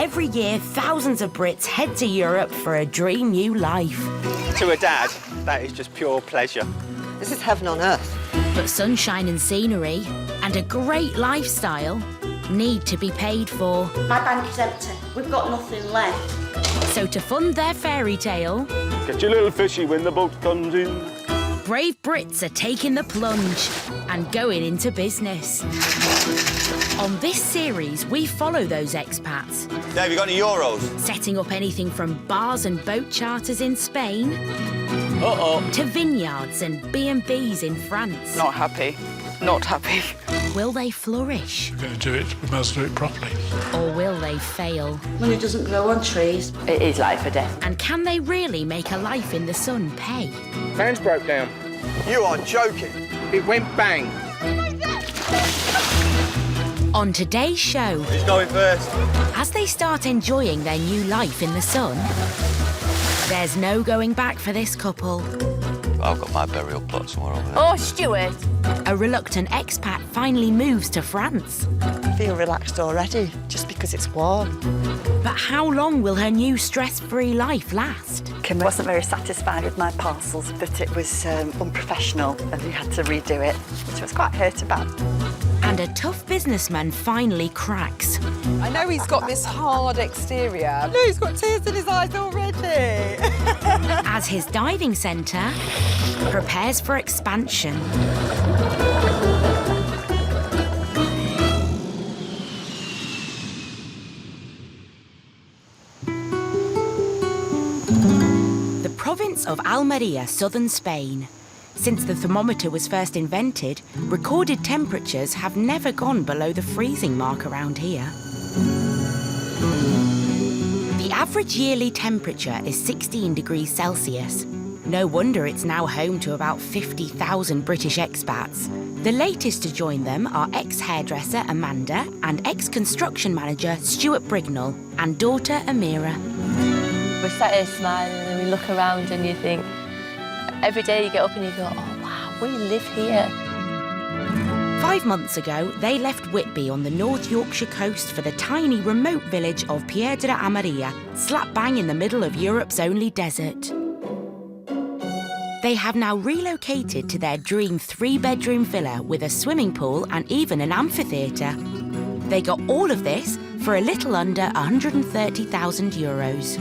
Every year, thousands of Brits head to Europe for a dream new life. To a dad, that is just pure pleasure. This is heaven on earth. But sunshine and scenery and a great lifestyle need to be paid for. My bank is empty. We've got nothing left. So to fund their fairy tale, get your little fishy when the boat comes in. brave Brits are taking the plunge and going into business. On this series, we follow those expats. Dave, you got any euros? Setting up anything from bars and boat charters in Spain to vineyards and B&Bs in France. Not happy. Not happy. Will they flourish? We're going to do it, we must do it properly. Or will they fail? Money doesn't grow on trees. It is life or death. And can they really make a life in the sun pay? Fans broke down. You are joking. It went bang. On today's show, Who's going first? as they start enjoying their new life in the sun, there's no going back for this couple. I've got my burial plot somewhere over there. Oh, Stuart. A reluctant expat finally moves to France. I feel relaxed already, just because it's warm. But how long will her new stress-free life last? Kim wasn't very satisfied with my parcels, but it was unprofessional and he had to redo it, which I was quite hurt about. And a tough businessman finally cracks. I know he's got this hard exterior. No, he's got tears in his eyes already. As his diving centre prepares for expansion. The province of Almeria, southern Spain. Since the thermometer was first invented, recorded temperatures have never gone below the freezing mark around here. The average yearly temperature is 16 degrees Celsius. No wonder it's now home to about 50,000 British expats. The latest to join them are ex-hairdresser Amanda and ex-construction manager Stuart Brignall and daughter Amira. We're sat here smiling and we look around and you think, every day you get up and you go, oh wow, we live here. 5 months ago, they left Whitby on the North Yorkshire coast for the tiny remote village of Piedra Amarilla, slap bang in the middle of Europe's only desert. They have now relocated to their dream 3-bedroom villa with a swimming pool and even an amphitheatre. They got all of this for a little under €130,000.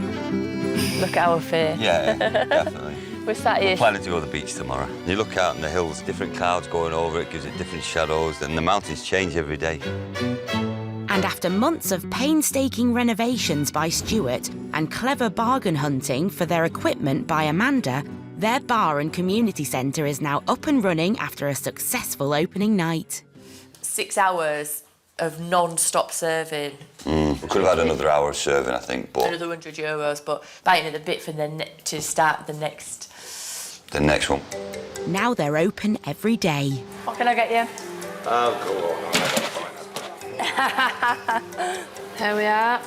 Look at our face. Yeah, definitely. We're sat here. We're planning to go to the beach tomorrow. You look out on the hills, different clouds going over it, gives it different shadows, and the mountains change every day. And after months of painstaking renovations by Stuart and clever bargain hunting for their equipment by Amanda, their bar and community centre is now up and running after a successful opening night. 6 hours of non-stop serving. We could have had another hour of serving, I think, but... Another €100, but biting at the bit for to start the next one. Now they're open every day. What can I get you? Oh, go on. Here we are.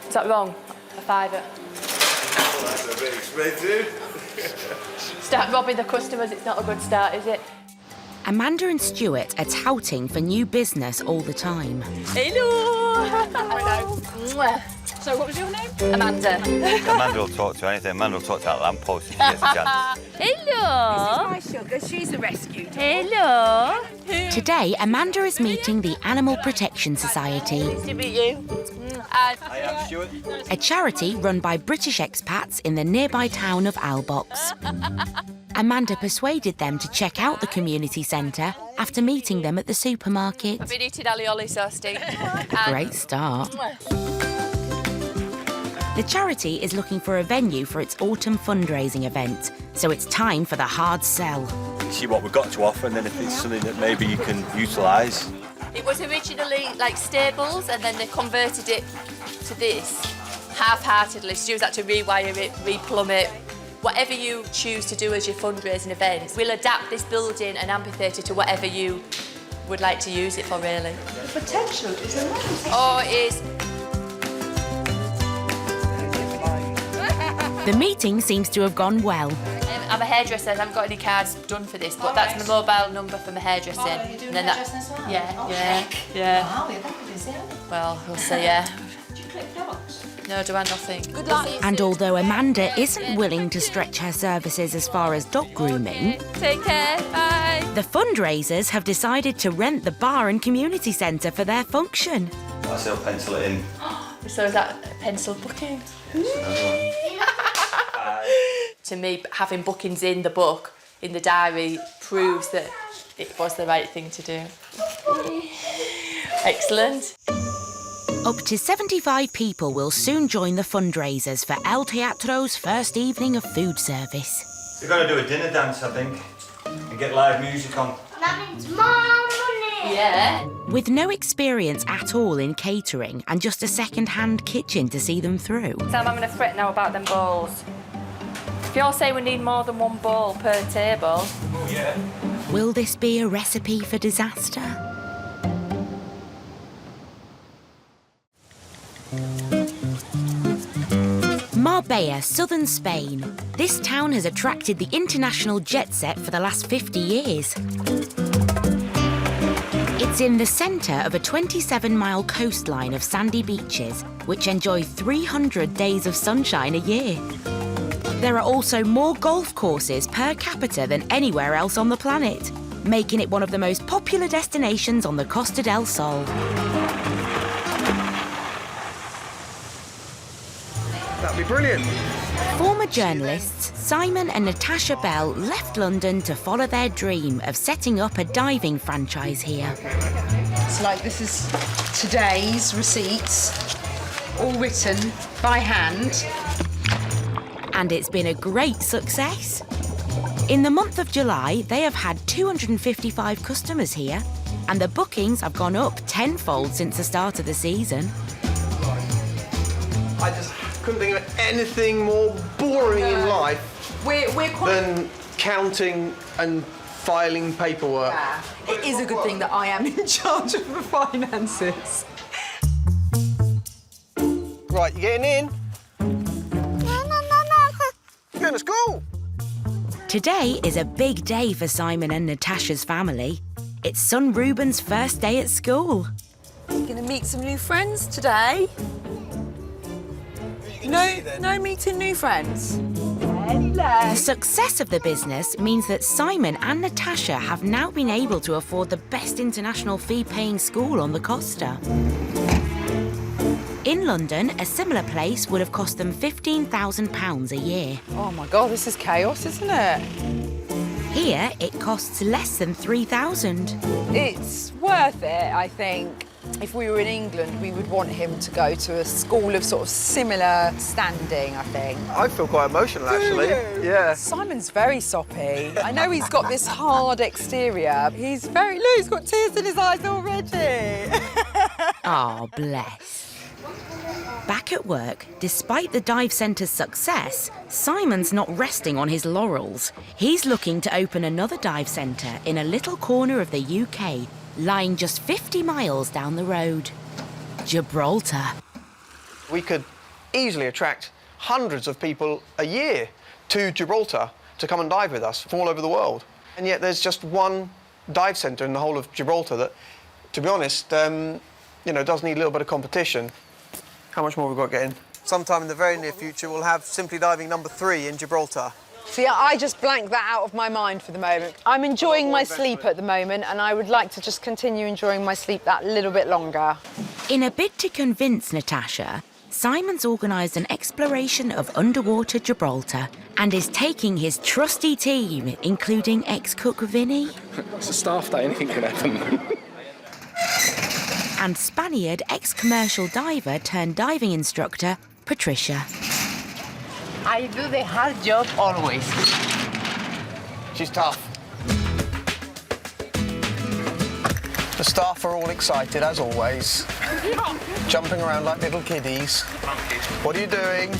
Is that wrong? A fiver. That's a bit expensive. Start robbing the customers, it's not a good start, is it? Amanda and Stuart are touting for new business all the time. Hello! Hello. So what was your name? Amanda. Amanda will talk to anything. Amanda will talk to that lamppost if she gets a chance. Hello! My sugar, she's a rescue dog. Hello! Today, Amanda is meeting the Animal Protection Society, Nice to meet you. I am Stuart. a charity run by British expats in the nearby town of Albox. Amanda persuaded them to check out the community centre after meeting them at the supermarket. I've been eating alioli sauce, Steve. Great start. The charity is looking for a venue for its autumn fundraising event, so it's time for the hard sell. See what we've got to offer, and then if it's something that maybe you can utilise. It was originally like stables and then they converted it to this half-heartedly. Stu's had to rewire it, replumb it. Whatever you choose to do as your fundraising event, we'll adapt this building and amphitheatre to whatever you would like to use it for, really. The potential is amazing. Oh, it is. The meeting seems to have gone well. I'm a hairdresser, I haven't got any cards done for this, but that's my mobile number for my hairdressing. Oh, you're doing hairdressing as well? Yeah, Oh, yeah, heck. yeah. Wow, we're that busy, aren't we? Well, we'll see, yeah. No, do I nothing. Good luck. And although Amanda isn't willing to stretch her services as far as dog grooming, Take care, bye. the fundraisers have decided to rent the bar and community centre for their function. I still pencil it in. So is that a pencil booking? To me, having bookings in the book, in the diary, proves that it was the right thing to do. Excellent. Up to 75 people will soon join the fundraisers for El Teatro's first evening of food service. We're going to do a dinner dance, I think, and get live music on. That means more money. Yeah. With no experience at all in catering and just a second-hand kitchen to see them through, Sam, I'm going to fret now about them bowls. If you're saying we need more than one bowl per table... Oh, yeah. will this be a recipe for disaster? Marbella, southern Spain. This town has attracted the international jet set for the last 50 years. It's in the centre of a 27-mile coastline of sandy beaches, which enjoy 300 days of sunshine a year. There are also more golf courses per capita than anywhere else on the planet, making it one of the most popular destinations on the Costa del Sol. That'd be brilliant. Former journalists Simon and Natasha Bell left London to follow their dream of setting up a diving franchise here. So, like, this is today's receipts, all written by hand. And it's been a great success. In the month of July, they have had 255 customers here, and the bookings have gone up tenfold since the start of the season. I just couldn't think of anything more boring in life We're quite... than counting and filing paperwork. Yeah. It is a good thing that I am in charge of the finances. Right, you getting in? You're going to school. Today is a big day for Simon and Natasha's family. It's son Ruben's first day at school. You're going to meet some new friends today. No meeting new friends. The success of the business means that Simon and Natasha have now been able to afford the best international fee-paying school on the Costa. In London, a similar place would have cost them £15,000 a year. Oh my God, this is chaos, isn't it? Here, it costs less than £3,000. It's worth it, I think. If we were in England, we would want him to go to a school of sort of similar standing, I think. I feel quite emotional, actually. Yeah. Simon's very soppy. I know he's got this hard exterior. He's very... Look, he's got tears in his eyes already. Oh, bless. Back at work, despite the dive centre's success, Simon's not resting on his laurels. He's looking to open another dive centre in a little corner of the UK, lying just 50 miles down the road. Gibraltar. We could easily attract hundreds of people a year to Gibraltar to come and dive with us from all over the world. And yet there's just one dive centre in the whole of Gibraltar that, to be honest, does need a little bit of competition. How much more have we got to get in? Sometime in the very near future, we'll have Simply Diving number 3 in Gibraltar. See, I just blanked that out of my mind for the moment. I'm enjoying my sleep at the moment, and I would like to just continue enjoying my sleep that little bit longer. In a bid to convince Natasha, Simon's organised an exploration of underwater Gibraltar and is taking his trusty team, including ex-cook Vinny. It's a staff day, anything can happen. And Spaniard ex-commercial diver turned diving instructor, Patricia. I do the hard job always. She's tough. The staff are all excited, as always. Jumping around like little kiddies. What are you doing?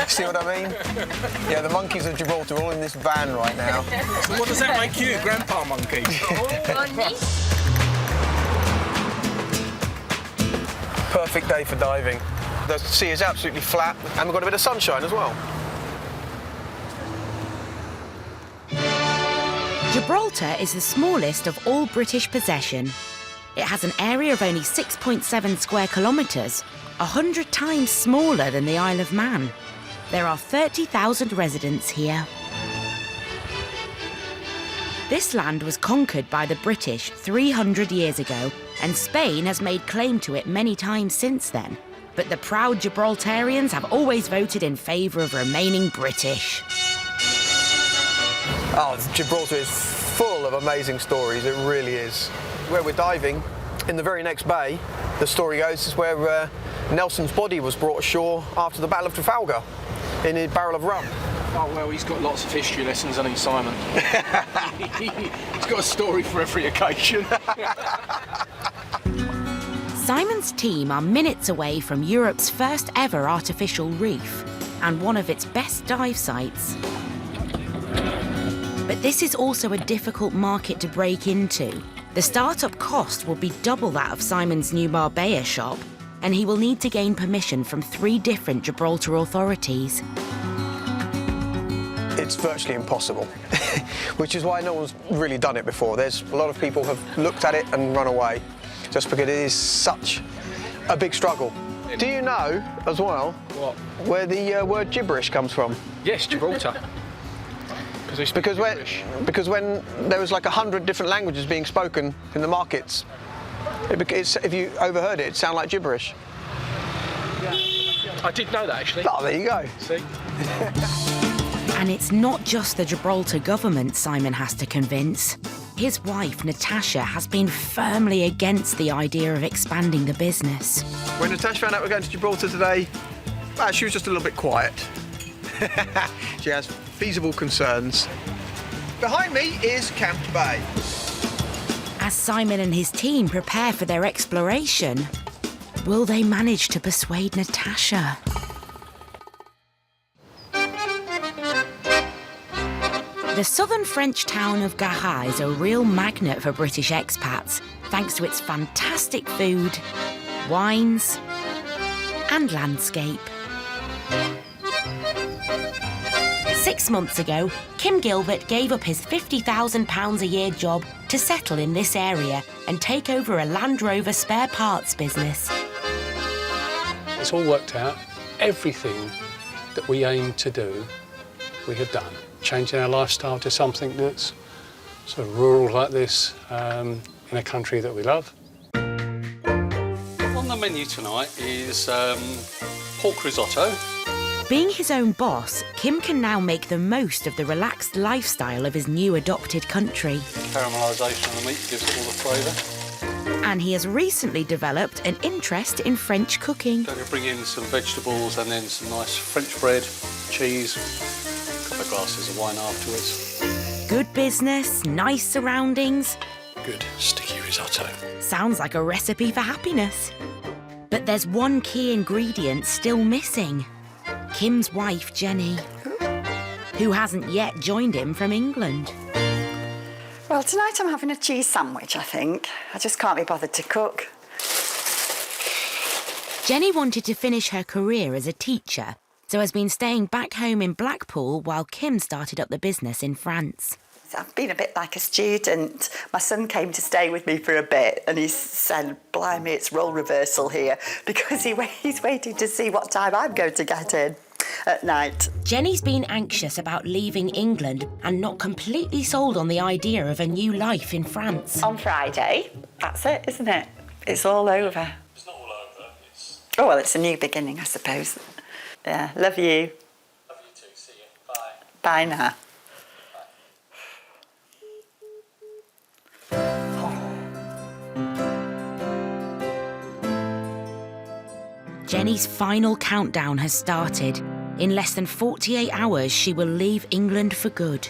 See what I mean? Yeah, the monkeys of Gibraltar are all in this van right now. So what does that make you, Grandpa Monkey? Perfect day for diving. The sea is absolutely flat, and we've got a bit of sunshine as well. Gibraltar is the smallest of all British possession. It has an area of only 6.7 square kilometres, 100 times smaller than the Isle of Man. There are 30,000 residents here. This land was conquered by the British 300 years ago, and Spain has made claim to it many times since then. But the proud Gibraltarians have always voted in favour of remaining British. Oh, Gibraltar is full of amazing stories, it really is. Where we're diving, in the very next bay, the story goes, is where Nelson's body was brought ashore after the Battle of Trafalgar in a barrel of rum. Oh, well, he's got lots of history lessons, hasn't he, Simon? He's got a story for every occasion. Simon's team are minutes away from Europe's first ever artificial reef and one of its best dive sites. But this is also a difficult market to break into. The startup cost will be double that of Simon's new Marbella shop, and he will need to gain permission from 3 different Gibraltar authorities. It's virtually impossible, which is why no one's really done it before. There's a lot of people have looked at it and run away, just because it is such a big struggle. Do you know, as well, What? where the word gibberish comes from? Yes, Gibraltar. Because when there was like 100 different languages being spoken in the markets, if you overheard it, it sounded like gibberish. I did know that, actually. Oh, there you go. See? And it's not just the Gibraltar government Simon has to convince. His wife, Natasha, has been firmly against the idea of expanding the business. When Natasha found out we're going to Gibraltar today, she was just a little bit quiet. She has feasible concerns. Behind me is Camp Bay. As Simon and his team prepare for their exploration, will they manage to persuade Natasha? The southern French town of Guesthouse is a real magnet for British expats, thanks to its fantastic food, wines, and landscape. 6 months ago, Kim Gilbert gave up his £50,000 a year job to settle in this area and take over a Land Rover spare parts business. It's all worked out. Everything that we aim to do, we have done. Changing our lifestyle to something that's sort of rural like this, in a country that we love. On the menu tonight is pork risotto. Being his own boss, Kim can now make the most of the relaxed lifestyle of his new adopted country. Caramelisation of the meat gives it all the flavour. And he has recently developed an interest in French cooking. Going to bring in some vegetables and then some nice French bread, cheese, a couple of glasses of wine afterwards. Good business, nice surroundings. Good sticky risotto. Sounds like a recipe for happiness. But there's one key ingredient still missing. Kim's wife, Jenny, who hasn't yet joined him from England. Well, tonight I'm having a cheese sandwich, I think. I just can't be bothered to cook. Jenny wanted to finish her career as a teacher, so has been staying back home in Blackpool while Kim started up the business in France. I've been a bit like a student. My son came to stay with me for a bit and he said, blimey, it's role reversal here, because he's waiting to see what time I'm going to get in at night. Jenny's been anxious about leaving England and not completely sold on the idea of a new life in France. On Friday, that's it, isn't it? It's all over. It's not all over, it's... Oh, well, it's a new beginning, I suppose. Yeah, love you. Love you too, see you. Bye. Bye now. Jenny's final countdown has started. In less than 48 hours, she will leave England for good.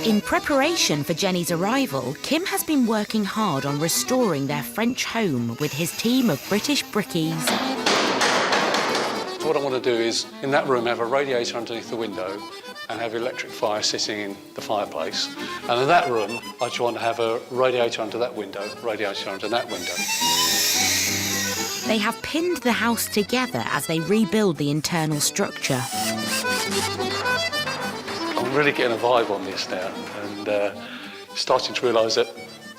In preparation for Jenny's arrival, Kim has been working hard on restoring their French home with his team of British brickies. What I want to do is, in that room, have a radiator underneath the window and have electric fire sitting in the fireplace. And in that room, I just want to have a radiator under that window, radiator under that window. They have pinned the house together as they rebuild the internal structure. I'm really getting a vibe on this now and starting to realise that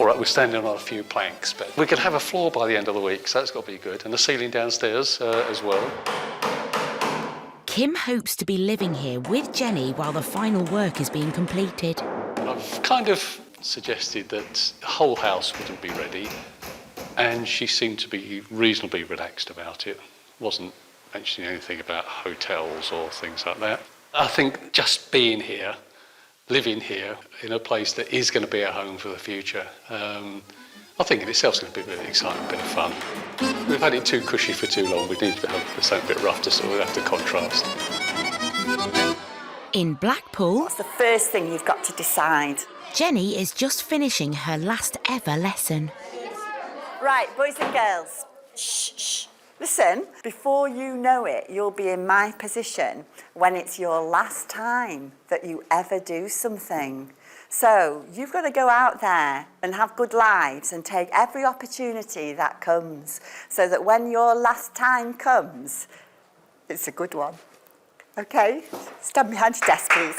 All right, we're standing on a few planks, but we could have a floor by the end of the week, so that's got to be good, and the ceiling downstairs as well. Kim hopes to be living here with Jenny while the final work is being completed. I've kind of suggested that the whole house wouldn't be ready, and she seemed to be reasonably relaxed about it. Wasn't mentioning anything about hotels or things like that. I think just being here, living here in a place that is going to be a home for the future, I think in itself is going to be really exciting, a bit of fun. We've had it too cushy for too long. We need to have something a bit rough to sort of have to contrast. In Blackpool, What's the first thing you've got to decide? Jenny is just finishing her last ever lesson. Right, boys and girls, shh. Listen, before you know it, you'll be in my position when it's your last time that you ever do something. So you've got to go out there and have good lives and take every opportunity that comes so that when your last time comes, it's a good one. Okay? Stand behind your desk, please.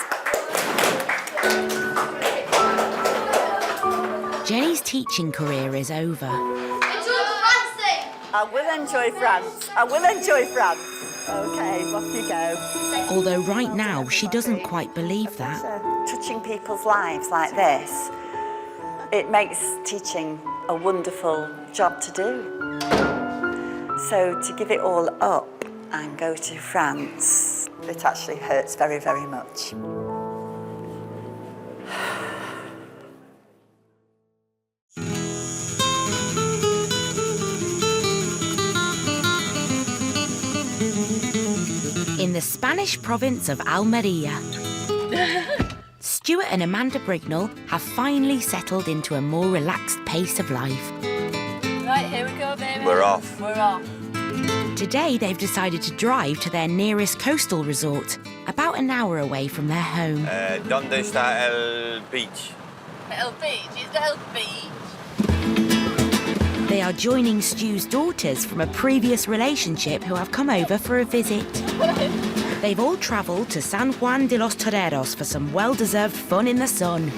Jenny's teaching career is over. I will enjoy France. I will enjoy France. Okay, off you go. Although right now she doesn't quite believe that. Touching people's lives like this, it makes teaching a wonderful job to do. So to give it all up and go to France, it actually hurts very, very much. In the Spanish province of Almeria, Stuart and Amanda Brignall have finally settled into a more relaxed pace of life. Right, here we go, baby. We're off. We're off. Today they've decided to drive to their nearest coastal resort, about an hour away from their home. ¿Dónde está el beach? El beach, is that El beach? They are joining Stu's daughters from a previous relationship who have come over for a visit. They've all travelled to San Juan de los Toreros for some well-deserved fun in the sun.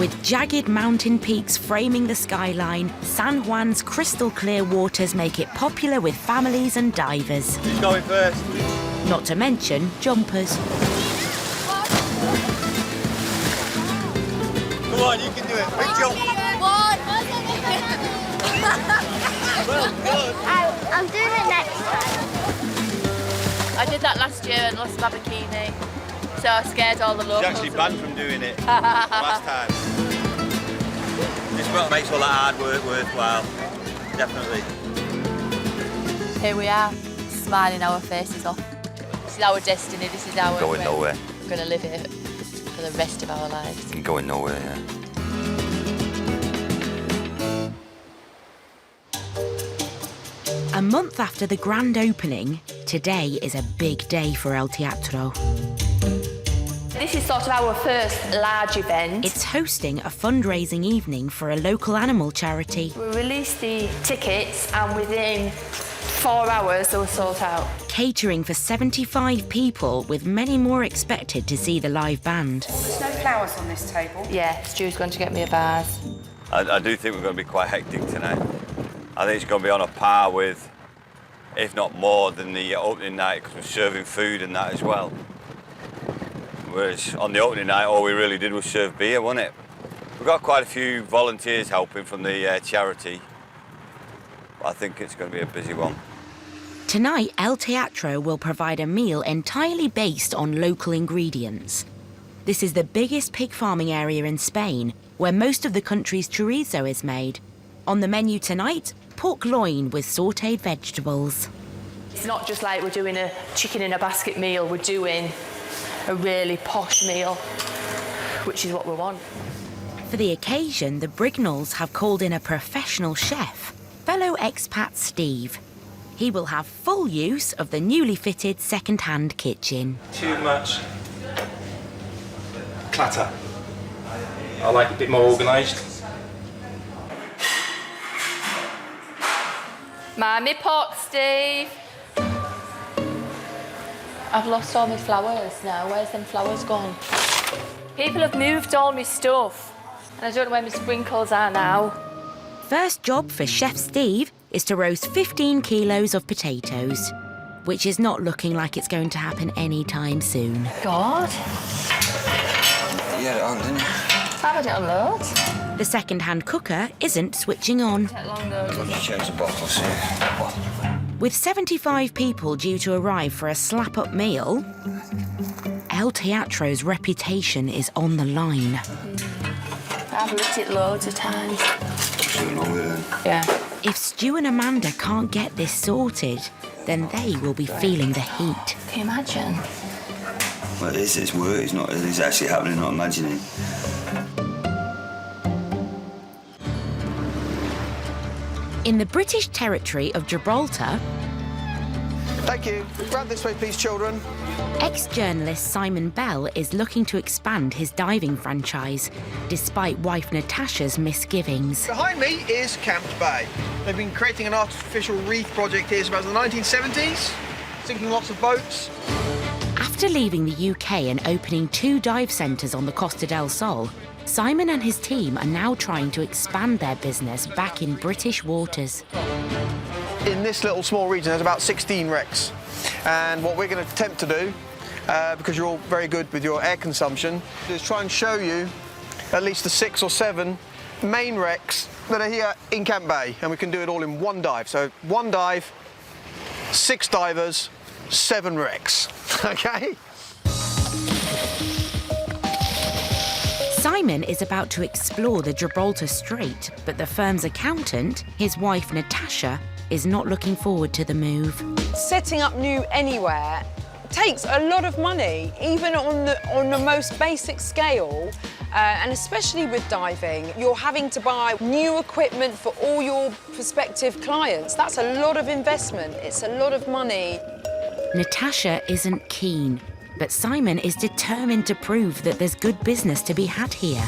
With jagged mountain peaks framing the skyline, San Juan's crystal-clear waters make it popular with families and divers. Who's going first? Not to mention jumpers. Come on, you can do it. Big jump. Well done. I'm doing it next time. I did that last year and lost my bikini, so I scared all the locals. She's actually banned from doing it last time. It's what makes all that hard work worthwhile. Definitely. Here we are, smiling our faces off. This is our destiny, this is our... Going nowhere. We're going to live it for the rest of our lives. Going nowhere, yeah. A month after the grand opening, today is a big day for El Teatro. This is sort of our first large event. It's hosting a fundraising evening for a local animal charity. We released the tickets and within 4 hours they were sold out. Catering for 75 people, with many more expected to see the live band. There's no flowers on this table. Yeah, Stu's going to get me a vase. I do think we're going to be quite hectic tonight. I think it's going to be on a par with, if not more, than the opening night, because we're serving food and that as well. Whereas on the opening night, all we really did was serve beer, wasn't it? We've got quite a few volunteers helping from the charity. I think it's going to be a busy one. Tonight, El Teatro will provide a meal entirely based on local ingredients. This is the biggest pig farming area in Spain, where most of the country's chorizo is made. On the menu tonight, pork loin with sautéed vegetables. It's not just like we're doing a chicken in a basket meal, we're doing a really posh meal, which is what we want. For the occasion, the Brignalls have called in a professional chef, fellow expat Steve. He will have full use of the newly fitted second-hand kitchen. Too much clutter. I like it a bit more organised. Mind me pot, Steve. I've lost all my flowers now. Where's them flowers gone? People have moved all my stuff. And I don't know where my sprinkles are now. First job for Chef Steve is to roast 15 kilos of potatoes, which is not looking like it's going to happen anytime soon. God. You had it on, didn't you? I've had it on loads. The second-hand cooker isn't switching on. Take long though. I'll just change the bottles here. With 75 people due to arrive for a slap-up meal, El Teatro's reputation is on the line. I've looked at it loads of times. Yeah. If Stu and Amanda can't get this sorted, then they will be feeling the heat. Can you imagine? Well, it's work, it's actually happening, not imagining. In the British territory of Gibraltar... Thank you. Grab this way, please, children. Ex-journalist Simon Bell is looking to expand his diving franchise, despite wife Natasha's misgivings. Behind me is Camp Bay. They've been creating an artificial reef project here since the 1970s, sinking lots of boats. After leaving the UK and opening 2 dive centres on the Costa del Sol, Simon and his team are now trying to expand their business back in British waters. In this little small region, there's about 16 wrecks. And what we're going to attempt to do, because you're all very good with your air consumption, is try and show you at least the 6 or 7 main wrecks that are here in Camp Bay. And we can do it all in one dive. So 1 dive, 6 divers, 7 wrecks. OK? Simon is about to explore the Gibraltar Strait, but the firm's accountant, his wife Natasha, is not looking forward to the move. Setting up new anywhere takes a lot of money, even on the most basic scale, and especially with diving. You're having to buy new equipment for all your prospective clients. That's a lot of investment. It's a lot of money. Natasha isn't keen, but Simon is determined to prove that there's good business to be had here.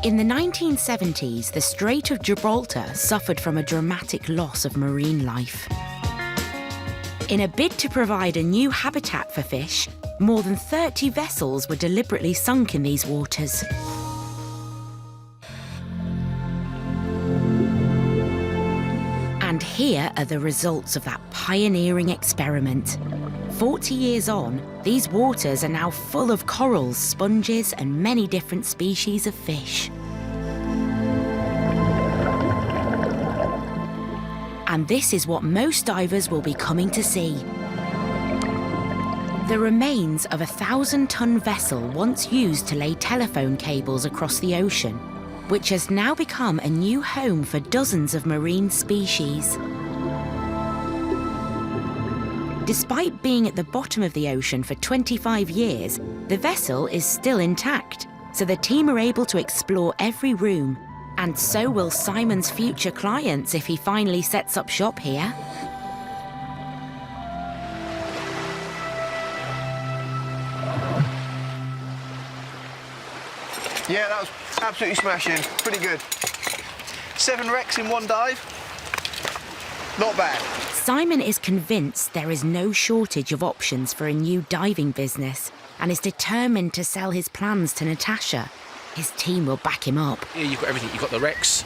In the 1970s, the Strait of Gibraltar suffered from a dramatic loss of marine life. In a bid to provide a new habitat for fish, more than 30 vessels were deliberately sunk in these waters. And here are the results of that pioneering experiment. 40 years on, these waters are now full of corals, sponges, and many different species of fish. And this is what most divers will be coming to see. The remains of a 1,000-ton vessel once used to lay telephone cables across the ocean, which has now become a new home for dozens of marine species. Despite being at the bottom of the ocean for 25 years, the vessel is still intact, so the team are able to explore every room. And so will Simon's future clients if he finally sets up shop here. Yeah, that was absolutely smashing. Pretty good. 7 wrecks in 1 dive. Not bad. Simon is convinced there is no shortage of options for a new diving business and is determined to sell his plans to Natasha. His team will back him up. Yeah, you've got everything. You've got the wrecks,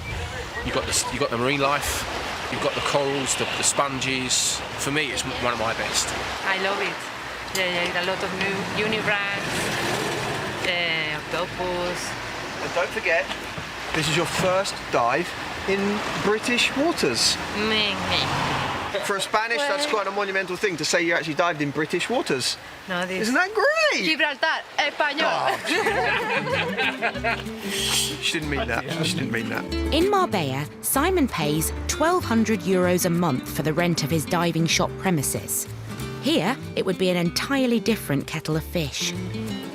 you've got the marine life, you've got the corals, the sponges. For me, it's one of my best. I love it. There are a lot of new univalves, octopus. And don't forget, this is your first dive in British waters. For a Spanish, that's quite a monumental thing to say you actually dived in British waters. No, Isn't that great? Gibraltar, español. She didn't mean that. She didn't mean that. In Marbella, Simon pays €1,200 a month for the rent of his diving shop premises. Here, it would be an entirely different kettle of fish.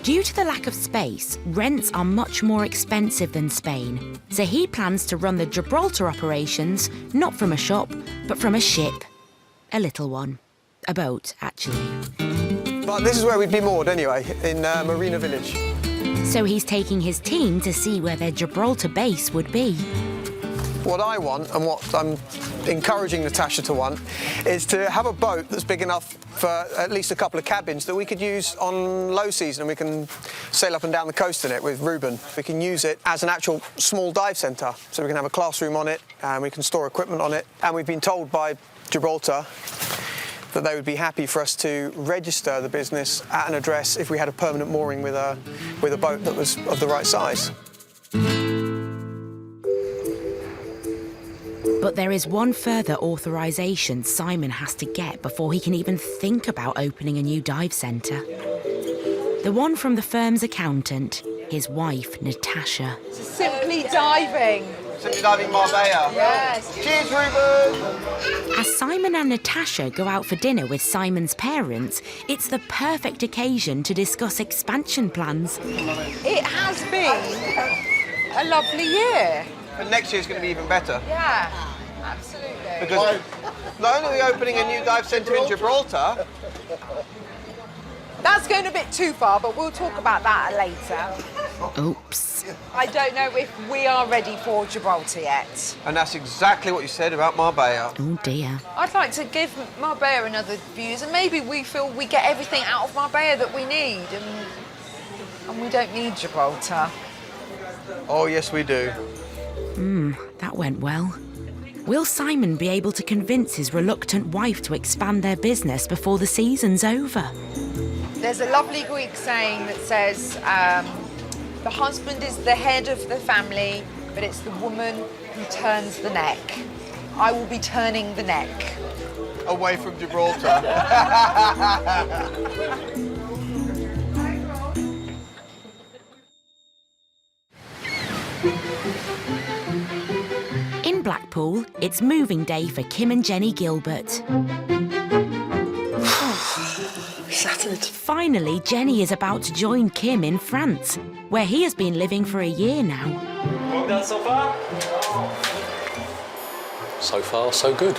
Due to the lack of space, rents are much more expensive than Spain, so he plans to run the Gibraltar operations not from a shop, but from a ship. A little one. A boat, actually. But this is where we'd be moored anyway, in Marina Village. So he's taking his team to see where their Gibraltar base would be. What I want, and what I'm encouraging Natasha to want, is to have a boat that's big enough for at least a couple of cabins that we could use on low season, and we can sail up and down the coast in it with Ruben. We can use it as an actual small dive centre, so we can have a classroom on it, and we can store equipment on it. And we've been told by Gibraltar that they would be happy for us to register the business at an address if we had a permanent mooring with a boat that was of the right size. But there is one further authorisation Simon has to get before he can even think about opening a new dive centre. The one from the firm's accountant, his wife, Natasha. Simply Diving. Simply Diving Marbella. Yes. Cheers, Ruben! As Simon and Natasha go out for dinner with Simon's parents, it's the perfect occasion to discuss expansion plans. It has been a lovely year. And next year's going to be even better. Yeah, absolutely. Because not only are we opening a new dive centre in Gibraltar... That's going a bit too far, but we'll talk about that later. Oops. I don't know if we are ready for Gibraltar yet. And that's exactly what you said about Marbella. Oh, dear. I'd like to give Marbella another views, and maybe we feel we get everything out of Marbella that we need, and we don't need Gibraltar. Oh, yes, we do. That went well. Will Simon be able to convince his reluctant wife to expand their business before the season's over? There's a lovely Greek saying that says, the husband is the head of the family, but it's the woman who turns the neck. I will be turning the neck. Away from Gibraltar. In Blackpool, it's moving day for Kim and Jenny Gilbert. Shattered. Finally, Jenny is about to join Kim in France, where he has been living for a year now. Well done so far? So far, so good.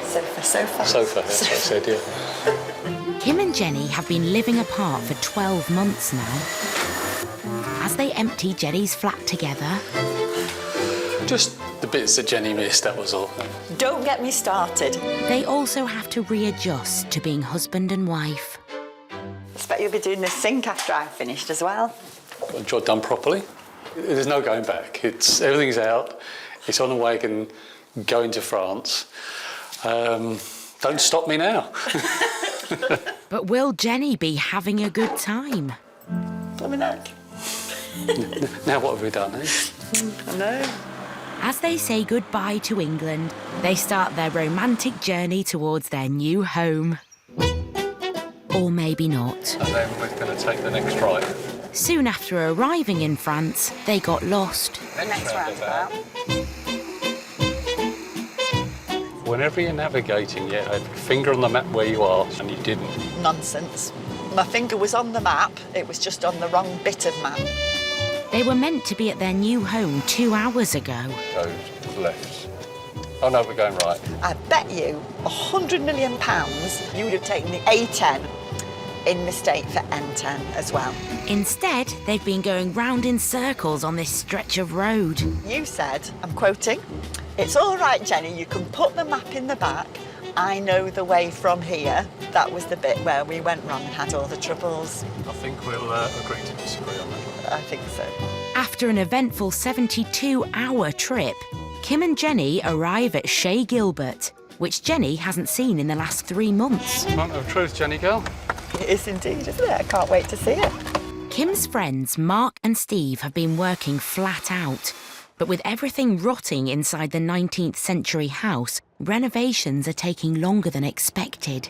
Sofa. Sofa, that's what I said, yeah. Kim and Jenny have been living apart for 12 months now. As they empty Jenny's flat together... Just the bits that Jenny missed, that was all. Don't get me started. They also have to readjust to being husband and wife. I expect you'll be doing the sink after I've finished as well. Got the job done properly. There's no going back. Everything's out. It's on a wagon going to France. Don't stop me now. But will Jenny be having a good time? Let me know. Now what have we done, eh? I know. As they say goodbye to England, they start their romantic journey towards their new home. Or maybe not. And then we're going to take the next right. Soon after arriving in France, they got lost. Next roundabout. Whenever you're navigating, you have your finger on the map where you are, and you didn't. Nonsense. My finger was on the map, it was just on the wrong bit of map. They were meant to be at their new home 2 hours ago. Go left. Oh no, we're going right. I bet you £100 million you would have taken the A10 in mistake for N10 as well. Instead, they've been going round in circles on this stretch of road. You said, I'm quoting, "It's all right, Jenny, you can put the map in the back. I know the way from here." That was the bit where we went wrong and had all the troubles. I think we'll agree to disagree on that. I think so. After an eventful 72-hour trip, Kim and Jenny arrive at Chez Gilbert, which Jenny hasn't seen in the last 3 months. Moment of truth, Jenny girl. It is indeed, isn't it? I can't wait to see it. Kim's friends Mark and Steve have been working flat out, but with everything rotting inside the 19th century house, renovations are taking longer than expected.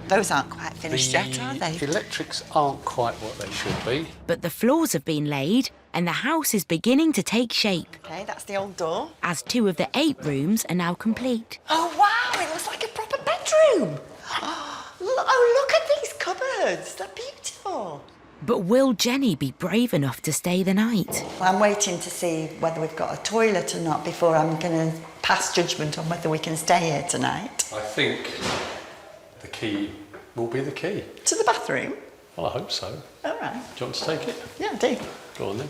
Those aren't quite finished yet, are they? The electrics aren't quite what they should be. But the floors have been laid and the house is beginning to take shape. OK, that's the old door. As 2 of the 8 rooms are now complete. Oh, wow, it looks like a proper bedroom. Oh, look at these cupboards. They're beautiful. But will Jenny be brave enough to stay the night? I'm waiting to see whether we've got a toilet or not before I'm going to pass judgment on whether we can stay here tonight. I think the key will be the key. To the bathroom? Well, I hope so. All right. Do you want to take it? Yeah, I do. Go on then.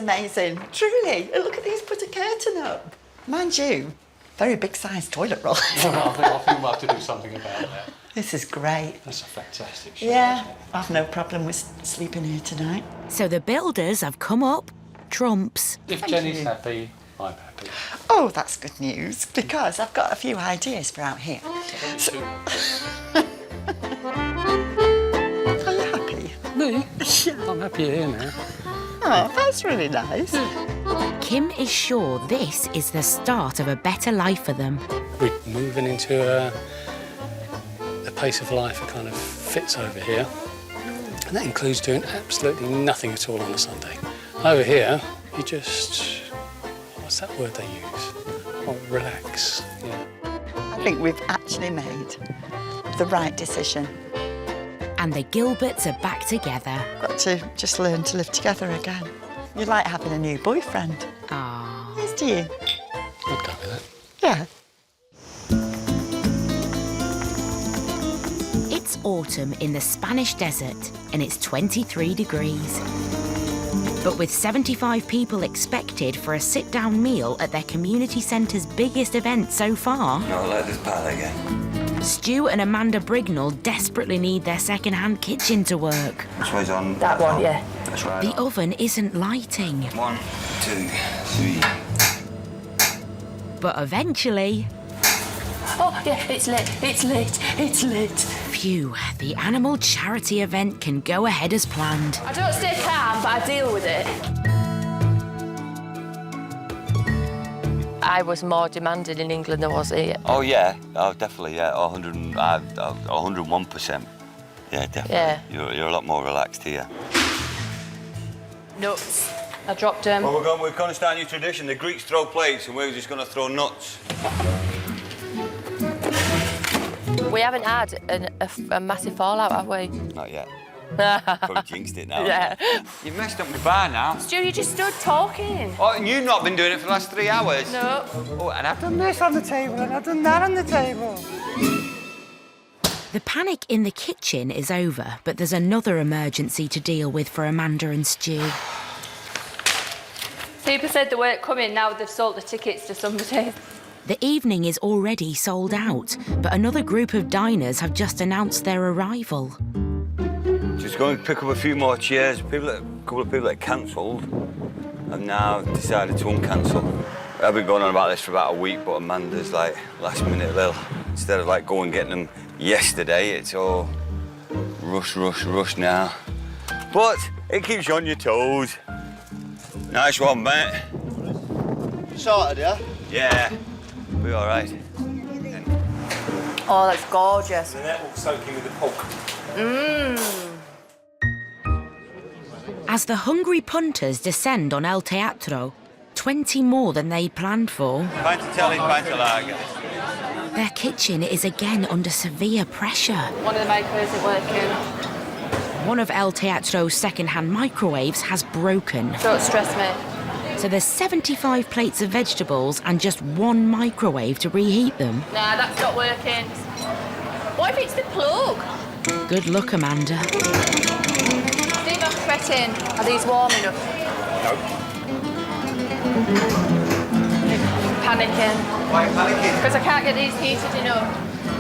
amazing. Truly. Look at these, put a curtain up. Mind you, very big sized toilet roll. I think we'll have to do something about that. This is great. That's a fantastic shot. Yeah, I've no problem with sleeping here tonight. So the builders have come up trumps. If Thank Jenny's you. happy, I'm happy. Oh, that's good news, because I've got a few ideas for out here. So... Are you happy? Me? Yeah, I'm happy here now. Oh, that's really nice. Kim is sure this is the start of a better life for them. We're moving into a pace of life that kind of fits over here. And that includes doing absolutely nothing at all on a Sunday. Over here, you just... What's that word they use? Oh, relax. Yeah. I think we've actually made the right decision. And the Gilberts are back together. Got to just learn to live together again. You like having a new boyfriend. Ah. Yes, do you? I'd go with that. Yeah. It's autumn in the Spanish desert and it's 23 degrees. But with 75 people expected for a sit-down meal at their community centre's biggest event so far... No, let this part again. Stu and Amanda Brignall desperately need their second-hand kitchen to work. Which way's on? That one, yeah. That's right. The oven isn't lighting. 1, 2, 3. But eventually... Oh, yeah, it's lit, it's lit, it's lit. Phew, the animal charity event can go ahead as planned. I don't stay calm, but I deal with it. I was more demanding in England than I was here. Oh, yeah. Oh, definitely, yeah. 101%. Yeah, definitely. Yeah. You're a lot more relaxed here. Nuts. I dropped them. Well, we're going to start a new tradition. The Greeks throw plates and we're just going to throw nuts. We haven't had a massive fallout, have we? Not yet. Probably jinxed it now. Yeah. You've messed up my bar now. Stu, you just stood talking. Oh, and you've not been doing it for the last 3 hours? No. Oh, and I've done this on the table and I've done that on the table. The panic in the kitchen is over, but there's another emergency to deal with for Amanda and Stu. People said they weren't coming, now they've sold the tickets to somebody. The evening is already sold out, but another group of diners have just announced their arrival. Just going to pick up a few more chairs. A couple of people that cancelled have now decided to uncancel. I've been going on about this for about a week, but Amanda's like last minute instead of like going and getting them yesterday, it's all rush now. But it keeps you on your toes. Nice one, mate. Sorted, yeah? Yeah, be all right. Oh, that's gorgeous. And that will soak in with the pork. Mmm. As the hungry punters descend on El Teatro, 20 more than they'd planned for, Pint of telly, pint of lager. their kitchen is again under severe pressure. One of the microwaves isn't working. One of El Teatro's second-hand microwaves has broken. Don't stress me. So there's 75 plates of vegetables and just one microwave to reheat them. Nah, that's not working. What if it's the plug? Good luck, Amanda. Steve, I'm fretting. Are these warm enough? No. Panicking. Why are you panicking? Because I can't get these heated enough.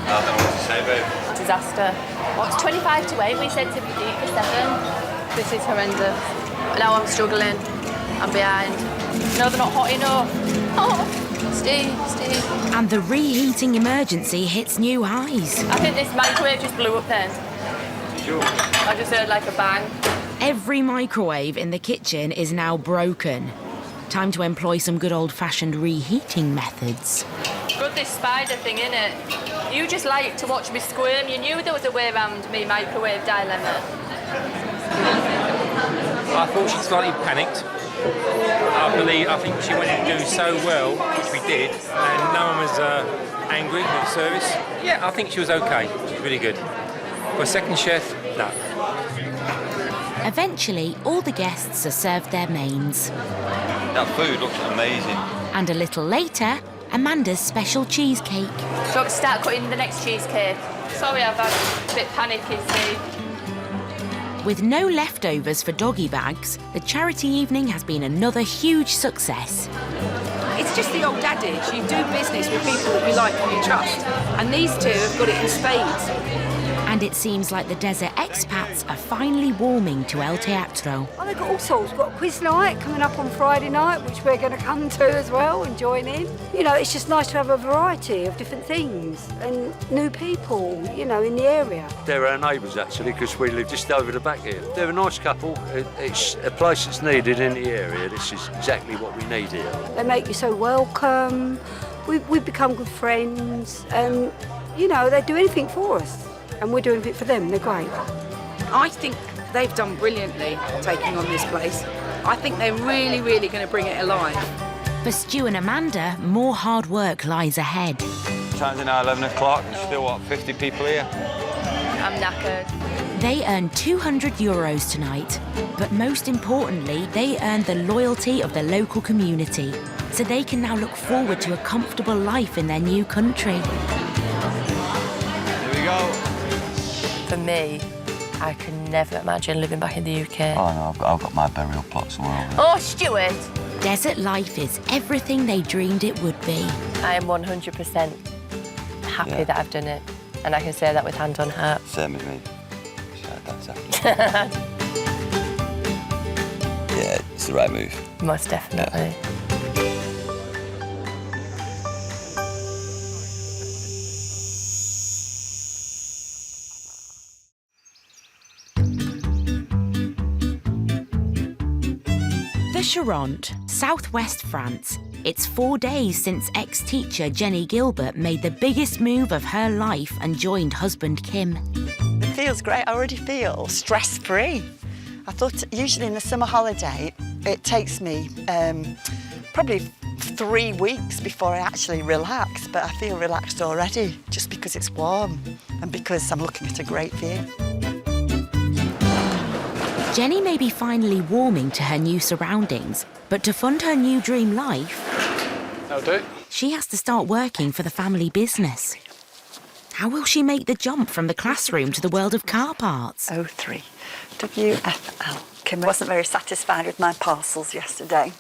I don't know what to say, babe. Disaster. Well, it's 25 to 8. We said to be deep for 7. This is horrendous. Now I'm struggling. I'm behind. No, they're not hot enough. Oh, Steve. And the reheating emergency hits new highs. I think this microwave just blew up then. Sure. I just heard like a bang. Every microwave in the kitchen is now broken. Time to employ some good old-fashioned reheating methods. Good, this spider thing, innit? You just like to watch me squirm. You knew there was a way around me microwave dilemma. I thought she slightly panicked. I think she wanted to do so well, which we did, and no one was angry with the service. Yeah, I think she was okay. She was really good. For a second chef, no. Eventually, all the guests are served their mains. That food looks amazing. And a little later, Amanda's special cheesecake. So I start cutting the next cheesecake. Sorry, I've had a bit panicky, Steve. With no leftovers for doggy bags, the charity evening has been another huge success. It's just the old adage, you do business with people that you like and you trust. And these two have got it in spades. And it seems like the desert expats are finally warming to El Teatro. Oh, they've got all sorts. We've got a quiz night coming up on Friday night, which we're going to come to as well and join in. You know, it's just nice to have a variety of different things and new people, you know, in the area. They're our neighbours, actually, because we live just over the back here. They're a nice couple. It's a place that's needed in the area. This is exactly what we need here. They make you so welcome. We've become good friends and, you know, they do anything for us. And we're doing it for them, they're great. I think they've done brilliantly taking on this place. I think they're really, really going to bring it alive. For Stu and Amanda, more hard work lies ahead. Time's now 11 o'clock, there's still, what, 50 people here? I'm knackered. They earned €200 tonight, but most importantly, they earned the loyalty of the local community, so they can now look forward to a comfortable life in their new country. Here we go. For me, I can never imagine living back in the UK. Oh no, I've got my burial plot somewhere over there. Oh, Stuart! Desert life is everything they dreamed it would be. I am 100% happy that I've done it, and I can say that with hand on heart. Same as me. That's exactly. Yeah, it's the right move. Most definitely. Charente, southwest France. It's 4 days since ex-teacher Jenny Gilbert made the biggest move of her life and joined husband Kim. It feels great. I already feel stress-free. I thought usually in the summer holiday, it takes me probably 3 weeks before I actually relax, but I feel relaxed already just because it's warm and because I'm looking at a great view. Jenny may be finally warming to her new surroundings, but to fund her new dream life, she has to start working for the family business. How will she make the jump from the classroom to the world of car parts? 03 WFL. Kim wasn't very satisfied with my parcels yesterday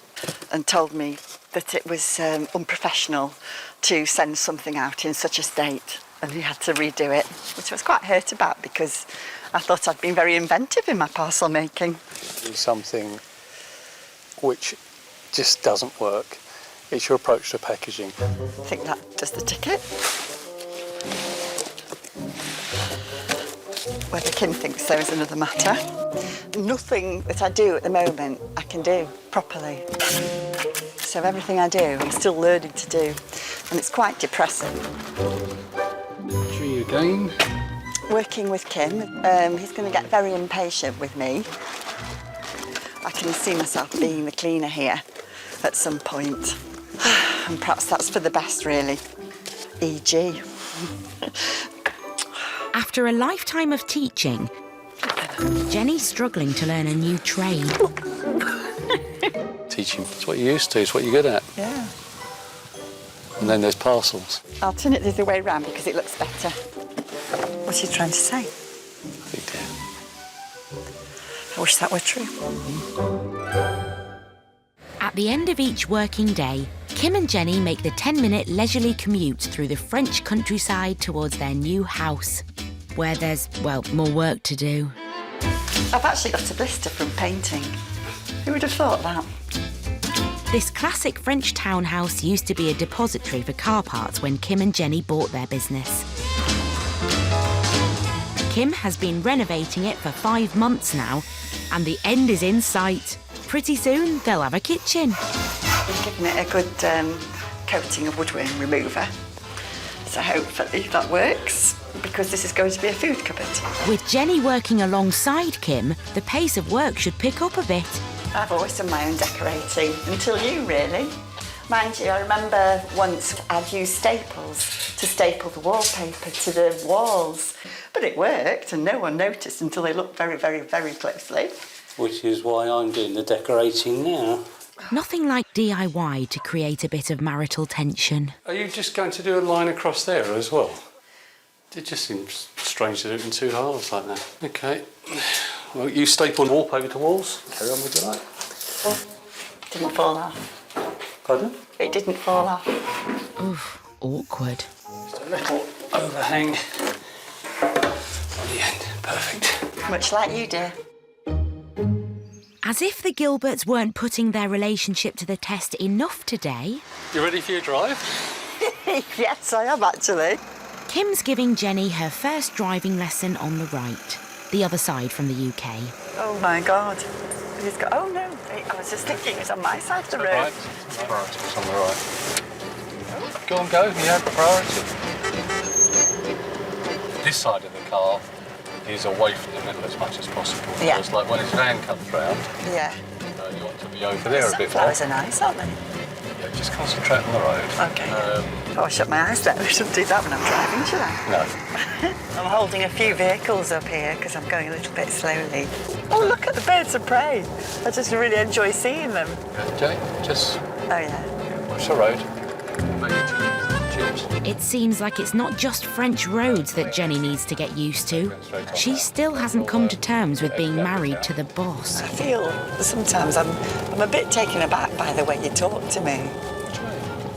and told me that it was unprofessional to send something out in such a state, and he had to redo it, which I was quite hurt about because I thought I'd been very inventive in my parcel making. Something which just doesn't work. It's your approach to packaging. I think that does the ticket. Whether Kim thinks so is another matter. Nothing that I do at the moment I can do properly. So everything I do, I'm still learning to do, and it's quite depressing. G again. Working with Kim, he's going to get very impatient with me. I can see myself being the cleaner here at some point. And perhaps that's for the best, really. E.g. After a lifetime of teaching, Jenny's struggling to learn a new trade. Teaching, it's what you're used to, it's what you're good at. Yeah. And then there's parcels. I'll turn it the other way around because it looks better. What's he trying to say? Big deal. I wish that were true. At the end of each working day, Kim and Jenny make the 10-minute leisurely commute through the French countryside towards their new house, where there's, well, more work to do. I've actually got a blister from painting. Who would have thought that? This classic French townhouse used to be a depository for car parts when Kim and Jenny bought their business. Kim has been renovating it for 5 months now, and the end is in sight. Pretty soon, they'll have a kitchen. I've given it a good coating of woodworm remover, so hopefully that works, because this is going to be a food cupboard. With Jenny working alongside Kim, the pace of work should pick up a bit. I've always done my own decorating, until you, really. Mind you, I remember once I'd used staples to staple the wallpaper to the walls, but it worked and no one noticed until they looked very, very, very closely. Which is why I'm doing the decorating now. Nothing like DIY to create a bit of marital tension. Are you just going to do a line across there as well? It just seems strange to do it in 2 halves like that. OK, Well, you staple wallpaper to walls. Carry on with your light. Didn't fall off. Pardon? It didn't fall off. Oof, awkward. Just a little overhang on the end. Perfect. Much like you, dear. As if the Gilberts weren't putting their relationship to the test enough today. You ready for your drive? Yes, I am actually. Kim's giving Jenny her first driving lesson on the right, the other side from the UK. Oh my God. He's got. Oh no! I was just thinking it's on my side of the road. Right. Priority was on the right. Go on, go. You have priority. This side of the car is away from the middle as much as possible. Yeah. It's like when his van comes round. Yeah. You want to be over there a bit more. Sunflowers are nice, aren't they? Yeah, just concentrate on the road. Okay. Oh, I shut my eyes then. I shouldn't do that when I'm driving, should I? No. I'm holding a few vehicles up here because I'm going a little bit slowly. Oh, look at the birds of prey. I just really enjoy seeing them. Okay, just... Oh, yeah. Watch the road. Cheers. It seems like it's not just French roads that Jenny needs to get used to. She still hasn't come to terms with being married to the boss. I feel sometimes I'm a bit taken aback by the way you talk to me.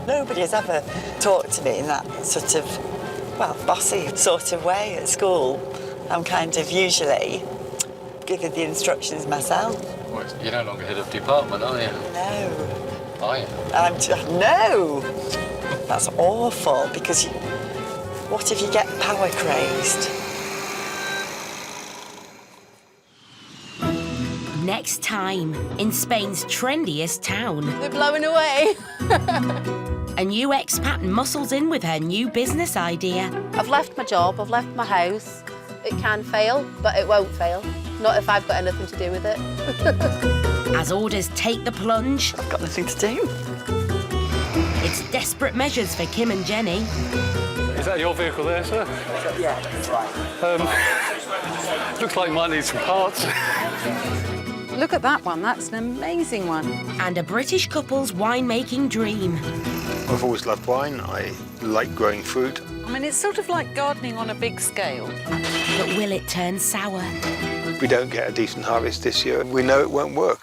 Nobody has ever talked to me in that sort of, well, bossy sort of way at school. I'm kind of usually giving the instructions myself. Well, you're no longer head of department, are you? No. Are you? No! That's awful, because what if you get power crazed? Next time, in Spain's trendiest town. We're blowing away. A new expat muscles in with her new business idea. I've left my job, I've left my house. It can fail, but it won't fail. Not if I've got anything to do with it. As orders take the plunge. I've got nothing to do. It's desperate measures for Kim and Jenny. Is that your vehicle there, sir? Yeah, that's right. Looks like you might need some parts. Look at that one, that's an amazing one. And a British couple's winemaking dream. I've always loved wine. I like growing fruit. I mean, it's sort of like gardening on a big scale. But will it turn sour? If we don't get a decent harvest this year, we know it won't work.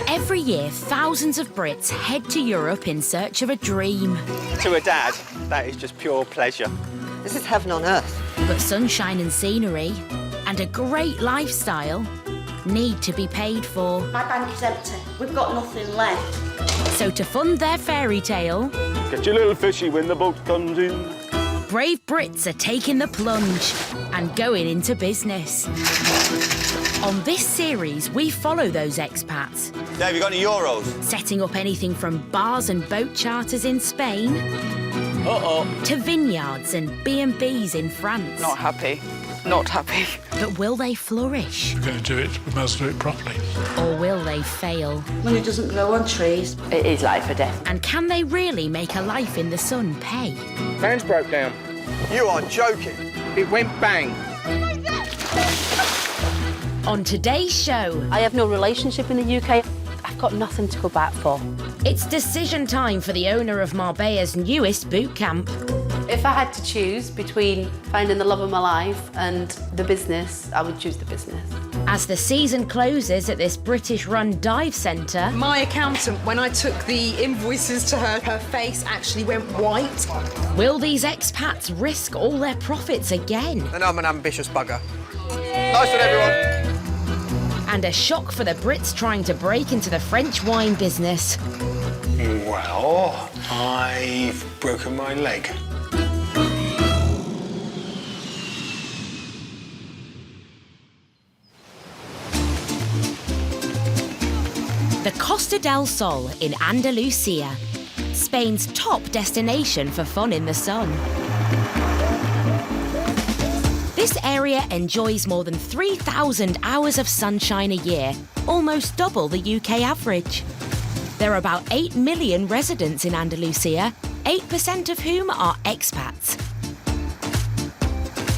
Every year, thousands of Brits head to Europe in search of a dream. To a dad, that is just pure pleasure. This is heaven on earth. But sunshine and scenery and a great lifestyle need to be paid for. My bank is empty. We've got nothing left. So to fund their fairy tale, Get your little fishy when the boat comes in. brave Brits are taking the plunge and going into business. On this series, we follow those expats. Dave, you got any euros? Setting up anything from bars and boat charters in Spain to vineyards and B&Bs in France. Not happy. Not happy. But will they flourish? We're going to do it, we must do it properly. Or will they fail? Money doesn't grow on trees. It is life or death. And can they really make a life in the sun pay? Fans broke down. You are joking. It went bang. On today's show... I have no relationship in the UK. I've got nothing to go back for. It's decision time for the owner of Marbella's newest boot camp. If I had to choose between finding the love of my life and the business, I would choose the business. As the season closes at this British-run dive centre... My accountant, when I took the invoices to her, her face actually went white. Will these expats risk all their profits again? And I'm an ambitious bugger. Nice one, everyone. And a shock for the Brits trying to break into the French wine business. Well, I've broken my leg. The Costa del Sol in Andalusia. Spain's top destination for fun in the sun. This area enjoys more than 3,000 hours of sunshine a year, almost double the UK average. There are about 8 million residents in Andalusia, 8% of whom are expats.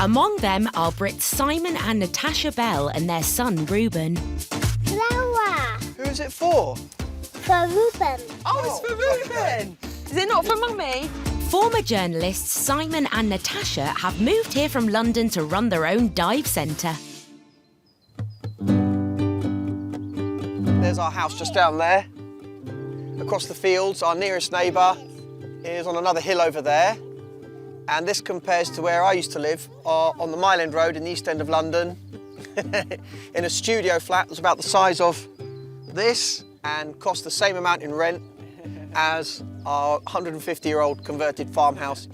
Among them are Brits Simon and Natasha Bell and their son Ruben. Flower. Who is it for? For Ruben. Oh, it's for Ruben. Is it not for Mummy? Former journalists Simon and Natasha have moved here from London to run their own dive centre. There's our house just down there. Across the fields, our nearest neighbour is on another hill over there. And this compares to where I used to live on the Mile End Road in the East End of London, in a studio flat that's about the size of this and cost the same amount in rent as our 150-year-old converted farmhouse.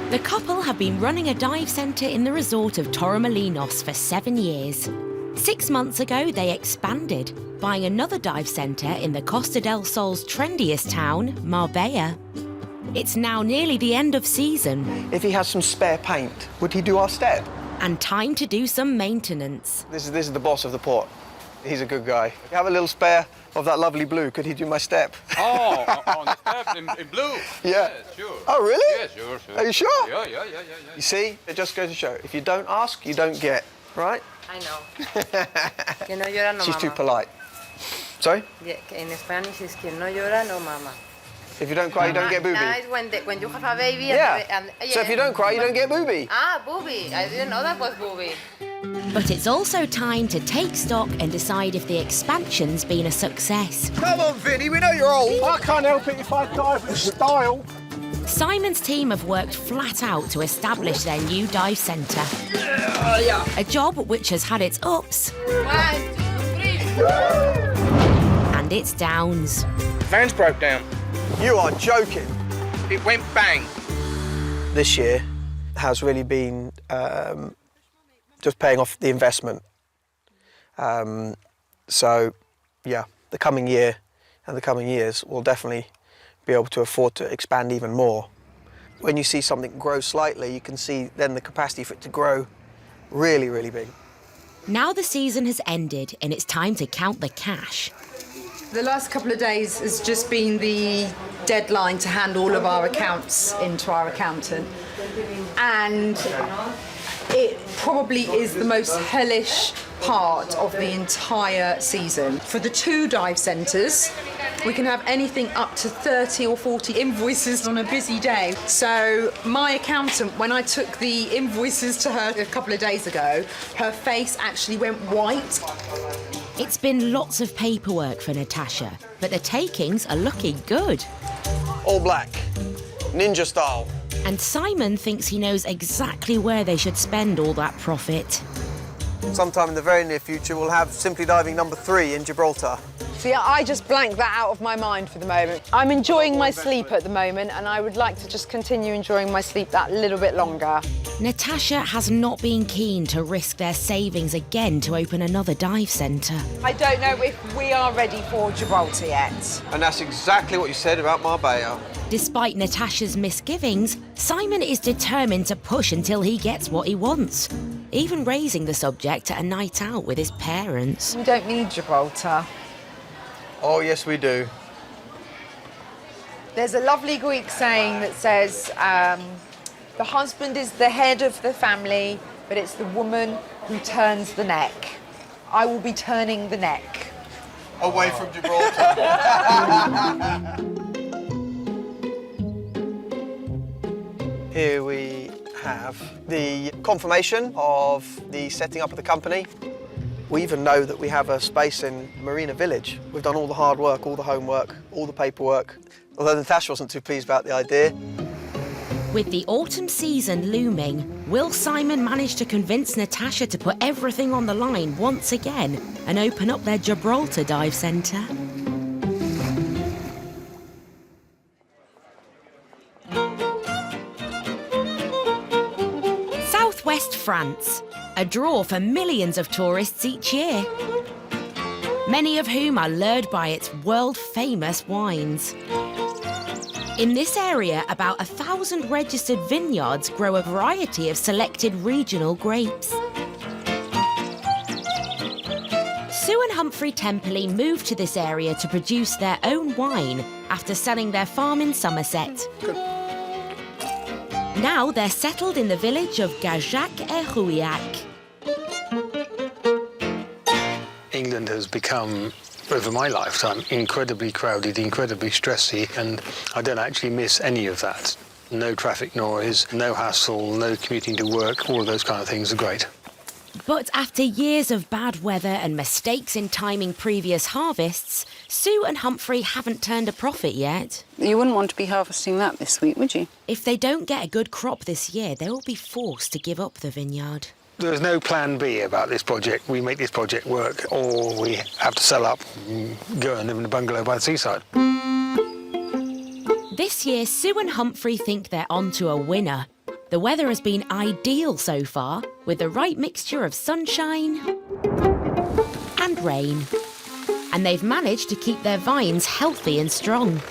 The couple have been running a dive centre in the resort of Torremolinos for 7 years. 6 months ago, they expanded, buying another dive centre in the Costa del Sol's trendiest town, Marbella. It's now nearly the end of season. If he has some spare paint, would he do our step? And time to do some maintenance. This is the boss of the port. He's a good guy. If you have a little spare of that lovely blue, could he do my step? Oh, on the step in blue? Yeah. Sure. Oh, really? Yeah, sure. Are you sure? Yeah. You see, it just goes to show, if you don't ask, you don't get, right? I know. Quien no llora, no She's mama. too polite. Sorry? Yeah, in Spanish is quien no llora, no mama. If you don't cry, you don't get booby. That is when you have a baby. Yeah. So if you don't cry, you don't get booby. Ah, booby. I didn't know that was booby. But it's also time to take stock and decide if the expansion's been a success. Come on, Vinny, we know you're old. I can't help it if I dive with style. Simon's team have worked flat out to establish their new dive centre. A job which has had its ups 1, 2, 3. and its downs. Van's broke down. You are joking. It went bang. This year has really been just paying off the investment. So, yeah, the coming year and the coming years will definitely be able to afford to expand even more. When you see something grow slightly, you can see then the capacity for it to grow really, really big. Now the season has ended and it's time to count the cash. The last couple of days has just been the deadline to hand all of our accounts into our accountant. And it probably is the most hellish part of the entire season. For the 2 dive centres, we can have anything up to 30 or 40 invoices on a busy day. So my accountant, when I took the invoices to her a couple of days ago, her face actually went white. It's been lots of paperwork for Natasha, but the takings are looking good. All black, ninja style. And Simon thinks he knows exactly where they should spend all that profit. Sometime in the very near future, we'll have Simply Diving number 3 in Gibraltar. See, I just blanked that out of my mind for the moment. I'm enjoying my sleep at the moment, and I would like to just continue enjoying my sleep that little bit longer. Natasha has not been keen to risk their savings again to open another dive centre. I don't know if we are ready for Gibraltar yet. And that's exactly what you said about Marbella. Despite Natasha's misgivings, Simon is determined to push until he gets what he wants, even raising the subject at a night out with his parents. We don't need Gibraltar. Oh, yes, we do. There's a lovely Greek saying that says, the husband is the head of the family, but it's the woman who turns the neck. I will be turning the neck. Away from Gibraltar. Here we have the confirmation of the setting up of the company. We even know that we have a space in Marina Village. We've done all the hard work, all the homework, all the paperwork, although Natasha wasn't too pleased about the idea. With the autumn season looming, will Simon manage to convince Natasha to put everything on the line once again and open up their Gibraltar dive centre? Southwest France, a draw for millions of tourists each year. many of whom are lured by its world-famous wines. In this area, about 1,000 registered vineyards grow a variety of selected regional grapes. Sue and Humphrey Temperley moved to this area to produce their own wine after selling their farm in Somerset. Now they're settled in the village of Gajac-et-Rouillac. England has become, over my lifetime, incredibly crowded, incredibly stressy, and I don't actually miss any of that. No traffic noise, no hassle, no commuting to work, all of those kind of things are great. But after years of bad weather and mistakes in timing previous harvests, Sue and Humphrey haven't turned a profit yet. You wouldn't want to be harvesting that this week, would you? If they don't get a good crop this year, they will be forced to give up the vineyard. There's no plan B about this project. We make this project work, or we have to sell up and go and live in a bungalow by the seaside. This year, Sue and Humphrey think they're onto a winner. The weather has been ideal so far, with the right mixture of sunshine and rain. And they've managed to keep their vines healthy and strong.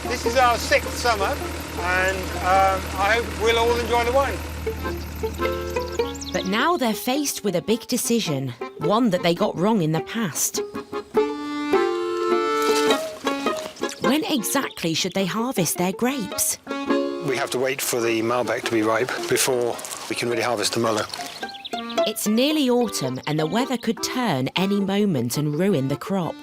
This is our 6th summer, and I hope we'll all enjoy the wine. But now they're faced with a big decision, one that they got wrong in the past. When exactly should they harvest their grapes? We have to wait for the Malbec to be ripe before we can really harvest the Muller. It's nearly autumn and the weather could turn any moment and ruin the crop.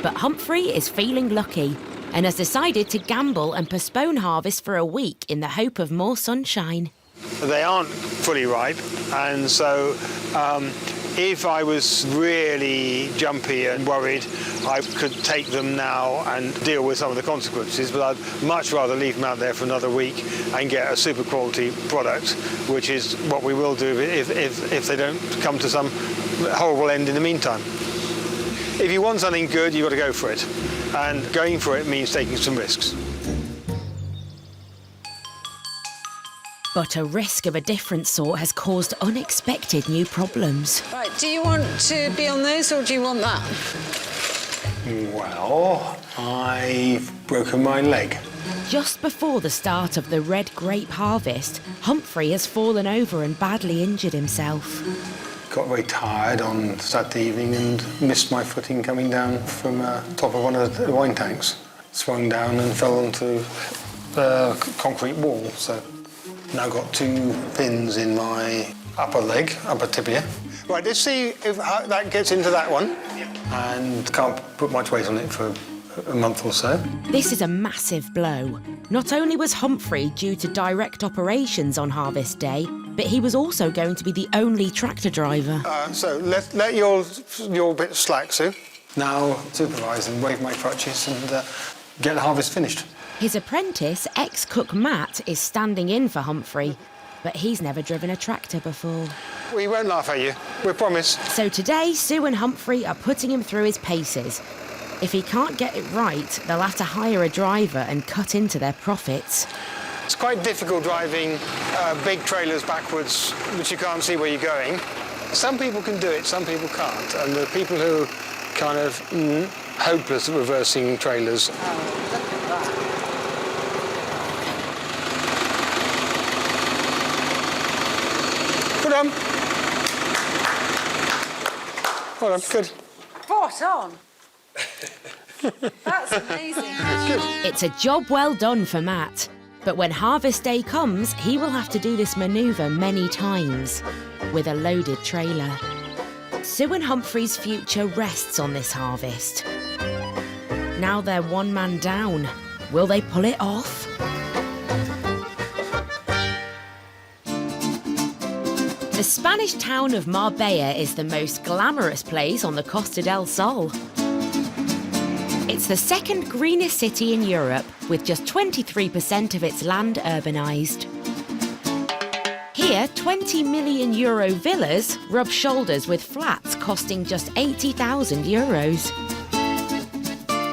But Humphrey is feeling lucky and has decided to gamble and postpone harvest for a week in the hope of more sunshine. They aren't fully ripe, and so if I was really jumpy and worried, I could take them now and deal with some of the consequences, but I'd much rather leave them out there for another week and get a super quality product, which is what we will do if they don't come to some horrible end in the meantime. If you want something good, you've got to go for it, and going for it means taking some risks. But a risk of a different sort has caused unexpected new problems. Right, do you want to be on those or do you want that? Well, I've broken my leg. Just before the start of the red grape harvest, Humphrey has fallen over and badly injured himself. Got very tired on Saturday evening and missed my footing coming down from top of one of the wine tanks. Swung down and fell onto the concrete wall, so now got 2 pins in my upper leg, upper tibia. Right, let's see if that gets into that one. And can't put much weight on it for a month or so. This is a massive blow. Not only was Humphrey due to direct operations on harvest day, but he was also going to be the only tractor driver. So let your bit slack, Sue. Now supervise and wave my crutches and get the harvest finished. His apprentice, ex-cook Matt, is standing in for Humphrey, but he's never driven a tractor before. We won't laugh at you, we promise. So today, Sue and Humphrey are putting him through his paces. If he can't get it right, they'll have to hire a driver and cut into their profits. It's quite difficult driving big trailers backwards, which you can't see where you're going. Some people can do it, some people can't. And the people who are kind of hopeless at reversing trailers. Well done. Well done, good. Spot on. That's amazing. It's a job well done for Matt. But when harvest day comes, he will have to do this manoeuvre many times with a loaded trailer. Sue and Humphrey's future rests on this harvest. Now they're one man down. Will they pull it off? The Spanish town of Marbella is the most glamorous place on the Costa del Sol. It's the second greenest city in Europe, with just 23% of its land urbanised. Here, €20 million villas rub shoulders with flats costing just €80,000.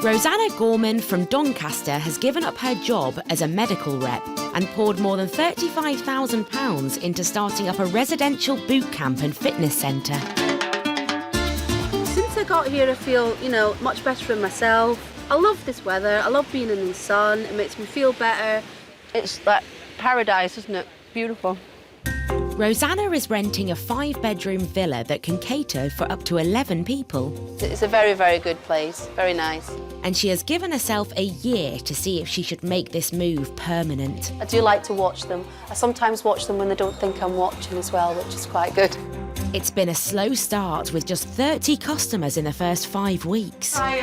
Rosanna Gorman from Doncaster has given up her job as a medical rep and poured more than £35,000 into starting up a residential boot camp and fitness centre. I got here, I feel, you know, much better in myself. I love this weather. I love being in the sun. It makes me feel better. It's like paradise, isn't it? Beautiful. Rosanna is renting a 5-bedroom villa that can cater for up to 11 people. It's a very, very good place. Very nice. And she has given herself a year to see if she should make this move permanent. I do like to watch them. I sometimes watch them when they don't think I'm watching as well, which is quite good. It's been a slow start with just 30 customers in the first 5 weeks. Hi,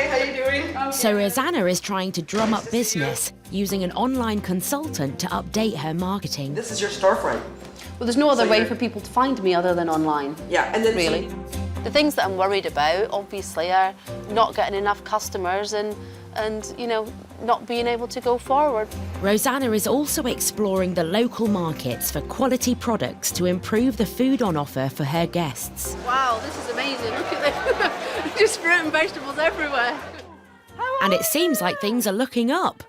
how you doing? So Rosanna is trying to drum up business using an online consultant to update her marketing. This is your storefront. Well, there's no other way for people to find me other than online. Yeah, and then really. The things that I'm worried about, obviously, are not getting enough customers and you know, not being able to go forward. Rosanna is also exploring the local markets for quality products to improve the food on offer for her guests. Wow, this is amazing. Look at this. Just fruit and vegetables everywhere. And it seems like things are looking up.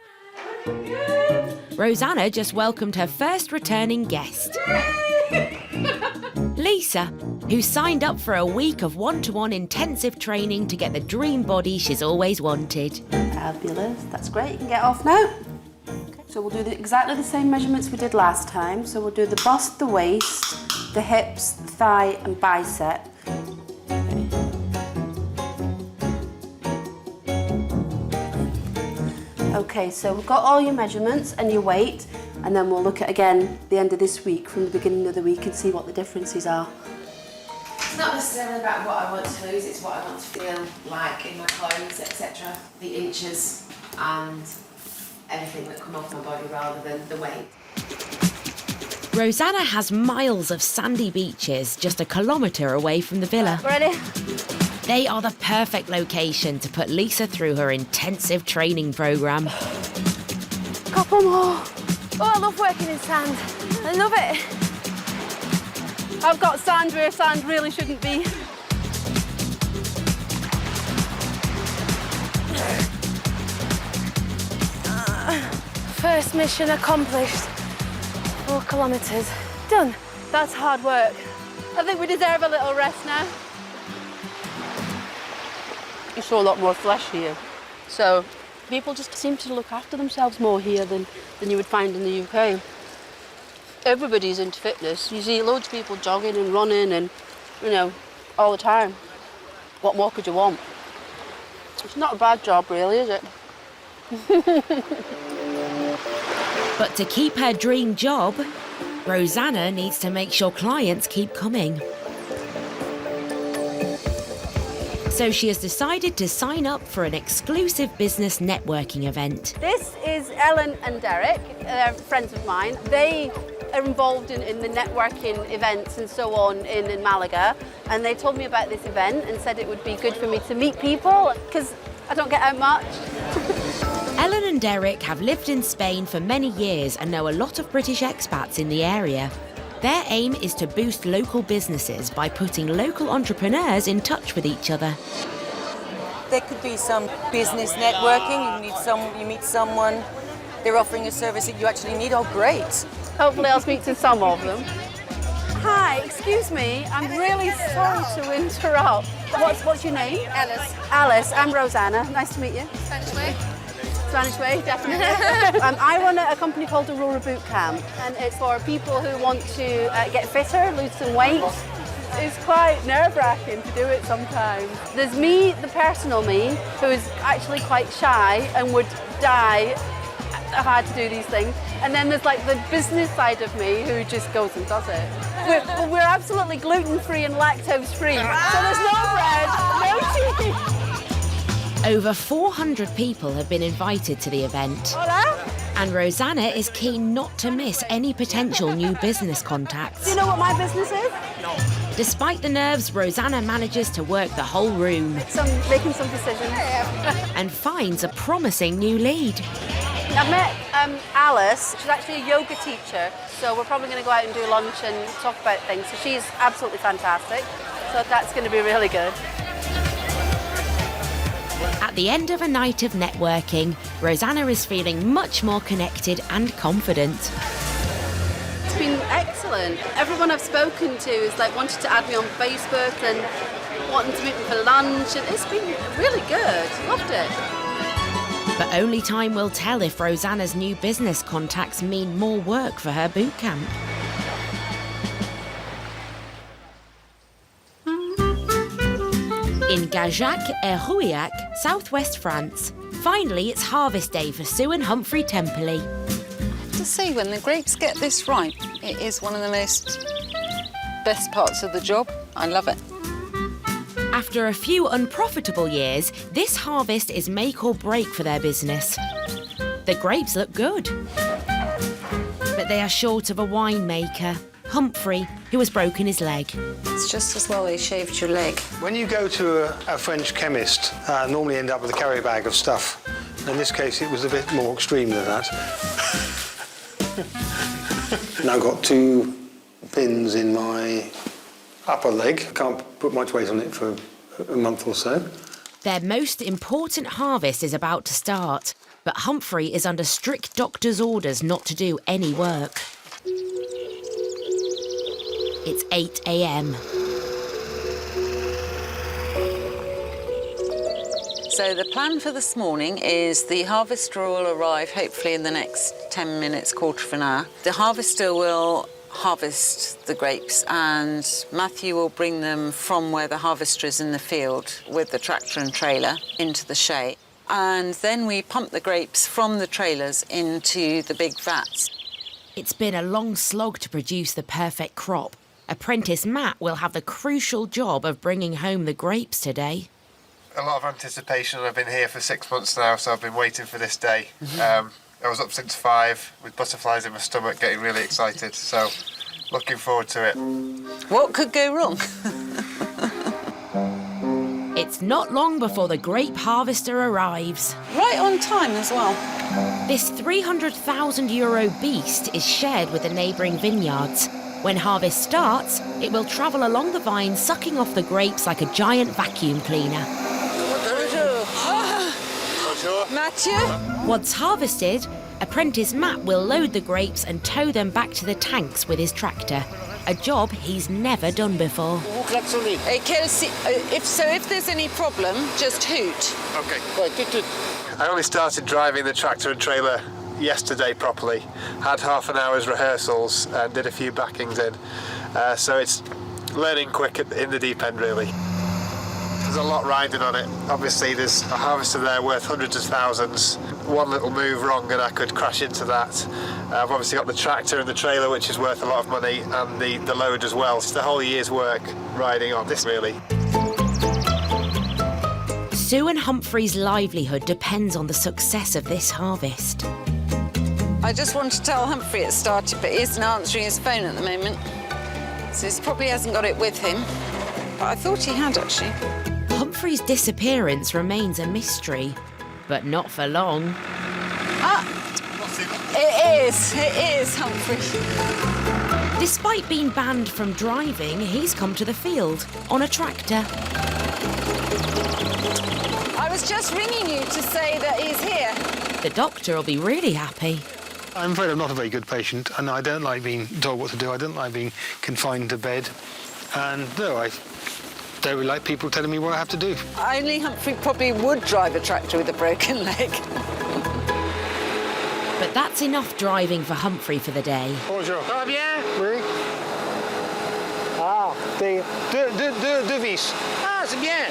Rosanna just welcomed her first returning guest. Lisa, who signed up for a week of one-to-one intensive training to get the dream body she's always wanted. Fabulous. That's great. You can get off now. Okay. So we'll do exactly the same measurements we did last time. So we'll do the bust, the waist, the hips, the thigh and bicep. Okay, so we've got all your measurements and your weight, and then we'll look at again the end of this week from the beginning of the week and see what the differences are. It's not necessarily about what I want to lose, it's what I want to feel like in my clothes, etc. The inches and everything that come off my body rather than the weight. Rosanna has miles of sandy beaches just a kilometre away from the villa. Ready? They are the perfect location to put Lisa through her intensive training programme. Couple more. Oh, I love working in sand. I love it. I've got sand where sand really shouldn't be. First mission accomplished. 4 kilometres. Done. That's hard work. I think we deserve a little rest now. You saw a lot more flesh here. So people just seem to look after themselves more here than you would find in the UK. Everybody's into fitness. You see loads of people jogging and running and, you know, all the time. What more could you want? It's not a bad job really, is it? But to keep her dream job, Rosanna needs to make sure clients keep coming. So she has decided to sign up for an exclusive business networking event. This is Ellen and Derek, friends of mine. They are involved in the networking events and so on in Malaga, and they told me about this event and said it would be good for me to meet people because I don't get out much. Ellen and Derek have lived in Spain for many years and know a lot of British expats in the area. Their aim is to boost local businesses by putting local entrepreneurs in touch with each other. There could be some business networking. You meet someone, they're offering a service that you actually need. Oh, great. Hopefully I'll speak to some of them. Hi, excuse me. I'm really sorry to interrupt. What's your name? Alice. Alice, I'm Rosanna. Nice to meet you. Spanish way. Spanish way, definitely. I run a company called Aurora Boot Camp, and it's for people who want to get fitter, lose some weight. It's quite nerve-wracking to do it sometimes. There's me, the personal me, who is actually quite shy and would die hard to do these things. And then there's like the business side of me who just goes and does it. We're absolutely gluten-free and lactose-free, so there's no bread, no cheese. Over 400 people have been invited to the event. Hola. And Rosanna is keen not to miss any potential new business contacts. Do you know what my business is? No. Despite the nerves, Rosanna manages to work the whole room. Making some decisions. And finds a promising new lead. I've met Alice. She's actually a yoga teacher, so we're probably going to go out and do lunch and talk about things. So she's absolutely fantastic. So that's going to be really good. At the end of a night of networking, Rosanna is feeling much more connected and confident. It's been excellent. Everyone I've spoken to is like wanted to add me on Facebook, and wanting to meet me for lunch, and it's been really good. Loved it. But only time will tell if Rosanna's new business contacts mean more work for her boot camp. In Gajac et Rouillac, southwest France, finally it's harvest day for Sue and Humphrey Temperley. To say, when the grapes get this ripe, it is one of the best parts of the job. I love it. After a few unprofitable years, this harvest is make or break for their business. The grapes look good, but they are short of a winemaker, Humphrey, who has broken his leg. It's just as well they shaved your leg. When you go to a French chemist, normally end up with a carry bag of stuff. In this case, it was a bit more extreme than that. Now I've got 2 pins in my upper leg. I can't put much weight on it for a month or so. Their most important harvest is about to start, but Humphrey is under strict doctor's orders not to do any work. It's 8 a.m. So the plan for this morning is the harvester will arrive hopefully in the next 10 minutes, quarter of an hour. The harvester will harvest the grapes and Matthew will bring them from where the harvester is in the field with the tractor and trailer into the shay. And then we pump the grapes from the trailers into the big vats. It's been a long slog to produce the perfect crop. Apprentice Matt will have the crucial job of bringing home the grapes today. A lot of anticipation. I've been here for 6 months now, so I've been waiting for this day. I was up since 5 with butterflies in my stomach, getting really excited, so looking forward to it. What could go wrong? It's not long before the grape harvester arrives. Right on time as well. This €300,000 beast is shared with the neighbouring vineyards. When harvest starts, it will travel along the vine, sucking off the grapes like a giant vacuum cleaner. Matthew? Once harvested, Apprentice Matt will load the grapes and tow them back to the tanks with his tractor, a job he's never done before. Kelsey, if there's any problem, just hoot. Okay. I only started driving the tractor and trailer yesterday properly. Had half an hour's rehearsals and did a few backings in. So it's learning quick in the deep end, really. There's a lot riding on it. Obviously, there's a harvester there worth hundreds of thousands. One little move wrong and I could crash into that. I've obviously got the tractor and the trailer, which is worth a lot of money, and the load as well. It's the whole year's work riding on this, really. Sue and Humphrey's livelihood depends on the success of this harvest. I just want to tell Humphrey it started, but he isn't answering his phone at the moment. So he probably hasn't got it with him. But I thought he had, actually. Humphrey's disappearance remains a mystery, but not for long. It is, Humphrey. Despite being banned from driving, he's come to the field on a tractor. I was just ringing you to say that he's here. The doctor will be really happy. I'm afraid I'm not a very good patient, and I don't like being told what to do. I don't like being confined to bed. And no, I don't really like people telling me what I have to do. Only Humphrey probably would drive a tractor with a broken leg. But that's enough driving for Humphrey for the day. Bonjour. Ça va bien? Oui. Ah, deux vis. Ah, c'est bien.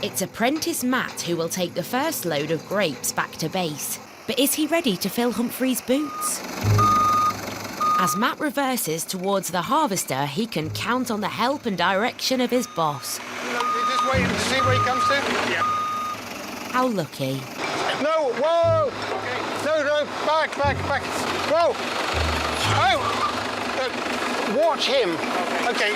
It's Apprentice Matt who will take the first load of grapes back to base. But is he ready to fill Humphrey's boots? As Matt reverses towards the harvester, he can count on the help and direction of his boss. Just waiting to see where he comes to? Yeah. How lucky. No, whoa! Okay. No, back. Whoa! Oh! Watch him. Okay.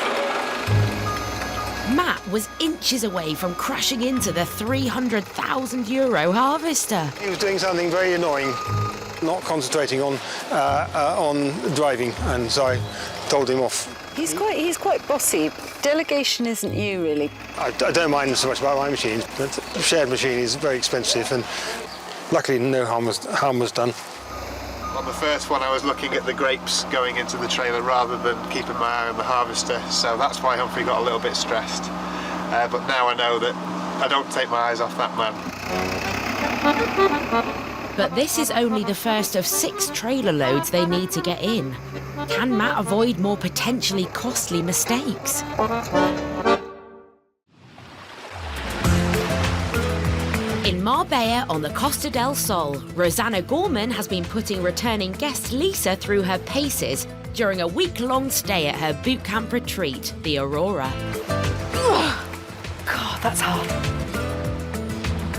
Matt was inches away from crashing into the €300,000 harvester. He was doing something very annoying, not concentrating on driving, and so I told him off. He's quite bossy. Delegation isn't you, really. I don't mind so much about my machine, but the shared machine is very expensive, and luckily no harm was done. On the first one I was looking at the grapes going into the trailer rather than keeping my eye on the harvester, so that's why Humphrey got a little bit stressed. But now I know that I don't take my eyes off that man. But this is only the first of 6 trailer loads they need to get in. Can Matt avoid more potentially costly mistakes? In Marbella on the Costa del Sol, Rosanna Gorman has been putting returning guest Lisa through her paces during a week-long stay at her boot camp retreat, the Aurora. God, that's hard.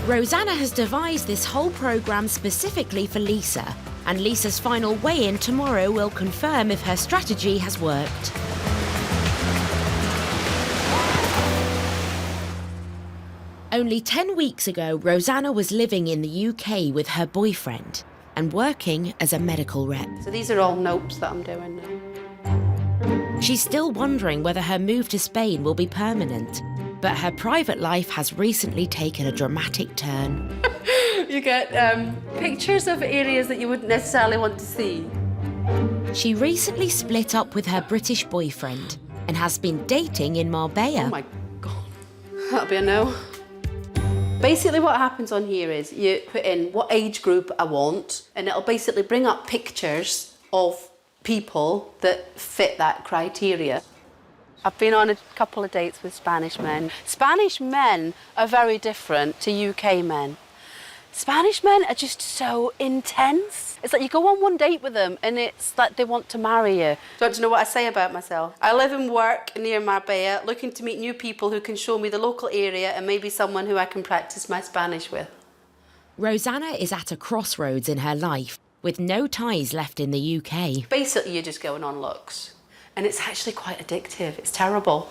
Rosanna has devised this whole programme specifically for Lisa, and Lisa's final weigh-in tomorrow will confirm if her strategy has worked. Only 10 weeks ago, Rosanna was living in the UK with her boyfriend and working as a medical rep. So these are all notes that I'm doing now. She's still wondering whether her move to Spain will be permanent, but her private life has recently taken a dramatic turn. You get pictures of areas that you wouldn't necessarily want to see. She recently split up with her British boyfriend and has been dating in Marbella. Oh my God, that'll be a no. Basically what happens on here is you put in what age group I want, and it'll basically bring up pictures of people that fit that criteria. I've been on a couple of dates with Spanish men. Spanish men are very different to UK men. Spanish men are just so intense. It's like you go on one date with them and it's like they want to marry you. Don't you know what I say about myself? I live and work near Marbella, looking to meet new people who can show me the local area and maybe someone who I can practice my Spanish with. Rosanna is at a crossroads in her life, with no ties left in the UK. Basically, you're just going on looks. And it's actually quite addictive. It's terrible.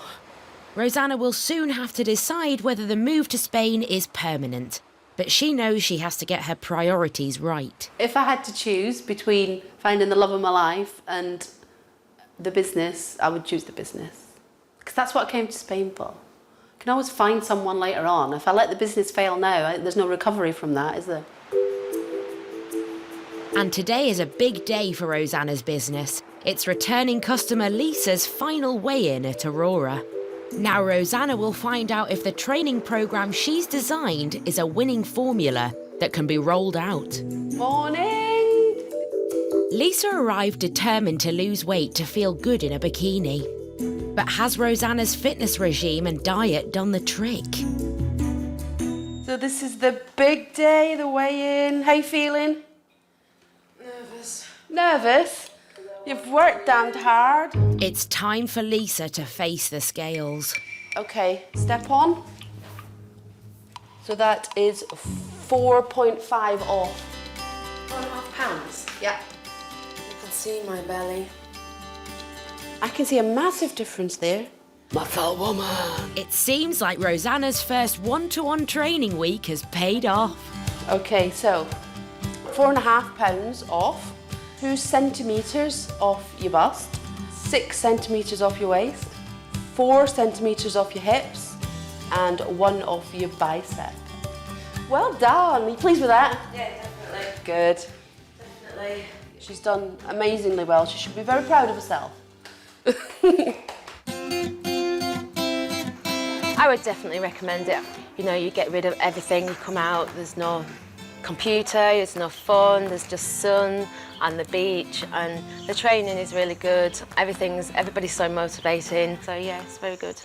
Rosanna will soon have to decide whether the move to Spain is permanent. But she knows she has to get her priorities right. If I had to choose between finding the love of my life and the business, I would choose the business. Because that's what I came to Spain for. I can always find someone later on. If I let the business fail now, there's no recovery from that, is there? And today is a big day for Rosanna's business. It's returning customer Lisa's final weigh-in at Aurora. Now Rosanna will find out if the training programme she's designed is a winning formula that can be rolled out. Morning! Lisa arrived determined to lose weight to feel good in a bikini. But has Rosanna's fitness regime and diet done the trick? So this is the big day, the weigh-in. How you feeling? Nervous. Nervous? You've worked damned hard. It's time for Lisa to face the scales. Okay, step on. So that is 4.5 off. 4.5 pounds. Yeah. You can see my belly. I can see a massive difference there. Muscle woman. It seems like Rosanna's first one-to-one training week has paid off. Okay, so 4.5 pounds off. 2 centimetres off your bust, 6 centimetres off your waist, 4 centimetres off your hips, and 1 off your bicep. Well done. Are you pleased with that? Yeah, definitely. Good. Definitely. She's done amazingly well. She should be very proud of herself. I would definitely recommend it. You know, you get rid of everything, you come out, there's no computer, there's no phone, there's just sun and the beach, and the training is really good. Everybody's so motivating. So yeah, it's very good.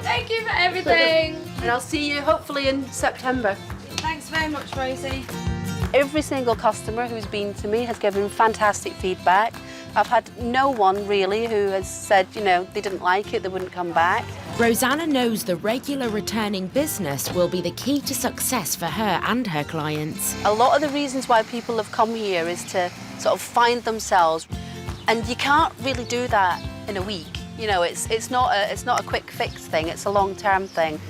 Thank you for everything. And I'll see you hopefully in September. Thanks very much, Rosie. Every single customer who's been to me has given fantastic feedback. I've had no one really who has said, you know, they didn't like it, they wouldn't come back. Rosanna knows the regular returning business will be the key to success for her and her clients. A lot of the reasons why people have come here is to sort of find themselves, and you can't really do that in a week. You know, it's not a quick fix thing, it's a long-term thing.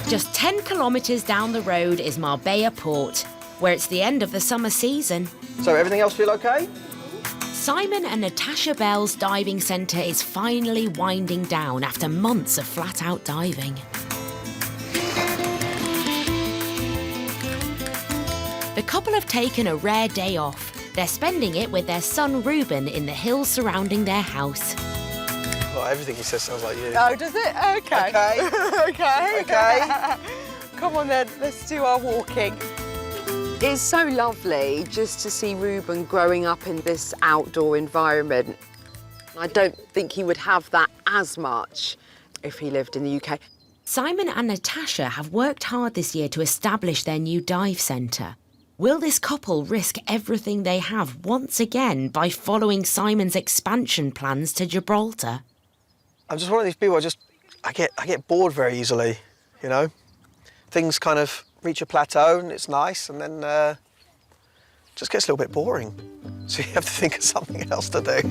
Just 10 kilometres down the road is Marbella Port, where it's the end of the summer season. So everything else feel okay? Simon and Natasha Bell's diving centre is finally winding down after months of flat-out diving. The couple have taken a rare day off. They're spending it with their son Ruben in the hills surrounding their house. Well, everything he says sounds like you. Oh, does it? Okay. Okay. Okay. Come on then, let's do our walking. It's so lovely just to see Ruben growing up in this outdoor environment. I don't think he would have that as much if he lived in the UK. Simon and Natasha have worked hard this year to establish their new dive centre. Will this couple risk everything they have once again by following Simon's expansion plans to Gibraltar? I'm just one of these people, I get bored very easily, you know? Things kind of reach a plateau and it's nice, and then just gets a little bit boring. So you have to think of something else to do.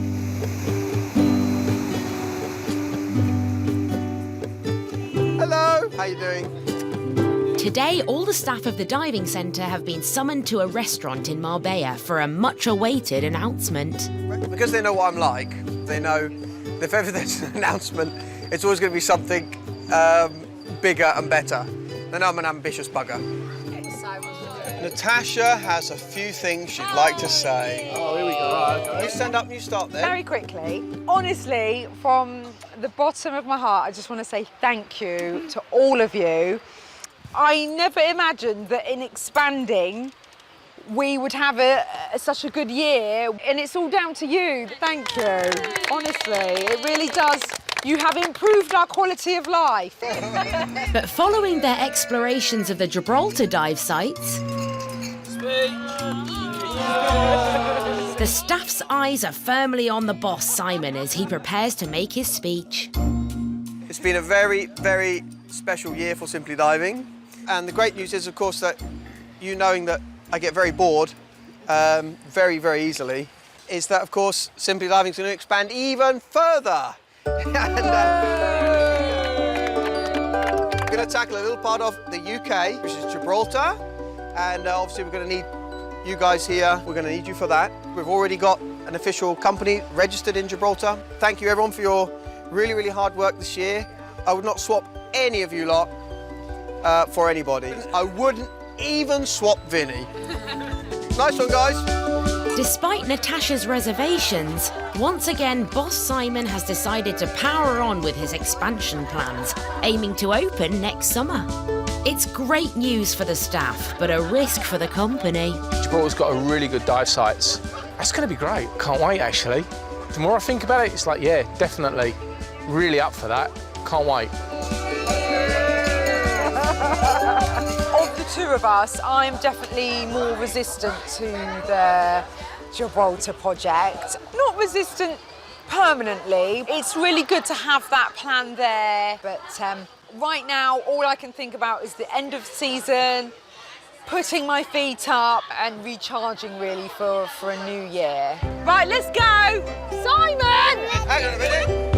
Hello, how you doing? Today, all the staff of the diving centre have been summoned to a restaurant in Marbella for a much-awaited announcement. Because they know what I'm like, they know that if ever there's an announcement, it's always going to be something bigger and better. They know I'm an ambitious bugger. Natasha has a few things she'd like to say. Oh, here we go. Okay. You stand up and you start there. Very quickly, honestly, from the bottom of my heart, I just want to say thank you to all of you. I never imagined that in expanding, we would have such a good year, and it's all down to you. Thank you. Honestly, it really does. You have improved our quality of life. But following their explorations of the Gibraltar dive sites, the staff's eyes are firmly on the boss, Simon, as he prepares to make his speech. It's been a very, very special year for Simply Diving. And the great news is, of course, that you knowing that I get very bored very, very easily, is that, of course, Simply Diving is going to expand even further. And, we're going to tackle a little part of the UK, which is Gibraltar, and obviously we're going to need you guys here. We're going to need you for that. We've already got an official company registered in Gibraltar. Thank you, everyone, for your really, really hard work this year. I would not swap any of you lot for anybody. I wouldn't even swap Vinny. Nice one, guys. Despite Natasha's reservations, once again, boss Simon has decided to power on with his expansion plans, aiming to open next summer. It's great news for the staff, but a risk for the company. Gibraltar's got a really good dive sites. That's going to be great. Can't wait, actually. The more I think about it, it's like, yeah, definitely. Really up for that. Can't wait. Of the two of us, I'm definitely more resistant to the Gibraltar project. Not resistant permanently. It's really good to have that plan there, but right now, all I can think about is the end of season, putting my feet up and recharging really for a new year. Right, let's go! Simon! Hang on a minute.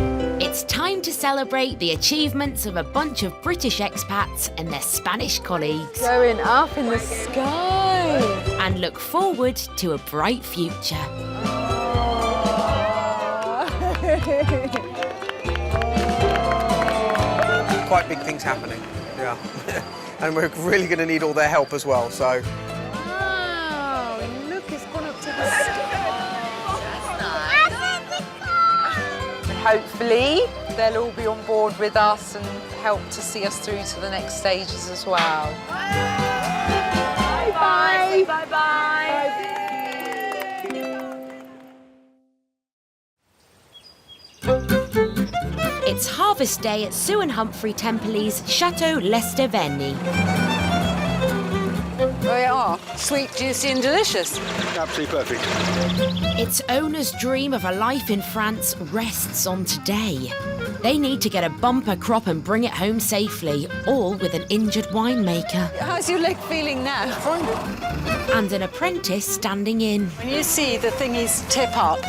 It's time to celebrate the achievements of a bunch of British expats and their Spanish colleagues. Going up in the sky. And look forward to a bright future. Quite big things happening, yeah. And we're really going to need all their help as well, so. Wow, look, it's gone up to the sky. Hopefully, they'll all be on board with us and help to see us through to the next stages as well. Bye-bye. Bye-bye. It's harvest day at Sue and Humphrey Templey's Chateau Leicester Veni. They are sweet, juicy and delicious. Absolutely perfect. Its owner's dream of a life in France rests on today. They need to get a bumper crop and bring it home safely, all with an injured winemaker. How's your leg feeling now? Fine. And an apprentice standing in. When you see the thingies tip up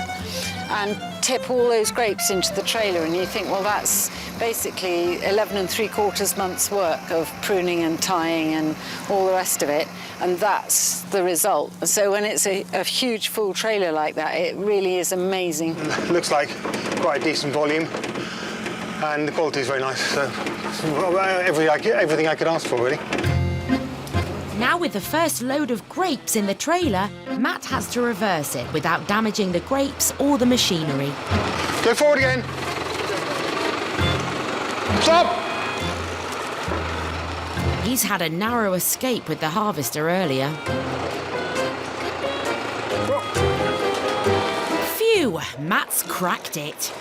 and tip all those grapes into the trailer and you think, well, that's basically 11 3/4 months work of pruning and tying and all the rest of it, and that's the result. So when it's a huge full trailer like that, it really is amazing. Looks like quite a decent volume, and the quality is very nice, so everything I could ask for, really. Now with the first load of grapes in the trailer, Matt has to reverse it without damaging the grapes or the machinery. Go forward again. Stop! He's had a narrow escape with the harvester earlier. Phew, Matt's cracked it.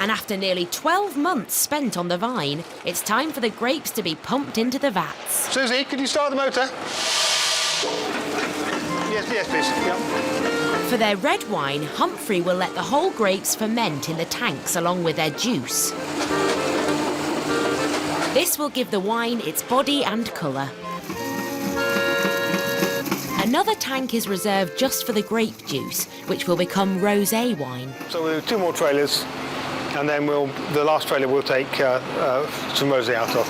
And after nearly 12 months spent on the vine, it's time for the grapes to be pumped into the vats. Susie, could you start the motor? Yes, please. Yep. For their red wine, Humphrey will let the whole grapes ferment in the tanks along with their juice. This will give the wine its body and colour. Another tank is reserved just for the grape juice, which will become rosé wine. So we'll do 2 more trailers, and then the last trailer we'll take some rosé out of.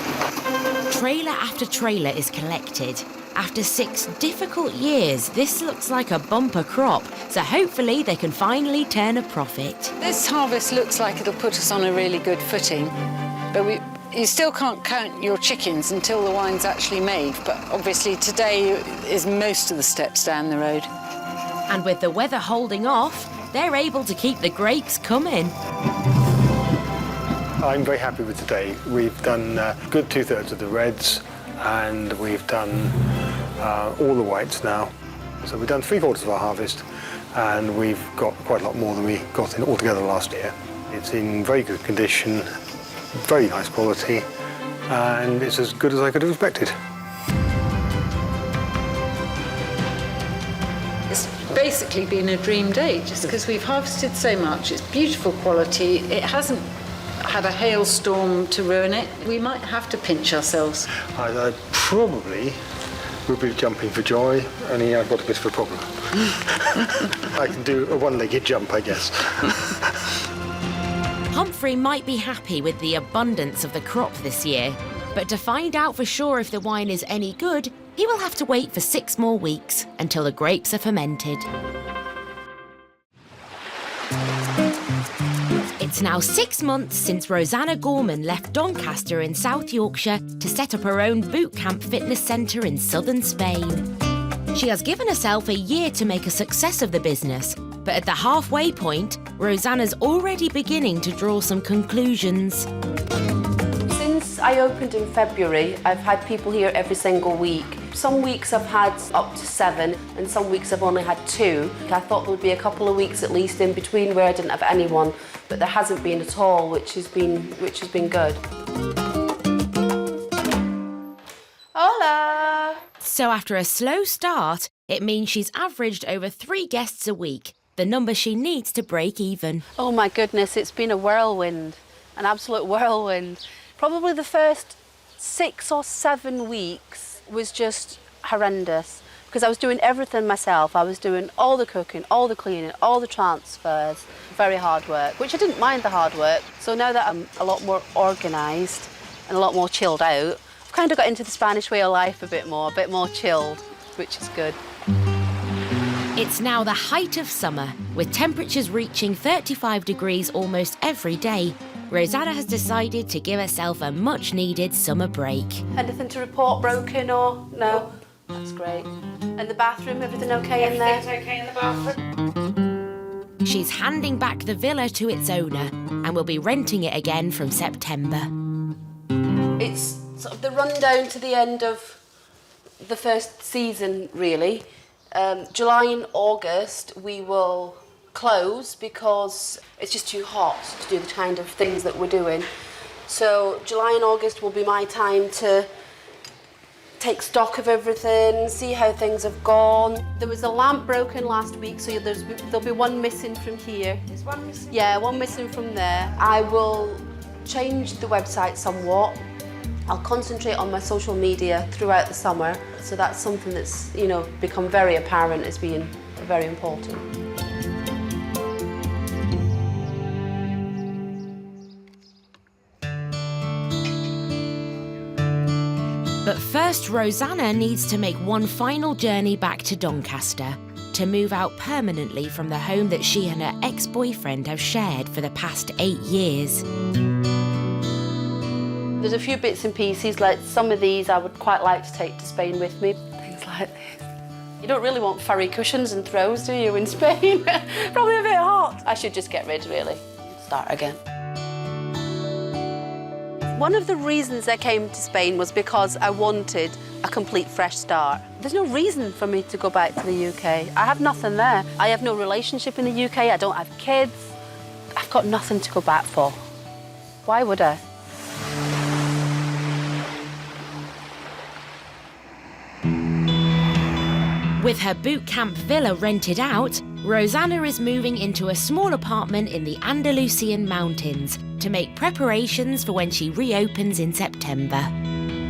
Trailer after trailer is collected. After 6 difficult years, this looks like a bumper crop, so hopefully they can finally turn a profit. This harvest looks like it'll put us on a really good footing, but you still can't count your chickens until the wine's actually made, but obviously today is most of the steps down the road. And with the weather holding off, they're able to keep the grapes coming. I'm very happy with today. We've done good 2/3 of the reds, and we've done all the whites now. So we've done 3/4 of our harvest, and we've got quite a lot more than we got in altogether last year. It's in very good condition, very nice quality, and it's as good as I could have expected. It's basically been a dream day, just because we've harvested so much. It's beautiful quality. It hasn't had a hailstorm to ruin it. We might have to pinch ourselves. I probably would be jumping for joy, only I've got a bit of a problem. I can do a one-legged jump, I guess. Humphrey might be happy with the abundance of the crop this year, but to find out for sure if the wine is any good, he will have to wait for 6 more weeks until the grapes are fermented. It's now 6 months since Rosanna Gorman left Doncaster in South Yorkshire to set up her own boot camp fitness centre in southern Spain. She has given herself a year to make a success of the business, but at the halfway point, Rosanna's already beginning to draw some conclusions. Since I opened in February, I've had people here every single week. Some weeks I've had up to 7, and some weeks I've only had 2. I thought there would be a couple of weeks at least in between where I didn't have anyone, but there hasn't been at all, which has been good. Hola! So after a slow start, it means she's averaged over 3 guests a week, the number she needs to break even. Oh my goodness, it's been a whirlwind, an absolute whirlwind. Probably the first 6 or 7 weeks was just horrendous because I was doing everything myself. I was doing all the cooking, all the cleaning, all the transfers, very hard work, which I didn't mind the hard work. So now that I'm a lot more organised and a lot more chilled out, I've kind of got into the Spanish way of life a bit more chilled, which is good. It's now the height of summer, with temperatures reaching 35 degrees almost every day. Rosanna has decided to give herself a much-needed summer break. Anything to report broken or no? That's great. And the bathroom, everything okay in there? Everything's okay in the bathroom. She's handing back the villa to its owner and will be renting it again from September. It's sort of the rundown to the end of the first season, really. July and August we will close because it's just too hot to do the kind of things that we're doing. So July and August will be my time to take stock of everything, see how things have gone. There was a lamp broken last week, so there'll be one missing from here. There's one missing? Yeah, one missing from there. I will change the website somewhat. I'll concentrate on my social media throughout the summer, so that's something that's, become very apparent as being very important. But first, Rosanna needs to make one final journey back to Doncaster to move out permanently from the home that she and her ex-boyfriend have shared for the past 8 years. There's a few bits and pieces, like some of these I would quite like to take to Spain with me. Things like this. You don't really want furry cushions and throws, do you, in Spain? Probably a bit hot. I should just get rid, really. Start again. One of the reasons I came to Spain was because I wanted a complete fresh start. There's no reason for me to go back to the UK. I have nothing there. I have no relationship in the UK. I don't have kids. I've got nothing to go back for. Why would I? With her boot camp villa rented out, Rosanna is moving into a small apartment in the Andalusian mountains to make preparations for when she reopens in September.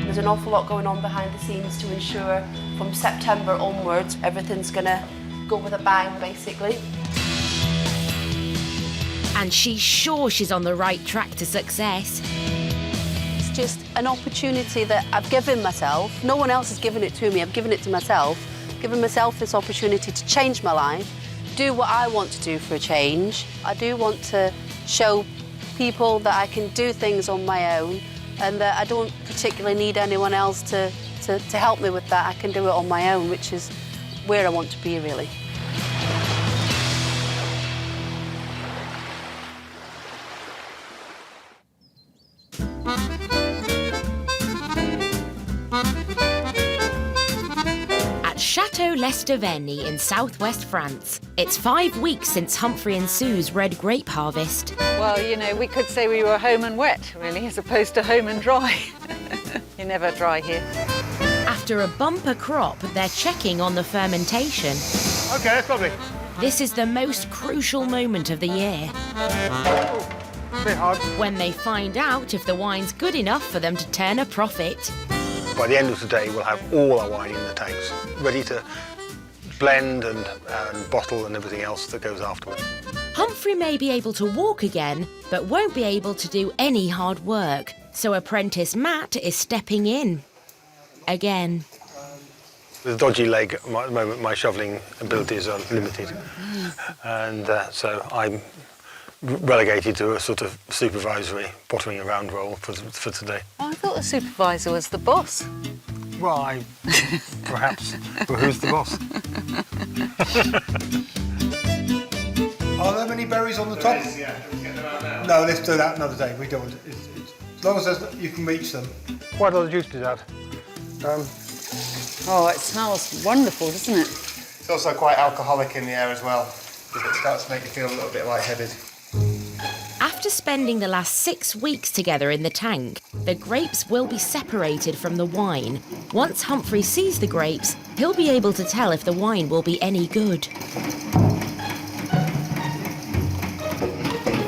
There's an awful lot going on behind the scenes to ensure from September onwards everything's gonna go with a bang, basically. And she's sure she's on the right track to success. It's just an opportunity that I've given myself. No one else has given it to me, I've given it to myself. Given myself this opportunity to change my life, do what I want to do for a change. I do want to show people that I can do things on my own and that I don't particularly need anyone else to help me with that. I can do it on my own, which is where I want to be, really. Chateau Lesterveny in southwest France. It's 5 weeks since Humphrey and Sue's red grape harvest. Well, you know, we could say we were home and wet, really, as opposed to home and dry. You're never dry here. After a bumper crop, they're checking on the fermentation. OK, that's lovely. This is the most crucial moment of the year. A bit hard. When they find out if the wine's good enough for them to turn a profit. By the end of the day, we'll have all our wine in the tanks, ready to blend and bottle and everything else that goes afterwards. Humphrey may be able to walk again, but won't be able to do any hard work. So apprentice Matt is stepping in. Again. With a dodgy leg at the moment, my shoveling abilities are limited. And so I'm relegated to a sort of supervisory pottering around role for today. Oh, I thought the supervisor was the boss. Well, perhaps. But who's the boss? Are there many berries on the top? Yeah. Get them out now. No, let's do that another day. We don't. As long as you can reach them. Quite a lot of juice to that. Oh, it smells wonderful, doesn't it? It's also quite alcoholic in the air as well, because it starts to make you feel a little bit lightheaded. After spending the last 6 weeks together in the tank, the grapes will be separated from the wine. Once Humphrey sees the grapes, he'll be able to tell if the wine will be any good.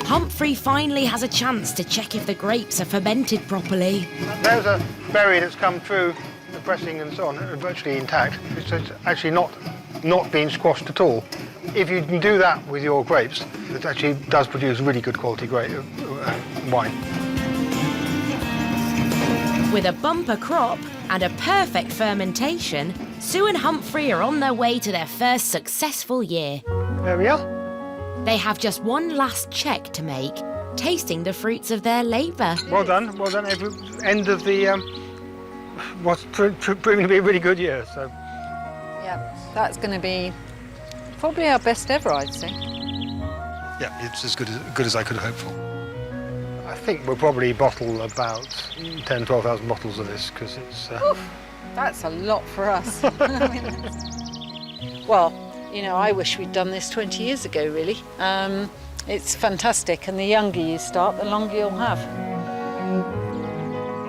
Humphrey finally has a chance to check if the grapes are fermented properly. There's a berry that's come through the pressing and so on, virtually intact. It's actually not been squashed at all. If you can do that with your grapes, it actually does produce really good quality wine. With a bumper crop and a perfect fermentation, Sue and Humphrey are on their way to their first successful year. There we are. They have just one last check to make, tasting the fruits of their labour. Well done, well done. Every end of the what's proving to be a really good year. So. Yeah, that's going to be probably our best ever, I'd say. Yeah, it's as good as I could hope for. I think we'll probably bottle about 10,000, 12,000 bottles of this because it's. That's a lot for us. Well, you know, I wish we'd done this 20 years ago, really. It's fantastic, and the younger you start, the longer you'll have.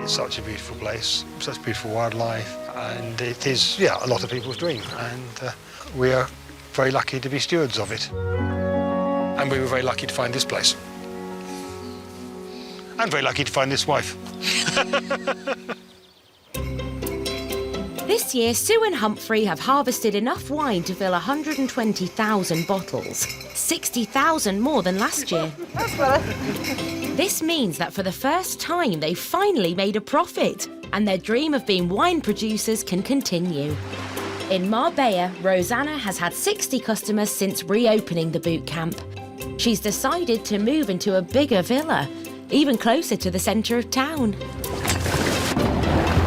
It's such a beautiful place, such beautiful wildlife, and it is, yeah, a lot of people's dream, and we are very lucky to be stewards of it. And we were very lucky to find this place. And very lucky to find this wife. This year, Sue and Humphrey have harvested enough wine to fill 120,000 bottles, 60,000 more than last year. That's better. This means that for the first time, they've finally made a profit. and their dream of being wine producers can continue. In Marbella, Rosanna has had 60 customers since reopening the boot camp. She's decided to move into a bigger villa, even closer to the centre of town.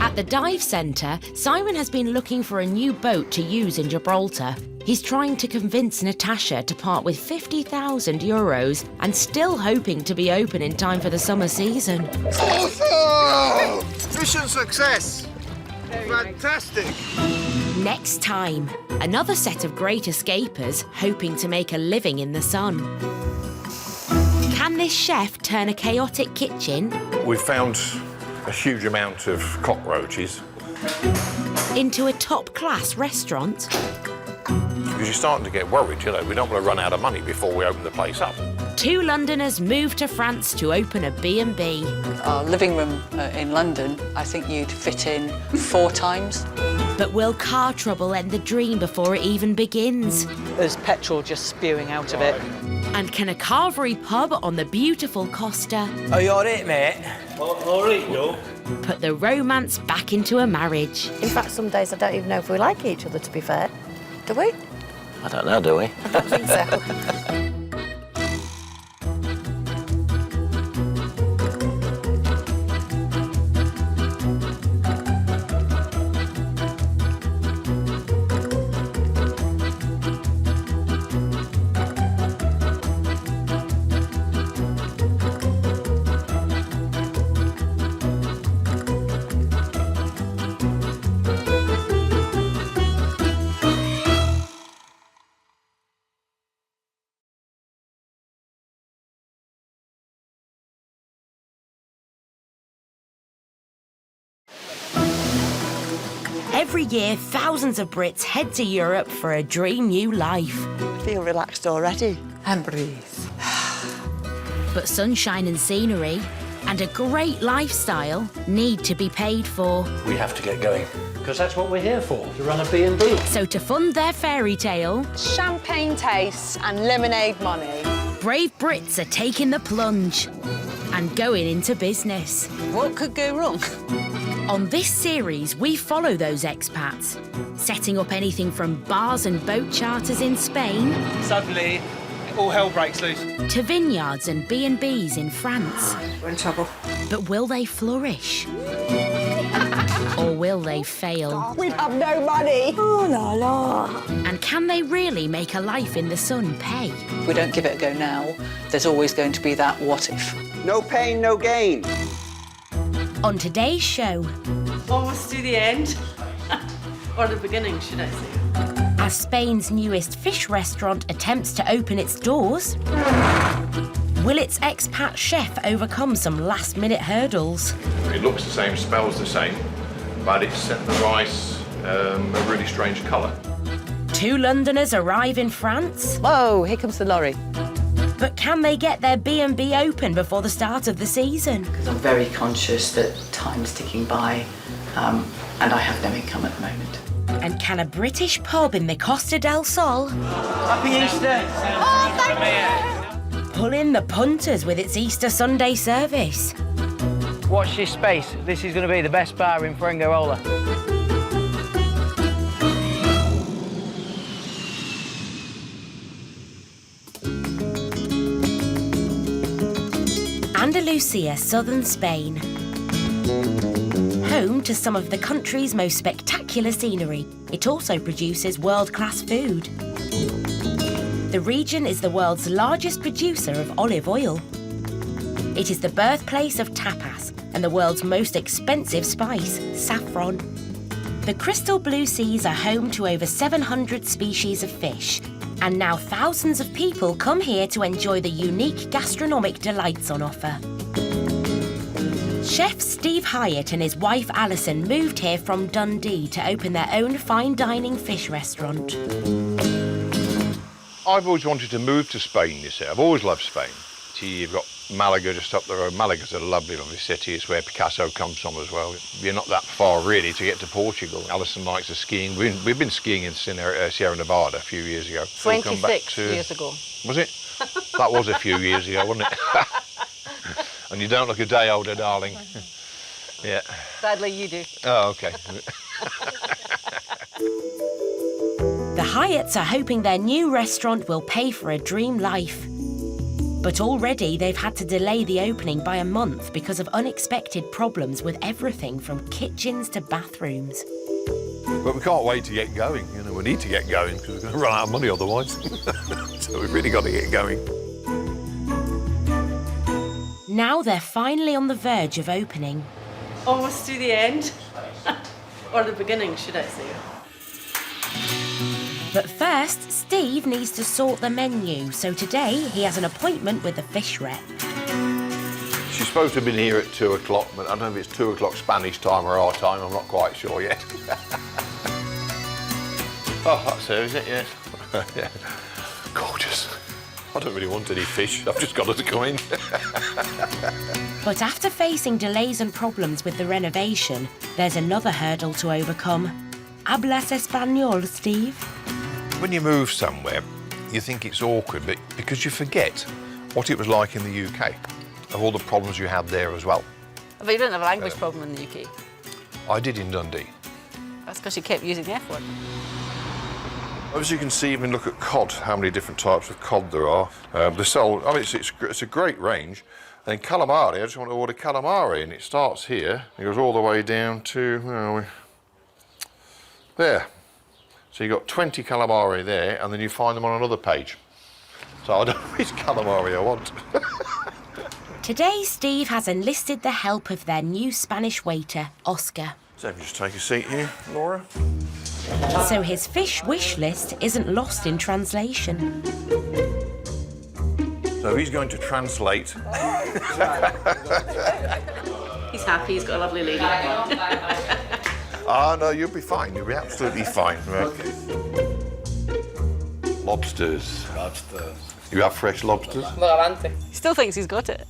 At the dive centre, Simon has been looking for a new boat to use in Gibraltar. He's trying to convince Natasha to part with €50,000 and still hoping to be open in time for the summer season. Awesome! Mission success! Fantastic! Next time, another set of great escapers hoping to make a living in the sun. Can this chef turn a chaotic kitchen We've found a huge amount of cockroaches. into a top-class restaurant? Because you're starting to get worried, you know, we don't want to run out of money before we open the place up. 2 Londoners moved to France to open a B&B. Our living room in London, I think you'd fit in 4 times. But will car trouble end the dream before it even begins? There's petrol just spewing out of it. And can a carvery pub on the beautiful Costa Are you all right, mate? All right, no. put the romance back into a marriage? In fact, some days I don't even know if we like each other, to be fair. Do we? I don't know, do we? I don't think so. Every year, thousands of Brits head to Europe for a dream new life. I feel relaxed already. And breathe. But sunshine and scenery and a great lifestyle need to be paid for. We have to get going, because that's what we're here for, to run a B&B. So to fund their fairy tale, Champagne tastes and lemonade money. brave Brits are taking the plunge and going into business. What could go wrong? On this series, we follow those expats, setting up anything from bars and boat charters in Spain Suddenly, all hell breaks loose. to vineyards and B&Bs in France. We're in trouble. But will they flourish? Or will they fail? We'd have no money. Oh, la la. And can they really make a life in the sun pay? If we don't give it a go now, there's always going to be that what if. No pain, no gain. On today's show, Almost to the end. Or the beginning, should I say. as Spain's newest fish restaurant attempts to open its doors, will its expat chef overcome some last-minute hurdles? It looks the same, smells the same, but it's set the rice a really strange colour. 2 Londoners arrive in France, Whoa, here comes the lorry. but can they get their B&B open before the start of the season? Because I'm very conscious that time's ticking by and I have no income at the moment. And can a British pub in the Costa del Sol Happy Easter! pull in the punters with its Easter Sunday service? Watch this space. This is going to be the best bar in Fuengirola. Andalusia, southern Spain. Home to some of the country's most spectacular scenery, it also produces world-class food. The region is the world's largest producer of olive oil. It is the birthplace of tapas and the world's most expensive spice, saffron. The crystal blue seas are home to over 700 species of fish, and now thousands of people come here to enjoy the unique gastronomic delights on offer. Chef Steve Hyatt and his wife Alison moved here from Dundee to open their own fine dining fish restaurant. I've always wanted to move to Spain, you see. I've always loved Spain. You've got Malaga just up the road. Malaga's a lovely, lovely city. It's where Picasso comes from as well. You're not that far, really, to get to Portugal. Alison likes the skiing. We've been skiing in Sierra Nevada a few years ago. 26 years ago. Was it? That was a few years ago, wasn't it? And you don't look a day older, darling. Yeah. Sadly, you do. Oh, OK. The Hyatts are hoping their new restaurant will pay for a dream life. But already they've had to delay the opening by a month because of unexpected problems with everything from kitchens to bathrooms. But we can't wait to get going. You know, we need to get going because we're going to run out of money otherwise. So we've really got to get going. Now they're finally on the verge of opening. Almost to the end. Or the beginning, should I say. But first, Steve needs to sort the menu, so today he has an appointment with the fish rep. She's supposed to have been here at 2 o'clock, but I don't know if it's 2 o'clock Spanish time or our time, I'm not quite sure yet. Oh, that's her, is it? Yes. Yeah. Gorgeous. I don't really want any fish, I've just got her to come in. But after facing delays and problems with the renovation, there's another hurdle to overcome. Hablas español, Steve? When you move somewhere, you think it's awkward, but because you forget what it was like in the UK, of all the problems you had there as well. But you don't have a language problem in the UK. I did in Dundee. That's because you kept using the F word. As you can see, even look at cod, how many different types of cod there are. They sell, I mean, it's a great range. And then calamari, I just want to order calamari, and it starts here, it goes all the way down to, where are we? There. So you've got 20 calamari there, and then you find them on another page. So I don't know which calamari I want. Today, Steve has enlisted the help of their new Spanish waiter, Oscar. So if you just take a seat here, Laura. So his fish wish list isn't lost in translation. So he's going to translate. He's happy, he's got a lovely lady. Ah, no, you'll be fine. You'll be absolutely fine. Okay. Lobsters. Lobsters. You have fresh lobsters? He still thinks he's got it.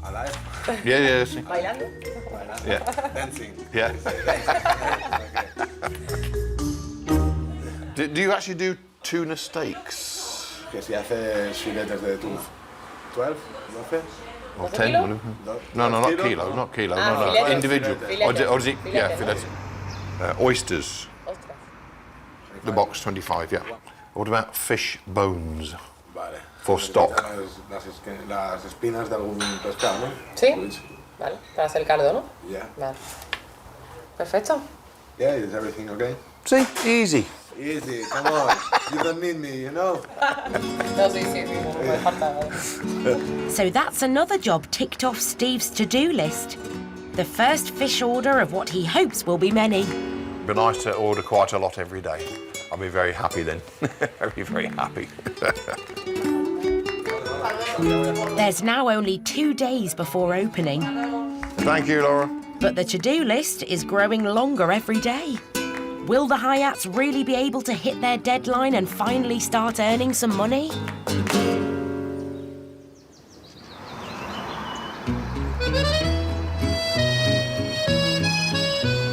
Alive? Yeah. Bailando? Yeah. Dancing. Yeah. Do you actually do tuna steaks? Que si hace filetes de tuna. 12? 12? Or 10? No, not kilo, not kilo. No. Individual. Or is it? Yeah, fillet. Oysters. The box 25, yeah. What about fish bones? Vale. For stock. Las espinas de algún pescado, ¿no? Sí. Vale, para hacer el caldo, ¿no? Yeah. Vale. Perfecto. Yeah, is everything okay? See, easy. Easy, come on. You don't need me, you know? No, sí, no me falta. So that's another job ticked off Steve's to-do list. The first fish order of what he hopes will be many. It'd be nice to order quite a lot every day. I'll be very happy then. very happy. There's now only 2 days before opening. Thank you, Laura. But the to-do list is growing longer every day. Will the Hyatts really be able to hit their deadline and finally start earning some money?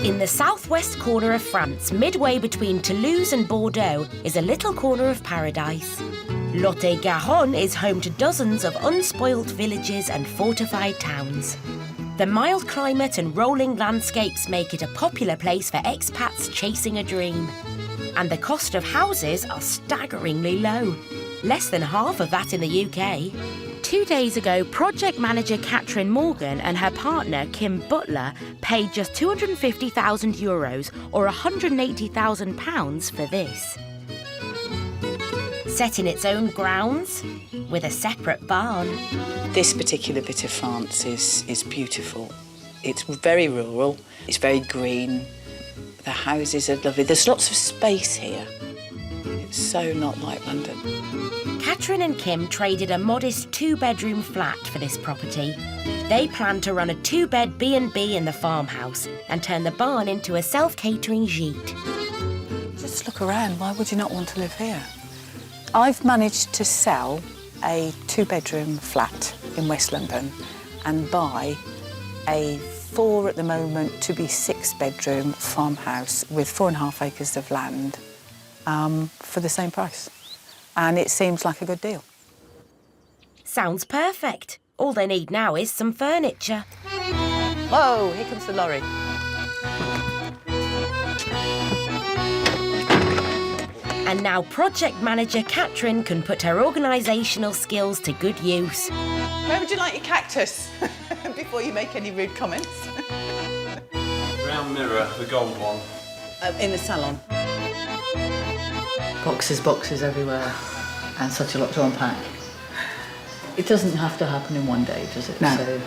In the southwest corner of France, midway between Toulouse and Bordeaux, is a little corner of paradise. Lot-et-Garonne is home to dozens of unspoilt villages and fortified towns. The mild climate and rolling landscapes make it a popular place for expats chasing a dream. And the cost of houses are staggeringly low, less than half of that in the UK. 2 days ago, project manager Catherine Morgan and her partner Kim Butler paid just €250,000 or £180,000 for this. Set in its own grounds, with a separate barn. This particular bit of France is beautiful. It's very rural, it's very green, the houses are lovely. There's lots of space here. It's so not like London. Catherine and Kim traded a modest 2-bedroom flat for this property. They plan to run a 2-bed B&B in the farmhouse and turn the barn into a self-catering gîte. Just look around, why would you not want to live here? I've managed to sell a 2-bedroom flat in West London and buy a 4 at the moment to be 6-bedroom farmhouse with 4.5 acres of land for the same price. And it seems like a good deal. Sounds perfect. All they need now is some furniture. Whoa, here comes the lorry. And now project manager Catherine can put her organisational skills to good use. Where would you like your cactus? Before you make any rude comments. Round mirror, the gold one. In the salon. Boxes everywhere, and such a lot to unpack. It doesn't have to happen in one day, does it? No. So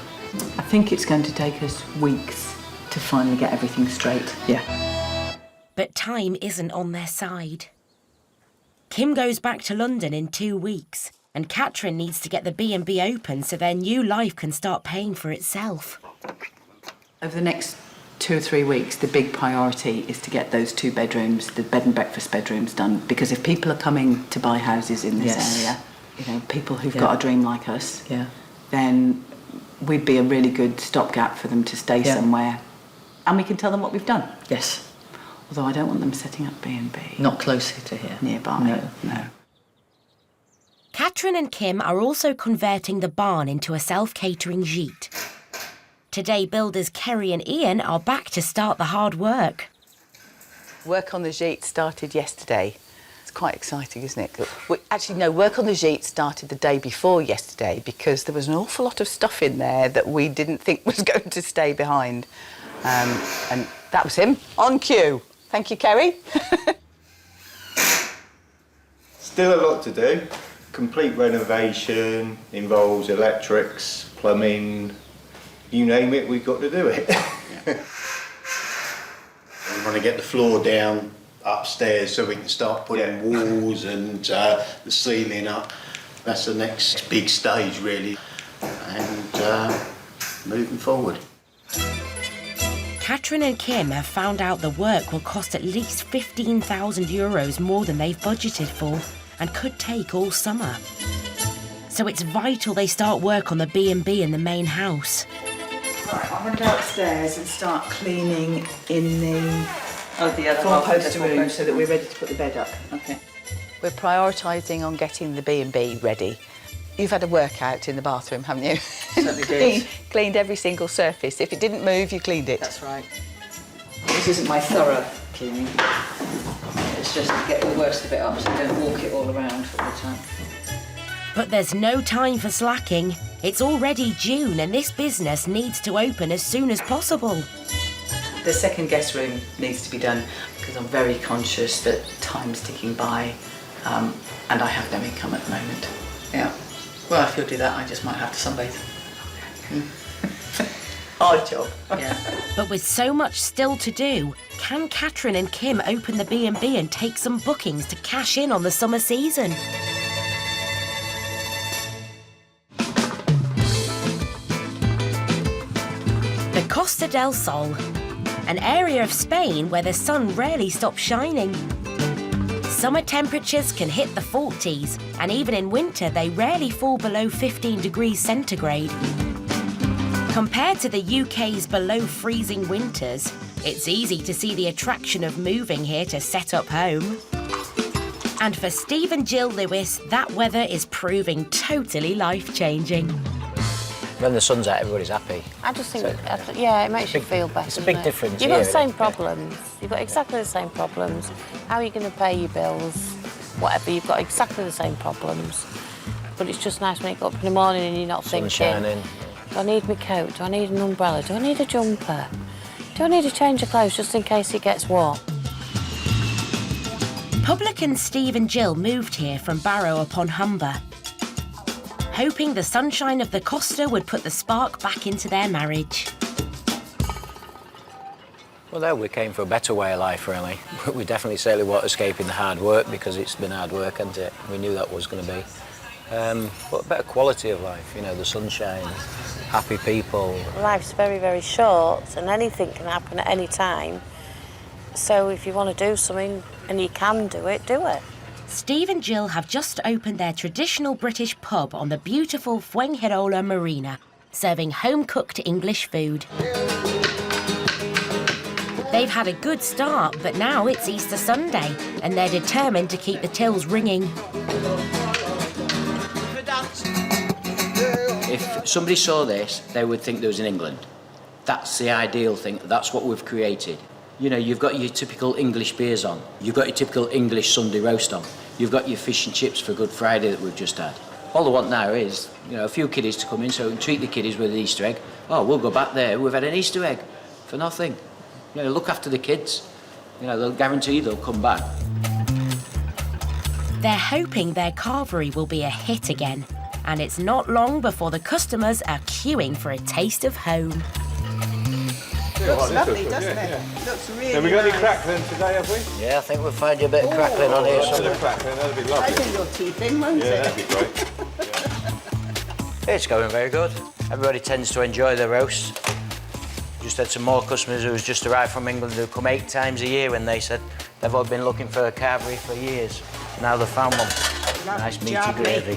I think it's going to take us weeks to finally get everything straight. Yeah. But time isn't on their side. Kim goes back to London in 2 weeks, and Catherine needs to get the B&B open so their new life can start paying for itself. Over the next 2 or 3 weeks, the big priority is to get those 2 bedrooms, the bed and breakfast bedrooms done, because if people are coming to buy houses in this area, you know, people who've got a dream like us, then we'd be a really good stopgap for them to stay somewhere, and we can tell them what we've done. Yes. Although I don't want them setting up B&B. Not closer to here. Nearby. No. Catherine and Kim are also converting the barn into a self-catering gîte. Today, builders Kerry and Ian are back to start the hard work. Work on the gîte started yesterday. It's quite exciting, isn't it? Actually, no, work on the gîte started the day before yesterday because there was an awful lot of stuff in there that we didn't think was going to stay behind. And that was him, on cue. Thank you, Kerry. Still a lot to do. Complete renovation involves electrics, plumbing, you name it, we've got to do it. We want to get the floor down upstairs so we can start putting walls and the ceiling up. That's the next big stage, really, and moving forward. Catherine and Kim have found out the work will cost at least €15,000 more than they've budgeted for and could take all summer. So it's vital they start work on the B&B in the main house. Right, I'm going to go upstairs and start cleaning in the other four-poster room so that we're ready to put the bed up. Okay. We're prioritising on getting the B&B ready. You've had a workout in the bathroom, haven't you? Certainly did. Cleaned every single surface. If it didn't move, you cleaned it. That's right. This isn't my thorough cleaning. It's just to get the worst of it up so you don't walk it all around all the time. But there's no time for slacking. It's already June and this business needs to open as soon as possible. The second guest room needs to be done because I'm very conscious that time's ticking by and I have no income at the moment. Yeah. Well, if you'll do that, I just might have to sunbathe. Hard job. Yeah. But with so much still to do, can Catherine and Kim open the B&B and take some bookings to cash in on the summer season? The Costa del Sol, an area of Spain where the sun rarely stops shining. Summer temperatures can hit the 40s, and even in winter they rarely fall below 15 degrees centigrade. Compared to the UK's below freezing winters, it's easy to see the attraction of moving here to set up home. And for Steve and Jill Lewis, that weather is proving totally life-changing. When the sun's out, everybody's happy. I just think, yeah, it makes you feel better. It's a big difference. You've got the same problems. You've got exactly the same problems. How are you going to pay your bills? Whatever, you've got exactly the same problems. But it's just nice when you get up in the morning and you're not thinking, shining. Do I need my coat? Do I need an umbrella? Do I need a jumper? Do I need a change of clothes just in case it gets warm? Publican Steve and Jill moved here from Barrow upon Humber, hoping the sunshine of the Costa would put the spark back into their marriage. Well, no, we came for a better way of life, really. We definitely certainly weren't escaping the hard work because it's been hard work, hasn't it? We knew that was going to be. But a better quality of life, you know, the sunshine, happy people. Life's very, very short and anything can happen at any time. So if you want to do something and you can do it, do it. Steve and Jill have just opened their traditional British pub on the beautiful Fuengirola Marina, serving home-cooked English food. They've had a good start, but now it's Easter Sunday, and they're determined to keep the tills ringing. If somebody saw this, they would think they was in England. That's the ideal thing. That's what we've created. You know, you've got your typical English beers on. You've got your typical English Sunday roast on. You've got your fish and chips for Good Friday that we've just had. All they want now is, you know, a few kiddies to come in so we can treat the kiddies with an Easter egg. Oh, we'll go back there. We've had an Easter egg for nothing. You know, look after the kids. You know, they'll guarantee they'll come back. They're hoping their carvery will be a hit again. And it's not long before the customers are queuing for a taste of home. Looks lovely, doesn't it? Looks really Have we got any nice. crackling today, have we? Yeah, I think we'll find you a bit of crackling on here somewhere. Crackling, that'd be lovely. Taking your teeth in, won't Yeah, it? that'd be great. It's going very good. Everybody tends to enjoy the roast. Just had some more customers who's just arrived from England who come 8 times a year, and they said they've all been looking for a carvery for years. Now they've found one. Nice meaty gravy.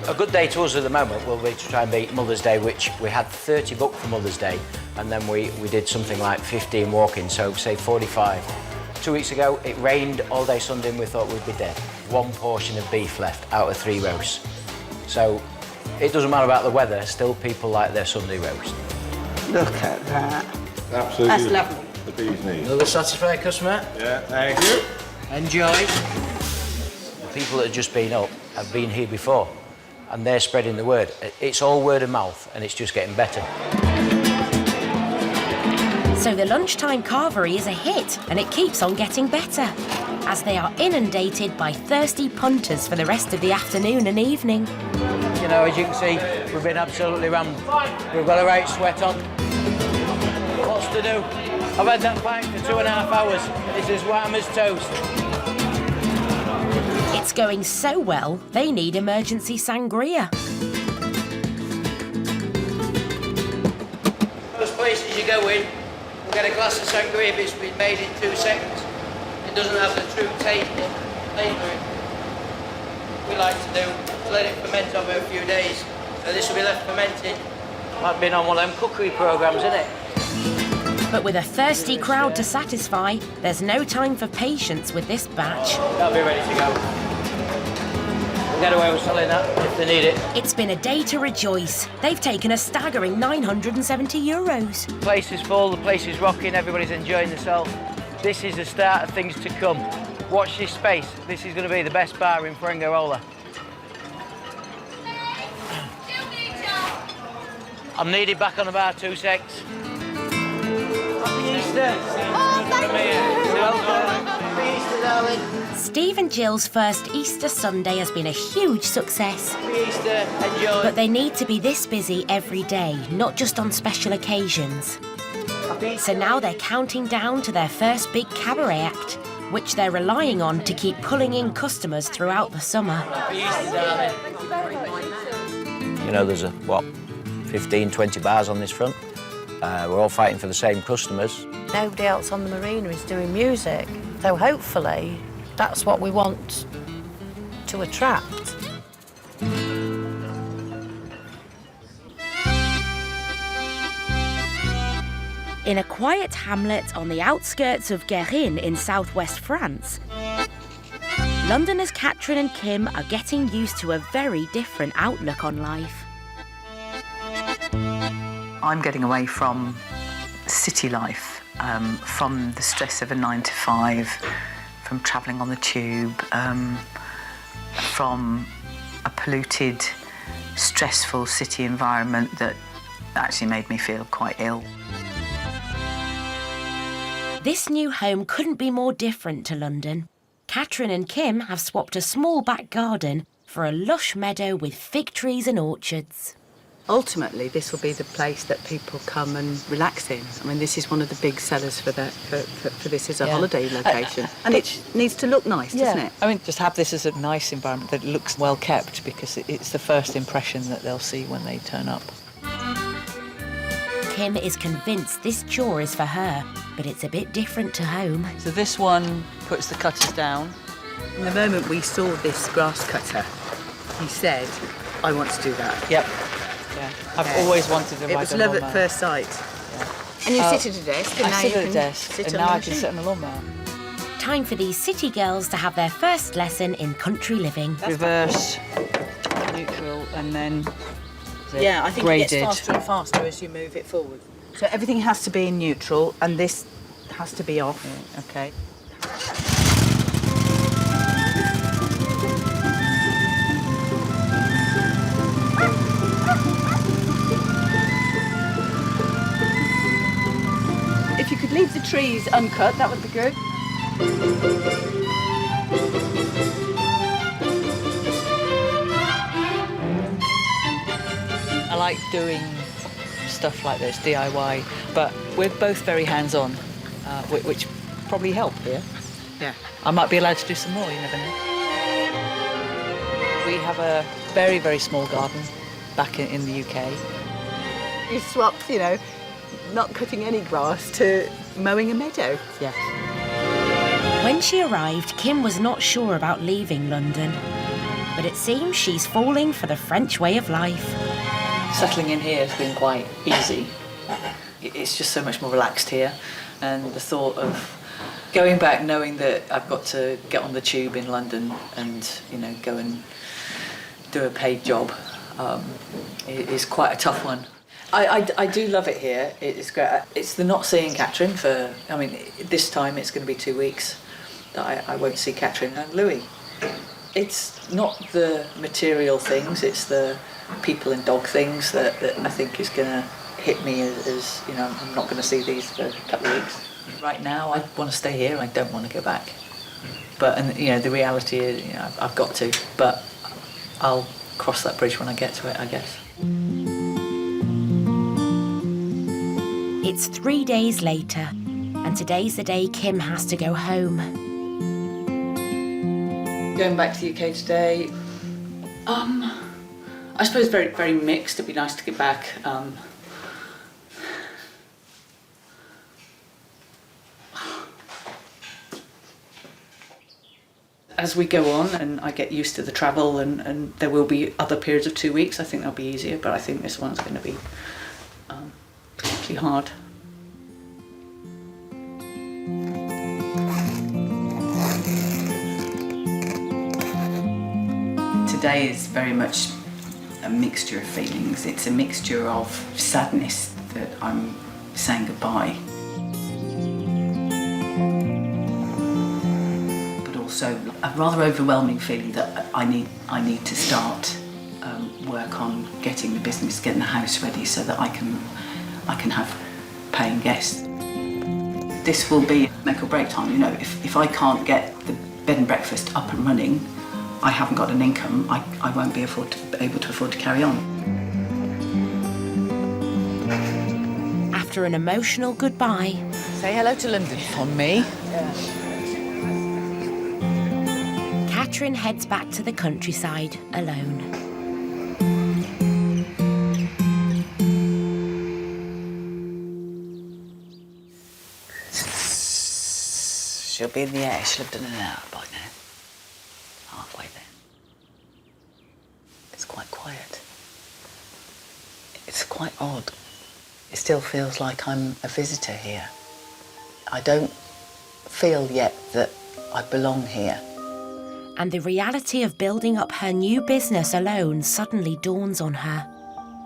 A good day to us at the moment will be to try and beat Mother's Day, which we had 30 booked for Mother's Day, and then we did something like 15 walk-ins, so say 45. 2 weeks ago, it rained all day Sunday and we thought we'd be dead. 1 portion of beef left out of 3 roasts. So it doesn't matter about the weather, still people like their Sunday roast. Look at that. Absolutely. That's lovely. The bee's knees. Another satisfied customer? Yeah, thank you. Enjoy. The people that have just been up have been here before, and they're spreading the word. It's all word of mouth, and it's just getting better. So the lunchtime carvery is a hit, and it keeps on getting better, as they are inundated by thirsty punters for the rest of the afternoon and evening. You know, as you can see, we've been absolutely rammed. We've got a right sweat on. What's to do? I've had that plank for 2.5 hours. It's as warm as toast. It's going so well, they need emergency sangria. Most places you go in, you get a glass of sangria if it's been made in 2 seconds. It doesn't have the true taste or flavour. We like to do is let it ferment over a few days. So this will be left fermented. Might be on one of them cookery programmes, isn't it? But with a thirsty crowd to satisfy, there's no time for patience with this batch. That'll be ready to go. We'll get away with selling that if they need it. It's been a day to rejoice. They've taken a staggering €970. The place is full, the place is rocking, everybody's enjoying themselves. This is the start of things to come. Watch this space. This is going to be the best bar in Fuengirola. I'm needed back on the bar, 2 secs. Happy Easter! Oh, thank you! Welcome. Happy Easter, darling. Steve and Jill's first Easter Sunday has been a huge success. Happy Easter, enjoy. But they need to be this busy every day, not just on special occasions. So now they're counting down to their first big cabaret act, which they're relying on to keep pulling in customers throughout the summer. Happy Easter, darling. You know, there's 15, 20 bars on this front. We're all fighting for the same customers. Nobody else on the marina is doing music, so hopefully that's what we want to attract. In a quiet hamlet on the outskirts of Guérin in southwest France, Londoners Catherine and Kim are getting used to a very different outlook on life. I'm getting away from city life, from the stress of a 9 to 5, from travelling on the tube, from a polluted, stressful city environment that actually made me feel quite ill. This new home couldn't be more different to London. Catherine and Kim have swapped a small back garden for a lush meadow with fig trees and orchards. Ultimately, this will be the place that people come and relax in. I mean, this is one of the big sellers for this as a holiday location. And it needs to look nice, doesn't it? I mean, just have this as a nice environment that looks well kept, because it's the first impression that they'll see when they turn up. Kim is convinced this chore is for her, but it's a bit different to home. So this one puts the cutters down. From the moment we saw this grass cutter, he said, I want to do that. Yep. Yeah. I've always wanted to ride a lawnmower. It was love at first sight. And you sit at a desk, and I now sit you at can a desk, sit and on now the I can sit on a lawnmower. Time for these city girls to have their first lesson in country living. Reverse, neutral, and then Yeah, I think graded. it gets faster and faster as you move it forward. So everything has to be in neutral, and this has to be off. Yeah, okay. If you could leave the trees uncut, that would be good. I like doing stuff like this, DIY, but we're both very hands-on, which probably help here. Yeah. I might be allowed to do some more, you never know. We have a very, very small garden back in the UK. You swapped, you know, not cutting any grass to mowing a meadow. Yes. When she arrived, Kim was not sure about leaving London, but it seems she's falling for the French way of life. Settling in here has been quite easy. It's just so much more relaxed here, and the thought of going back knowing that I've got to get on the tube in London and, you know, go and do a paid job is quite a tough one. I do love it here. It's great. It's the not seeing Catherine for, I mean, this time it's going to be 2 weeks that I won't see Catherine and Louis. It's not the material things, it's the people and dog things that I think is going to hit me as, you know, I'm not going to see these for a couple of weeks. Right now, I want to stay here and I don't want to go back. But, and you know, the reality is, you know, I've got to, but I'll cross that bridge when I get to it, I guess. It's 3 days later, and today's the day Kim has to go home. Going back to the UK today, I suppose very, very mixed. It'd be nice to get back. As we go on and I get used to the travel and there will be other periods of 2 weeks, I think that'll be easier, but I think this one's going to be particularly hard. Today is very much a mixture of feelings. It's a mixture of sadness that I'm saying goodbye, but also a rather overwhelming feeling that I need to start work on getting the business, getting the house ready so that I can have paying guests. This will be make or break time. You know, if I can't get the bed and breakfast up and running, I haven't got an income, I won't be able to afford to carry on. After an emotional goodbye... Say hello to London on me. Catherine heads back to the countryside alone. She'll be in the air, she'll have done an hour by now. Halfway there. It's quite quiet. It's quite odd. It still feels like I'm a visitor here. I don't feel yet that I belong here. And the reality of building up her new business alone suddenly dawns on her.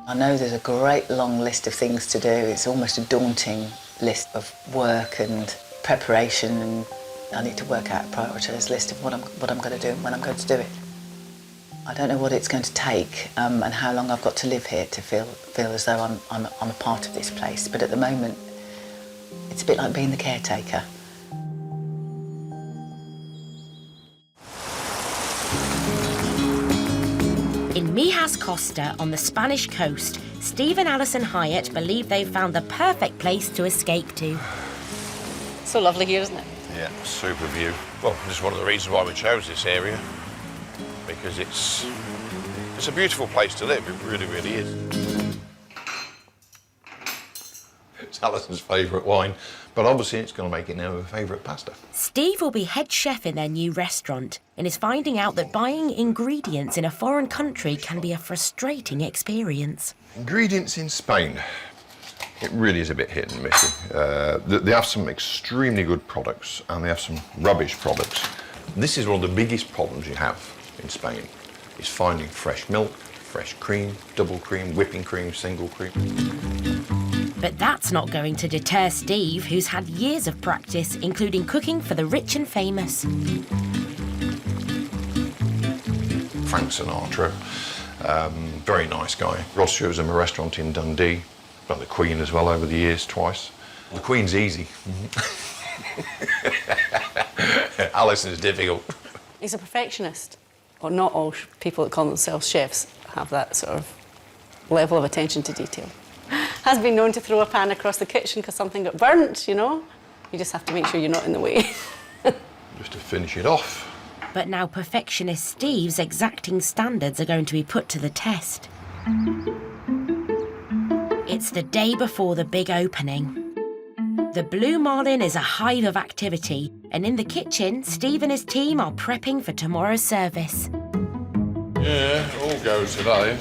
I know there's a great long list of things to do. It's almost a daunting list of work and preparation, and I need to work out a prioritised list of what I'm going to do and when I'm going to do it. I don't know what it's going to take and how long I've got to live here to feel as though I'm a part of this place. But at the moment, it's a bit like being the caretaker. In Mijas Costa on the Spanish coast, Steve and Alison Hyatt believe they've found the perfect place to escape to. So lovely here, isn't it? Yeah, super view. Well, this is one of the reasons why we chose this area, because it's a beautiful place to live. It really, really is. It's Alison's favourite wine, but obviously it's going to make it now her favourite pasta. Steve will be head chef in their new restaurant and is finding out that buying ingredients in a foreign country can be a frustrating experience. Ingredients in Spain. It really is a bit hit and miss. They have some extremely good products and they have some rubbish products. This is one of the biggest problems you have in Spain, is finding fresh milk, fresh cream, double cream, whipping cream, single cream. But that's not going to deter Steve, who's had years of practice, including cooking for the rich and famous. Frank Sinatra, very nice guy. Ross shows him a restaurant in Dundee. Done the Queen as well over the years, twice. The Queen's easy. Alison's difficult. He's a perfectionist. Well, not all people that call themselves chefs have that sort of level of attention to detail. Has been known to throw a pan across the kitchen because something got burnt, you know? You just have to make sure you're not in the way. Just to finish it off. But now perfectionist Steve's exacting standards are going to be put to the test. It's the day before the big opening. The Blue Marlin is a hive of activity, and in the kitchen, Steve and his team are prepping for tomorrow's service. Yeah, all goes today.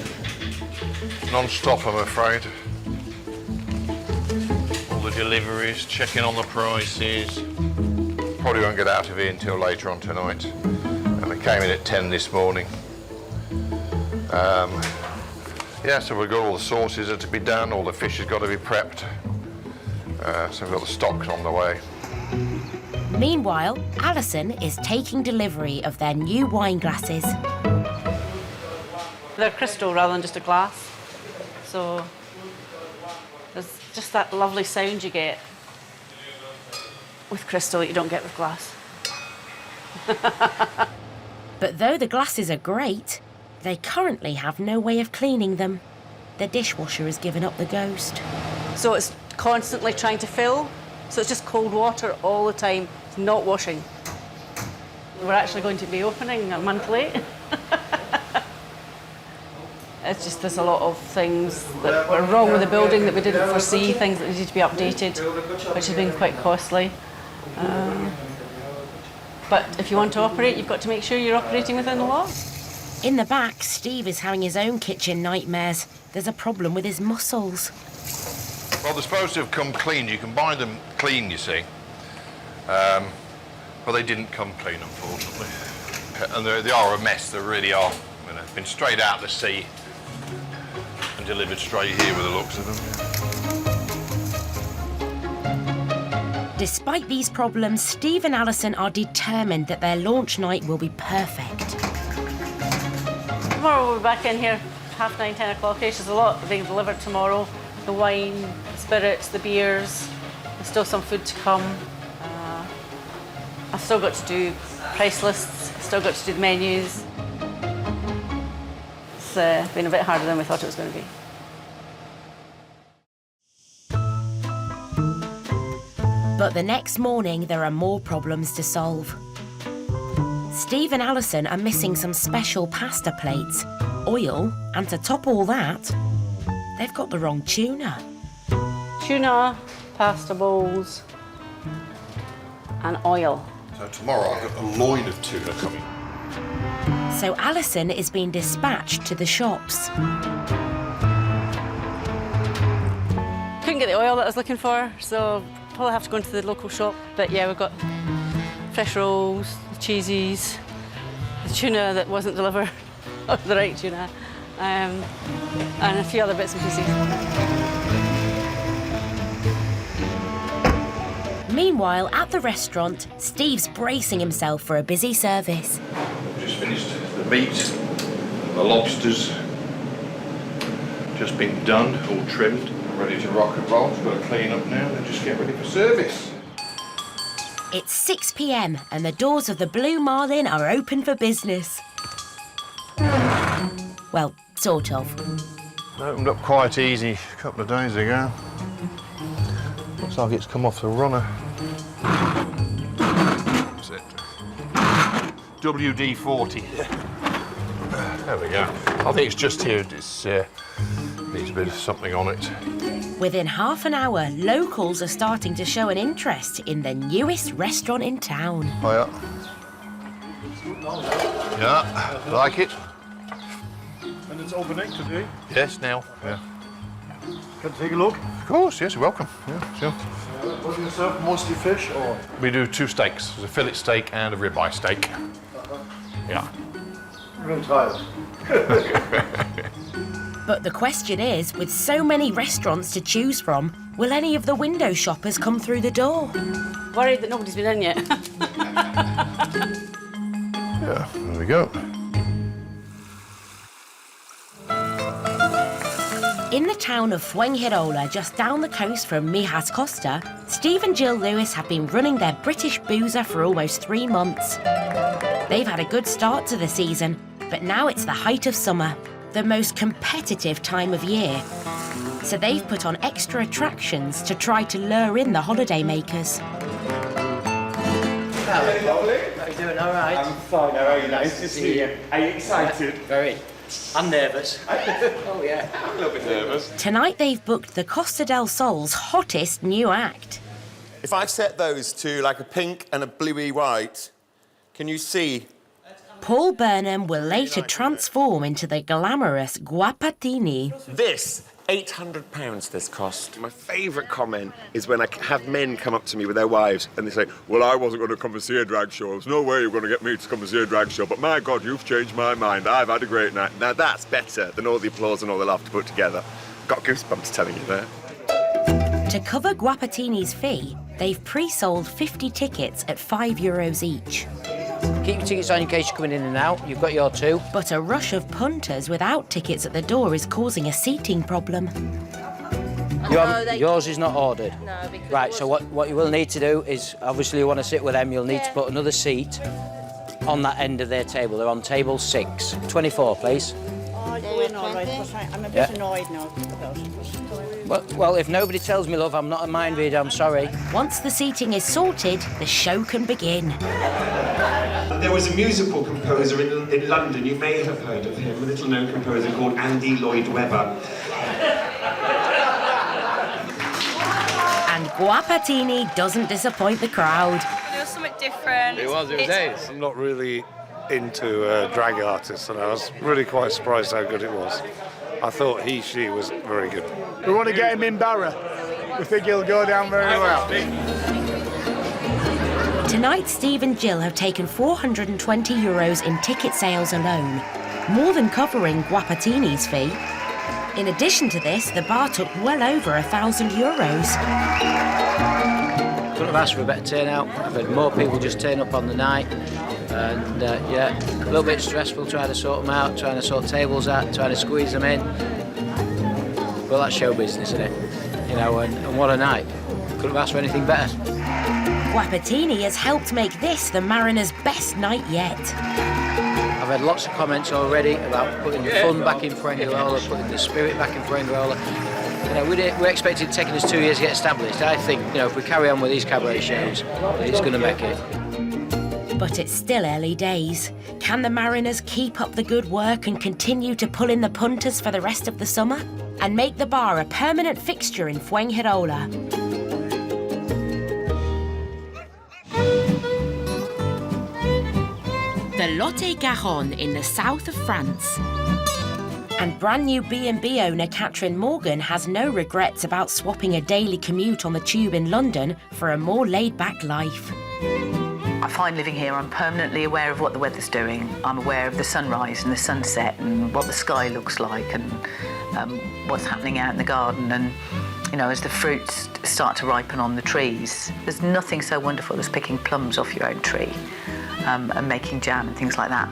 Non-stop, I'm afraid. All the deliveries, checking on the prices. Probably won't get out of here until later on tonight. And I came in at 10 this morning. Yeah, so we've got all the sauces that are to be done, all the fish has got to be prepped. So we've got the stocks on the way. Meanwhile, Alison is taking delivery of their new wine glasses. They're crystal rather than just a glass. So there's just that lovely sound you get with crystal that you don't get with glass. But though the glasses are great, they currently have no way of cleaning them. The dishwasher has given up the ghost. So it's constantly trying to fill. So it's just cold water all the time. It's not washing. We're actually going to be opening a month late. It's just there's a lot of things that were wrong with the building that we didn't foresee, things that needed to be updated, which has been quite costly. But if you want to operate, you've got to make sure you're operating within the law. In the back, Steve is having his own kitchen nightmares. There's a problem with his mussels. Well, they're supposed to have come clean. You can buy them clean, you see. But they didn't come clean, unfortunately. And they are a mess, they really are. I mean, they've been straight out to sea and delivered straight here with the looks of them. Despite these problems, Steve and Alison are determined that their launch night will be perfect. Tomorrow we'll be back in here 9:30, 10 o'clock-ish. There's a lot being delivered tomorrow. The wine, the spirits, the beers. There's still some food to come. I've still got to do price lists. I've still got to do the menus. It's been a bit harder than we thought it was going to be. But the next morning, there are more problems to solve. Steve and Alison are missing some special pasta plates, oil, and to top all that, they've got the wrong tuna. Tuna, pasta bowls, and oil. So tomorrow I've got a loin of tuna coming. So Alison is being dispatched to the shops. Couldn't get the oil that I was looking for, so probably have to go into the local shop. But yeah, we've got fresh rolls, cheesies, the tuna that wasn't delivered, the right tuna, and a few other bits and pieces. Meanwhile, at the restaurant, Steve's bracing himself for a busy service. Just finished the meat, the lobsters, just been done, all trimmed, ready to rock and roll. Just got to clean up now and just get ready for service. It's 6 p.m. and the doors of the Blue Marlin are open for business. Well, sort of. Opened up quite easy a couple of days ago. Looks like it's come off the runner. That's it. WD-40. There we go. I think it's just here. It's needs a bit of something on it. Within half an hour, locals are starting to show an interest in the newest restaurant in town. Oh, yeah. Yeah, like it. And it's opening today? Yes, now. Yeah. Can I take a look? Of course, yes, you're welcome. Yeah, sure. What do you serve? Mostly fish or? We do 2 steaks. There's a fillet steak and a ribeye steak. Yeah. I'm tired. But the question is, with so many restaurants to choose from, will any of the window shoppers come through the door? Worried that nobody's been in yet. Yeah, there we go. In the town of Fuengirola, just down the coast from Mijas Costa, Steve and Jill Lewis have been running their British boozer for almost 3 months. They've had a good start to the season, but now it's the height of summer, the most competitive time of year. So they've put on extra attractions to try to lure in the holiday makers. Hello, lovely. How are you doing? All right? I'm fine. How are you? Nice to see you. Are you excited? Very. I'm nervous. Oh, yeah. I'm a little bit nervous. Tonight they've booked the Costa del Sol's hottest new act. If I set those to like a pink and a bluey white, can you see? Paul Burnham will later transform into the glamorous Guapatini. This, £800 this cost. My favourite comment is when I have men come up to me with their wives and they say, well, I wasn't going to come and see a drag show. There's no way you're going to get me to come and see a drag show. But my God, you've changed my mind. I've had a great night. Now that's better than all the applause and all the laughter put together. Got goosebumps telling you there. To cover Guapatini's fee, they've pre-sold 50 tickets at €5 each. Keep your tickets on in case you're coming in and out. You've got your 2. But a rush of punters without tickets at the door is causing a seating problem. Yours is not ordered. No, because right, so what you will need to do is, obviously you want to sit with them, you'll need to put another seat on that end of their table. They're on table 6. 24, please. I'm a bit annoyed now. Well, if nobody tells me, love, I'm not a mind reader, I'm sorry. Once the seating is sorted, the show can begin. There was a musical composer in London, you may have heard of him, a little-known composer called Andy Lloyd Webber. And Guapatini doesn't disappoint the crowd. It was something different. It was ace. I'm not really into drag artists, and I was really quite surprised how good it was. I thought she was very good. We want to get him in Barra. We think he'll go down very well. Tonight, Steve and Jill have taken €420 in ticket sales alone, more than covering Guapatini's fee. In addition to this, the bar took well over €1,000. Couldn't have asked for a better turnout. I've had more people just turn up on the night. And yeah, a little bit stressful trying to sort them out, trying to sort tables out, trying to squeeze them in. Well, that's show business, isn't it? You know, and what a night. Couldn't have asked for anything better. Guapatini has helped make this the Mariners' best night yet. I've had lots of comments already about putting the fun back in Fuengirola, putting the spirit back in Fuengirola. You know, we expected it taking us 2 years to get established. I think, you know, if we carry on with these cabaret shows, it's going to make it. But it's still early days. Can the Mariners keep up the good work and continue to pull in the punters for the rest of the summer? And make the bar a permanent fixture in Fuengirola? The Lot-et-Garonne in the south of France. And brand new B&B owner Catherine Morgan has no regrets about swapping a daily commute on the tube in London for a more laid-back life. I find living here, I'm permanently aware of what the weather's doing. I'm aware of the sunrise and the sunset and what the sky looks like and what's happening out in the garden. And, you know, as the fruits start to ripen on the trees, there's nothing so wonderful as picking plums off your own tree and making jam and things like that.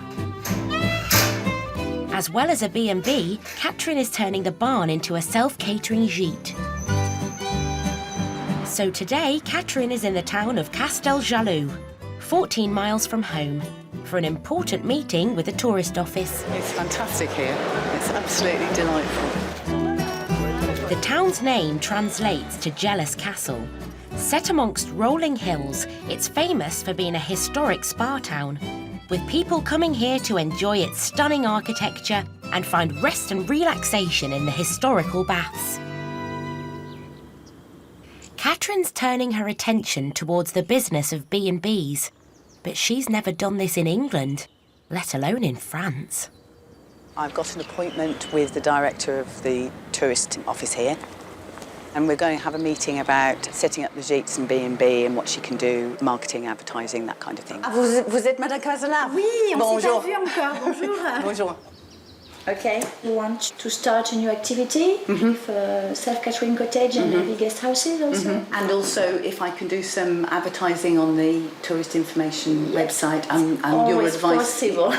As well as a B&B, Catherine is turning the barn into a self-catering gîte. So today, Catherine is in the town of Casteljaloux, 14 miles from home, for an important meeting with the tourist office. It's fantastic here. It's absolutely delightful. The town's name translates to Jealous Castle. Set amongst rolling hills, it's famous for being a historic spa town, with people coming here to enjoy its stunning architecture and find rest and relaxation in the historical baths. Catherine's turning her attention towards the business of B&Bs, but she's never done this in England, let alone in France. I've got an appointment with the director of the tourist office here, and we're going to have a meeting about setting up the gîtes and B&B and what she can do, marketing, advertising, that kind of thing. Ah, vous êtes Madame Casala? Oui, on Bonjour. s'est pas vu encore. Bonjour. Bonjour. Okay. You want to start a new activity for self-catering cottage and maybe guest houses also? And also, if I can do some advertising on the tourist information website and your Always advice. possible.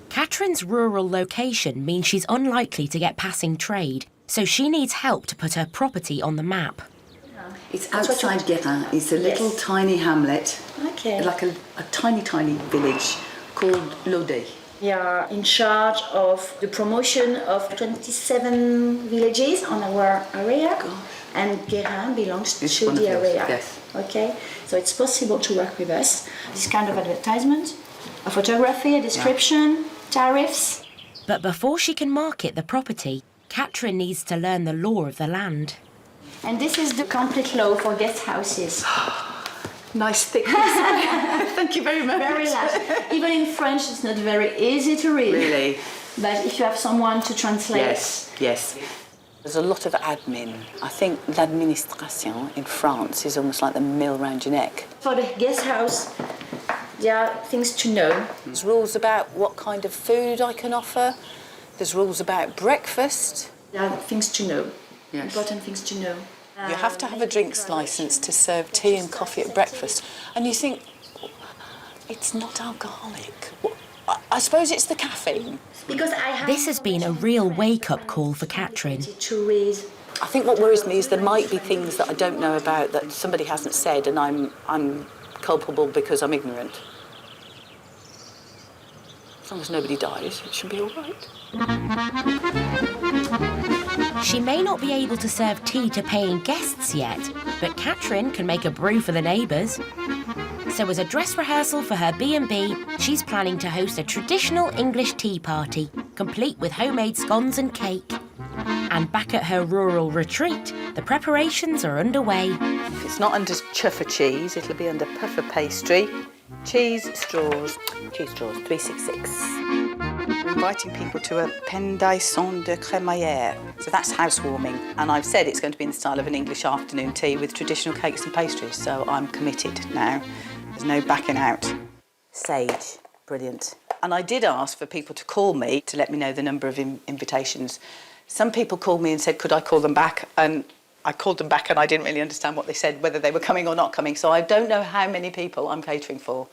Catherine's rural location means she's unlikely to get passing trade, so she needs help to put her property on the map. It's outside Guérin. It's a little tiny hamlet, like a tiny, tiny village called Lodé. We are in charge of the promotion of 27 villages on our area, and Guérin belongs to the area. Yes. Okay, so it's possible to work with us. This kind of advertisement, a photography, a description, tariffs. But before she can market the property, Catherine needs to learn the law of the land. And this is the complete law for guest houses. Nice thick. Thank you very much. Very large. Even in French, it's not very easy to read. Really? But if you have someone to translate. Yes. There's a lot of admin. I think l'administration in France is almost like the mill round your neck. For the guest house, there are things to know. There's rules about what kind of food I can offer. There's rules about breakfast. There are things to know. Yes. Important things to know. You have to have a drinks licence to serve tea and coffee at breakfast. And you think, it's not alcoholic. I suppose it's the caffeine. Because This has been a real wake-up call for Catherine. I think what worries me is there might be things that I don't know about that somebody hasn't said, and I'm culpable because I'm ignorant. As long as nobody dies, it should be all right. She may not be able to serve tea to paying guests yet, but Catherine can make a brew for the neighbours. So as a dress rehearsal for her B&B, she's planning to host a traditional English tea party, complete with homemade scones and cake. And back at her rural retreat, the preparations are underway. If it's not under chuffer cheese, it'll be under puffer pastry. Cheese straws, 366. Inviting people to a pendaison de crémaillère. So that's housewarming. And I've said it's going to be in the style of an English afternoon tea with traditional cakes and pastries. So I'm committed now. There's no backing out. Sage, brilliant. And I did ask for people to call me to let me know the number of invitations. Some people called me and said, could I call them back? And I called them back and I didn't really understand what they said, whether they were coming or not coming. So I don't know how many people I'm catering for.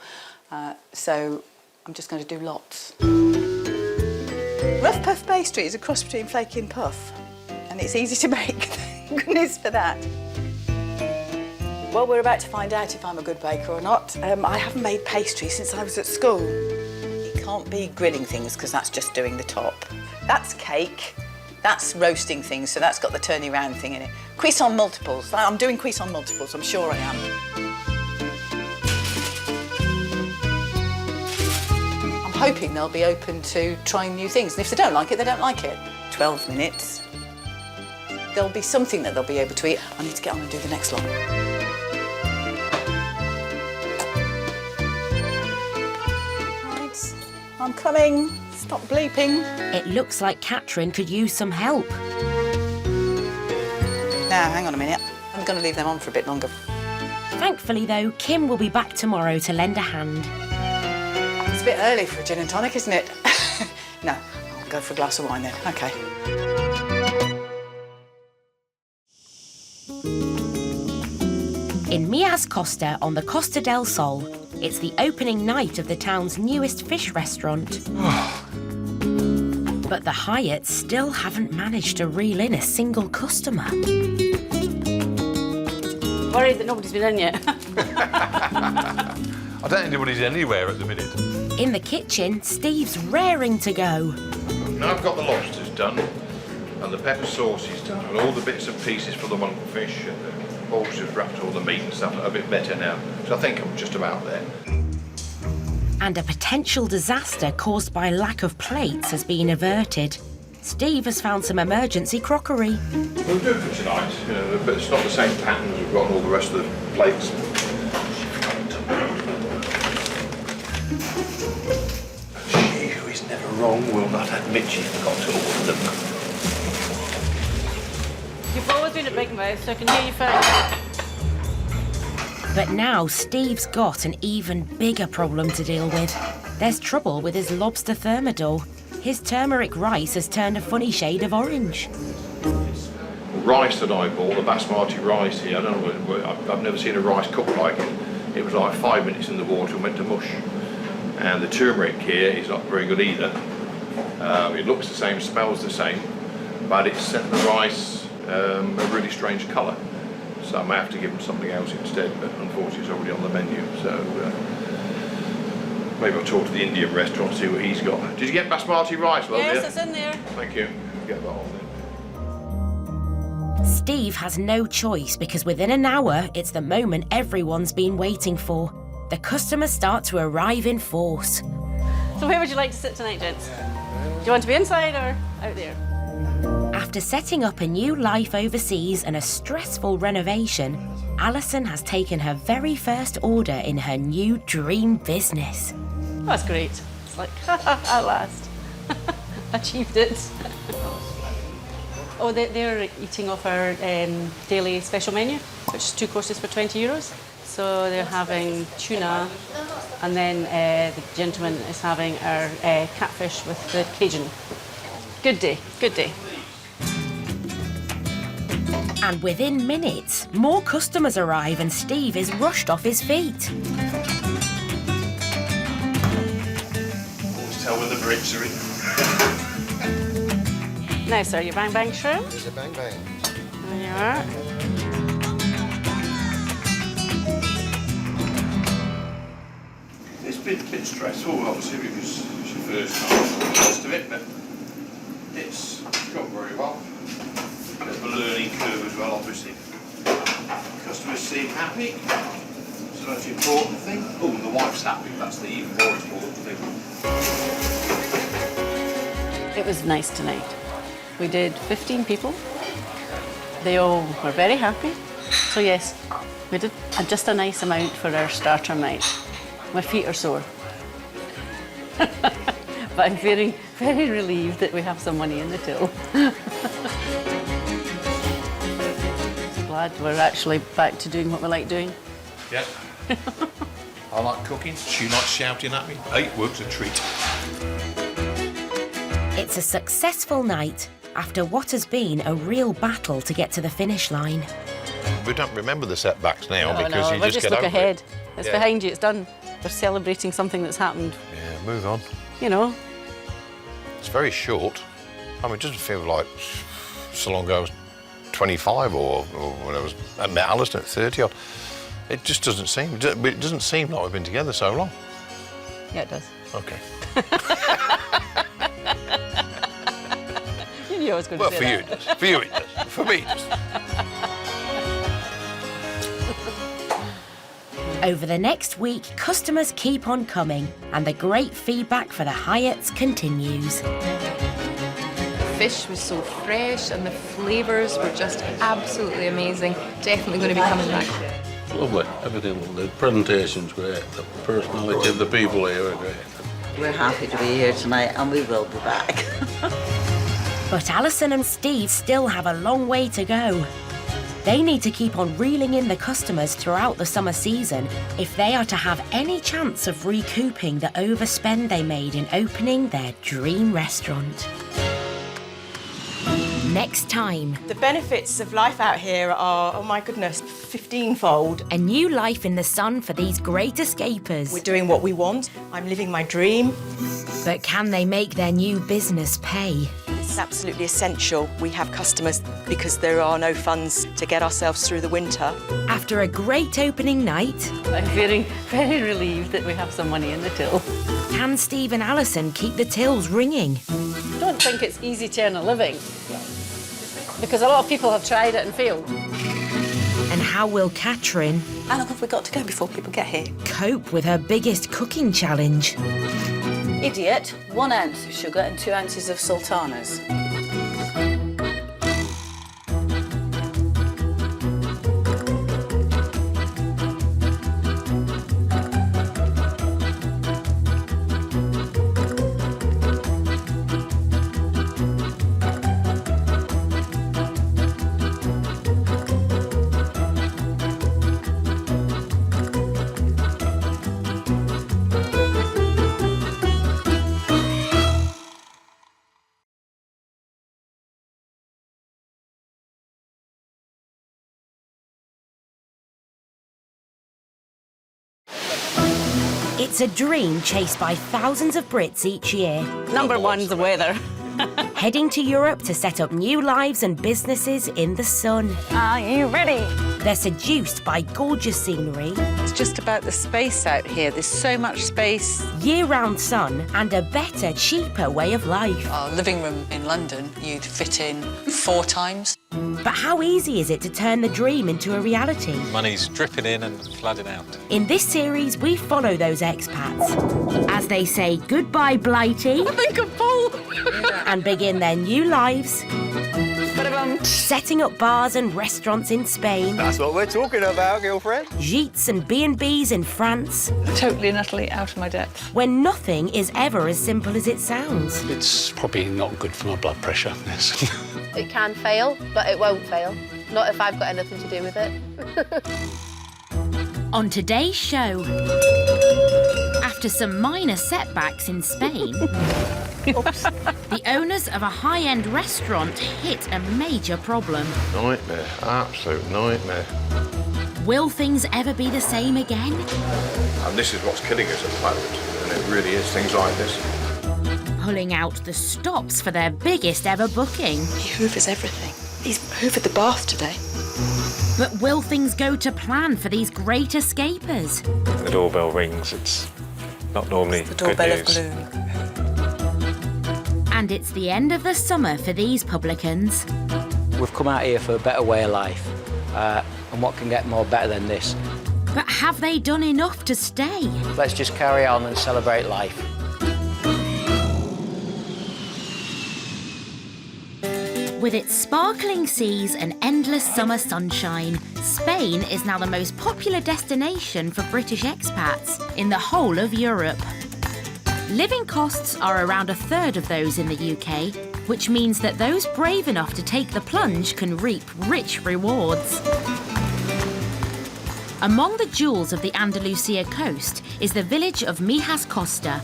So I'm just going to do lots. Rough puff pastry is a cross between flaky and puff. And it's easy to make. Thank goodness for that. Well, we're about to find out if I'm a good baker or not. I haven't made pastry since I was at school. It can't be grilling things because that's just doing the top. That's cake. That's roasting things, so that's got the turning round thing in it. Cuisson multiples. I'm doing cuisson multiples, I'm sure I am. I'm hoping they'll be open to trying new things, and if they don't like it, they don't like it. 12 minutes. There'll be something that they'll be able to eat. I need to get on and do the next one. Right, I'm coming. Stop bleeping. It looks like Catherine could use some help. Now, hang on a minute. I'm going to leave them on for a bit longer. Thankfully, though, Kim will be back tomorrow to lend a hand. It's a bit early for a gin and tonic, isn't it? No, I'll go for a glass of wine then. OK. In Mias Costa on the Costa del Sol, it's the opening night of the town's newest fish restaurant. But the Hyatts still haven't managed to reel in a single customer. Worried that nobody's been in yet. I don't think anybody's anywhere at the minute. In the kitchen, Steve's raring to go. Now I've got the lobsters done, and the pepper sauce is done, and all the bits and pieces for the monkfish, and the balls have wrapped all the meat and stuff a bit better now. So I think I'm just about there. And a potential disaster caused by lack of plates has been averted. Steve has found some emergency crockery. We'll do it for tonight, but it's not the same pattern as we've got on all the rest of the plates. She who is never wrong will not admit she forgot to order them. You've always been a big mouth, so I can hear you fine. But now Steve's got an even bigger problem to deal with. There's trouble with his lobster thermidor. his turmeric rice has turned a funny shade of orange. Rice that I bought, the basmati rice here, I don't know, I've never seen a rice cooked like it. It was like 5 minutes in the water and went to mush. And the turmeric here is not very good either. It looks the same, smells the same, but it's set the rice a really strange colour. So I may have to give him something else instead, but unfortunately it's already on the menu. So maybe I'll talk to the Indian restaurant and see what he's got. Did you get basmati rice, love? Yes, it's in there. Thank you. Get that on then. Steve has no choice because within an hour, it's the moment everyone's been waiting for. The customers start to arrive in force. So where would you like to sit tonight, gents? Do you want to be inside or out there? After setting up a new life overseas and a stressful renovation, Alison has taken her very first order in her new dream business. That's great. It's like, at last. Achieved it. Oh, they're eating off our daily special menu, which is 2 courses for €20. So they're having tuna, and then the gentleman is having our catfish with the Cajun. Good day, good day. And within minutes, more customers arrive and Steve is rushed off his feet. Always tell when the Brits are in. Now, sir, your bang bang shrimp. There's a bang bang. There you are. It's been a bit stressful, obviously, because it's your first time, most of it, but it's gone very well. A bit of a learning curve as well, obviously. Customers seem happy, so that's the important thing. Oh, and the wife's happy, that's the even more important thing. It was nice tonight. We did 15 people. They all were very happy. So yes, we did just a nice amount for our starter night. My feet are sore. But I'm very, very relieved that we have some money in the till. Glad we're actually back to doing what we like doing. Yeah. I like cooking, she likes shouting at me. Hey, work's a treat. It's a successful night after what has been a real battle to get to the finish line. We don't remember the setbacks now because you we'll just get look over ahead. it. It's Yeah. behind you, it's done. We're celebrating something that's happened. Yeah, move on. You know. It's very short. I mean, it doesn't feel like so long ago I was 25 or when I met Alison at 30 odd. It just doesn't seem, it doesn't seem like we've been together so long. Yeah, it does. Okay. You knew I was going Well, to for say you that. it does. For you it does. For me it does. Over the next week, customers keep on coming and the great feedback for the Hyatts continues. Fish was so fresh and the flavours were just absolutely amazing. Definitely going to be coming back. Lovely, everything, the presentation's great, the personality of the people here are great. We're happy to be here tonight and we will be back. But Alison and Steve still have a long way to go. They need to keep on reeling in the customers throughout the summer season if they are to have any chance of recouping the overspend they made in opening their dream restaurant. Next time. The benefits of life out here are, oh my goodness, 15-fold. A new life in the sun for these great escapers. We're doing what we want. I'm living my dream. But can they make their new business pay? It's absolutely essential we have customers because there are no funds to get ourselves through the winter. After a great opening night, I'm feeling very relieved that we have some money in the till. Can Steve and Alison keep the tills ringing? I don't think it's easy to earn a living because a lot of people have tried it and failed. And how will Catherine, How long have we got to go before people get here? cope with her biggest cooking challenge? Idiot, 1 ounce of sugar and 2 ounces of sultanas. It's a dream chased by thousands of Brits each year. Number one's the weather. Heading to Europe to set up new lives and businesses in the sun. Are you ready? They're seduced by gorgeous scenery. It's just about the space out here. There's so much space. Year-round sun and a better, cheaper way of life. Our living room in London, you'd fit in 4 times. But how easy is it to turn the dream into a reality? Money's dripping in and flooding out. In this series, we follow those expats as they say goodbye, Blighty. I think I'm full. And begin their new lives. Setting up bars and restaurants in Spain. That's what we're talking about, girlfriend. Gîtes and B&Bs in France. Totally and utterly out of my depth. When nothing is ever as simple as it sounds. It's probably not good for my blood pressure, yes. It can fail, but it won't fail. Not if I've got anything to do with it. On today's show, after some minor setbacks in Spain, the owners of a high-end restaurant hit a major problem. Nightmare, absolute nightmare. Will things ever be the same again? And this is what's killing us at the moment, and it really is, things like this. Pulling out the stops for their biggest ever booking. He hoovers everything. He's hoovered the bath today. But will things go to plan for these great escapers? The doorbell rings, it's not normally The good doorbell of news. gloom. And it's the end of the summer for these publicans. We've come out here for a better way of life. And what can get more better than this? But have they done enough to stay? Let's just carry on and celebrate life. With its sparkling seas and endless summer sunshine, Spain is now the most popular destination for British expats in the whole of Europe. Living costs are around 1/3 of those in the UK, which means that those brave enough to take the plunge can reap rich rewards. Among the jewels of the Andalusia coast is the village of Mijas Costa,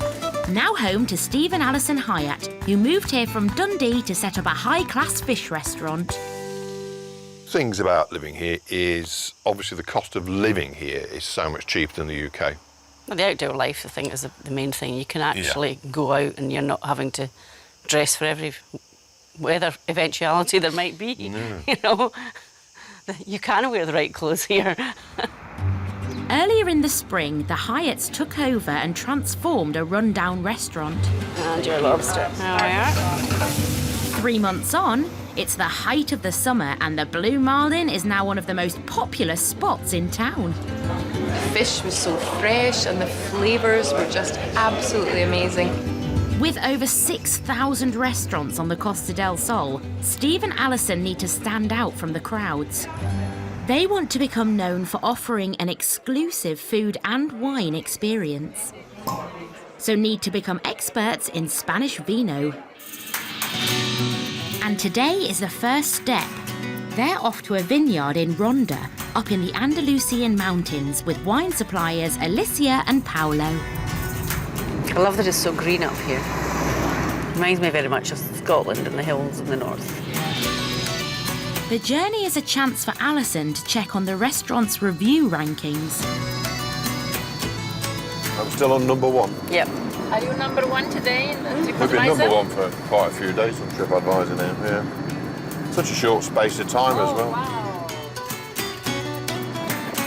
now home to Steve and Alison Hyatt, who moved here from Dundee to set up a high-class fish restaurant. Things about living here is, obviously the cost of living here is so much cheaper than the UK. Well, the outdoor life, I think, is the main thing. You can actually go out and you're not having to dress for every weather eventuality there might be. No. You know, you can wear the right clothes here. Earlier in the spring, the Hyatts took over and transformed a rundown restaurant. And your lobster. There we are. 3 months on, it's the height of the summer and the Blue Marlin is now one of the most popular spots in town. The fish was so fresh and the flavours were just absolutely amazing. With over 6,000 restaurants on the Costa del Sol, Steve and Alison need to stand out from the crowds. They want to become known for offering an exclusive food and wine experience. So need to become experts in Spanish vino. And today is the first step. They're off to a vineyard in Ronda, up in the Andalusian mountains with wine suppliers Alicia and Paolo. I love that it's so green up here. Reminds me very much of Scotland and the hills in the north. The journey is a chance for Alison to check on the restaurant's review rankings. I'm still on #1. Yep. Are you #1 today in the We've been #1 for quite a few days on TripAdvisor now, yeah. Such a short space of time as well. Wow.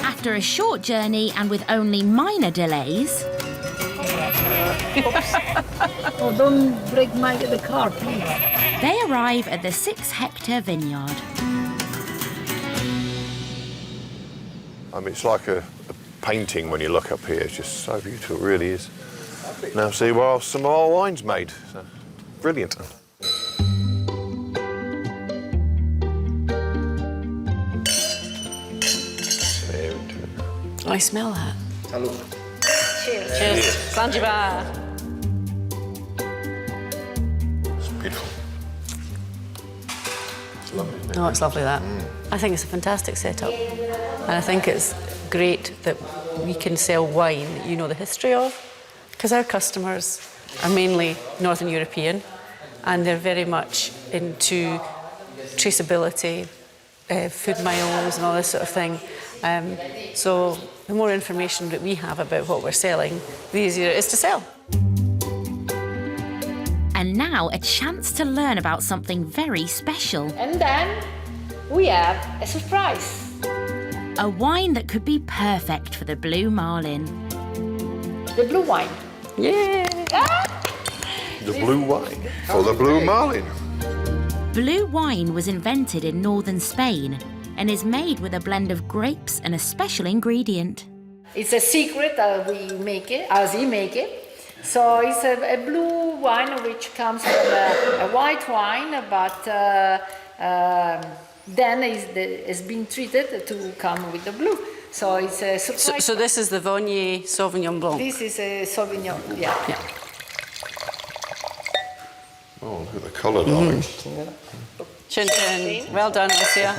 After a short journey and with only minor delays... Oh, don't break the car, please. They arrive at the 6-hectare vineyard. I mean, it's like a painting when you look up here. It's just so beautiful, it really is. Now see where some of our wine's made. So, brilliant. I smell that. Hello. Cheers. Cheers. Sanjibar. It's beautiful. It's lovely, isn't it? No, it's lovely, that. I think it's a fantastic setup. And I think it's great that we can sell wine that you know the history of, because our customers are mainly Northern European and they're very much into traceability, food miles and all this sort of thing. So the more information that we have about what we're selling, the easier it is to sell. And now a chance to learn about something very special. And then we have a surprise. A wine that could be perfect for the Blue Marlin. The blue wine. Yeah! The blue wine for the Blue Marlin. Blue wine was invented in northern Spain and is made with a blend of grapes and a special ingredient. It's a secret that we make it, as he make it. So it's a blue wine which comes from a white wine, but then it's been treated to come with the blue. So it's a surprise. So this is the Viognier Sauvignon Blanc. This is a Sauvignon, yeah. Oh, look at the colour, darling. Chin chin. Well done, Lucia.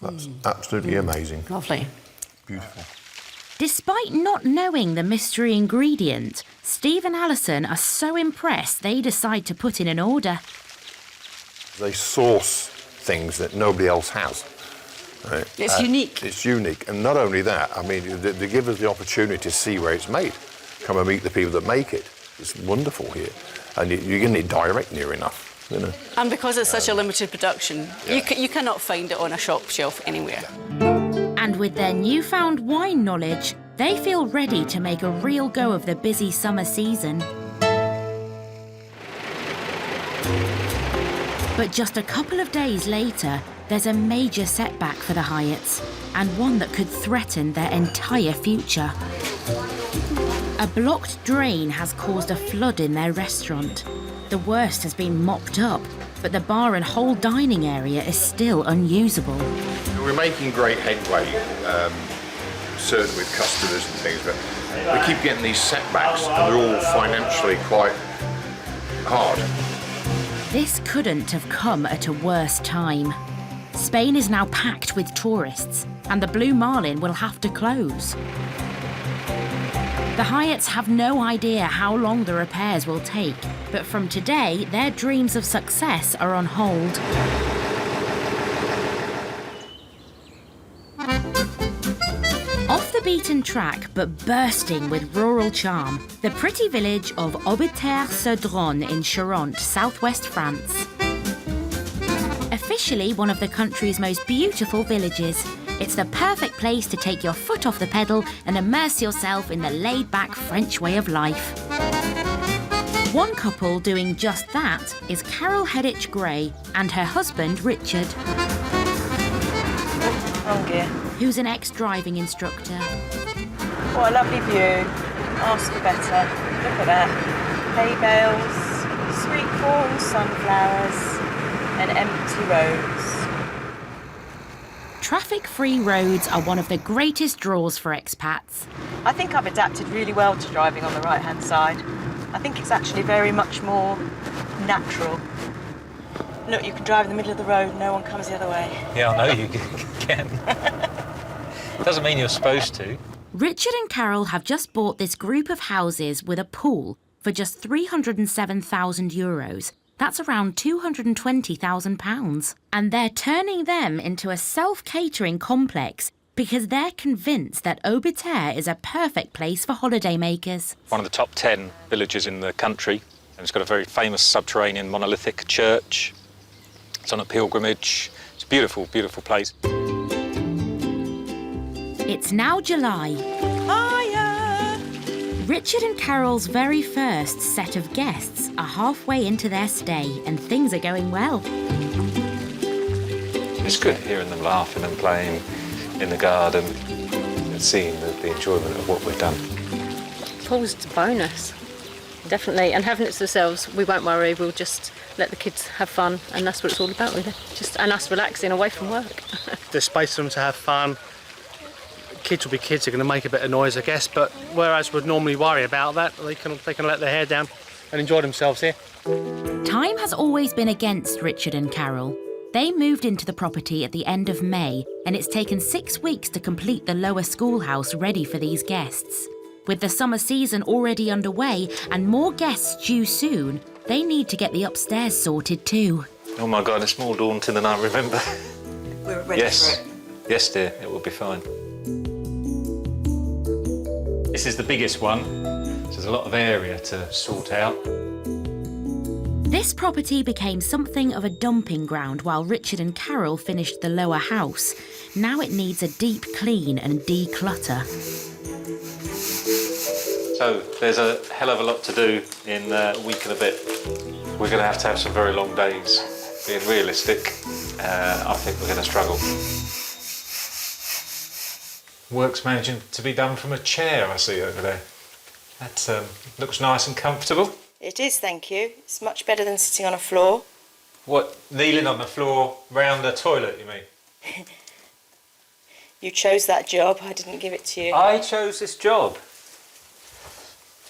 That's absolutely amazing. Lovely. Beautiful. Despite not knowing the mystery ingredient, Steve and Alison are so impressed they decide to put in an order. They source things that nobody else has. Right? It's unique. It's unique. And not only that, I mean, they give us the opportunity to see where it's made. Come and meet the people that make it. It's wonderful here. And you're getting it direct near enough, you know. And because it's such a limited production, you cannot find it on a shop shelf anywhere. And with their newfound wine knowledge, they feel ready to make a real go of the busy summer season. But just a couple of days later, there's a major setback for the Hyatts, and one that could threaten their entire future. A blocked drain has caused a flood in their restaurant. The worst has been mopped up, but the bar and whole dining area is still unusable. We're making great headway, certainly with customers and things, but we keep getting these setbacks, and they're all financially quite hard. This couldn't have come at a worse time. Spain is now packed with tourists, and the Blue Marlin will have to close. The Hyatts have no idea how long the repairs will take, but from today, their dreams of success are on hold. Off the beaten track, but bursting with rural charm, the pretty village of Aubetière-sur-Dronne in Charente, southwest France. Officially one of the country's most beautiful villages, it's the perfect place to take your foot off the pedal and immerse yourself in the laid-back French way of life. One couple doing just that is Carol Hedditch Gray and her husband Richard. Who's an ex-driving instructor. What a lovely view. Ask for better. Look at that. Hay bales, sweet corn, sunflowers, and empty roads. Traffic-free roads are one of the greatest draws for expats. I think I've adapted really well to driving on the right-hand side. I think it's actually very much more natural. Look, you can drive in the middle of the road, no one comes the other way. Yeah, I know you can. Doesn't mean you're supposed to. Richard and Carol have just bought this group of houses with a pool for just €307,000. That's around £220,000. And they're turning them into a self-catering complex because they're convinced that Aubetière is a perfect place for holidaymakers. One of the top 10 villages in the country. And it's got a very famous subterranean monolithic church. It's on a pilgrimage. It's a beautiful, beautiful place. It's now July. Hiya! Richard and Carol's very first set of guests are halfway into their stay and things are going well. It's good hearing them laughing and playing in the garden and seeing the enjoyment of what we've done. Pool's a bonus, definitely. And having it to themselves, we won't worry. We'll just let the kids have fun, and that's what it's all about, really. And us relaxing away from work. There's space for them to have fun. Kids will be kids, they're going to make a bit of noise, I guess, but whereas we'd normally worry about that, they can let their hair down and enjoy themselves here. Time has always been against Richard and Carol. They moved into the property at the end of May, and it's taken 6 weeks to complete the lower schoolhouse ready for these guests. With the summer season already underway and more guests due soon, they need to get the upstairs sorted too. Oh my God, it's more daunting than I remember. We're ready Yes. for it. Yes, dear, it will be fine. This is the biggest one, so there's a lot of area to sort out. This property became something of a dumping ground while Richard and Carol finished the lower house. Now it needs a deep clean and declutter. So there's a hell of a lot to do in a week and a bit. We're going to have some very long days. Being realistic, I think we're going to struggle. Work's managing to be done from a chair, I see over there. That looks nice and comfortable. It is, thank you. It's much better than sitting on a floor. What, kneeling on the floor round the toilet, you mean? You chose that job, I didn't give it to you. I chose this job?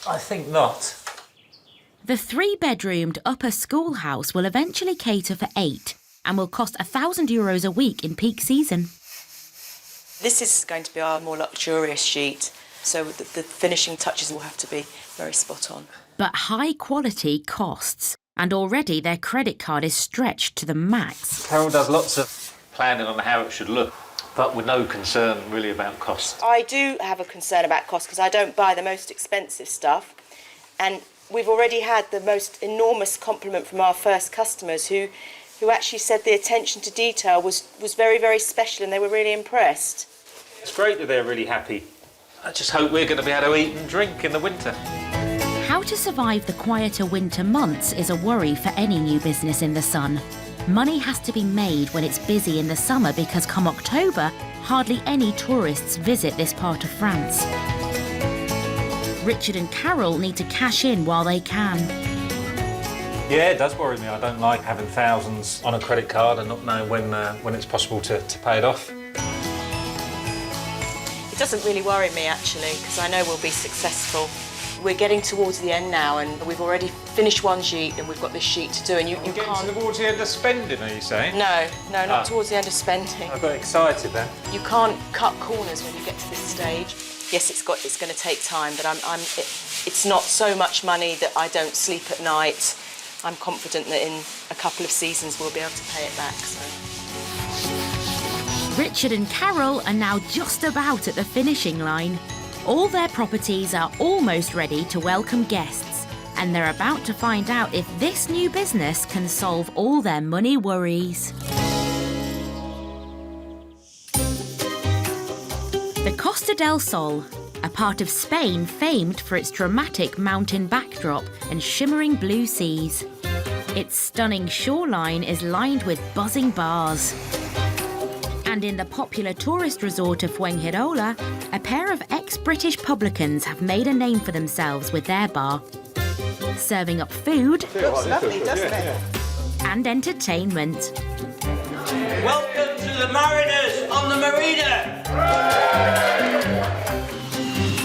I think not. The 3-bedroomed upper schoolhouse will eventually cater for 8 and will cost €1,000 a week in peak season. This is going to be our more luxurious sheet, so the finishing touches will have to be very spot on. But high quality costs, and already their credit card is stretched to the max. Carol does lots of planning on how it should look, but with no concern really about cost. I do have a concern about cost because I don't buy the most expensive stuff, and we've already had the most enormous compliment from our first customers who actually said the attention to detail was very, very special and they were really impressed. It's great that they're really happy. I just hope we're going to be able to eat and drink in the winter. How to survive the quieter winter months is a worry for any new business in the sun. Money has to be made when it's busy in the summer because come October, hardly any tourists visit this part of France. Richard and Carol need to cash in while they can. Yeah, it does worry me. I don't like having thousands on a credit card and not knowing when it's possible to pay it off. It doesn't really worry me actually because I know we'll be successful. We're getting towards the end now and we've already finished one sheet and we've got this sheet to do and you Getting can't... towards the end of spending, are you saying? No, not towards the end of spending. I got excited then. You can't cut corners when you get to this stage. Yes, it's going to take time, but it's not so much money that I don't sleep at night. I'm confident that in a couple of seasons we'll be able to pay it back. So. Richard and Carol are now just about at the finishing line. All their properties are almost ready to welcome guests, and they're about to find out if this new business can solve all their money worries. The Costa del Sol, a part of Spain famed for its dramatic mountain backdrop and shimmering blue seas. Its stunning shoreline is lined with buzzing bars. And in the popular tourist resort of Fuengirola, a pair of ex-British publicans have made a name for themselves with their bar, serving up food Looks lovely, doesn't it? and entertainment. Welcome to the Mariners on the Marina!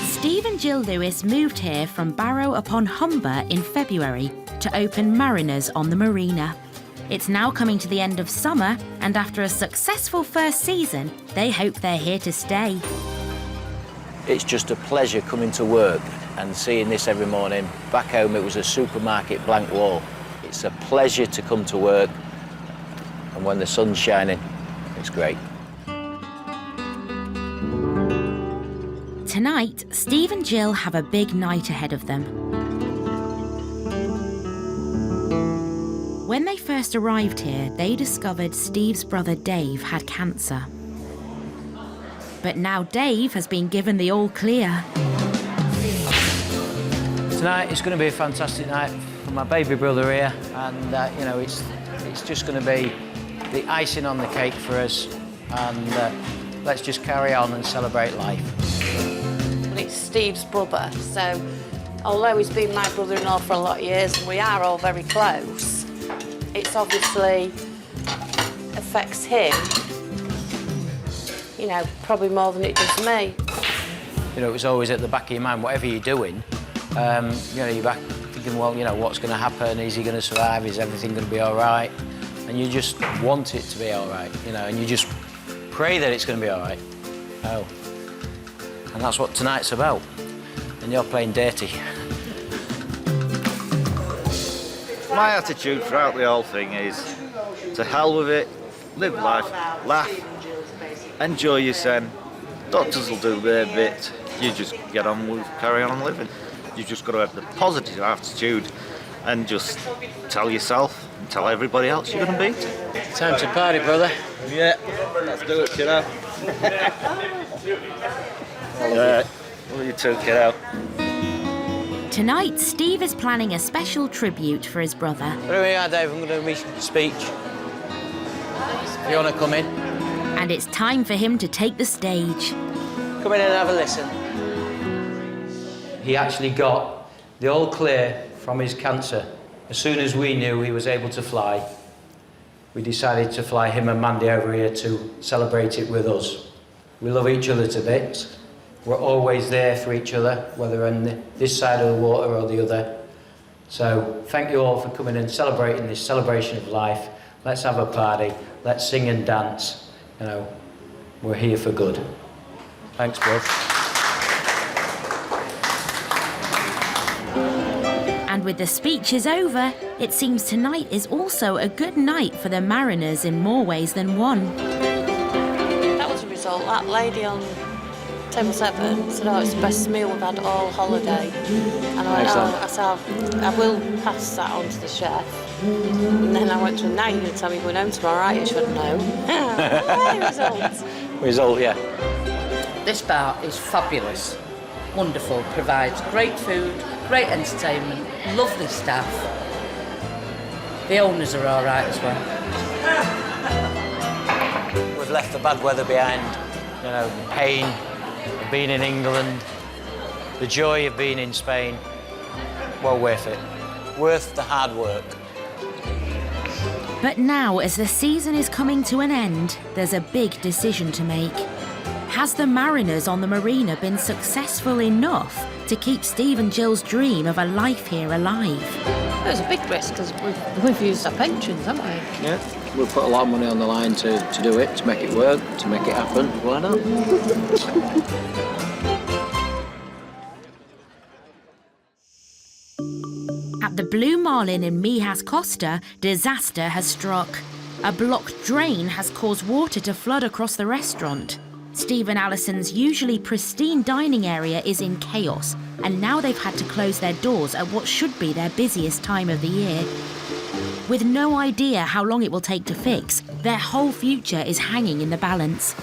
Steve and Jill Lewis moved here from Barrow upon Humber in February to open Mariners on the Marina. It's now coming to the end of summer, and after a successful first season, they hope they're here to stay. It's just a pleasure coming to work and seeing this every morning. Back home it was a supermarket blank wall. It's a pleasure to come to work, and when the sun's shining, it's great. Tonight, Steve and Jill have a big night ahead of them. When they first arrived here, they discovered Steve's brother Dave had cancer. But now Dave has been given the all clear. Tonight is going to be a fantastic night for my baby brother here, and you know, it's just going to be the icing on the cake for us, and let's just carry on and celebrate life. It's Steve's brother, so although he's been my brother-in-law for a lot of years and we are all very close, it's obviously affects him, you know, probably more than it does me. You know, it was always at the back of your mind, whatever you're doing, you know, you're back thinking, well, you know, what's going to happen? Is he going to survive? Is everything going to be all right? And you just want it to be all right, you know, and you just pray that it's going to be all right. Oh. And that's what tonight's about. And you're playing dirty. My attitude throughout the whole thing is to hell with it, live life, laugh, enjoy your sen. Doctors will do their bit. You just get on with carry on living. You've just got to have the positive attitude and just tell yourself and tell everybody else you're going to beat it. Time to party, brother. Yeah, let's do it, kiddo. Well, you too, kiddo. Tonight, Steve is planning a special tribute for his brother. Here we are, Dave. I'm going to do my speech. If you want to come in. And it's time for him to take the stage. Come in and have a listen. He actually got the all clear from his cancer. As soon as we knew he was able to fly, we decided to fly him and Mandy over here to celebrate it with us. We love each other to bits. We're always there for each other, whether on this side of the water or the other. So thank you all for coming and celebrating this celebration of life. Let's have a party. Let's sing and dance. You know, we're here for good. Thanks, bud. And with the speeches over, it seems tonight is also a good night for the mariners in more ways than one. That was a result. That lady on table 7 said, oh, it's the best meal we've had all holiday. And I went, oh, I said, I will pass that on to the chef. And then I went to him, now you're going to tell me we're going home tomorrow, right? You should know. Result. Result, yeah. This bar is fabulous, wonderful, provides great food, great entertainment, lovely staff. The owners are all right as well. We've left the bad weather behind, you know, the pain of being in England, the joy of being in Spain. Well worth it. Worth the hard work. But now, as the season is coming to an end, there's a big decision to make. Has the mariners on the marina been successful enough to keep Steve and Jill's dream of a life here alive? It was a big risk because we've used our pensions, haven't we? Yeah, we've put a lot of money on the line to do it, to make it work, to make it happen. Why not? At the Blue Marlin in Mijas Costa, disaster has struck. A blocked drain has caused water to flood across the restaurant. Steve and Alison's usually pristine dining area is in chaos, and now they've had to close their doors at what should be their busiest time of the year. With no idea how long it will take to fix, their whole future is hanging in the balance.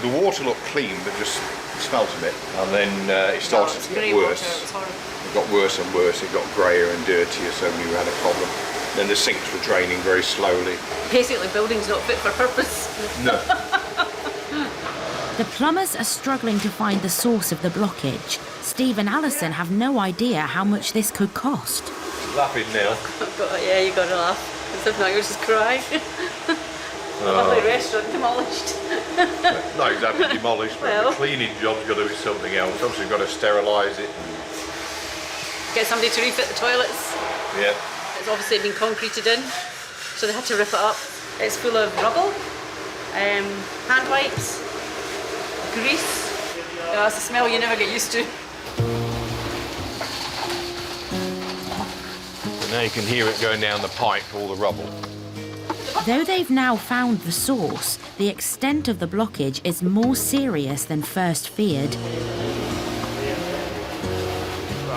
The water looked clean, but just smelt a bit, and then it started to get worse. It got worse and worse. It got greyer and dirtier, so we had a problem. Then the sinks were draining very slowly. Basically, building's not fit for purpose. No. The plumbers are struggling to find the source of the blockage. Steve and Alison have no idea how much this could cost. Laughing now. Yeah, you got to laugh. Because if not, you'll just cry. Lovely restaurant demolished. Not exactly demolished, but the cleaning job's got to be something else. Obviously, you've got to sterilise it. Get somebody to refit the toilets. Yeah. It's obviously been concreted in, so they had to rip it up. It's full of rubble, hand wipes, grease. You know, it's a smell you never get used to. And now you can hear it going down the pipe, all the rubble. Though they've now found the source, the extent of the blockage is more serious than first feared.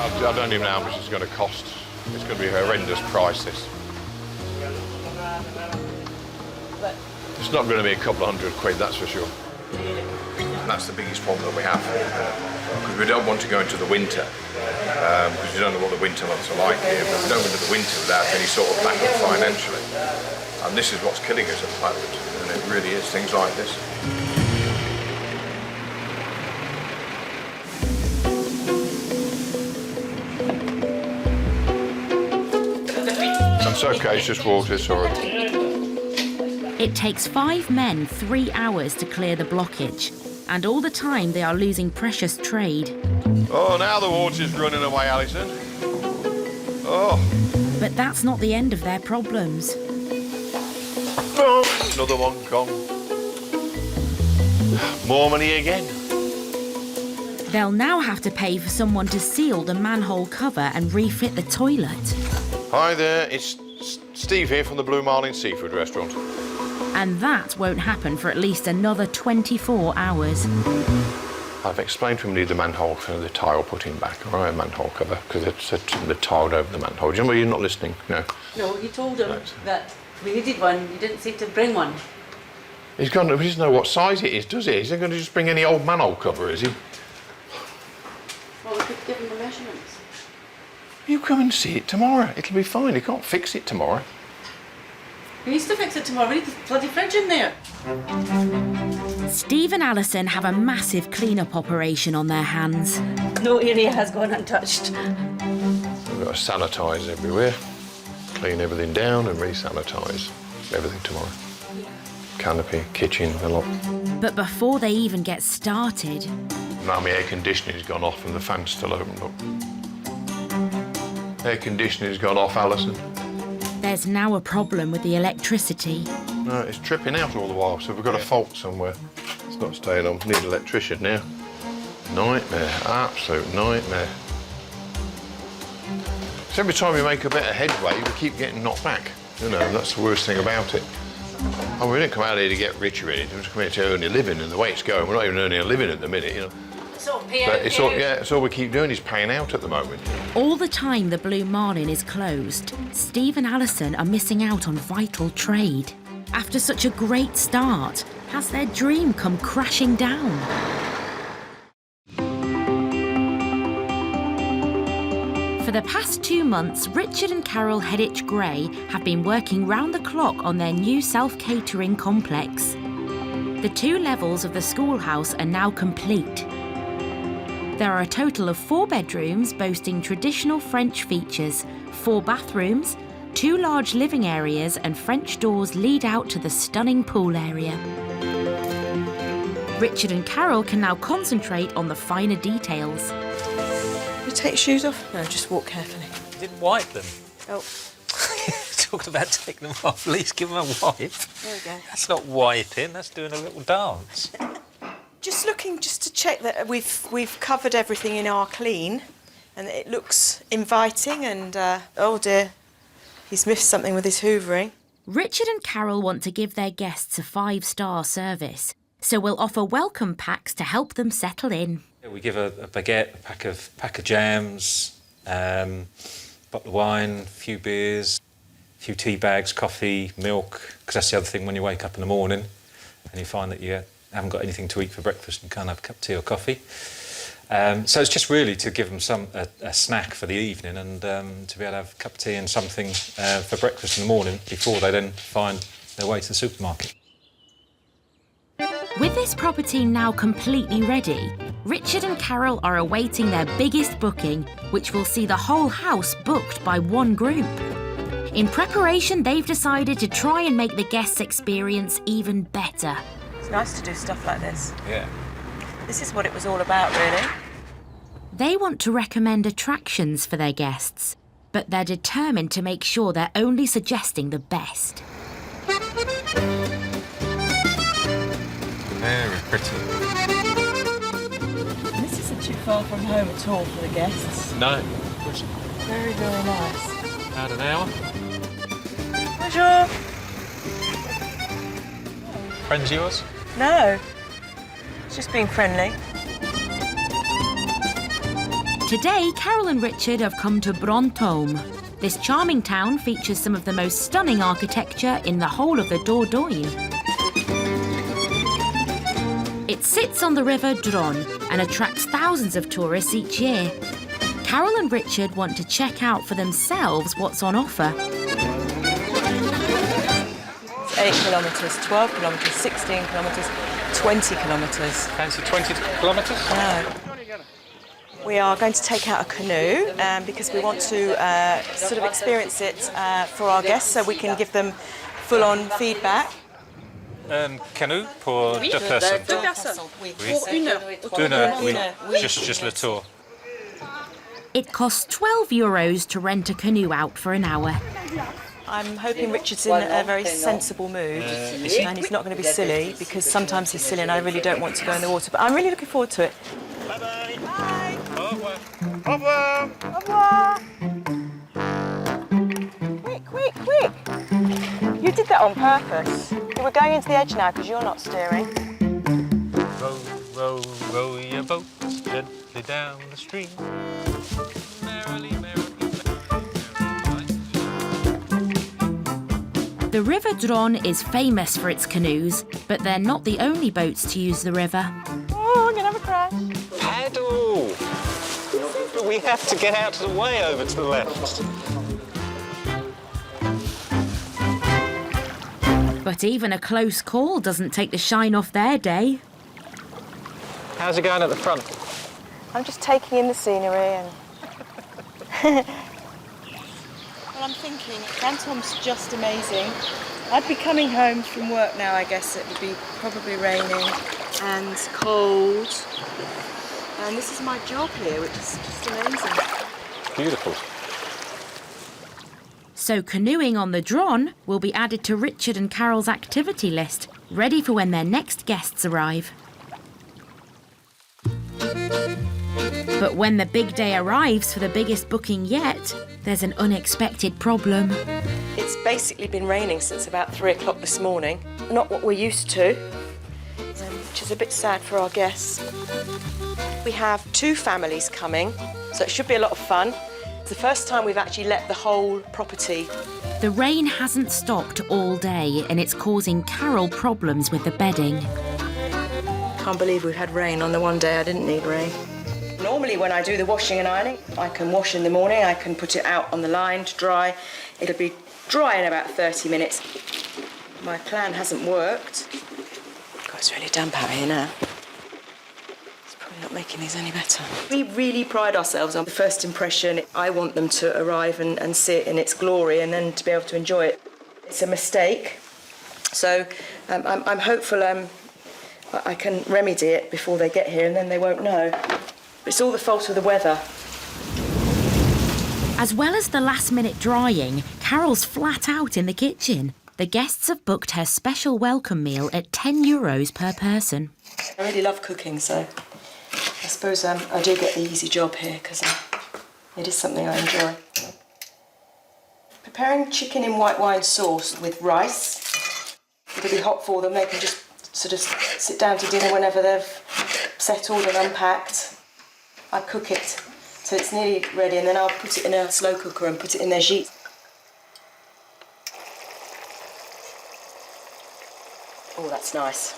I don't even know how much it's going to cost. It's going to be a horrendous price, this. It's not going to be a couple of £100, that's for sure. And that's the biggest problem that we have. Because we don't want to go into the winter, because you don't know what the winter months are like here, but we don't go into the winter without any sort of backup financially. And this is what's killing us at the moment, and it really is, things like this. It's okay, it's just water, sorry. It takes 5 men 3 hours to clear the blockage, and all the time they are losing precious trade. Oh, now the water's running away, Alison. Oh. But that's not the end of their problems. Oh, another one gone. More money again. They'll now have to pay for someone to seal the manhole cover and refit the toilet. Hi there, it's Steve here from the Blue Marlin Seafood Restaurant. And that won't happen for at least another 24 hours. I've explained to him need the manhole for the tile put in back, all right, manhole cover, because it's the tiled over the manhole. Do you remember you're not listening? No. No, you told him that we needed one. You didn't seem to bring one. He doesn't know what size it is, does he? He's not going to just bring any old manhole cover, is he? Well, we could give him the measurements. You come and see it tomorrow. It'll be fine. He can't fix it tomorrow. He needs to fix it tomorrow. We need the bloody fridge in there. Steve and Alison have a massive clean-up operation on their hands. No area has gone untouched. We've got to sanitise everywhere, clean everything down and re-sanitise everything tomorrow. Canopy, kitchen, a lot. But before they even get started... Now my air conditioning's gone off and the fan's still open, look. Air conditioning's gone off, Alison. There's now a problem with the electricity. No, it's tripping out all the while, so we've got a fault somewhere. It's not staying on. Need an electrician now. Nightmare, absolute nightmare. So every time we make a bit of headway, we keep getting knocked back. You know, that's the worst thing about it. Oh, we didn't come out here to get rich or anything. We just come here to earn a living, and the way it's going, we're not even earning a living at the minute, you know. But it's all we keep doing is paying out at the moment. All the time the Blue Marlin is closed, Steve and Alison are missing out on vital trade. After such a great start, has their dream come crashing down? For the past 2 months, Richard and Carol Hedditch-Gray have been working round the clock on their new self-catering complex. The 2 levels of the schoolhouse are now complete. There are a total of 4 bedrooms boasting traditional French features, 4 bathrooms, 2 large living areas and French doors lead out to the stunning pool area. Richard and Carol can now concentrate on the finer details. You take your shoes off? No, just walk carefully. You didn't wipe them. Oh. Talking about taking them off, at least give them a wipe. There we go. That's not wiping, that's doing a little dance. Just looking just to check that we've covered everything in our clean and it looks inviting and, oh dear, he's missed something with his hoovering. Richard and Carol want to give their guests a 5-star service, so we'll offer welcome packs to help them settle in. We give a baguette, a pack of jams, bottle of wine, a few beers, a few tea bags, coffee, milk, because that's the other thing when you wake up in the morning and you find that you haven't got anything to eat for breakfast and can't have a cup of tea or coffee. So it's just really to give them a snack for the evening and to be able to have a cup of tea and something for breakfast in the morning before they then find their way to the supermarket. With this property now completely ready, Richard and Carol are awaiting their biggest booking, which will see the whole house booked by one group. In preparation, they've decided to try and make the guests' experience even better. It's nice to do stuff like this. Yeah. This is what it was all about, really. They want to recommend attractions for their guests, but they're determined to make sure they're only suggesting the best. Very pretty. This isn't too far from home at all for the guests. No. Very, very nice. About an hour. Bonjour. Friends yours? No. It's just being friendly. Today, Carol and Richard have come to Brantôme. This charming town features some of the most stunning architecture in the whole of the Dordogne. It sits on the river Dronne and attracts thousands of tourists each year. Carol and Richard want to check out for themselves what's on offer. It's 8 kilometres, 12 kilometres, 16 kilometres, 20 kilometres. Fancy 20 kilometres? No. We are going to take out a canoe because we want to sort of experience it for our guests so we can give them full-on feedback. Un canoë pour 2 personnes. 2 personnes. Oui. Pour 1 heure. 1 heure, oui. Just le tour. It costs €12 to rent a canoe out for an hour. I'm hoping Richard's in a very sensible mood and he's not going to be silly because sometimes he's silly and I really don't want to go in the water. But I'm really looking forward to it. Bye-bye. Bye. Au revoir. Au revoir. Au revoir. Quick, quick, quick. You did that that on purpose. We're going into the edge now because you're not steering. Row, row, row your boat gently down the stream. Merrily, merrily. The River Dron is famous for its canoes, but they're not the only boats to use the river. Oh, I'm going to have a crash. Paddle! But we have to get out of the way over to the left. But even a close call doesn't take the shine off their day. How's it going at the front? I'm just taking in the scenery and... Well, I'm thinking, Cantom's just amazing. I'd be coming home from work now, I guess. It would be probably raining and cold. And this is my job here, which is just amazing. Beautiful. So canoeing on the Dron will be added to Richard and Carol's activity list, ready for when their next guests arrive. But when the big day arrives for the biggest booking yet, there's an unexpected problem. It's basically been raining since about 3 o'clock this morning. Not what we're used to, which is a bit sad for our guests. We have 2 families coming, so it should be a lot of fun. It's the first time we've actually let the whole property. The rain hasn't stopped all day and it's causing Carol problems with the bedding. Can't believe we've had rain on the one day I didn't need rain. Normally when I do the washing and ironing, I can wash in the morning, I can put it out on the line to dry. It'll be dry in about 30 minutes. My plan hasn't worked. God, it's really damp out here now. It's probably not making these any better. We really pride ourselves on the first impression. I want them to arrive and see it in its glory and then to be able to enjoy it. It's a mistake, so I'm hopeful I can remedy it before they get here and then they won't know. It's all the fault of the weather. As well as the last-minute drying, Carol's flat out in the kitchen. The guests have booked her special welcome meal at €10 per person. I really love cooking, so I suppose I do get the easy job here because it is something I enjoy. Preparing chicken in white wine sauce with rice. It'll be hot for them. They can just sort of sit down to dinner whenever they've settled and unpacked. I cook it so it's nearly ready and then I'll put it in a slow cooker and put it in their gîte. Oh, that's nice.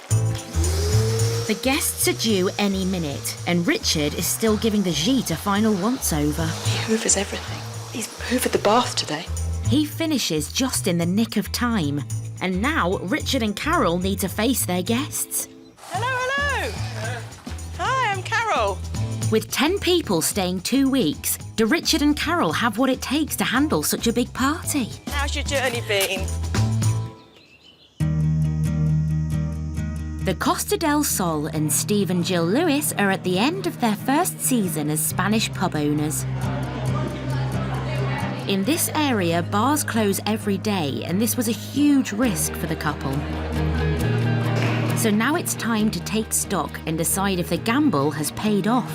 The guests are due any minute and Richard is still giving the gîte a final once-over. He hoovers everything. He's hoovered the bath today. He finishes just in the nick of time. And now Richard and Carol need to face their guests. Hello, hello. Hi, I'm Carol. With 10 people staying 2 weeks, do Richard and Carol have what it takes to handle such a big party? How's your journey been? The Costa del Sol and Steve and Jill Lewis are at the end of their first season as Spanish pub owners. In this area, bars close every day, and this was a huge risk for the couple. So now it's time to take stock and decide if the gamble has paid off.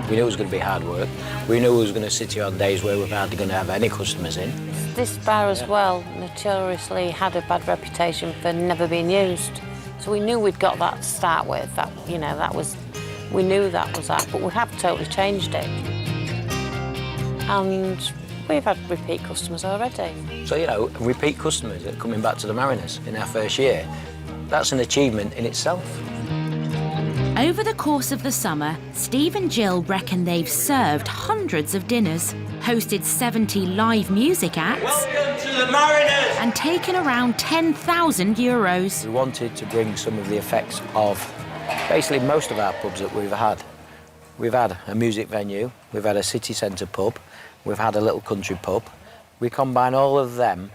We knew it was going to be hard work. We knew we was going to sit here on days where we're hardly going to have any customers in. This bar as well notoriously had a bad reputation for never being used. So we knew we'd got that to start with. That, you know, we knew that was that, but we have totally changed it. And we've had repeat customers already. So, you know, repeat customers that are coming back to the Mariners in our first year, that's an achievement in itself. Over the course of the summer, Steve and Jill reckon they've served hundreds of dinners, hosted 70 live music acts, Welcome to the Mariners! and taken around €10,000. We wanted to bring some of the effects of basically most of our pubs that we've had. We've had a music venue, we've had a city centre pub, we've had a little country pub. We combine all of them,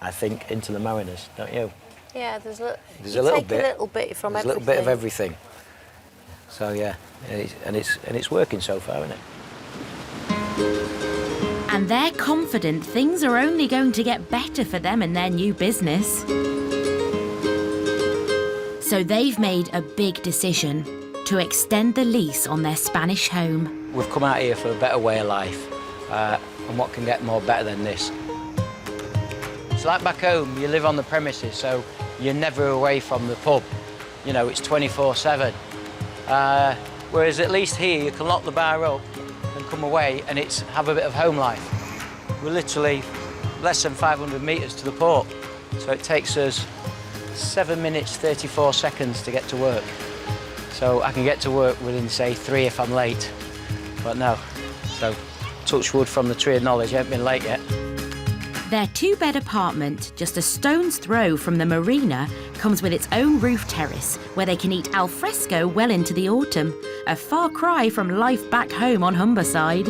I think, into the Mariners, don't you? Yeah, there's a little bit. a little bit from There's everything. a little bit of everything. So yeah, and it's working so far, isn't it? And they're confident things are only going to get better for them and their new business. So they've made a big decision to extend the lease on their Spanish home. We've come out here for a better way of life, and what can get more better than this? It's like back home, you live on the premises, so you're never away from the pub. You know, it's 24/7. Whereas at least here, you can lock the bar up and come away and have a bit of home life. We're literally less than 500 metres to the port, so it takes us 7 minutes, 34 seconds to get to work. So I can get to work within, say, 3 if I'm late, but no. So touch wood from the tree of knowledge, I haven't been late yet. Their 2-bed apartment, just a stone's throw from the marina, comes with its own roof terrace where they can eat al fresco well into the autumn, a far cry from life back home on Humberside.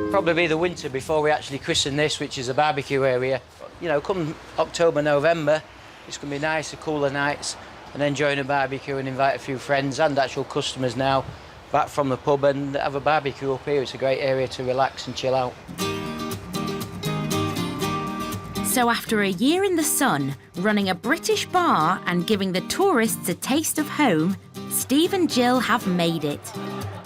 Probably be the winter before we actually christen this, which is a barbecue area. You know, come October, November, it's going to be nicer, cooler nights and enjoying a barbecue and invite a few friends and actual customers now back from the pub and have a barbecue up here. It's a great area to relax and chill out. So after a year in the sun, running a British bar and giving the tourists a taste of home, Steve and Jill have made it.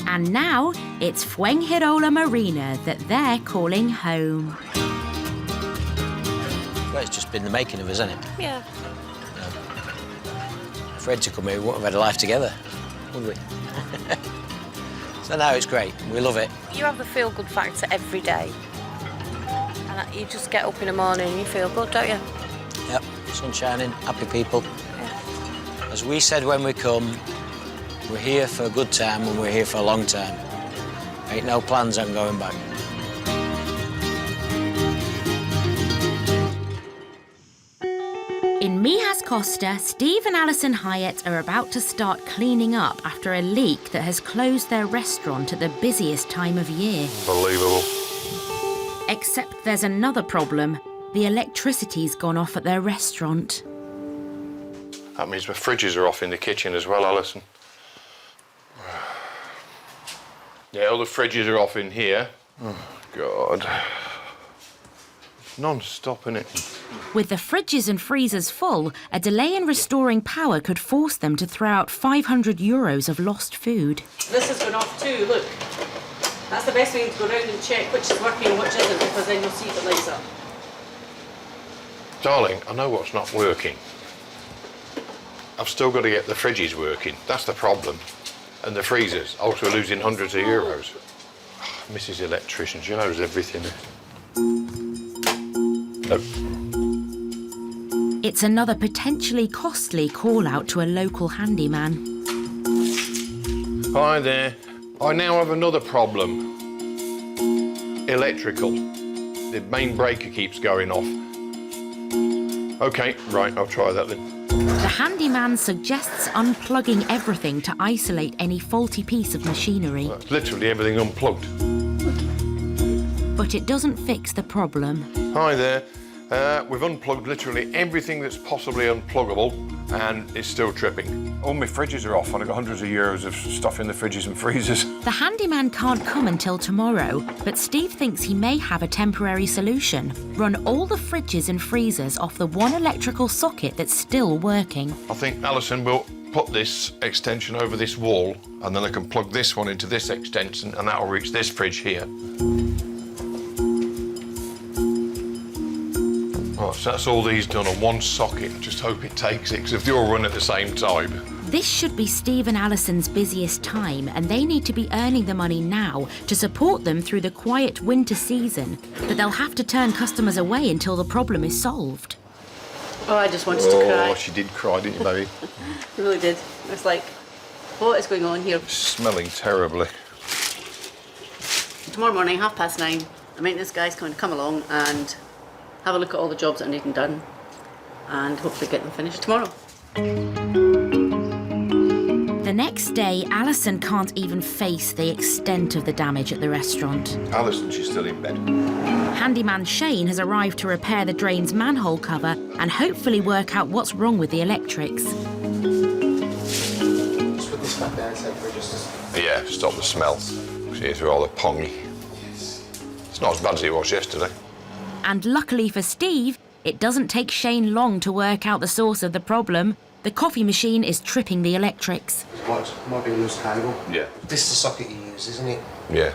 And now it's Fuengirola Marina that they're calling home. Well, it's just been the making of us, hasn't it? Yeah. Fred to come here, we wouldn't have had a life together, would we? So now it's great. We love it. You have the feel-good factor every day. And you just get up in the morning and you feel good, don't you? Yep, sun shining, happy people. Yeah. As we said when we come, we're here for a good time and we're here for a long time. Ain't no plans on going back. In Mijas Costa, Steve and Alison Hyatt are about to start cleaning up after a leak that has closed their restaurant at the busiest time of year. Unbelievable. Except there's another problem. The electricity's gone off at their restaurant. That means my fridges are off in the kitchen as well, Alison. Yeah, all the fridges are off in here. Oh, God. Non-stop, innit? With the fridges and freezers full, a delay in restoring power could force them to throw out €500 of lost food. This has gone off too, look. That's the best way to go around and check which is working and which isn't, because then you'll see if it lights up. Darling, I know what's not working. I've still got to get the fridges working. That's the problem. And the freezers, also losing hundreds of euros. Oh, Mrs. Electrician, she knows everything. No. It's another potentially costly call-out to a local handyman. Hi there. I now have another problem. Electrical. The main breaker keeps going off. OK, right, I'll try that then. The handyman suggests unplugging everything to isolate any faulty piece of machinery. Well, literally everything unplugged. But it doesn't fix the problem. Hi there. We've unplugged literally everything that's possibly unpluggable, and it's still tripping. All my fridges are off, and I've got hundreds of euros of stuff in the fridges and freezers. The handyman can't come until tomorrow, but Steve thinks he may have a temporary solution. Run all the fridges and freezers off the one electrical socket that's still working. I think Alison will put this extension over this wall, and then I can plug this one into this extension, and that'll reach this fridge here. Right, so that's all these done on one socket. I just hope it takes it, because if they all run at the same time. This should be Steve and Alison's busiest time, and they need to be earning the money now to support them through the quiet winter season. But they'll have to turn customers away until the problem is solved. Oh, I just wanted to cry. Oh, she did cry, didn't you, baby? I really did. I was like, what is going on here? Smelling terribly. Tomorrow morning, 9:30, the maintenance guy's going to come along and have a look at all the jobs that are needing done and hopefully get them finished tomorrow. The next day, Alison can't even face the extent of the damage at the restaurant. Alison, she's still in bed. Handyman Shane has arrived to repair the drain's manhole cover and hopefully work out what's wrong with the electrics. Just put this back down, so for just... Yeah, stop the smell. See, it's rather pongy. It's not as bad as it was yesterday. And luckily for Steve, it doesn't take Shane long to work out the source of the problem. The coffee machine is tripping the electrics. Might be a loose cable. Yeah. This is the socket you use, isn't it? Yeah.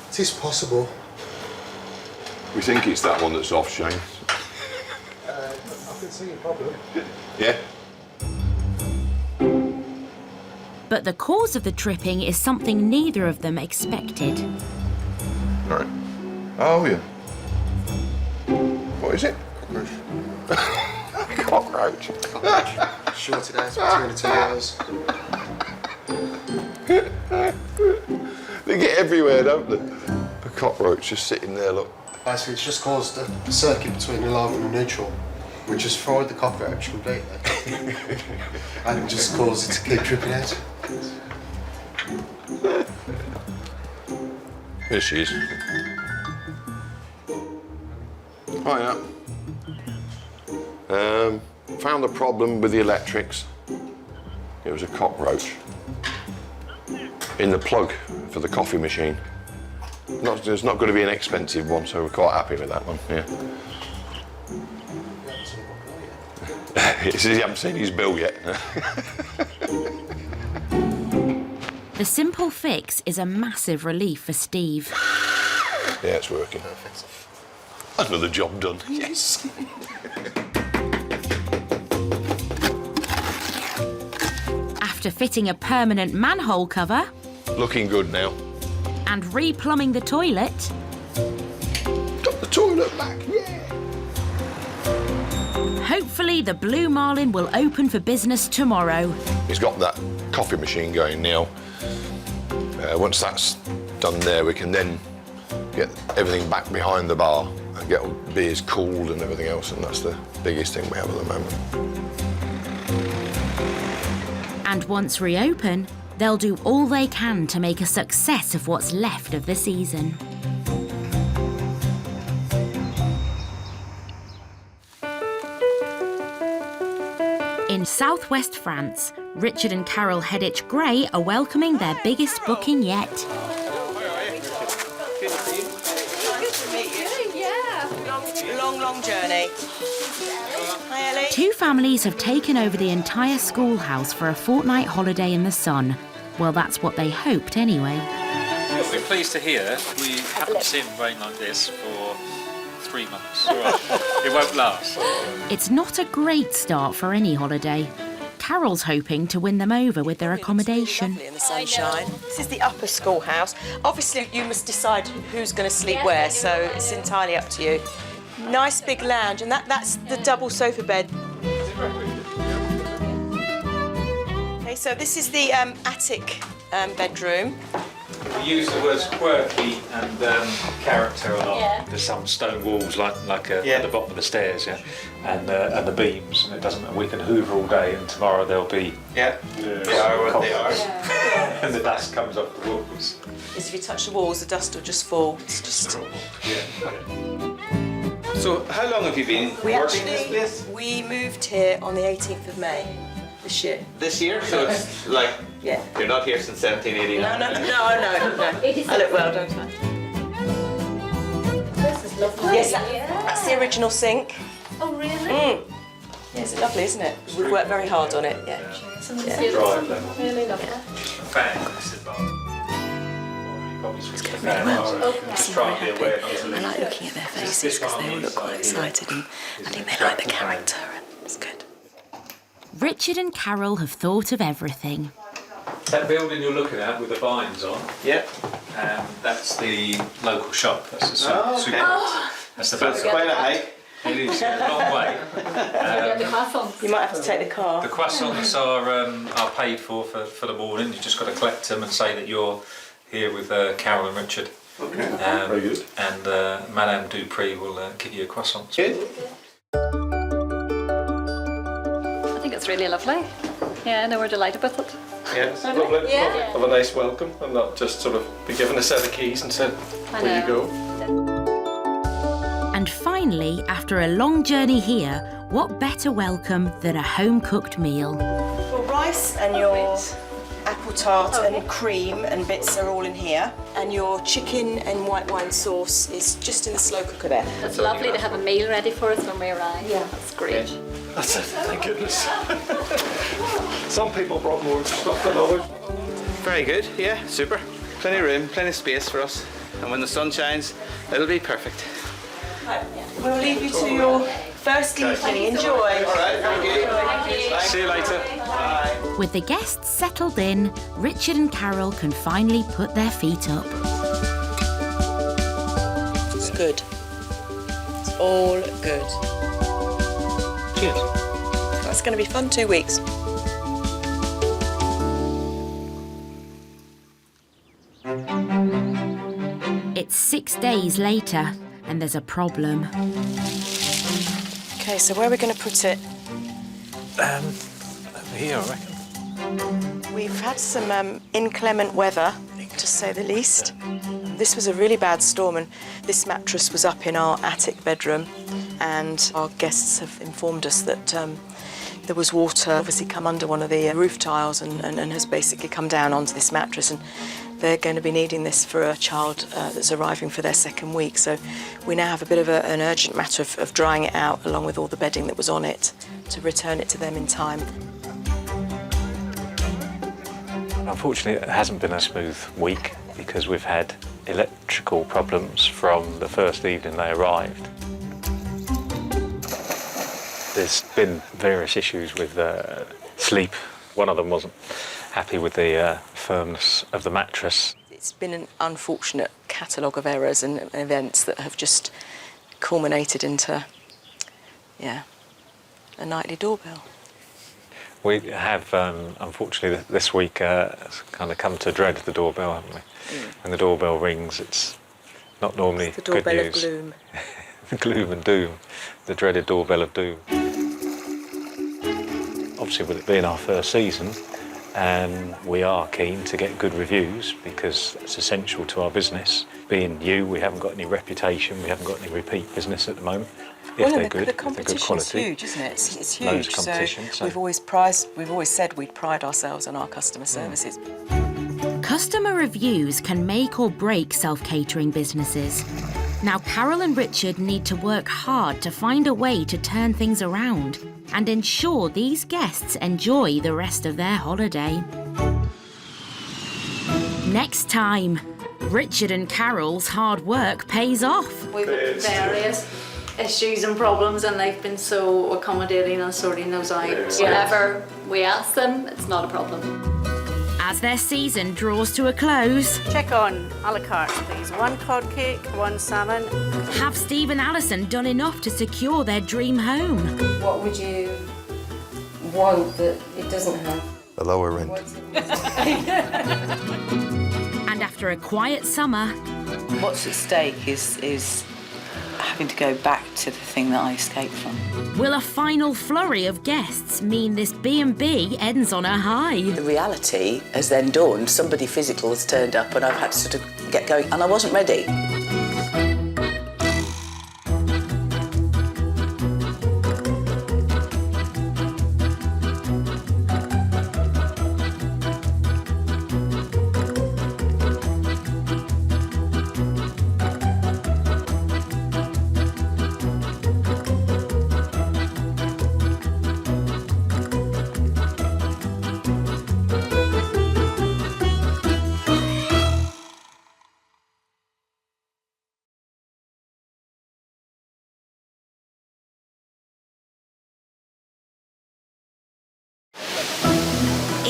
It is possible. We think it's that one that's off, Shane. I can see your problem. Yeah. But the cause of the tripping is something neither of them expected. Right. Oh, yeah. What is it? Cockroach. Shorted out between the 2 hours. They get everywhere, don't they? A cockroach just sitting there, look. Basically, it's just caused a circuit between the live and the neutral, which has fried the cockroach completely. And it just caused it to keep tripping out. Here she is. Hiya. Found the problem with the electrics. It was a cockroach in the plug for the coffee machine. It's not going to be an expensive one, so we're quite happy with that one, yeah. He says he hasn't seen his bill yet. The simple fix is a massive relief for Steve. Yeah, it's working. Another job done. Yes. After fitting a permanent manhole cover... Looking good now. And replumbing the toilet... Got the toilet back, yeah! Hopefully the Blue Marlin will open for business tomorrow. He's got that coffee machine going now. Once that's done there, we can then get everything back behind the bar and get all beers cooled and everything else, and that's the biggest thing we have at the moment. And once reopen, they'll do all they can to make a success of what's left of the season. In southwest France, Richard and Carol Hedditch-Gray are welcoming their biggest booking yet. Long journey. Hi, Ellie. Two families have taken over the entire schoolhouse for a fortnight holiday in the sun. Well, that's what they hoped anyway. We're pleased to hear we haven't seen rain like this for 3 months. It won't last. It's not a great start for any holiday. Carol's hoping to win them over with their accommodation. Lovely in the sunshine. This is the upper schoolhouse. Obviously, you must decide who's going to sleep where, so it's entirely up to you. Nice big lounge, and that's the double sofa bed. Okay, so this is the attic bedroom. We use the words quirky and character a lot. Yeah. There's some stone walls like at the bottom of the stairs, and the beams, and it doesn't matter. We can hoover all day, and tomorrow there'll be they are what they are, and the dust comes off the walls. Is if you touch the walls, the dust will just fall. It's just. So, how long have you been working in this place? We moved here on the 18th of May this year. This year? So it's like you're not here since 1789. No. I look well, don't I? This is lovely. Yes, that's the original sink. Oh, really? Yeah, it's lovely, isn't it? We've worked very hard on it. Yeah. Really lovely. I like looking at their faces because they all look quite excited, and I think they like the character, and it's good. Richard and Carol have thought of everything. That building you're looking at with the vines on, that's the local shop. That's the supermarket. That's the back. It's quite a hike. It is a long way. You might have to take the car. The croissants are paid for the morning. You just got to collect them and say that you're here with Carol and Richard. Okay. Very good. And Madame Dupree will give you a croissant. Good. I think it's really lovely. Yeah, no, we're delighted with it. Yeah, it's lovely. Have a nice welcome and not just sort of be given a set of keys and said, there you go. And finally, after a long journey here, what better welcome than a home-cooked meal? Your rice and your apple tart and cream and bits are all in here, and your chicken and white wine sauce is just in the slow cooker there. It's lovely to have a meal ready for us when we arrive. Yeah, that's great. That's it, thank goodness. Some people brought more stuff than others. Very good, yeah, super. Plenty of room, plenty of space for us. And when the sun shines, it'll be perfect. We'll leave you to your first evening. Enjoy. All right, thank you. See you later. Bye. With the guests settled in, Richard and Carol can finally put their feet up. It's good. It's all good. Cheers. That's going to be fun 2 weeks. It's 6 days later, and there's a problem. Okay, so where are we going to put it? Over here, I reckon. We've had some inclement weather, to say the least. This was a really bad storm, and this mattress was up in our attic bedroom, and our guests have informed us that there was water obviously come under one of the roof tiles and has basically come down onto this mattress, and they're going to be needing this for a child that's arriving for their second week. So we now have a bit of an urgent matter of drying it out along with all the bedding that was on it to return it to them in time. Unfortunately, it hasn't been a smooth week because we've had electrical problems from the first evening they arrived. There's been various issues with sleep. One of them wasn't happy with the firmness of the mattress. It's been an unfortunate catalogue of errors and events that have just culminated into, a nightly doorbell. We have, unfortunately, this week kind of come to dread the doorbell, haven't we? When the doorbell rings, it's not normally The good doorbell news. of gloom. Gloom and doom, the dreaded doorbell of doom. Obviously, with it being our first season, we are keen to get good reviews because it's essential to our business. Being new, we haven't got any reputation, we haven't got any repeat business at the moment. If they're good, the if they're good competition's quality. huge, isn't it? It's huge. Loads of competition, so we've always said we'd pride ourselves on our customer services. Customer reviews can make or break self-catering businesses. Now, Carol and Richard need to work hard to find a way to turn things around and ensure these guests enjoy the rest of their holiday. Next time, Richard and Carol's hard work pays off. We've had various issues and problems, and they've been so accommodating and sorting those out. Whenever we ask them, it's not a problem. As their season draws to a close, Check on a la carte, please. 1 cod cake, 1 salmon. have Steve and Alison done enough to secure their dream home? What would you want that it doesn't have? A lower rent. And after a quiet summer, What's at stake is having to go back to the thing that I escaped from. will a final flurry of guests mean this B&B ends on a high? The reality has then dawned. Somebody physical has turned up and I've had to sort of get going, and I wasn't ready.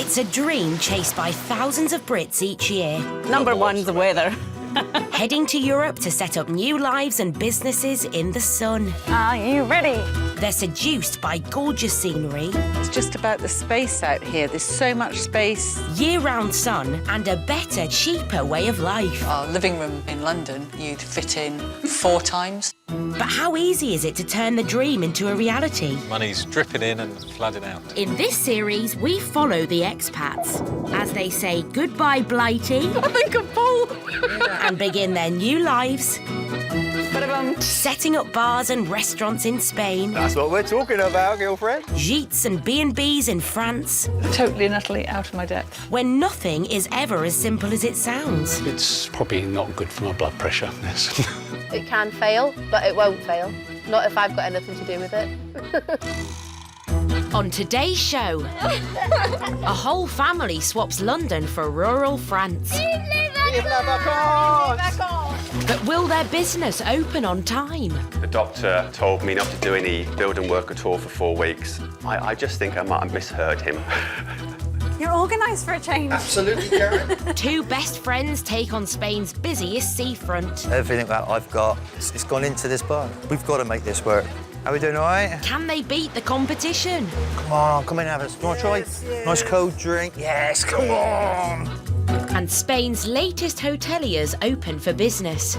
It's a dream chased by thousands of Brits each year. Number one's the weather. Heading to Europe to set up new lives and businesses in the sun. Are you ready? They're seduced by gorgeous scenery, It's just about the space out here. There's so much space. year-round sun, and a better, cheaper way of life. Our living room in London, you'd fit in 4 times. But how easy is it to turn the dream into a reality? Money's dripping in and flooding out. In this series, we follow the expats as they say goodbye Blighty I think I'm full. and begin their new lives, setting up bars and restaurants in Spain, That's what we're talking about, girlfriend. gîtes and B&Bs in France, Totally and utterly out of my depth. when nothing is ever as simple as it sounds. It's probably not good for my blood pressure, this. It can fail, but it won't fail. Not if I've got anything to do with it. On today's show, a whole family swaps London for rural France. Vive la vacances! But will their business open on time? The doctor told me not to do any building work at all for 4 weeks. I just think I might have misheard him. You're organised for a change. Absolutely, Karen. Two best friends take on Spain's busiest seafront. Everything that I've got, it's gone into this bar. We've got to make this work. Are we doing all right? Can they beat the competition? Come on, come in, have us. You want to try? Yes. Nice cold drink. Yes, come on. And Spain's latest hoteliers open for business.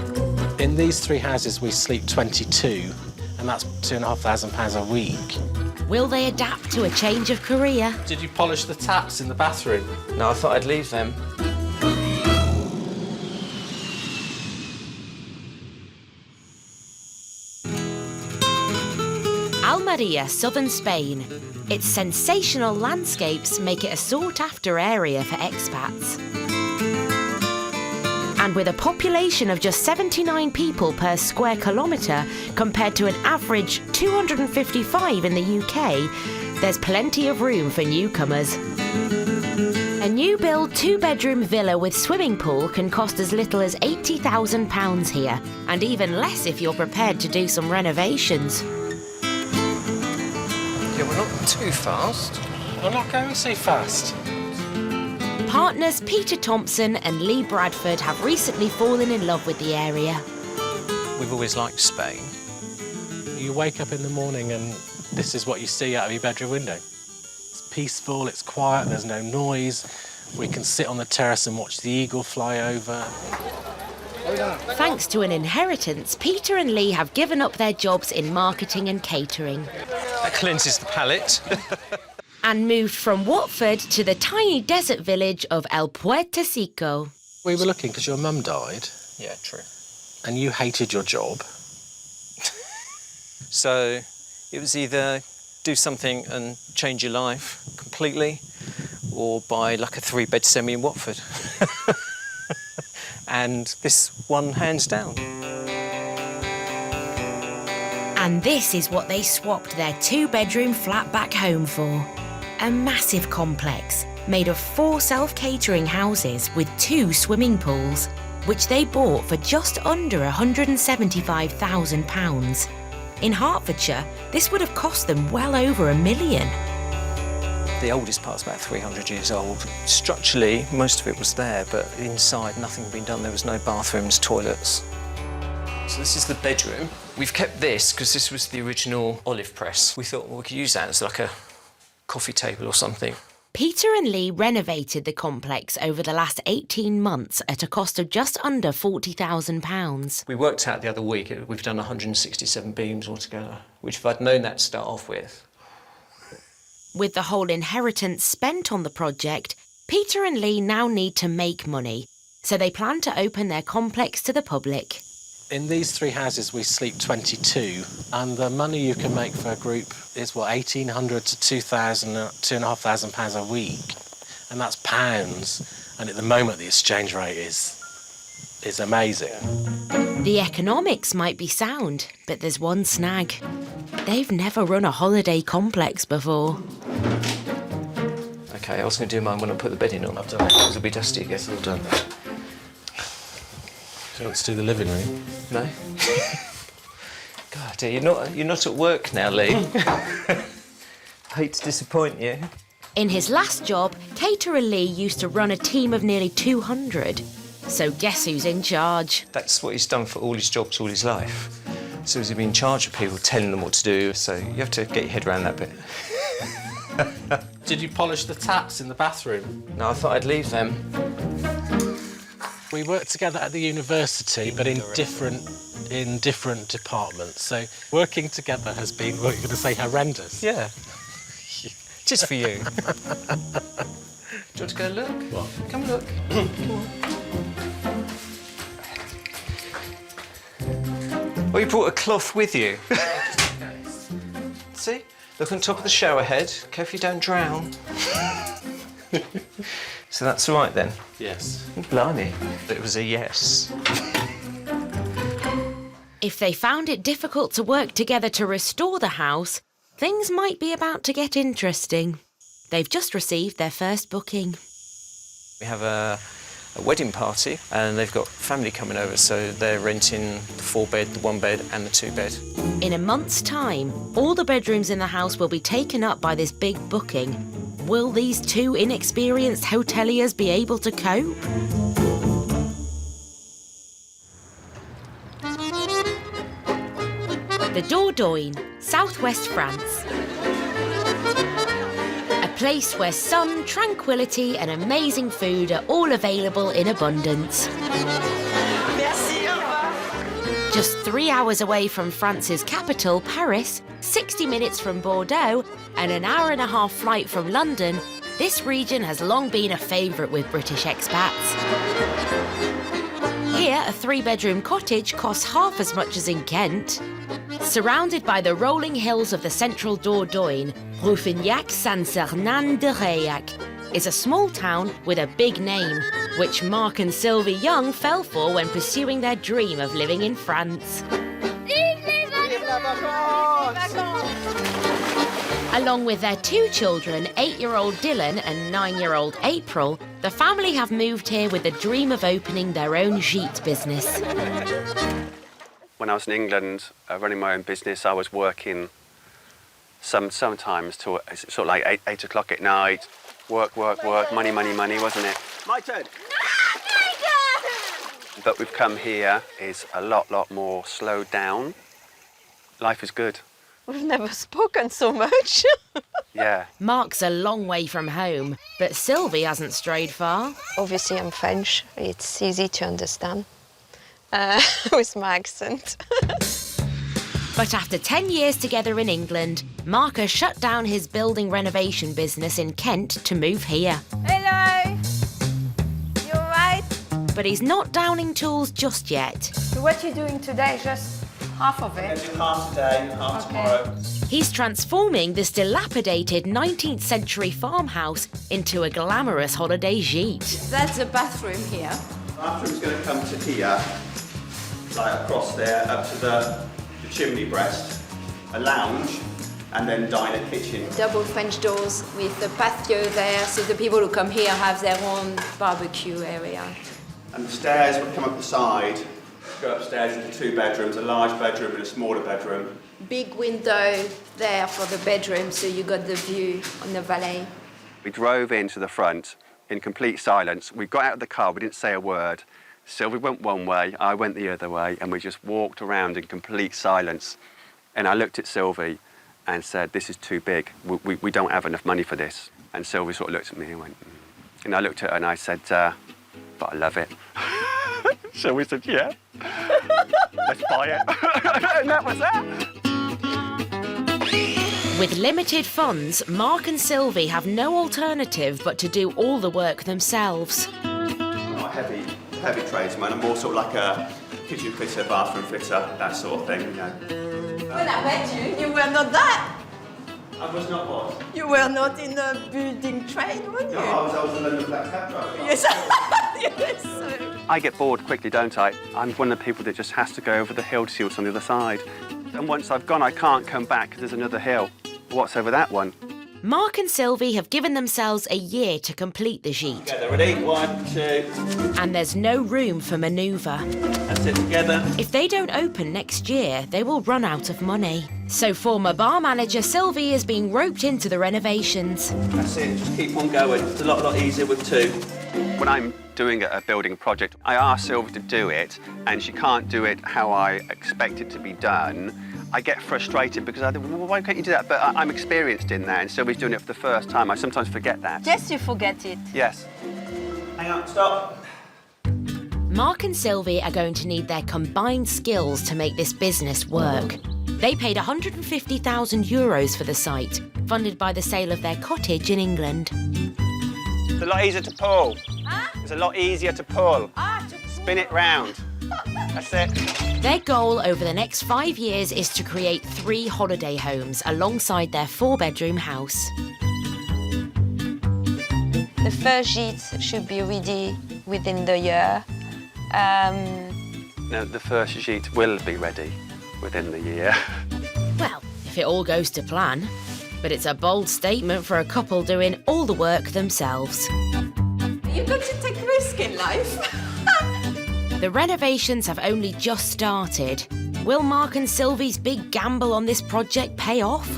In these 3 houses, we sleep 22, and that's £2,500 a week. Will they adapt to a change of career? Did you polish the taps in the bathroom? No, I thought I'd leave them. Almeria, southern Spain. Its sensational landscapes make it a sought-after area for expats. And with a population of just 79 people per square kilometre compared to an average 255 in the UK, there's plenty of room for newcomers. A new-build 2-bedroom villa with swimming pool can cost as little as £80,000 here, and even less if you're prepared to do some renovations. Yeah, we're not too fast. We're not going so fast. Partners Peter Thompson and Lee Bradford have recently fallen in love with the area. We've always liked Spain. You wake up in the morning and this is what you see out of your bedroom window. It's peaceful, it's quiet, there's no noise. We can sit on the terrace and watch the eagle fly over. Thanks to an inheritance, Peter and Lee have given up their jobs in marketing and catering. That cleanses the palate. And moved from Watford to the tiny desert village of El Puertecico. We were looking because your mum died. Yeah, true. And you hated your job. So it was either do something and change your life completely or buy like a 3-bed semi in Watford. And this one hands down. And this is what they swapped their 2-bedroom flat back home for. A massive complex made of 4 self-catering houses with 2 swimming pools, which they bought for just under £175,000. In Hertfordshire, this would have cost them well over £1 million. The oldest part's about 300 years old. Structurally, most of it was there, but inside, nothing had been done. There was no bathrooms, toilets. So this is the bedroom. We've kept this because this was the original olive press. We thought, well, we could use that as like a coffee table or something. Peter and Lee renovated the complex over the last 18 months at a cost of just under £40,000. We worked out the other week, we've done 167 beams altogether, which if I'd known that to start off with. With the whole inheritance spent on the project, Peter and Lee now need to make money, so they plan to open their complex to the public. In these 3 houses, we sleep 22, and the money you can make for a group is, what, £1,800 to £2,500 a week, and that's pounds. And at the moment, the exchange rate is amazing. The economics might be sound, but there's one snag. They've never run a holiday complex before. OK, I was going to do mine when I put the bedding on. I've done it. It'll be dusty again. It's all done. Do you want to do the living room? No. God, you're not at work now, Lee. I hate to disappoint you. In his last job, Caterer Lee used to run a team of nearly 200. So guess who's in charge? That's what he's done for all his jobs all his life. So he's been in charge of people, telling them what to do. So you have to get your head around that bit. Did you polish the taps in the bathroom? No, I thought I'd leave them. We worked together at the university, but in different departments. So working together has been, what you're going to say, horrendous. Yeah. Just for you. Do you want to go look? What? Come look. Come on. Oh, you brought a cloth with you. See? Look on top of the shower head. Careful you don't drown. So that's all right then? Yes. Blimey. It was a yes. If they found it difficult to work together to restore the house, things might be about to get interesting. They've just received their first booking. We have a a wedding party, and they've got family coming over, so they're renting the 4-bed, the 1-bed and the 2-bed. In a month's time, all the bedrooms in the house will be taken up by this big booking. Will these 2 inexperienced hoteliers be able to cope? The Dordogne, southwest France. A place where sun, tranquility and amazing food are all available in abundance. Just 3 hours away from France's capital, Paris, 60 minutes from Bordeaux and an hour-and-a-half flight from London, this region has long been a favourite with British expats. Here, a 3-bedroom cottage costs half as much as in Kent. Surrounded by the rolling hills of the central Dordogne, Rouffignac-Saint-Sernin-de-Reillac is a small town with a big name, which Mark and Sylvie Young fell for when pursuing their dream of living in France. Along with their 2 children, 8-year-old Dylan and 9-year-old April, the family have moved here with the dream of opening their own gîte business. When I was in England running my own business, I was working sometimes till sort of like 8 o'clock at night. Work, money, wasn't it? My turn. But we've come here is a lot more slowed down. Life is good. We've never spoken so much. Yeah. Mark's a long way from home, but Sylvie hasn't strayed far. Obviously, I'm French. It's easy to understand with my accent. But after 10 years together in England, Mark has shut down his building renovation business in Kent to move here. Hello. You all right? But he's not downing tools just yet. So what are you doing today? Just half of it? Half today, half tomorrow. He's transforming this dilapidated 19th century farmhouse into a glamorous holiday gîte. That's the bathroom here. The bathroom's going to come to here, like across there, up to the chimney breast, a lounge, and then diner kitchen. Double French doors with the patio there, so the people who come here have their own barbecue area. And the stairs would come up the side, go upstairs into 2 bedrooms, a large bedroom and a smaller bedroom. Big window there for the bedroom, so you got the view on the valley. We drove into the front in complete silence. We got out of the car, we didn't say a word. Sylvie went one way, I went the other way, and we just walked around in complete silence. And I looked at Sylvie and said, this is too big. We don't have enough money for this. And Sylvie sort of looked at me and went, And I looked at her and I said, but I love it. Sylvie said, yeah, let's buy it. And that was that. With limited funds, Mark and Sylvie have no alternative but to do all the work themselves. I'm not a heavy tradesman. I'm more sort of like a kitchen fitter, bathroom fitter, that sort of thing, you know. When I met you, you were not that. I was not what? You were not in the building trade, were you? No, I was a London black cab driver. Yes. Yes. I get bored quickly, don't I? I'm one of the people that just has to go over the hill to see what's on the other side. And once I've gone, I can't come back because there's another hill. What's over that one? Mark and Sylvie have given themselves a year to complete the gîte. Together, ready? 1, 2. And there's no room for manoeuvre. That's it, together. If they don't open next year, they will run out of money. So former bar manager Sylvie is being roped into the renovations. That's it, just keep on going. It's a lot easier with 2. When I'm doing a building project, I ask Sylvie to do it, and she can't do it how I expect it to be done. I get frustrated because I think, well, why can't you do that? But I'm experienced in that, and Sylvie's doing it for the first time. I sometimes forget that. Yes, you forget it. Yes. Hang on, stop. Mark and Sylvie are going to need their combined skills to make this business work. They paid €150,000 for the site, funded by the sale of their cottage in England. It's a lot easier to pull. Huh? It's a lot easier to pull. Spin it round. That's it. Their goal over the next 5 years is to create 3 holiday homes alongside their 4-bedroom house. The first gîte should be ready within the year. No, the first gîte will be ready within the year. Well, if it all goes to plan. But it's a bold statement for a couple doing all the work themselves. Are You've got to take risk in life. The renovations have only just started. Will Mark and Sylvie's big gamble on this project pay off?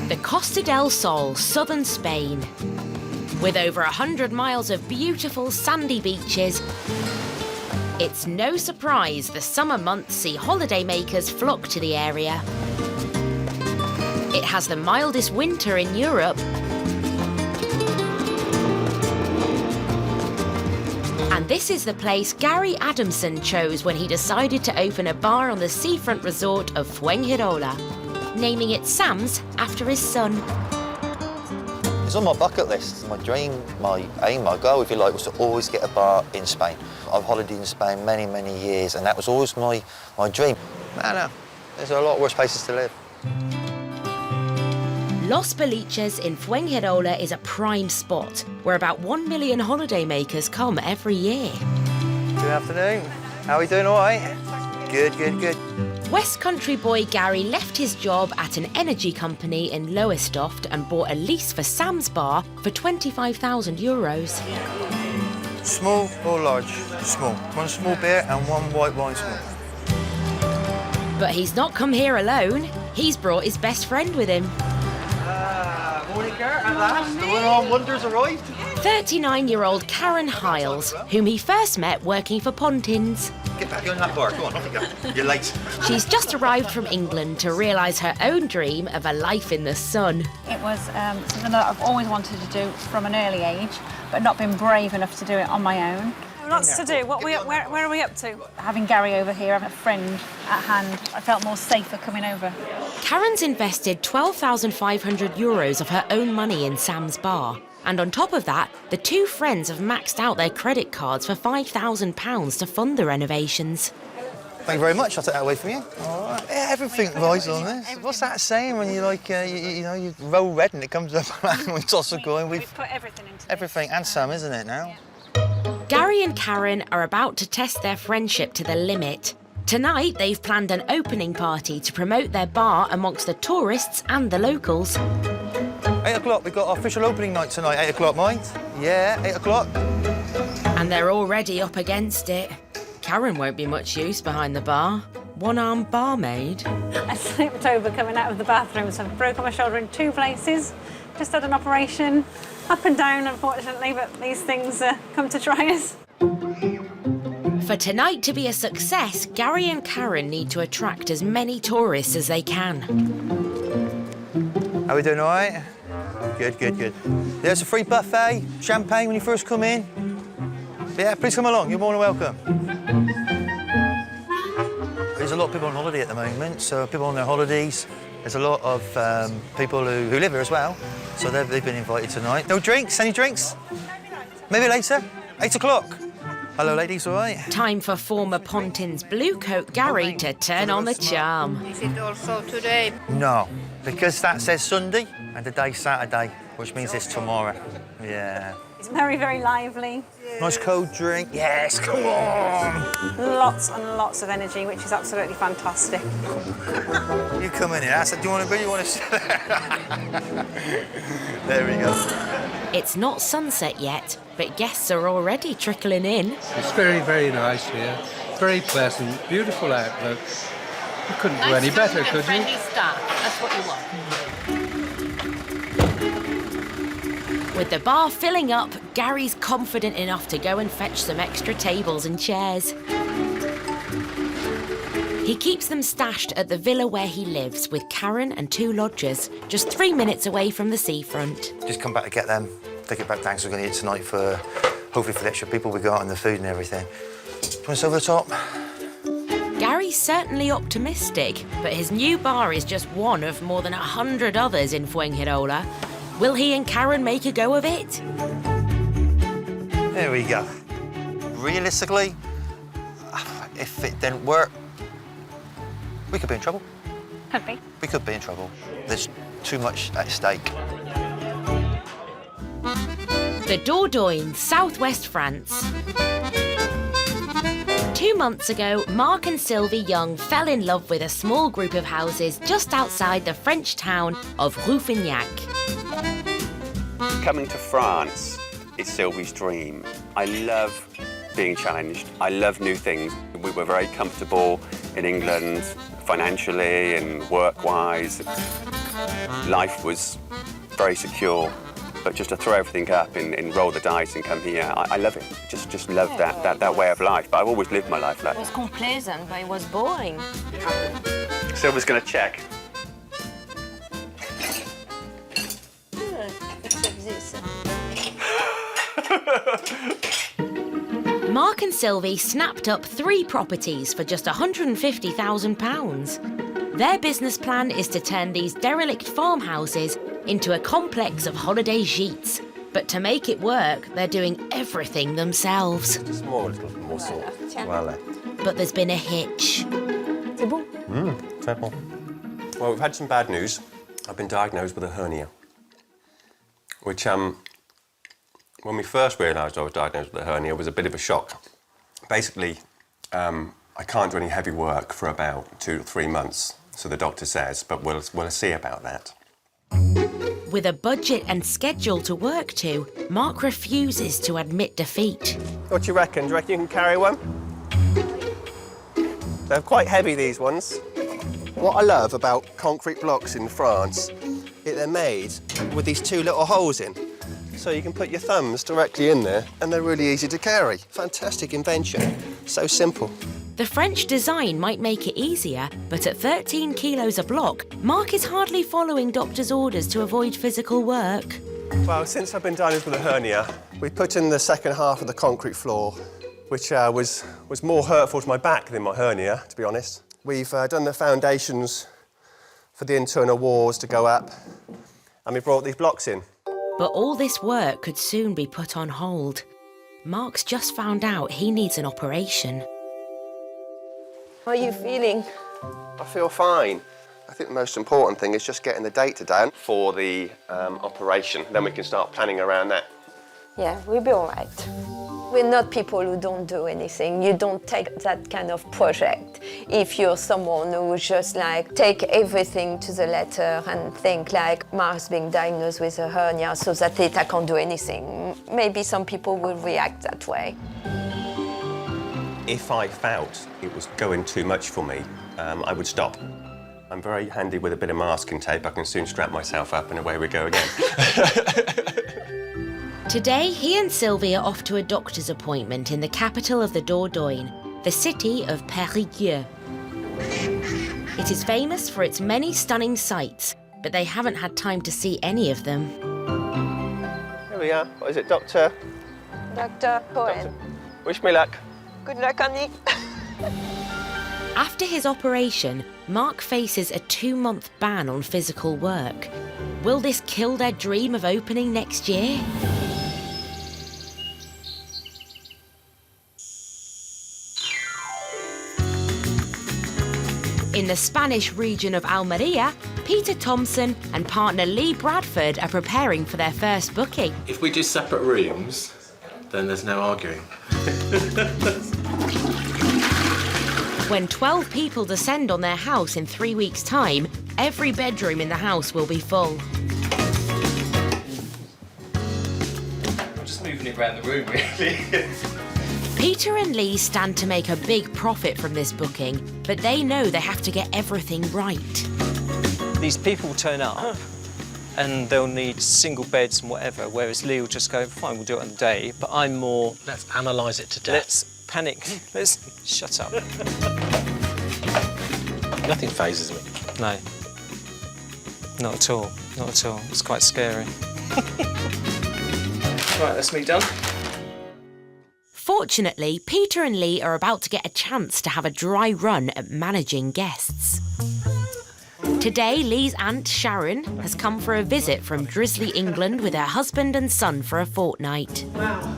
The Costa del Sol, southern Spain. With over 100 miles of beautiful sandy beaches, it's no surprise the summer months see holidaymakers flock to the area. It has the mildest winter in Europe, and this is the place Gary Adamson chose when he decided to open a bar on the seafront resort of Fuengirola, naming it Sam's after his son. It's on my bucket list. My dream, my aim, my goal, if you like, was to always get a bar in Spain. I've holidayed in Spain many, many years, and that was always my dream. No, there's a lot worse places to live. Los Boliches in Fuengirola is a prime spot where about 1 million holidaymakers come every year. Good afternoon. How are we doing, all right? Good, good, good. West Country boy Gary left his job at an energy company in Lowestoft and bought a lease for Sam's Bar for €25,000. Small or large? Small. One small beer and one white wine small. But he's not come here alone. He's brought his best friend with him. Morning, Gert, at last. The one-armed wonders arrived. 39-year-old Karen Hiles, whom he first met working for Pontins. Get back on that bar. Come on, off you go. You're late. She's just arrived from England to realise her own dream of a life in the sun. It was something that I've always wanted to do from an early age, but not been brave enough to do it on my own. Lots to do. Where are we up to? Having Gary over here, having a friend at hand, I felt more safer coming over. Karen's invested €12,500 of her own money in Sam's Bar. And on top of that, the two friends have maxed out their credit cards for £5,000 to fund the renovations. Thank you very much. I'll take that away from you. All right. Yeah, everything rides on this. What's that saying when you like, you roll red and it comes up and we toss a coin? We've put everything into everything and some, isn't it now? Gary and Karen are about to test their friendship to the limit. Tonight, they've planned an opening party to promote their bar amongst the tourists and the locals. 8 o'clock, we've got our official opening night tonight. 8 o'clock, mind? Yeah, 8 o'clock. And they're already up against it. Karen won't be much use behind the bar. One-armed barmaid. I slipped over coming out of the bathroom, so I've broken my shoulder in 2 places. Just had an operation, up and down, unfortunately, but these things come to try us. For tonight to be a success, Gary and Karen need to attract as many tourists as they can. How are we doing, all right? Good, good, good. There's a free buffet, champagne when you first come in. Yeah, please come along, you're more than welcome. There's a lot of people on holiday at the moment, so people on their holidays. There's a lot of people who live here as well, so they've been invited tonight. No drinks? Any drinks? Maybe later? 8 o'clock. Hello, ladies, all right? Time for former Pontins bluecoat Gary to turn on the charm. Is it also today? No, because that says Sunday and today's Saturday, which means it's tomorrow. Yeah. It's very, very lively. Nice cold drink. Yes, come on. Lots and lots of energy, which is absolutely fantastic. You come in here. I said, do you want to go? You want to sit there we go. It's not sunset yet, but guests are already trickling in. It's very, very nice here. Very pleasant, beautiful outlook. You couldn't do any better, could you? Staff. That's what you want. With the bar filling up, Gary's confident enough to go and fetch some extra tables and chairs. He keeps them stashed at the villa where he lives with Karen and 2 lodgers, just 3 minutes away from the seafront. Just come back to get them, take it back down, so we're going to eat tonight for, hopefully for the extra people we got and the food and everything. Do you want us over the top? Gary's certainly optimistic, but his new bar is just one of more than 100 others in Fuengirola. Will he and Karen make a go of it? There we go. Realistically, if it didn't work, we could be in trouble. Could be. We could be in trouble. There's too much at stake. The Dordogne, southwest France. 2 months ago, Mark and Sylvie Young fell in love with a small group of houses just outside the French town of Reuniting. Coming to France is Sylvie's dream. I love being challenged. I love new things. We were very comfortable in England, financially and work-wise. Life was very secure, but just to throw everything up and roll the dice and come here, I love it. Just love that way of life. But I've always lived my life like It was that. complacent, but it was boring. Sylvie's going to check. Except this. Mark and Sylvie snapped up 3 properties for just £150,000. Their business plan is to turn these derelict farmhouses into a complex of holiday gîtes. But to make it work, they're doing everything themselves. Small little morsel. Voilà. But there's been a hitch. C'est bon? Très bon. Well, we've had some bad news. I've been diagnosed with a hernia, which, when we first realised I was diagnosed with a hernia, was a bit of a shock. Basically, I can't do any heavy work for about 2 to 3 months, so the doctor says, but we'll see about that. With a budget and schedule to work to, Mark refuses to admit defeat. What do you reckon? Do you reckon you can carry one? They're quite heavy, these ones. What I love about concrete blocks in France is they're made with these 2 little holes in. So you can put your thumbs directly in there, and they're really easy to carry. Fantastic invention. So simple. The French design might make it easier, but at 13 kilos a block, Mark is hardly following doctor's orders to avoid physical work. Well, since I've been diagnosed with a hernia, we put in the second half of the concrete floor, which was more hurtful to my back than my hernia, to be honest. We've done the foundations for the internal walls to go up, and we brought these blocks in. But all this work could soon be put on hold. Mark's just found out he needs an operation. How are you feeling? I feel fine. I think the most important thing is just getting the date today for the operation. Then we can start planning around that. Yeah, we'll be all right. We're not people who don't do anything. You don't take that kind of project. If you're someone who just like take everything to the letter and think like Mark's being diagnosed with a hernia, so that's it, I can't do anything. Maybe some people will react that way. If I felt it was going too much for me, I would stop. I'm very handy with a bit of masking tape. I can soon strap myself up and away we go again. Today, he and Sylvie are off to a doctor's appointment in the capital of the Dordogne, the city of Périgueux. It is famous for its many stunning sights, but they haven't had time to see any of them. Here we are. What is it, Dr. Cohen. Wish me luck. Good luck, Annie. After his operation, Mark faces a 2-month ban on physical work. Will this kill their dream of opening next year? In the Spanish region of Almeria, Peter Thompson and partner Lee Bradford are preparing for their first booking. If we do separate rooms, then there's no arguing. When 12 people descend on their house in 3 weeks' time, every bedroom in the house will be full. I'm just moving it around the room, really. Peter and Lee stand to make a big profit from this booking, but they know they have to get everything right. These people turn up and they'll need single beds and whatever, whereas Lee will just go, fine, we'll do it on the day, but I'm more... Let's analyse it to death. Let's panic. Let's... Shut up. Nothing phases me. No. Not at all. Not at all. It's quite scary. Right, that's me done. Fortunately, Peter and Lee are about to get a chance to have a dry run at managing guests. Today, Lee's aunt, Sharon, has come for a visit from drizzly England with her husband and son for a fortnight. Wow,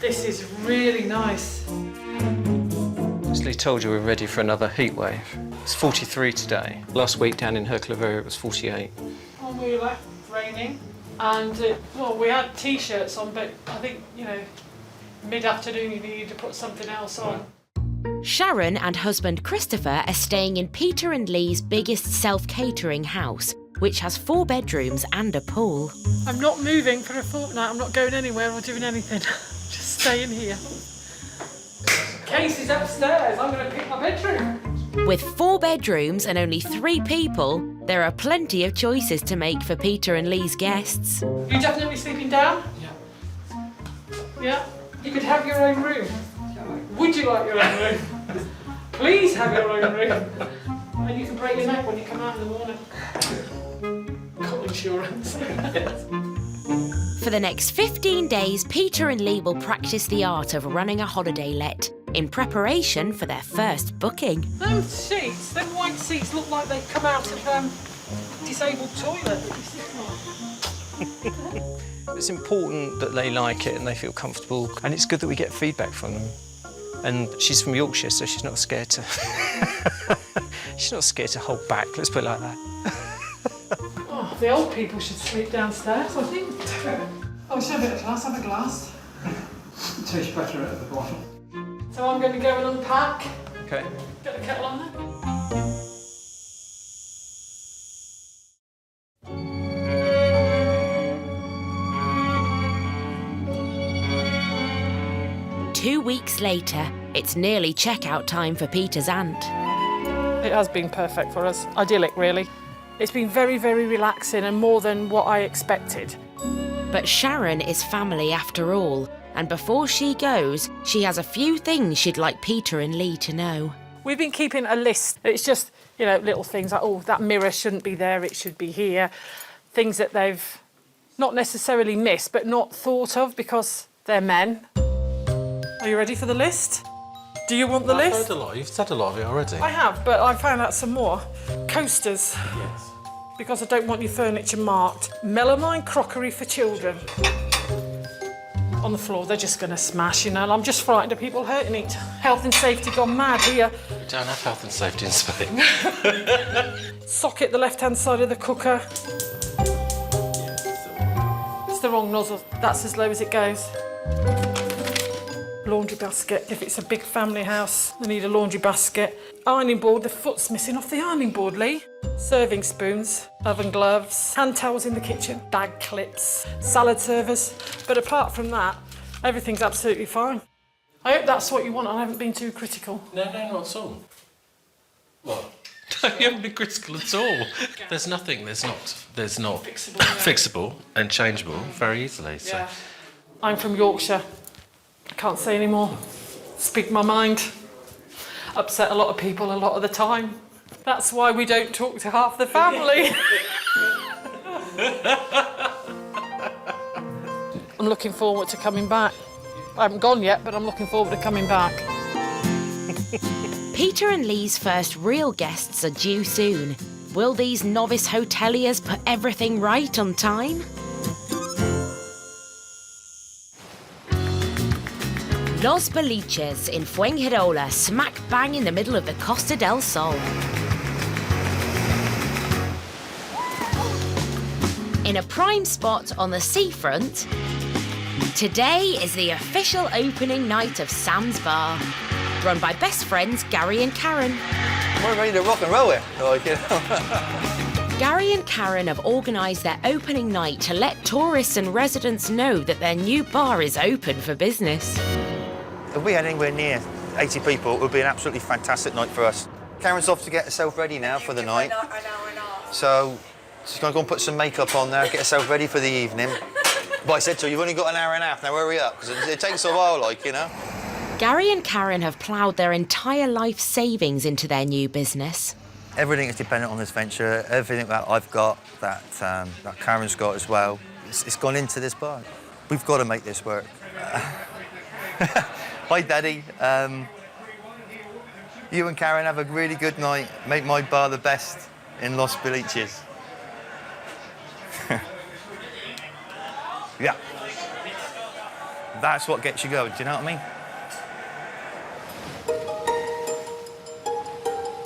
this is really nice. As Lee told you, we're ready for another heat wave. It's 43 today. Last week down in Herculaveria it was 48. And we left raining, and well, we had t-shirts on, but I think, you know, mid-afternoon you need to put something else on. Sharon and husband Christopher are staying in Peter and Lee's biggest self-catering house, which has 4 bedrooms and a pool. I'm not moving for a fortnight. I'm not going anywhere or doing anything. Just staying here. Casey's upstairs. I'm going to pick my bedroom. With 4 bedrooms and only 3 people, there are plenty of choices to make for Peter and Lee's guests. You definitely sleeping down? Yeah. Yeah? You could have your own room. Would you like your own room? Please have your own room. And you can break your neck when you come out in the morning. Got insurance. For the next 15 days, Peter and Lee will practice the art of running a holiday let in preparation for their first booking. Those seats, them white seats look like they've come out of disabled toilet. It's important that they like it and they feel comfortable, and it's good that we get feedback from them. And she's from Yorkshire, so she's not scared to... she's not scared to hold back, let's put it like that. Oh, the old people should sleep downstairs, I think. Oh, should have a bit of glass, have a glass. It tastes better out of the bottle. So I'm going to go and unpack. Okay. Get the kettle on there. 2 weeks later, it's nearly checkout time for Peter's aunt. It has been perfect for us. Idyllic, really. It's been very, very relaxing and more than what I expected. But Sharon is family after all, and before she goes, she has a few things she'd like Peter and Lee to know. We've been keeping a list. It's just, you know, little things like, oh, that mirror shouldn't be there, it should be here. Things that they've not necessarily missed, but not thought of because they're men. Are you ready for the list? Do you want the list? I've heard a lot. You've said a lot of it already. I have, but I found out some more. Coasters. Yes. Because I don't want your furniture marked. Melamine crockery for children. On the floor, they're just going to smash, you know, and I'm just frightened of people hurting it. Health and safety gone mad here. We don't have health and safety in Spain. Socket the left-hand side of the cooker. It's the wrong nozzle. That's as low as it goes. Laundry basket. If it's a big family house, they need a laundry basket. Ironing board, the foot's missing off the ironing board, Lee. Serving spoons, oven gloves, hand towels in the kitchen, bag clips, salad servers. But apart from that, everything's absolutely fine. I hope that's what you want. I haven't been too critical. No, not at all. What? No, you haven't been critical at all. There's nothing. There's not fixable and changeable very easily. So. Yeah. I'm from Yorkshire. I can't say any more. Speak my mind. Upset a lot of people a lot of the time. That's why we don't talk to half the family. I'm looking forward to coming back. I haven't gone yet, but I'm looking forward to coming back. Peter and Lee's first real guests are due soon. Will these novice hoteliers put everything right on time? Los Boliches in Fuengirola, smack bang in the middle of the Costa del Sol. In a prime spot on the seafront, today is the official opening night of Sam's Bar, run by best friends Gary and Karen. We're ready to rock and roll it, like, you know. Gary and Karen have organised their opening night to let tourists and residents know that their new bar is open for business. If we had anywhere near 80 people, it would be an absolutely fantastic night for us. Karen's off to get herself ready now for the night. I know. So she's going to go and put some makeup on there, get herself ready for the evening. But I said to her, you've only got an hour and a half, now hurry up, because it takes a while, like, you know. Gary and Karen have ploughed their entire life savings into their new business. Everything is dependent on this venture. Everything that I've got, that Karen's got as well, it's gone into this bar. We've got to make this work. Hi, Daddy. You and Karen have a really good night. Make my bar the best in Los Boliches. Yeah. That's what gets you going, do you know what I mean?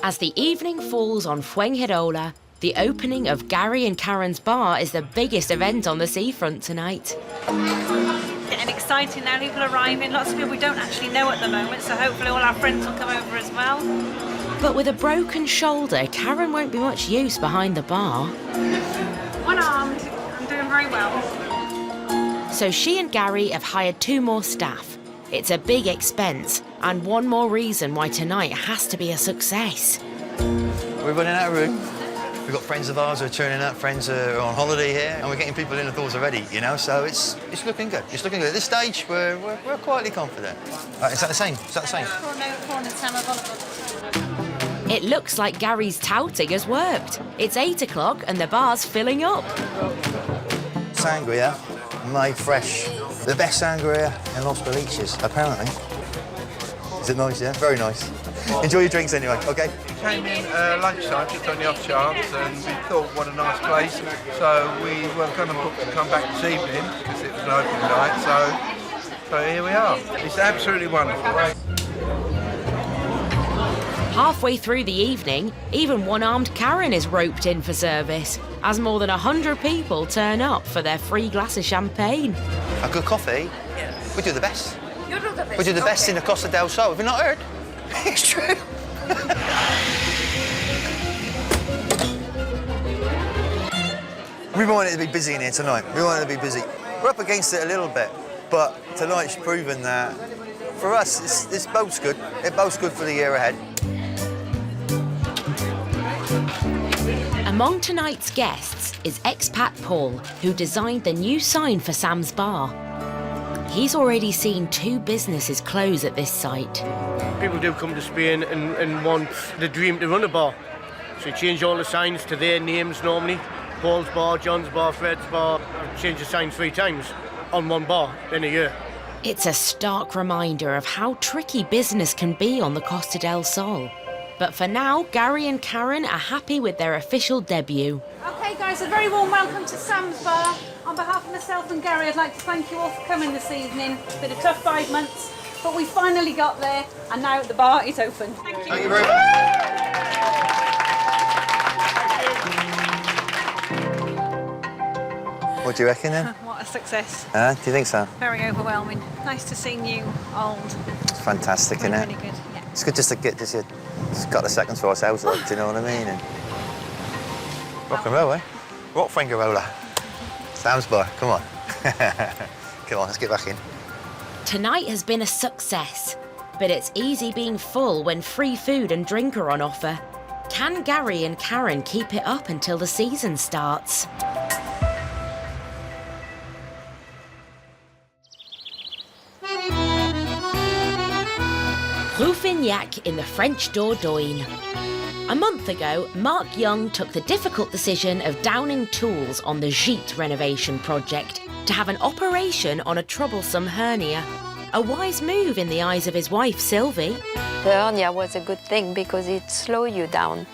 As the evening falls on Fuengirola, the opening of Gary and Karen's bar is the biggest event on the seafront tonight. getting exciting now, people arriving, lots of people we don't actually know at the moment, so hopefully all our friends will come over as well. But with a broken shoulder, Karen won't be much use behind the bar. One-armed, I'm doing very well. So she and Gary have hired 2 more staff. It's a big expense, and one more reason why tonight has to be a success. We're running out of room. We've got friends of ours who are turning up, friends who are on holiday here, and we're getting people in the doors already, you know, so it's looking good. It's looking good. At this stage, we're quietly confident. Right, is that the same? Is that the same? It looks like Gary's touting has worked. It's 8 o'clock and the bar's filling up. Sangria, made fresh. The best sangria in Los Beliches, apparently. Is it nice, yeah? Very nice. Enjoy your drinks anyway, OK? We came in lunchtime, just on the off chance, and we thought, what a nice place. So we were going to come back this evening, because it was an open night, so here we are. It's absolutely wonderful. Halfway through the evening, even one-armed Karen is roped in for service, as more than 100 people turn up for their free glass of champagne. A good coffee? Yes. We do the best. You do the best. We do the best in the Costa del Sol. Have you not heard? It's true. We want it to be busy in here tonight. We want it to be busy. We're up against it a little bit, but tonight's proven that for us, it's both good. It both good for the year ahead. Among tonight's guests is Expat Paul, who designed the new sign for Sam's Bar. He's already seen 2 businesses close at this site. People do come to Spain and want the dream to run a bar. So you change all the signs to their names normally. Paul's Bar, John's Bar, Fred's Bar. I've changed the sign 3 times on one bar in a year. It's a stark reminder of how tricky business can be on the Costa del Sol. But for now, Gary and Karen are happy with their official debut. OK, guys, a very warm welcome to Sam's Bar. On behalf of myself and Gary, I'd like to thank you all for coming this evening. It's been a tough 5 months, but we finally got there, and now the bar is open. Thank you. Thank you very much. What do you reckon then? What a success. Do you think so? Very overwhelming. Nice to see new, old. It's fantastic, isn't it? Really good, yeah. It's good just to get just a couple of seconds for ourselves, like, do you know what I mean? And rock and roll, eh? Rock finger roller. Sam's Bar, come on. Come on, let's get back in. Tonight has been a success, but it's easy being full when free food and drink are on offer. Can Gary and Karen keep it up until the season starts? Vineyard in the French Dordogne. A month ago, Mark Young took the difficult decision of downing tools on the Gîte renovation project to have an operation on a troublesome hernia. A wise move in the eyes of his wife, Sylvie. The hernia was a good thing because it slowed you down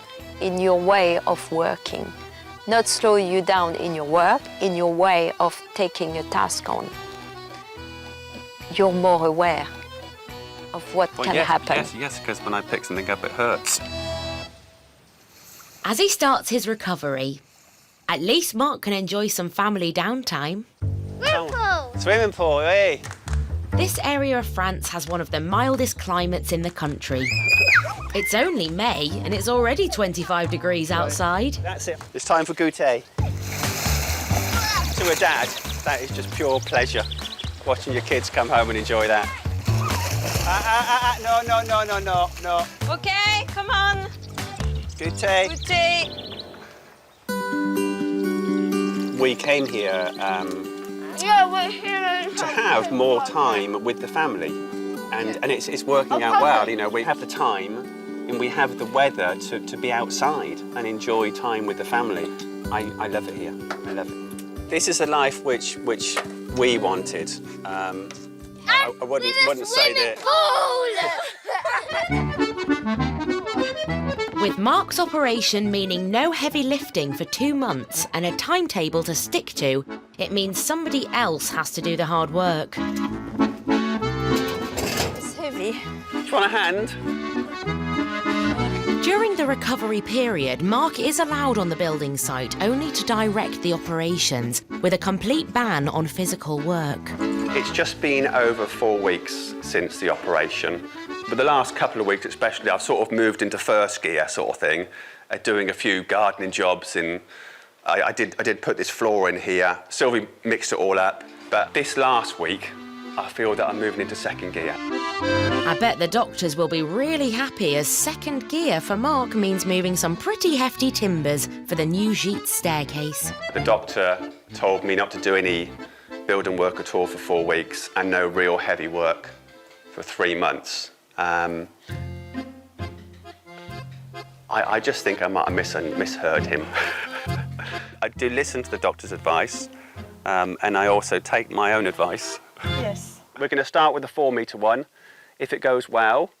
in your way of working. Not slow you down in your work, in your way of taking a task on. You're more aware of what can happen. Yes, because when I pick something up, it hurts. As he starts his recovery, at least Mark can enjoy some family downtime. Swimming pool, hey! This area of France has one of the mildest climates in the country. It's only May and it's already 25 degrees outside. That's it. It's time for goûter. To a dad, that is just pure pleasure. Watching your kids come home and enjoy that. No. OK, come on. Goûter. Goûter. We came here to have more time with the family, and it's working out well. You know, we have the time and we have the weather to be outside and enjoy time with the family. I love it here. I love it. This is a life which we wanted. I wouldn't say that. With Mark's operation meaning no heavy lifting for 2 months and a timetable to stick to, it means somebody else has to do the hard work. It's heavy. Do you want a hand? During the recovery period, Mark is allowed on the building site only to direct the operations, with a complete ban on physical work. It's just been over 4 weeks since the operation. But the last couple of weeks especially, I've sort of moved into first gear sort of thing, doing a few gardening jobs. I did put this floor in here. Sylvie mixed it all up. But this last week, I feel that I'm moving into second gear. I bet the doctors will be really happy, as second gear for Mark means moving some pretty hefty timbers for the new Gîte staircase. The doctor told me not to do any building work at all for 4 weeks and no real heavy work for 3 months. I just think I might have misheard him. I do listen to the doctor's advice, and I also take my own advice. Yes. We're going to start with the 4-metre one. If it goes well,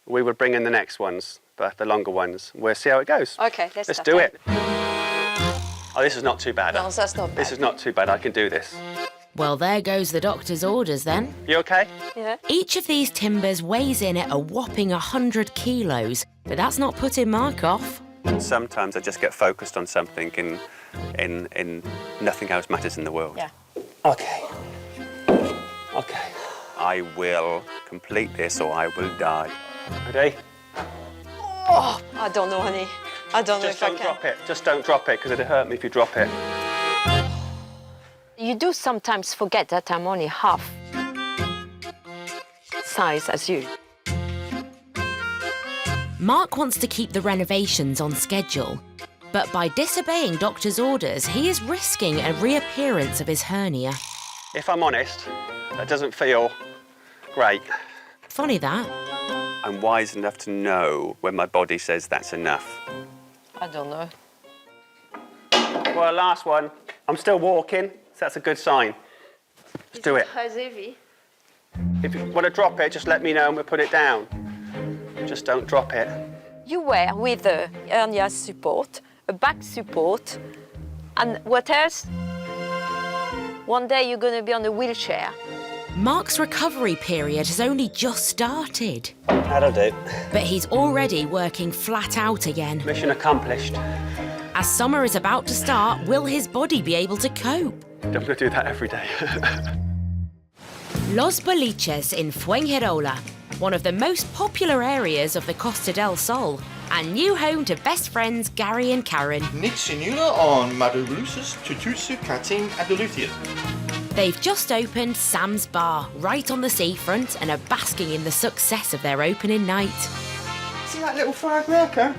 we will bring in the next ones, the longer ones. We'll see how it goes. Okay, let's do it. Oh, this is not too bad. No, that's not bad. This is not too bad. I can do this. Well, there goes the doctor's orders then. You okay? Yeah. Each of these timbers weighs in at a whopping 100 kilos, but that's not putting Mark off. Sometimes I just get focused on something and nothing else matters in the world. Yeah. Okay. Okay. I will complete this or I will die. Ready? Oh, I don't know, honey. I don't know if I can. Just don't drop it. Just don't drop it, because it'll hurt me if you drop it. You do sometimes forget that I'm only half size as you. Mark wants to keep the renovations on schedule, but by disobeying doctor's orders, he is risking a reappearance of his hernia. If I'm honest, that doesn't feel great. Funny that. I'm wise enough to know when my body says that's enough. I don't know. Well, last one. I'm still walking, so that's a good sign. Let's do it. Heavy. If you want to drop it, just let me know and we'll put it down. Just don't drop it. You wear with a hernia support, a back support, and what else? One day you're going to be on a wheelchair. Mark's recovery period has only just started. That'll do. But he's already working flat out again. Mission accomplished. As summer is about to start, will his body be able to cope? I'm going to do that every day. Los Boliches in Fuengirola, one of the most popular areas of the Costa del Sol, and new home to best friends Gary and Karen. Niks sinula on Madublusus Tutusu Katin Adoluthia. They've just opened Sam's Bar, right on the seafront, and are basking in the success of their opening night. See that little flag there, Karen?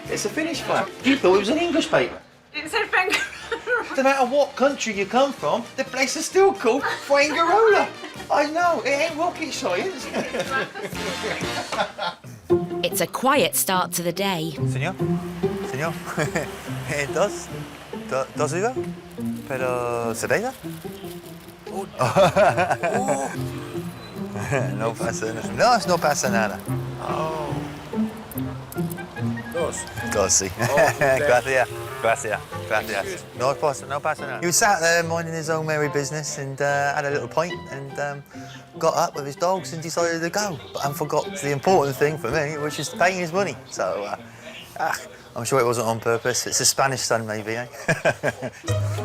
It's a Finnish flag. You thought it was an English paper. It said French. No matter what country you come from, the place is still called Fuengirola. I know, it ain't rocket science. It's a quiet start to the day. Señor, dos digo, pero cerveza. No pasa nada. No pasa nada. Oh. Dos, sí. Gracias. No pasa nada. He was sat there minding his own merry business and had a little pint and got up with his dogs and decided to go. And forgot the important thing for me, which is paying his money. So, I'm sure it wasn't on purpose. It's a Spanish sun, maybe, eh?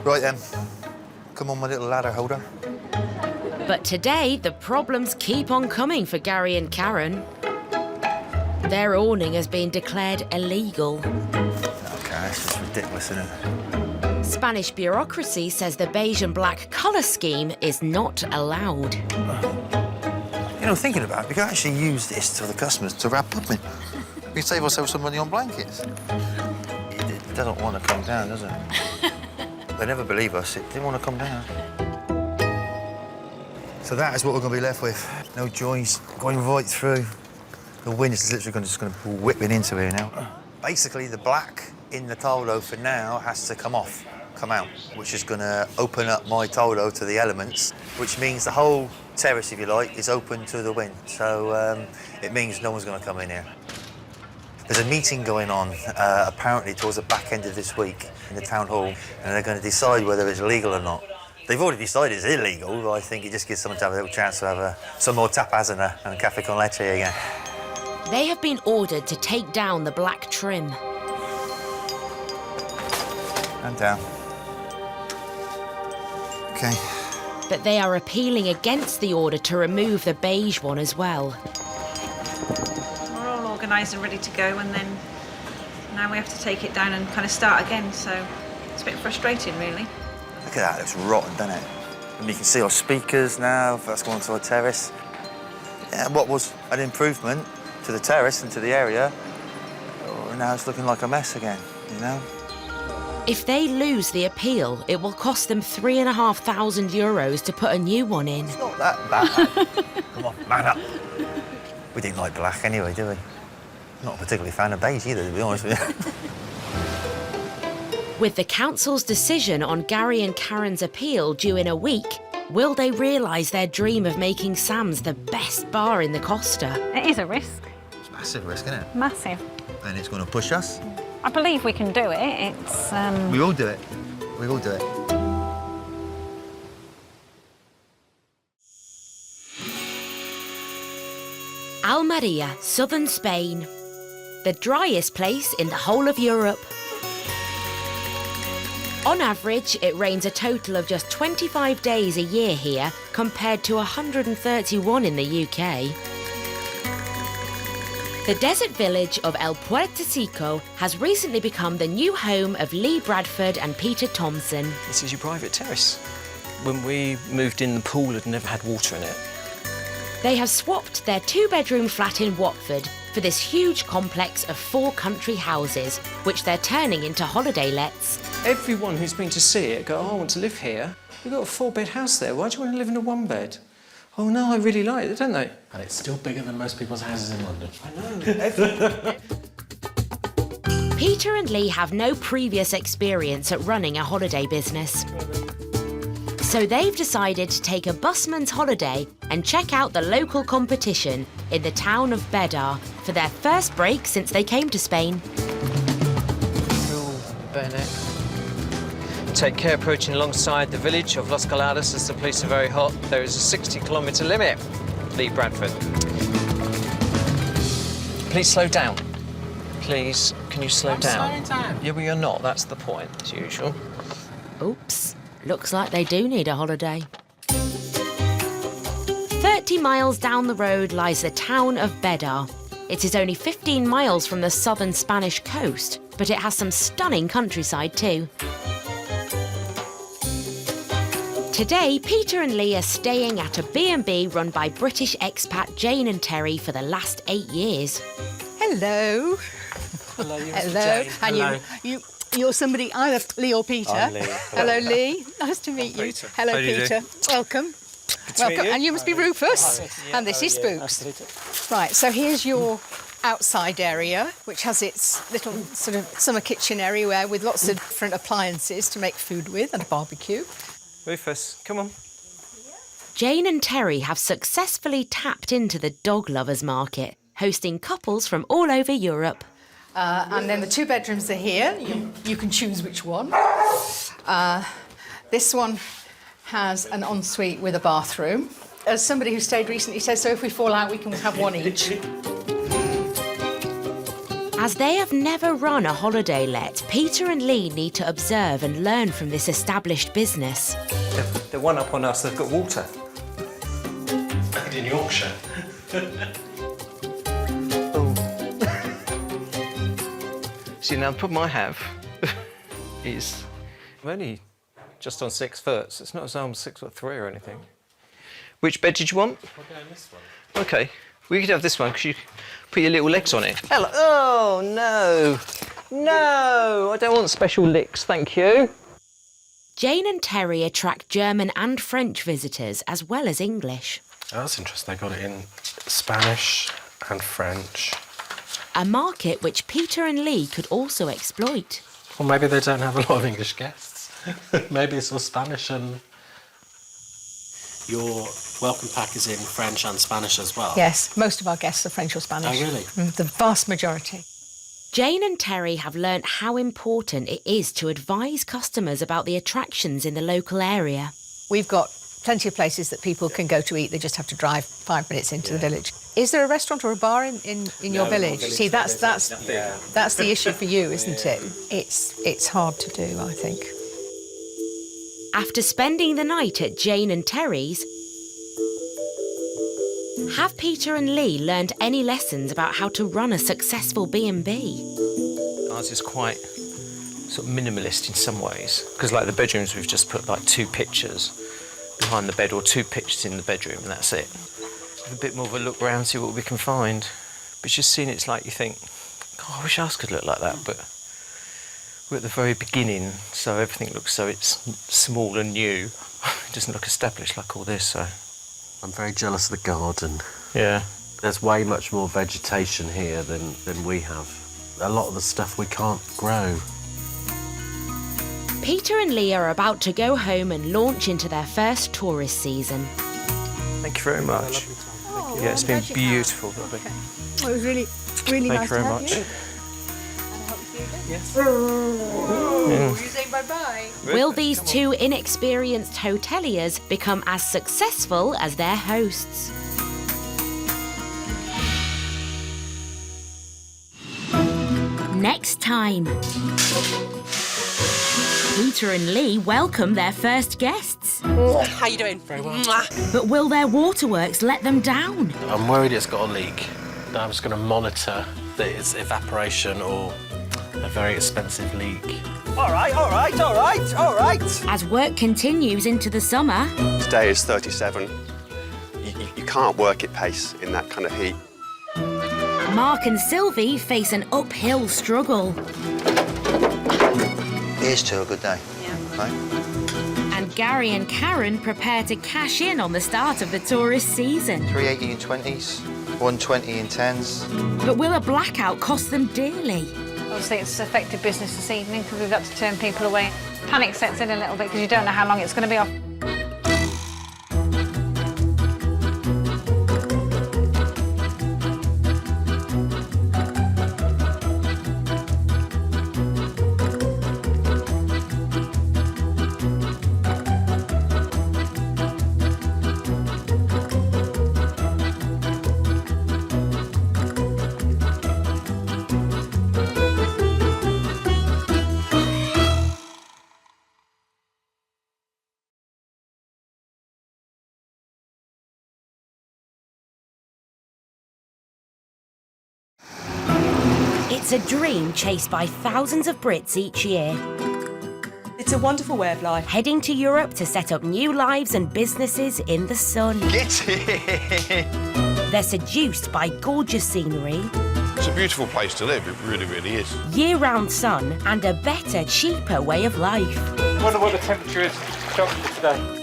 Right then. Come on, my little ladder holder. But today, the problems keep on coming for Gary and Karen. Their awning has been declared illegal. Okay, that's just ridiculous, isn't it? Spanish bureaucracy says the beige and black colour scheme is not allowed. You know, thinking about it, we can actually use this to the customers to wrap up in. We can save ourselves some money on blankets. It doesn't want to come down, does it? They never believe us. It didn't want to come down. So that is what we're going to be left with. No joints going right through. The wind is literally just going to be whipping into here now. Basically, the black in the tolo for now has to come out, which is going to open up my tolo to the elements, which means the whole terrace, if you like, is open to the wind. So it means no one's going to come in here. There's a meeting going on, apparently, towards the back end of this week in the town hall, and they're going to decide whether it's legal or not. They've already decided it's illegal, but I think it just gives someone to have a little chance to have some more tapas and a café con leche again. They have been ordered to take down the black trim. And down. Okay. But they are appealing against the order to remove the beige one as well. We're all organised and ready to go, and then now we have to take it down and kind of start again, so it's a bit frustrating, really. Look at that, it looks rotten, doesn't it? And you can see our speakers now, that's going to our terrace. Yeah, what was an improvement to the terrace and to the area, now it's looking like a mess again, you know? If they lose the appeal, it will cost them €3,500 to put a new one in. It's not that bad. Come on, man up. We didn't like black anyway, do we? Not particularly fan of beige either, to be honest with you. With the council's decision on Gary and Karen's appeal due in a week, will they realise their dream of making Sam's the best bar in the Costa? It is a risk. It's a massive risk, isn't it? Massive. And it's going to push us. I believe we can do it. It's We will do it. We will do it. Almeria, southern Spain. The driest place in the whole of Europe. On average, it rains a total of just 25 days a year here, compared to 131 in the UK. The desert village of El Puertecico has recently become the new home of Lee Bradford and Peter Thompson. This is your private terrace. When we moved in, the pool had never had water in it. They have swapped their two-bedroom flat in Watford for this huge complex of 4 country houses, which they're turning into holiday lets. Everyone who's been to see it go, oh, I want to live here. We've got a 4-bed house there. Why do you want to live in a 1-bed? Oh no, I really like it, don't they? And it's still bigger than most people's houses in London. I know. Peter and Lee have no previous experience at running a holiday business. So they've decided to take a busman's holiday and check out the local competition in the town of Bedar for their first break since they came to Spain. Bennett. Take care approaching alongside the village of Los Coladas as the police are very hot. There is a 60-kilometre limit. Lee Bradford. Please slow down. Please, can you slow down? I'm slowing down. Yeah, well, you're not. That's the point, as usual. Oops, looks like they do need a holiday. 30 miles down the road lies the town of Bedar. It is only 15 miles from the southern Spanish coast, but it has some stunning countryside too. Today, Peter and Lee are staying at a B&B run by British expat Jane and Terry for the last 8 years. Hello. Hello, you're Hello. Jane. And Hello. you're somebody, either Lee or Peter. I'm Lee. Hello, Lee. Nice to meet you. Peter. Hello, How do you do? Peter. Welcome. Good to Welcome. meet you. And you must be Rufus. And this is yeah, Spooks. absolutely. Right, so here's your outside area, which has its little sort of summer kitchen area where with lots of different appliances to make food with and a barbecue. Rufus, come on. Jane and Terry have successfully tapped into the dog lovers market, hosting couples from all over Europe. And then the 2 bedrooms are here. You can choose which one. This one has an ensuite with a bathroom. As somebody who stayed recently says, so if we fall out, we can have one each. As they have never run a holiday let, Peter and Lee need to observe and learn from this established business. They're one up on us. They've got water. Back in Yorkshire. See, now the problem I have is I'm only just on 6 foot, so it's not as though I'm 6'3" or anything. Which bed did you want? I'll go on this one. OK. We could have this one because you put your little legs on it. Hello. Oh, no. No, I don't want special licks, thank you. Jane and Terry attract German and French visitors, as well as English. Oh, that's interesting. They got it in Spanish and French. A market which Peter and Lee could also exploit. Well, maybe they don't have a lot of English guests. Maybe it's all Spanish and... Your welcome pack is in French and Spanish as well? Yes, most of our guests are French or Spanish. Oh, really? The vast majority. Jane and Terry have learnt how important it is to advise customers about the attractions in the local area. We've got plenty of places that people can go to eat. They just have to drive 5 minutes into the village. Is there a restaurant or a bar in your village? See, that's the issue for you, isn't it? It's hard to do, I think. After spending the night at Jane and Terry's, have Peter and Lee learned any lessons about how to run a successful B&B? Ours is quite sort of minimalist in some ways, because like the bedrooms, we've just put like 2 pictures behind the bed or 2 pictures in the bedroom, and that's it. Have a bit more of a look round, see what we can find. But just seeing it's like you think, oh, I wish ours could look like that, but we're at the very beginning, so everything looks so it's small and new. It doesn't look established like all this, so. I'm very jealous of the garden. Yeah. There's way much more vegetation here than we have. A lot of the stuff we can't grow. Peter and Lee are about to go home and launch into their first tourist season. Thank you very much. Yeah, it's been beautiful. Okay. Well, it was really, really nice to have you. Thank you very much. Yes. You saying bye-bye? Will these 2 inexperienced hoteliers become as successful as their hosts? Next time, Peter and Lee welcome their first guests. How you doing? Very well. But will their waterworks let them down? I'm worried it's got a leak. I'm just going to monitor that it's evaporation or a very expensive leak. All right. As work continues into the summer, Today is 37. You can't work at pace in that kind of heat. Mark and Sylvie face an uphill struggle. Here's to a good day. Yeah. Right? And Gary and Karen prepare to cash in on the start of the tourist season. 380 in 20s, 120 in 10s. But will a blackout cost them dearly? Obviously, it's affected business this evening because we've got to turn people away. Panic sets in a little bit because you don't know how long it's going to be off. It's a dream chased by thousands of Brits each year. It's a wonderful way of life. Heading to Europe to set up new lives and businesses in the sun. Get it! They're seduced by gorgeous scenery. It's a beautiful place to live, it really, really is. Year-round sun and a better, cheaper way of life. I wonder what the temperature is today.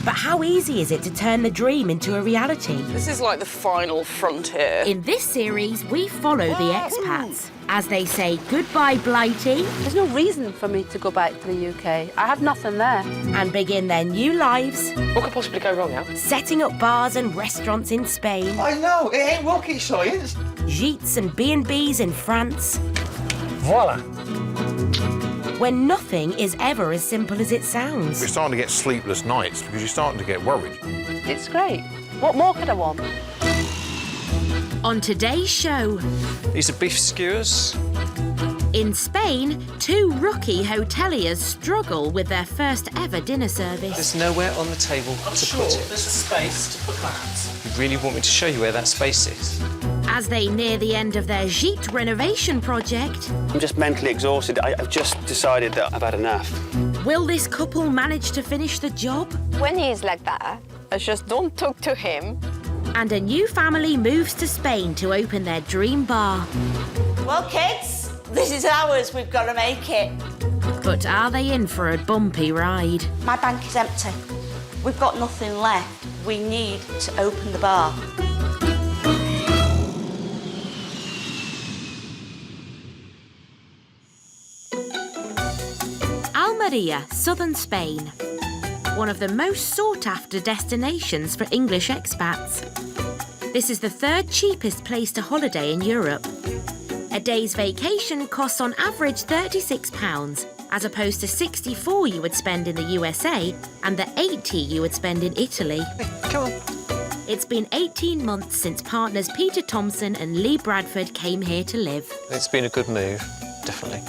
But how easy is it to turn the dream into a reality? This is like the final frontier. In this series, we follow the expats as they say goodbye Blighty. There's no reason for me to go back to the UK. I have nothing there. And begin their new lives. What could possibly go wrong, Al? Setting up bars and restaurants in Spain. I know, it ain't rocket science. Gîtes and B&Bs in France. Voila. When nothing is ever as simple as it sounds. We're starting to get sleepless nights because you're starting to get worried. It's great. What more could I want? On today's show... These are beef skewers. In Spain, 2 rookie hoteliers struggle with their first ever dinner service. There's nowhere on the table to put it. There's a space to put that. You really want me to show you where that space is? As they near the end of their gîte renovation project... I'm just mentally exhausted. I've just decided that I've had enough. Will this couple manage to finish the job? When he's like that, I just don't talk to him. And a new family moves to Spain to open their dream bar. Well, kids, this is ours. We've got to make it. But are they in for a bumpy ride? My bank is empty. We've got nothing left. We need to open the bar. Almeria, southern Spain. One of the most sought-after destinations for English expats. This is the 3rd cheapest place to holiday in Europe. A day's vacation costs on average £36, as opposed to £64 you would spend in the USA and the £80 you would spend in Italy. Hey, come on. It's been 18 months since partners Peter Thompson and Lee Bradford came here to live. It's been a good move, definitely.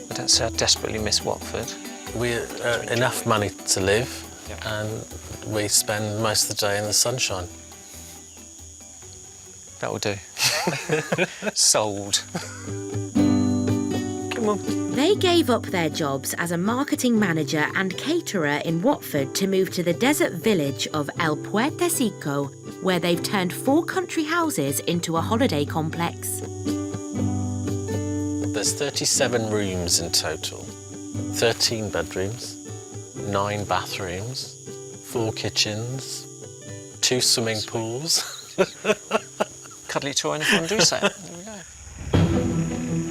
I don't say I desperately miss Watford. We're enough money to live, and we spend most of the day in the sunshine. That will do. Sold. Come on. They gave up their jobs as a marketing manager and caterer in Watford to move to the desert village of El Puertecico, where they've turned 4 country houses into a holiday complex. There's 37 rooms in total, 13 bedrooms, 9 bathrooms, 4 kitchens, 2 swimming pools. Cuddly toy and a fondue set. There we go.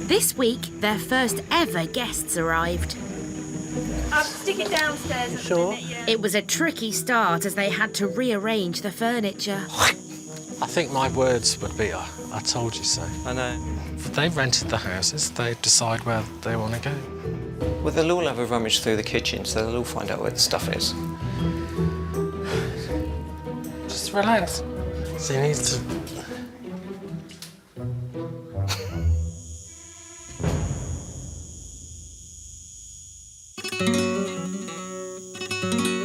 This week, their first ever guests arrived. I'll stick it downstairs. Sure. It was a tricky start as they had to rearrange the furniture. I think my words would be, I told you so. I know. They've rented the houses, they decide where they want to go. Well, they'll all have a rummage through the kitchen, so they'll all find out where the stuff is. Just relax. So you need to...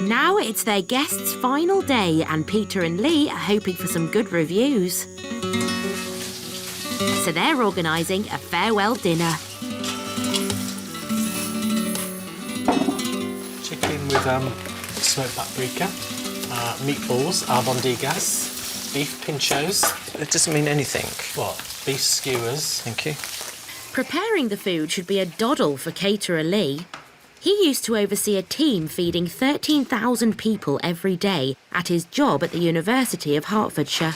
Now it's their guests' final day and Peter and Lee are hoping for some good reviews. So they're organising a farewell dinner. Chicken with smoked paprika, meatballs, albondigas, beef pinchos. It doesn't mean anything. What? Beef skewers. Thank you. Preparing the food should be a doddle for caterer Lee. He used to oversee a team feeding 13,000 people every day at his job at the University of Hertfordshire.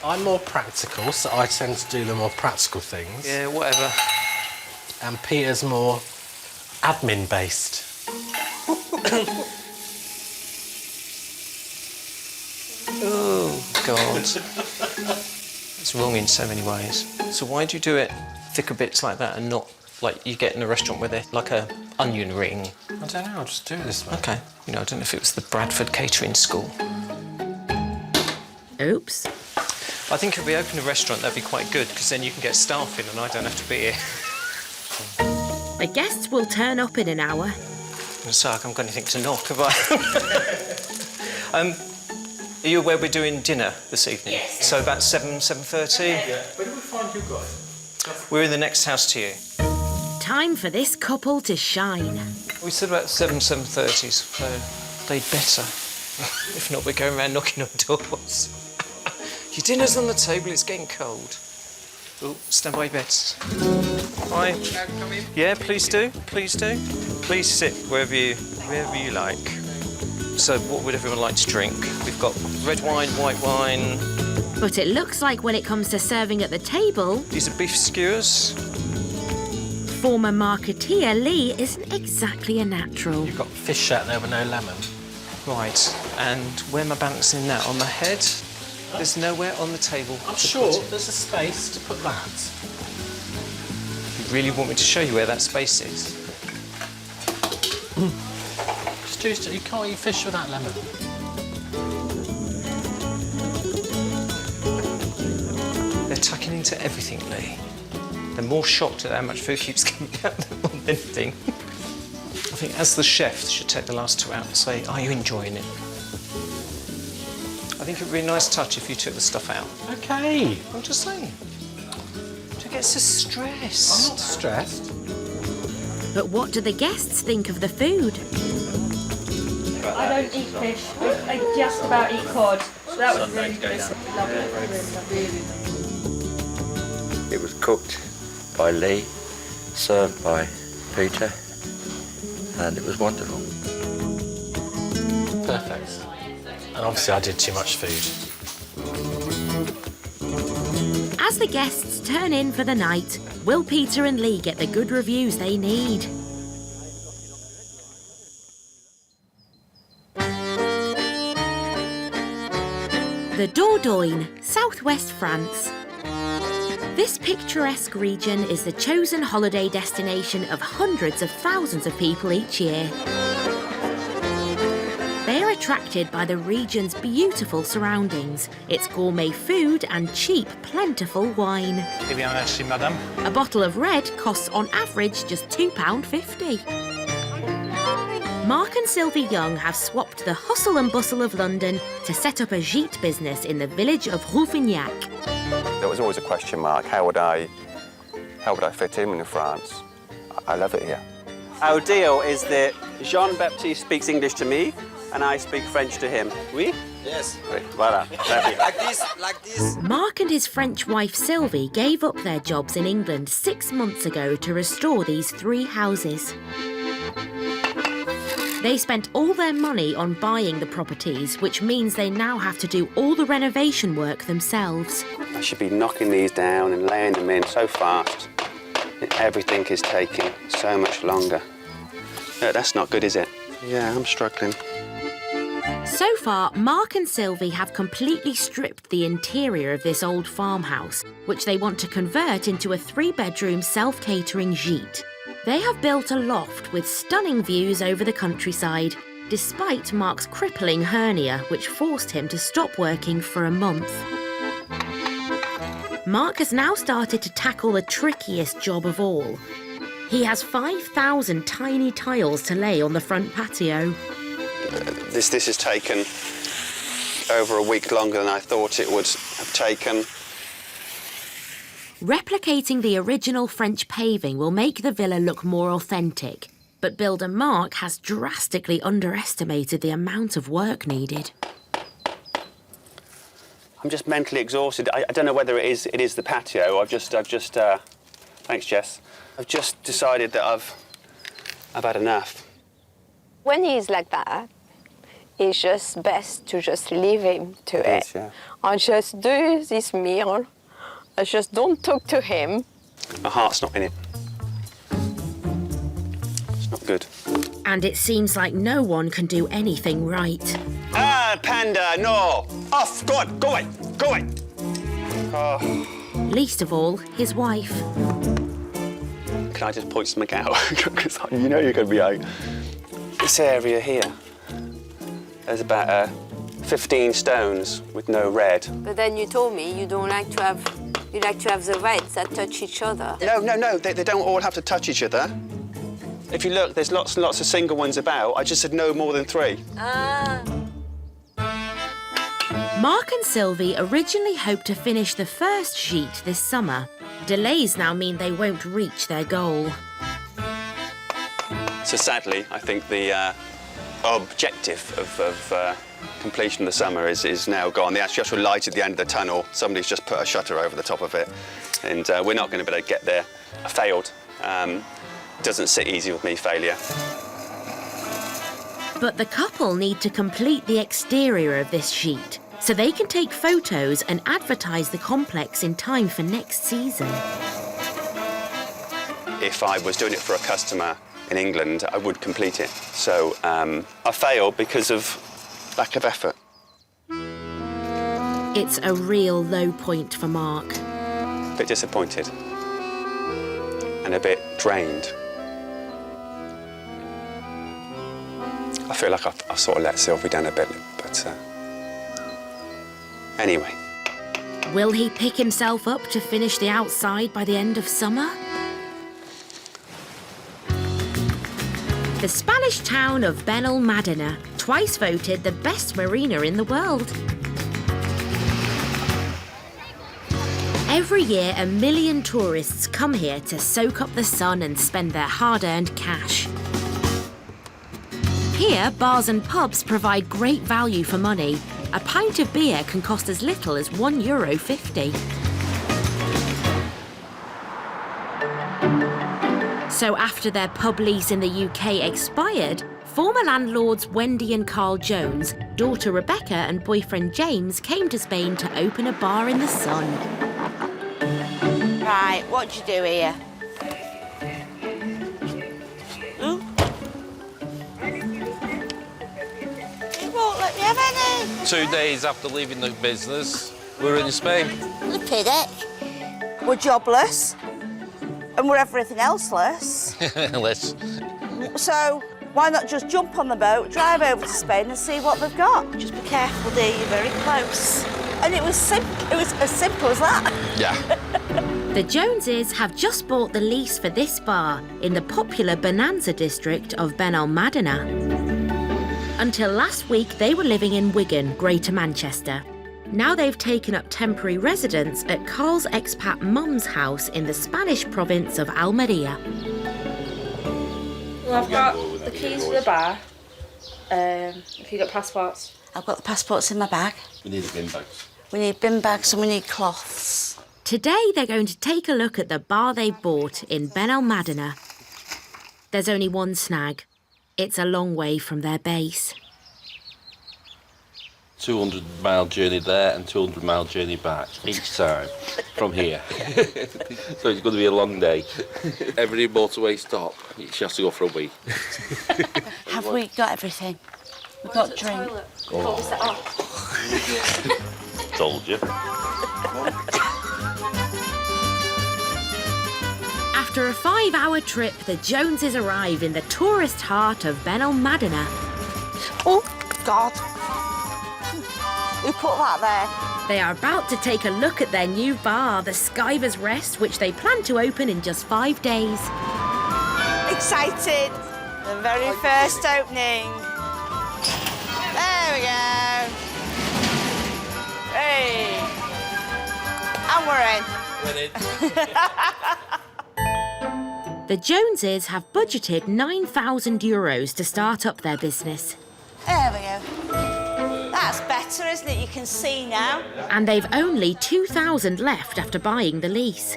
I'm more practical, so I tend to do the more practical things. Yeah, whatever. And Peter's more admin-based. Oh, God. It's wrong in so many ways. So why do you do it thicker bits like that and not like you get in a restaurant where they're like a onion ring? I don't know, I'll just do it this way. OK. You know, I don't know if it was the Bradford Catering School. Oops. I think if we open a restaurant, that'd be quite good, because then you can get staff in and I don't have to be here. The guests will turn up in an hour. So I haven't got anything to knock, have I? Are you aware we're doing dinner this evening? Yes. So about 7:30? Yeah. Where do we find you guys? We're in the next house to you. Time for this couple to shine. We said about 7:30, so they'd better. If not, we're going around knocking on doors. Your dinner's on the table, it's getting cold. Oh, stand by your beds. Hi. Come in. Yeah, please do, please do. Please sit wherever you like. So what would everyone like to drink? We've got red wine, white wine. But it looks like when it comes to serving at the table, These are beef skewers. former marketeer Lee isn't exactly a natural. You've got fish out there with no lemon. Right, and where am I balancing that? On my head? There's nowhere on the table. I'm to sure put it. there's a space to put that. You really want me to show you where that space is? Just you can't eat fish without lemon. They're tucking into everything, Lee. They're more shocked at how much food keeps coming out than on anything. I think as the chef should take the last 2 out and say, are you enjoying it? I think it would be a nice touch if you took the stuff out. Okay. I'm just saying. To get so stressed. I'm not stressed. But what do the guests think of the food? I don't eat fish. I just about eat cod. So that was really good. It was cooked by Lee, served by Peter, and it was wonderful. Perfect. And obviously I did too much food. As the guests turn in for the night, will Peter and Lee get the good reviews they need? The Dordogne, southwest France. This picturesque region is the chosen holiday destination of hundreds of thousands of people each year. They are attracted by the region's beautiful surroundings, its gourmet food and cheap, plentiful wine. Eh bien, merci, madame. A bottle of red costs on average just £2.50. Mark and Sylvie Young have swapped the hustle and bustle of London to set up a gîte business in the village of Reuniting. There was always a question mark, how would I fit in France? I love it here. Our deal is that Jean-Baptiste speaks English to me and I speak French to him. Oui? Yes. Oui, voilà. Like this. Mark and his French wife Sylvie gave up their jobs in England 6 months ago to restore these 3 houses. They spent all their money on buying the properties, which means they now have to do all the renovation work themselves. I should be knocking these down and laying them in so fast. Everything is taking so much longer. Yeah, that's not good, is it? Yeah, I'm struggling. So far, Mark and Sylvie have completely stripped the interior of this old farmhouse, which they want to convert into a 3-bedroom self-catering gîte. They have built a loft with stunning views over the countryside, despite Mark's crippling hernia, which forced him to stop working for a month. Mark has now started to tackle the trickiest job of all. He has 5,000 tiny tiles to lay on the front patio. This has taken over a week longer than I thought it would have taken. Replicating the original French paving will make the villa look more authentic, but builder Mark has drastically underestimated the amount of work needed. I'm just mentally exhausted. I don't know whether it is the patio. I've just thanks, Jess. I've just decided that I've had enough. When he's like that, it's just best to just leave him to it. Yeah. And just do this meal. I just don't talk to him. My heart's not in it. It's not good. And it seems like no one can do anything right. Ah, Panda, no! Off! Go on, go away! Go away! Oh. Least of all, his wife. Can I just point something out? Because you know you're going to be out. This area here, there's about 15 stones with no red. But then you told me you don't like to have, you like to have the reds that touch each other. No, they don't all have to touch each other. If you look, there's lots and lots of single ones about. I just said no more than 3. Ah. Mark and Sylvie originally hoped to finish the first sheet this summer. Delays now mean they won't reach their goal. So sadly, I think the objective of completion of the summer is now gone. The actual light at the end of the tunnel, somebody's just put a shutter over the top of it, and we're not going to be able to get there. I failed. Doesn't sit easy with me, failure. But the couple need to complete the exterior of this sheet, so they can take photos and advertise the complex in time for next season. If I was doing it for a customer in England, I would complete it. So I failed because of lack of effort. It's a real low point for Mark. A bit disappointed and a bit drained. I feel like I've sort of let Sylvie down a bit, but anyway. Will he pick himself up to finish the outside by the end of summer? The Spanish town of Benalmádena, twice voted the best marina in the world. Every year, 1 million tourists come here to soak up the sun and spend their hard-earned cash. Here, bars and pubs provide great value for money. A pint of beer can cost as little as €1.50. So after their pub lease in the UK expired, former landlords Wendy and Carl Jones, daughter Rebecca and boyfriend James came to Spain to open a bar in the sun. Right, what do you do here? You won't let me have any. 2 days after leaving the business, we're in Spain. Flippin' heck. We're jobless. And we're everything else less. Let's. So, Why not just jump on the boat, drive over to Spain and see what they've got? Just be careful, dear, you're very close. And it was as simple as that. Yeah. The Joneses have just bought the lease for this bar in the popular Bonanza district of Benalmádena. Until last week, they were living in Wigan, Greater Manchester. Now they've taken up temporary residence at Carl's expat mum's house in the Spanish province of Almeria. Well, I've got the keys to the bar. If you've got passports. I've got the passports in my bag. We need bin bags. We need bin bags and we need cloths. Today, they're going to take a look at the bar they bought in Benalmádena. There's only one snag. It's a long way from their base. 200-mile journey there and 200-mile journey back each time from here. So it's going to be a long day. Every motorway stop, she has to go for a wee. Have we got everything? We've got drink. Oh. Told you. After a 5-hour trip, the Joneses arrive in the tourist heart of Benalmádena. Oh, God. Who put that there? They are about to take a look at their new bar, the Skiver's Rest, which they plan to open in just 5 days. Excited. The very first opening. There we go. Hey. And we're in. The Joneses have budgeted €9,000 to start up their business. There we go. That's better, isn't it? You can see now. And they've only $2,000 left after buying the lease.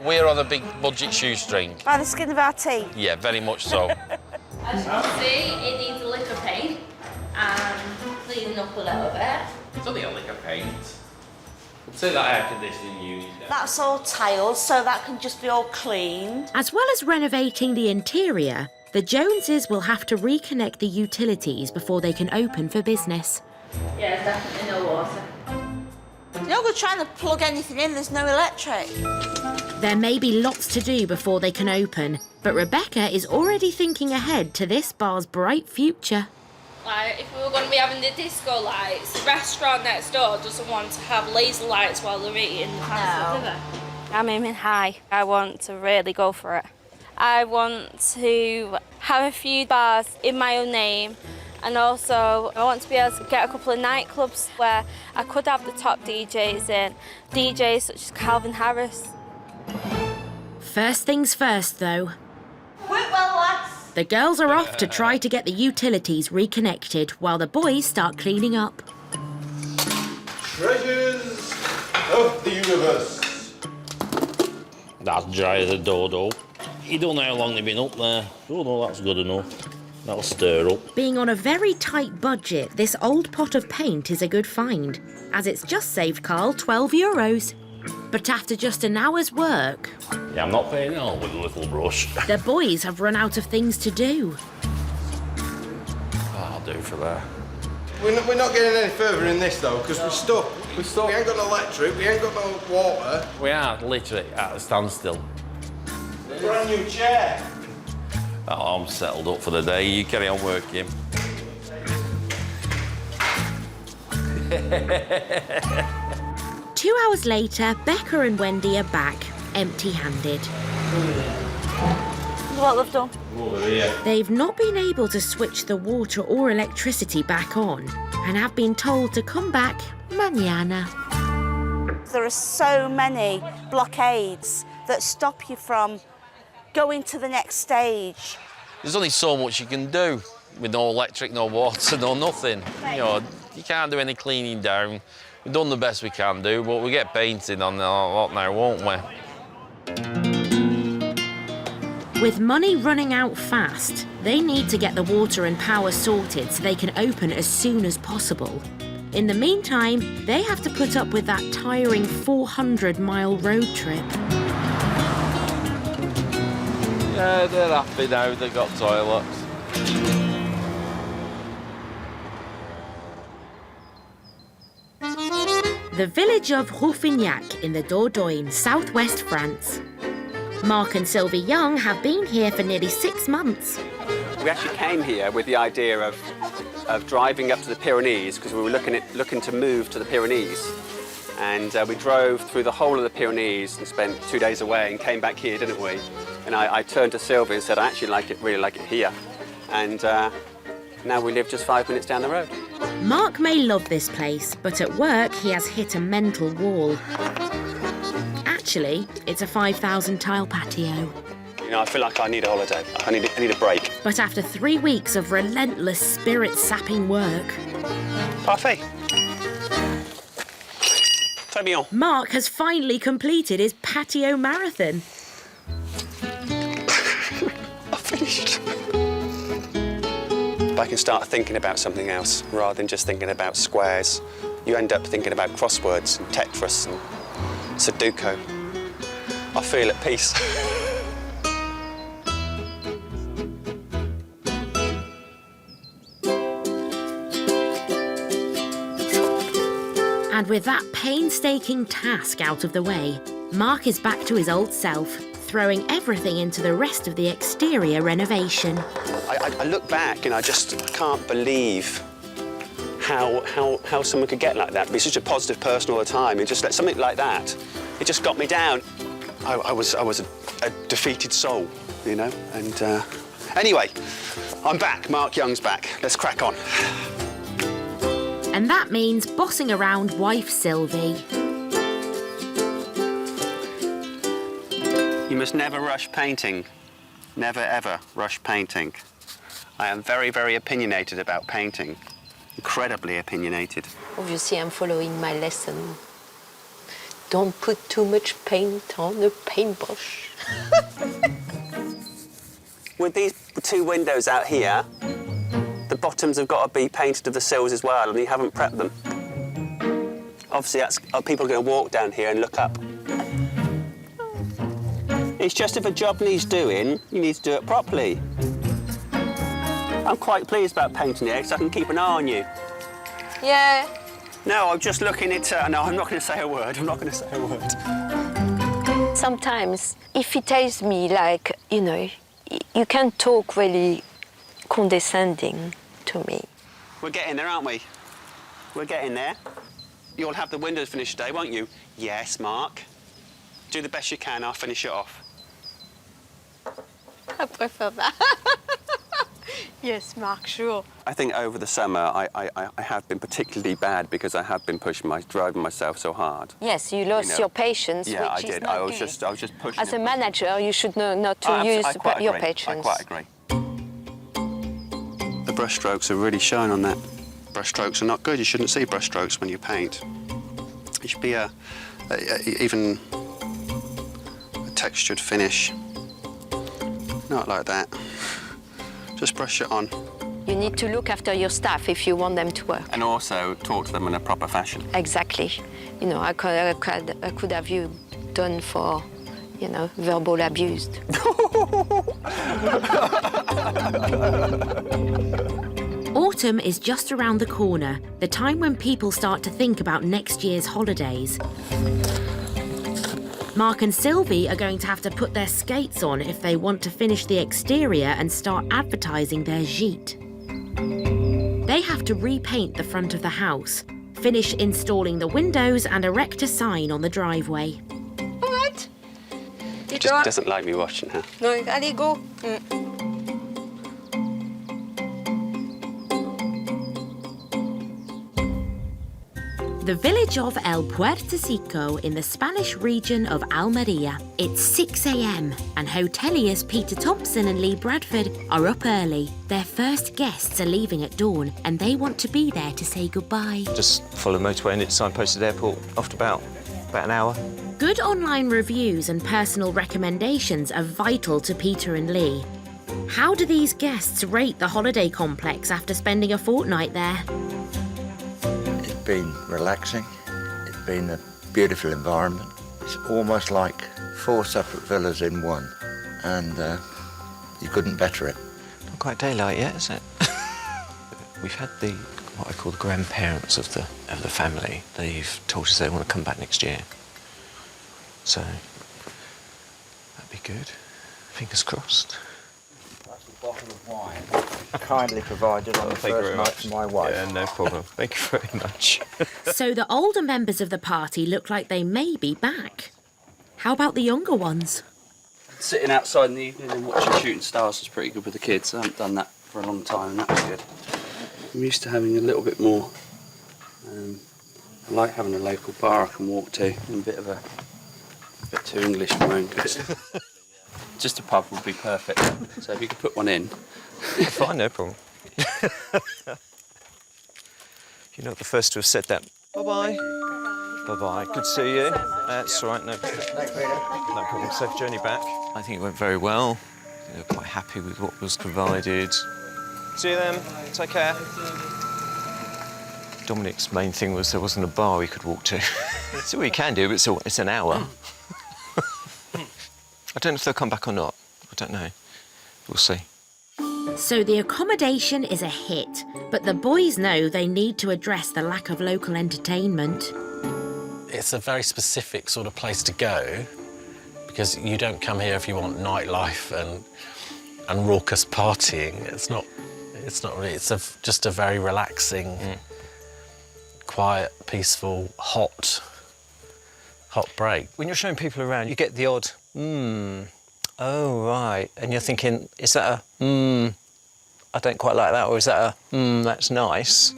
We're on a big budget shoestring. By the skin of our teeth. Yeah, very much so. As you can see, it needs a lick of paint and cleaning up a little bit. It's only a lick of paint. Say that air conditioning unit. That's all tiled, so that can just be all cleaned. As well as renovating the interior, the Joneses will have to reconnect the utilities before they can open for business. Yeah, definitely no water. You're not going to try and plug anything in, there's no electric. There may be lots to do before they can open, but Rebecca is already thinking ahead to this bar's bright future. Like, if we were going to be having the disco lights, the restaurant next door doesn't want to have laser lights while they're eating. No. I'm aiming high. I want to really go for it. I want to have a few bars in my own name, and also I want to be able to get a couple of nightclubs where I could have the top DJs in, DJs such as Calvin Harris. First things first, though. Work well, lads. The girls are off to try to get the utilities reconnected while the boys start cleaning up. Treasures of the universe. That's dry as a dodo. You don't know how long they've been up there. Oh no, that's good enough. That'll stir up. Being on a very tight budget, this old pot of paint is a good find, as it's just saved Carl €12. But after just an hour's work... Yeah, I'm not paying it all with a little brush. The boys have run out of things to do. I'll do for that. We're not getting any further in this though, because we're stuck. We ain't got no electric, we ain't got no water. We are literally at a standstill. Brand new chair. Oh, I'm settled up for the day. You carry on working. 2 hours later, Becca and Wendy are back, empty-handed. What they've done. They've not been able to switch the water or electricity back on and have been told to come back mañana. There are so many blockades that stop you from going to the next stage. There's only so much you can do with no electric, no water, no nothing. You know, you can't do any cleaning down. We've done the best we can do, but we get painting on a lot now, won't we? With money running out fast, they need to get the water and power sorted so they can open as soon as possible. In the meantime, they have to put up with that tiring 400-mile road trip. Yeah, they're happy now they've got toilets. The village of Rouffignac in the Dordogne, southwest France. Mark and Sylvie Young have been here for nearly 6 months. We actually came here with the idea of driving up to the Pyrenees because we were looking to move to the Pyrenees. And we drove through the whole of the Pyrenees and spent 2 days away and came back here, didn't we? And I turned to Sylvie and said, I actually really like it here. And now we live just 5 minutes down the road. Mark may love this place, but at work he has hit a mental wall. Actually, it's a 5,000 tile patio. You know, I feel like I need a holiday. I need a break. But after 3 weeks of relentless spirit-sapping work... Parfait. Très bien. Mark has finally completed his patio marathon. I finished. If I can start thinking about something else rather than just thinking about squares, you end up thinking about crosswords and Tetris and Sudoku. I feel at peace. And with that painstaking task out of the way, Mark is back to his old self, throwing everything into the rest of the exterior renovation. I look back and I just can't believe how someone could get like that, be such a positive person all the time, and just let something like that, it just got me down. I was a defeated soul, you know, and anyway, I'm back, Mark Young's back. Let's crack on. And that means bossing around wife Sylvie. You must never rush painting. Never, ever rush painting. I am very, very opinionated about painting. Incredibly opinionated. Obviously, I'm following my lesson. Don't put too much paint on the paintbrush. With these 2 windows out here, the bottoms have got to be painted to the sills as well, and you haven't prepped them. Obviously, people are going to walk down here and look up. It's just if a job needs doing, you need to do it properly. I'm quite pleased about painting it, because I can keep an eye on you. Yeah. No, I'm just looking at... no, I'm not going to say a word. I'm not going to say a word. Sometimes, if he tells me, like, you know, you can talk really condescending to me. We're getting there, aren't we? We're getting there. You'll have the windows finished today, won't you? Yes, Mark. Do the best you can, I'll finish it off. I prefer that. Yes, Mark, sure. I think over the summer I have been particularly bad because I have been driving myself so hard. Yes, you lost your patience, yeah, which I is did. not I was good. just pushing. As a manager, you should know not to use your patience. I quite agree. The brush strokes are really showing on that. Brush strokes are not good. You shouldn't see brush strokes when you paint. It should be even a textured finish. Not like that. Just brush it on. You need to look after your staff if you want them to work. And also talk to them in a proper fashion. Exactly. You know, I could have you done for, you know, verbal abused. Autumn is just around the corner, the time when people start to think about next year's holidays. Mark and Sylvie are going to have to put their skates on if they want to finish the exterior and start advertising their gîte. They have to repaint the front of the house, finish installing the windows and erect a sign on the driveway. All right. He just doesn't like me watching her. No, allez, go. The village of El Puertecico in the Spanish region of Almeria. It's 6 a.m. and hoteliers Peter Thompson and Lee Bradford are up early. Their first guests are leaving at dawn and they want to be there to say goodbye. Just follow the motorway and it's signposted airport after about an hour. Good online reviews and personal recommendations are vital to Peter and Lee. How do these guests rate the holiday complex after spending a fortnight there? It's been relaxing. It's been a beautiful environment. It's almost like 4 separate villas in one, and you couldn't better it. Not quite daylight yet, is it? We've had what I call the grandparents of the family. They've told us they want to come back next year. So that'd be good. Fingers crossed. That's a bottle of wine. Kindly provided on the first night for my wife. Yeah, no problem. Thank you very much. So the older members of the party look like they may be back. How about the younger ones? Sitting outside in the evening and watching shooting stars was pretty good with the kids. I haven't done that for a long time, and that was good. I'm used to having a little bit more. I like having a local bar I can walk to. I'm a bit too English for my own good. Just a pub would be perfect. So if you could put one in. Fine, no problem. You're not the first to have said that. Bye-bye. Bye-bye. Good to see you. That's all right. No problem. Safe journey back. I think it went very well. They were quite happy with what was provided. See you then. Take care. Dominic's main thing was there wasn't a bar we could walk to. So we can do, but it's an hour. I don't know if they'll come back or not. I don't know. We'll see. So the accommodation is a hit, but the boys know they need to address the lack of local entertainment. It's a very specific sort of place to go, because you don't come here if you want nightlife and raucous partying. It's not really. It's just a very relaxing, quiet, peaceful, hot break. When you're showing people around, you get the odd, oh, right. And you're thinking, is that a, I don't quite like that, or is that a, that's nice?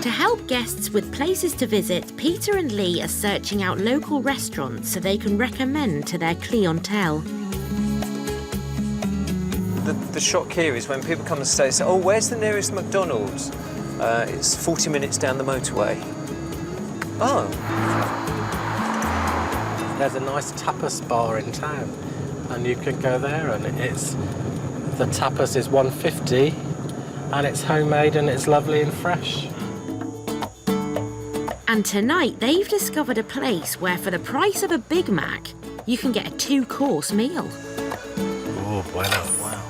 To help guests with places to visit, Peter and Lee are searching out local restaurants so they can recommend to their clientele. The shock here is when people come and stay, say, oh, where's the nearest McDonald's? It's 40 minutes down the motorway. Oh. There's a nice tapas bar in town, and you can go there, and the tapas is $1.50, and it's homemade and it's lovely and fresh. And tonight they've discovered a place where for the price of a Big Mac, you can get a 2-course meal. Oh, bueno. Wow.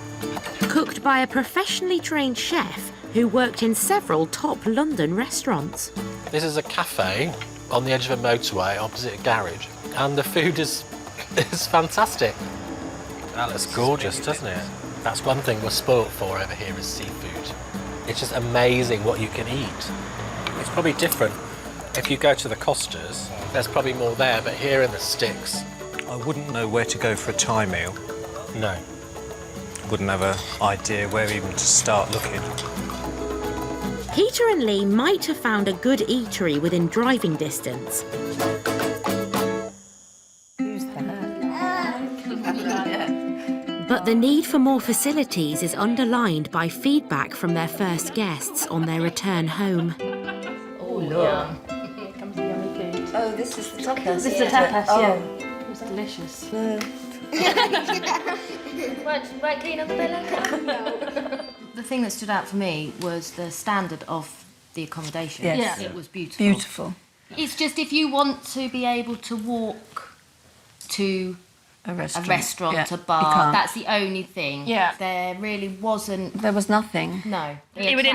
Cooked by a professionally trained chef who worked in several top London restaurants. This is a cafe on the edge of a motorway opposite a garage, and the food is fantastic. That looks gorgeous, doesn't it? That's one thing we're spoilt for over here is seafood. It's just amazing what you can eat. It's probably different. If you go to the Costas, there's probably more there, but here in the sticks... I wouldn't know where to go for a Thai meal. No. Wouldn't have an idea where even to start looking. Peter and Lee might have found a good eatery within driving distance. But the need for more facilities is underlined by feedback from their first guests on their return home. Oh, look. Here comes the yummy food. Oh, this is the tapas. This is the tapas, yeah. It was delicious. Right clean on the pillow? The thing that stood out for me was the standard of the accommodation. Yes. Yeah. It was beautiful. Beautiful. It's just if you want to be able to walk to a restaurant, a bar, that's the only thing. Yeah. There really wasn't... There was nothing. No. It would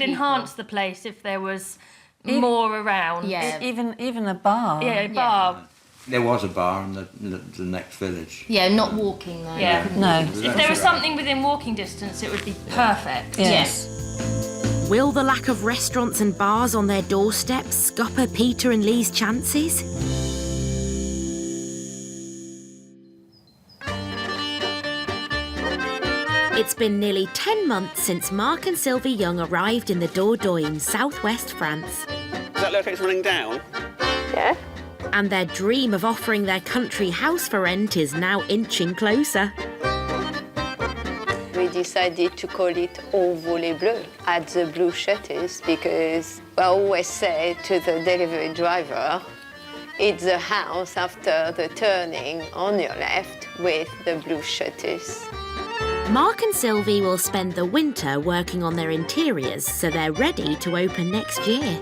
enhance the place if there was more around. Yeah. Even a bar. Yeah, a bar. There was a bar in the next village. Yeah, not walking though. Yeah. No. If there was something within walking distance, it would be perfect. Yes. Will the lack of restaurants and bars on their doorsteps scupper Peter and Lee's chances? It's been nearly 10 months since Mark and Sylvie Young arrived in the Dordogne in southwest France. Does that look like it's running down? Yeah. And their dream of offering their country house for rent is now inching closer. We decided to call it Au Volet Bleu, at the blue shutters, because I always say to the delivery driver, it's the house after the turning on your left with the blue shutters. Mark and Sylvie will spend the winter working on their interiors so they're ready to open next year.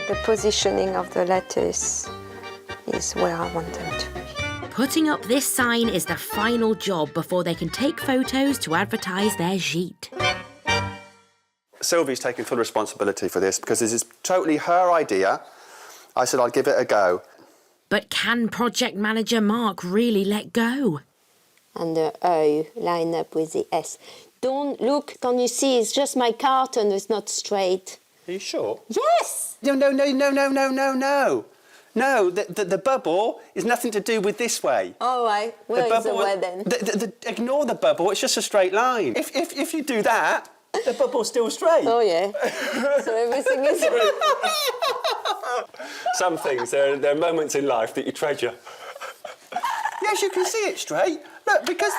The positioning of the letters is where I want them to be. Putting up this sign is the final job before they can take photos to advertise their gîte. Sylvie's taking full responsibility for this because this is totally her idea. I said I'd give it a go. But can project manager Mark really let go? And the O line up with the S. Don't look, can you see, it's just my carton, it's not straight. Are you sure? Yes! No. No, the bubble is nothing to do with this way. All right, where is the way then? Ignore the bubble, it's just a straight line. If you do that, the bubble's still straight. Oh, yeah. So everything is... Some things, there are moments in life that you treasure. Yes, you can see it straight. Look, because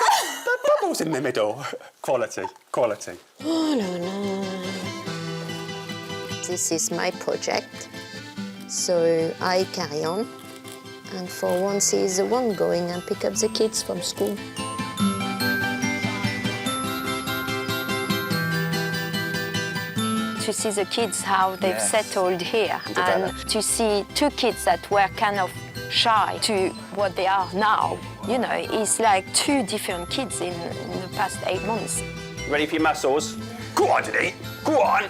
the bubble's in the middle. Quality. Oh, no. This is my project, so I carry on. And for once, he's the one going and pick up the kids from school. To see the kids, how they've settled here, and to see two kids that were kind of shy to what they are now. You know, it's like two different kids in the past 8 months. Ready for your muscles? Go on, Denise. Go on.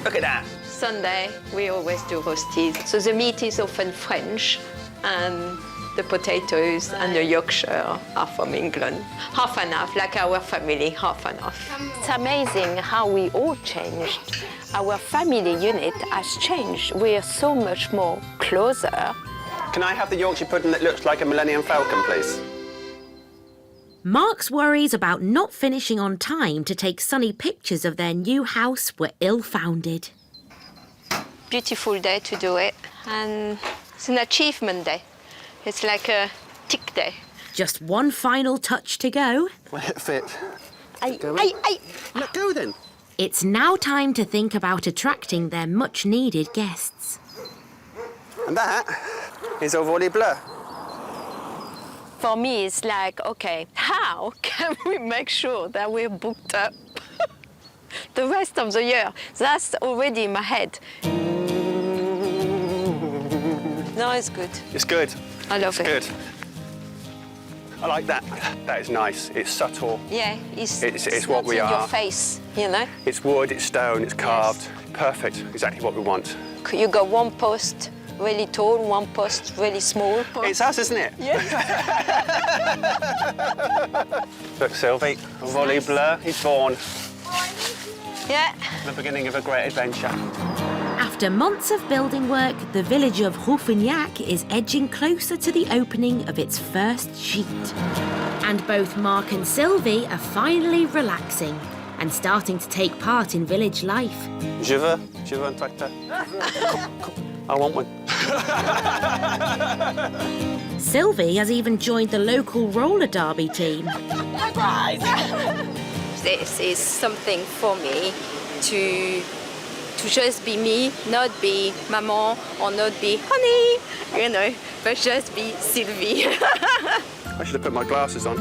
Look at that. Sunday, we always do roasties. So the meat is often French, and the potatoes and the Yorkshire are from England. Half and half, like our family, half and half. It's amazing how we all changed. Our family unit has changed. We're so much more closer. Can I have the Yorkshire pudding that looks like a Millennium Falcon, please? Mark's worries about not finishing on time to take sunny pictures of their new house were ill-founded. Beautiful day to do it, and it's an achievement day. It's like a tick day. Just one final touch to go. Will it fit? Let go then. It's now time to think about attracting their much-needed guests. And that is au volet bleu. For me, it's like, okay, how can we make sure that we're booked up the rest of the year? That's already in my head. No, it's good. It's good. I love it. Good. I like that. That is nice. It's subtle. Yeah, it's what we not in are. your face, you know? It's wood, it's stone, it's carved. Yes. Perfect. Exactly what we want. You got one post really tall, one post really small. It's us, isn't it? Yeah. Look, Sylvie, au volet bleu is born. Yeah. The beginning of a great adventure. After months of building work, the village of Reuniting is edging closer to the opening of its first sheet. And both Mark and Sylvie are finally relaxing and starting to take part in village life. Je veux un tracteur. I want one. Sylvie has even joined the local roller derby team. This is something for me to just be me, not be maman or not be honey, you know, but just be Sylvie. I should have put my glasses on.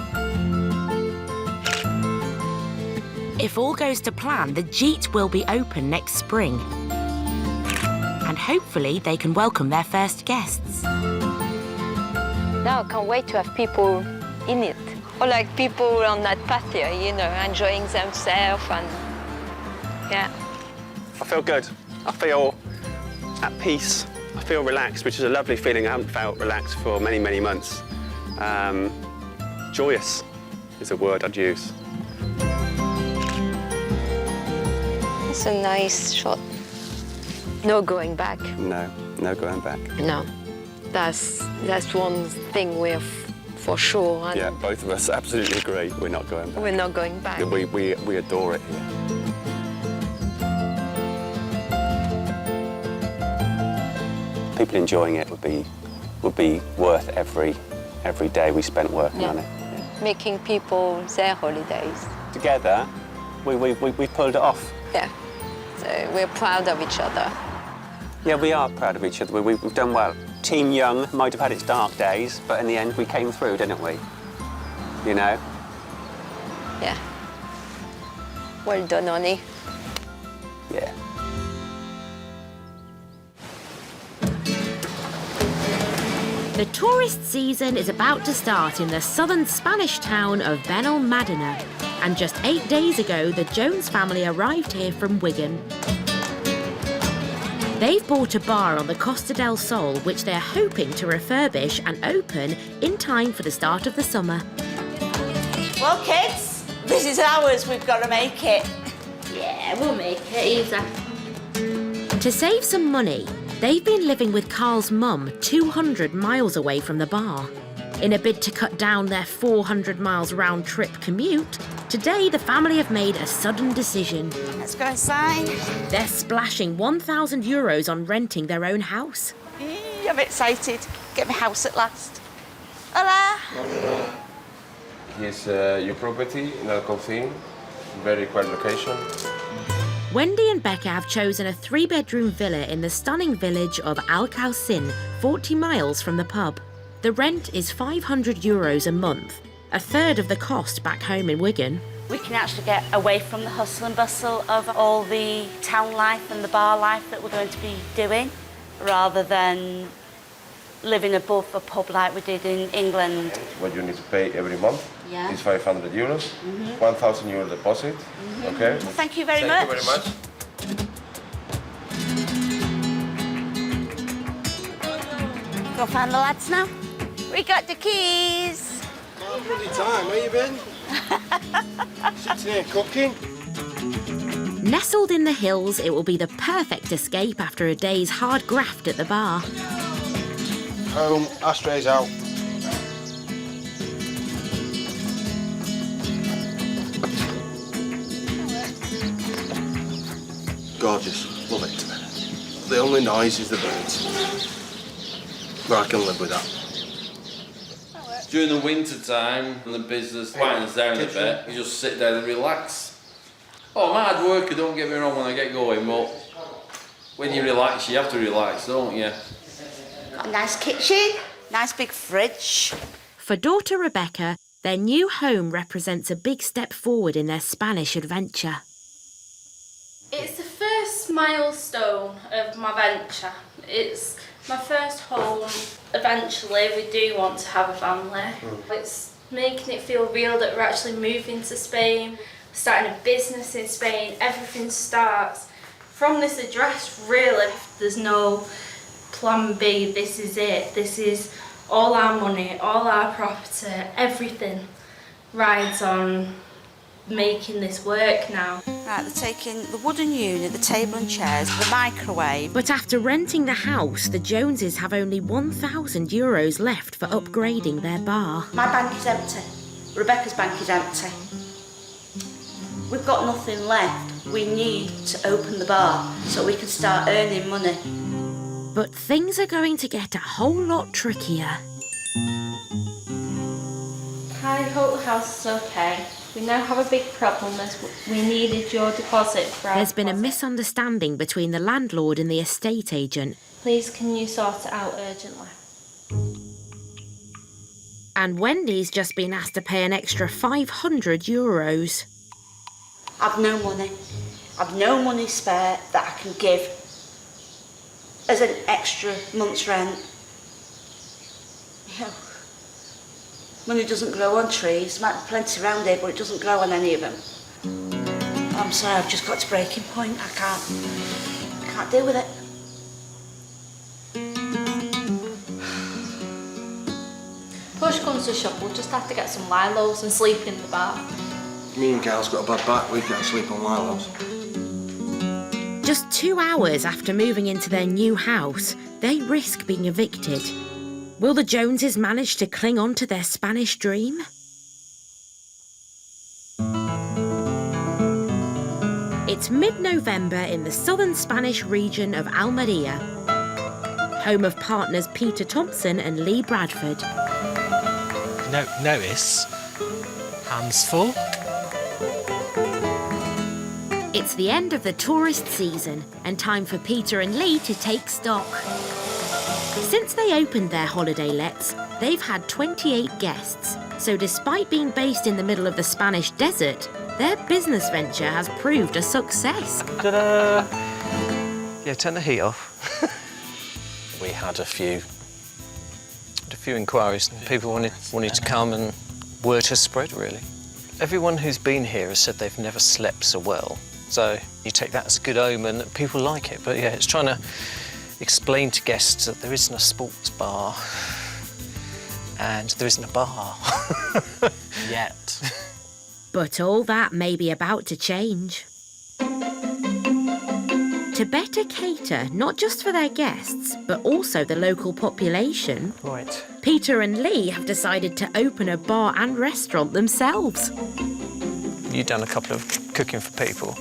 If all goes to plan, the Jeet will be open next spring. And hopefully they can welcome their first guests. Now I can't wait to have people in it. Or like people on that patio, you know, enjoying themselves and, yeah. I feel good. I feel at peace. I feel relaxed, which is a lovely feeling. I haven't felt relaxed for many, many months. Joyous is a word I'd use. It's a nice shot. No going back. No going back. No. That's one thing we're for sure. And yeah, both of us absolutely agree. We're not going back. We're not going back. We adore it here. People enjoying it would be worth every day we spent working on it. Yeah. Making people their holidays. Together, we pulled it off. Yeah. So we're proud of each other. Yeah, we are proud of each other. We've done well. Team Young might have had its dark days, but in the end we came through, didn't we? You know? Yeah. Well done, Oni. Yeah. The tourist season is about to start in the southern Spanish town of Benalmádena. And just 8 days ago, the Jones family arrived here from Wigan. They've bought a bar on the Costa del Sol, which they're hoping to refurbish and open in time for the start of the summer. Well, kids, this is ours. We've got to make it. Yeah, we'll make it easy. To save some money, they've been living with Carl's mum 200 miles away from the bar. In a bid to cut down their 400 miles round-trip commute, today the family have made a sudden decision. Let's go inside. They're splashing €1,000 on renting their own house. I'm excited. Get my house at last. Hola. Here's your property in Algarve, very quiet location. Wendy and Becca have chosen a 3-bedroom villa in the stunning village of Algarve, 40 miles from the pub. The rent is €500 a month, a third of the cost back home in Wigan. We can actually get away from the hustle and bustle of all the town life and the bar life that we're going to be doing, rather than living above a pub like we did in England. What you need to pay every month is €500, €1,000 deposit. Okay. Well, thank you very much. Thank you very much. Go find the lads now. We got the keys. Oh, bloody time, where you been? Sitting here cooking. Nestled in the hills, it will be the perfect escape after a day's hard graft at the bar. Home, ashtrays out. Gorgeous, love it. The only noise is the birds. But I can live with that. During the winter time, when the business winds down a bit, you just sit down and relax. Oh, I'm a hard worker, don't get me wrong when I get going, but when you relax, you have to relax, don't you? Got a nice kitchen, nice big fridge. For daughter Rebecca, their new home represents a big step forward in their Spanish adventure. It's the first milestone of my venture. It's my first home. Eventually, we do want to have a family. It's making it feel real that we're actually moving to Spain, starting a business in Spain. Everything starts from this address, really. There's no plan B. This is it. This is all our money, all our property, everything rides on making this work now. Right, they're taking the wooden unit, the table and chairs, the microwave. But after renting the house, the Joneses have only €1,000 left for upgrading their bar. My bank is empty. Rebecca's bank is empty. We've got nothing left. We need to open the bar so we can start earning money. But things are going to get a whole lot trickier. I hope the house is okay. We now have a big problem as we needed your deposit for our There's been a deposit. misunderstanding between the landlord and the estate agent. Please can you sort it out urgently? And Wendy's just been asked to pay an extra €500. I've no money. I've no money spare that I can give as an extra month's rent. You know, money doesn't grow on trees. Might be plenty around here, but it doesn't grow on any of them. I'm sorry, I've just got to breaking point. I can't deal with it. Push comes to shove, we'll just have to get some Lilos and sleep in the bar. Me and Gal's got a bad back, we can't sleep on Lilos. Just 2 hours after moving into their new house, they risk being evicted. Will the Joneses manage to cling on to their Spanish dream? It's mid-November in the southern Spanish region of Almeria, home of partners Peter Thompson and Lee Bradford. Notice, hands full. It's the end of the tourist season and time for Peter and Lee to take stock. Since they opened their holiday lets, they've had 28 guests. So despite being based in the middle of the Spanish desert, their business venture has proved a success. Ta-da! Yeah, turn the heat off. We had a few inquiries. People wanted to come, and word has spread, really. Everyone who's been here has said they've never slept so well So you take that as a good omen that people like it. But yeah, it's trying to explain to guests that there isn't a sports bar and there isn't a bar. Yet. But all that may be about to change. To better cater not just for their guests, but also the local population, Right. Peter and Lee have decided to open a bar and restaurant themselves. You've done a couple of cooking for people.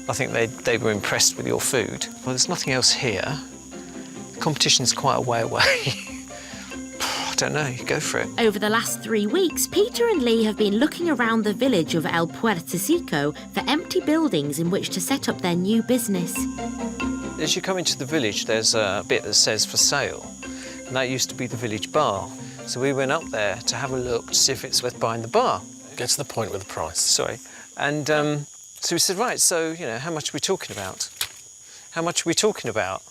I think they were impressed with your food. Well, there's nothing else here. The competition's quite a way away. I don't know, go for it. Over the last 3 weeks, Peter and Lee have been looking around the village of El Puertecico for empty buildings in which to set up their new business. As you come into the village, there's a bit that says for sale, and that used to be the village bar. So we went up there to have a look to see if it's worth buying the bar. Get to the point with the price. Sorry. And so we said, right, so, you know, how much are we talking about? How much are we talking about?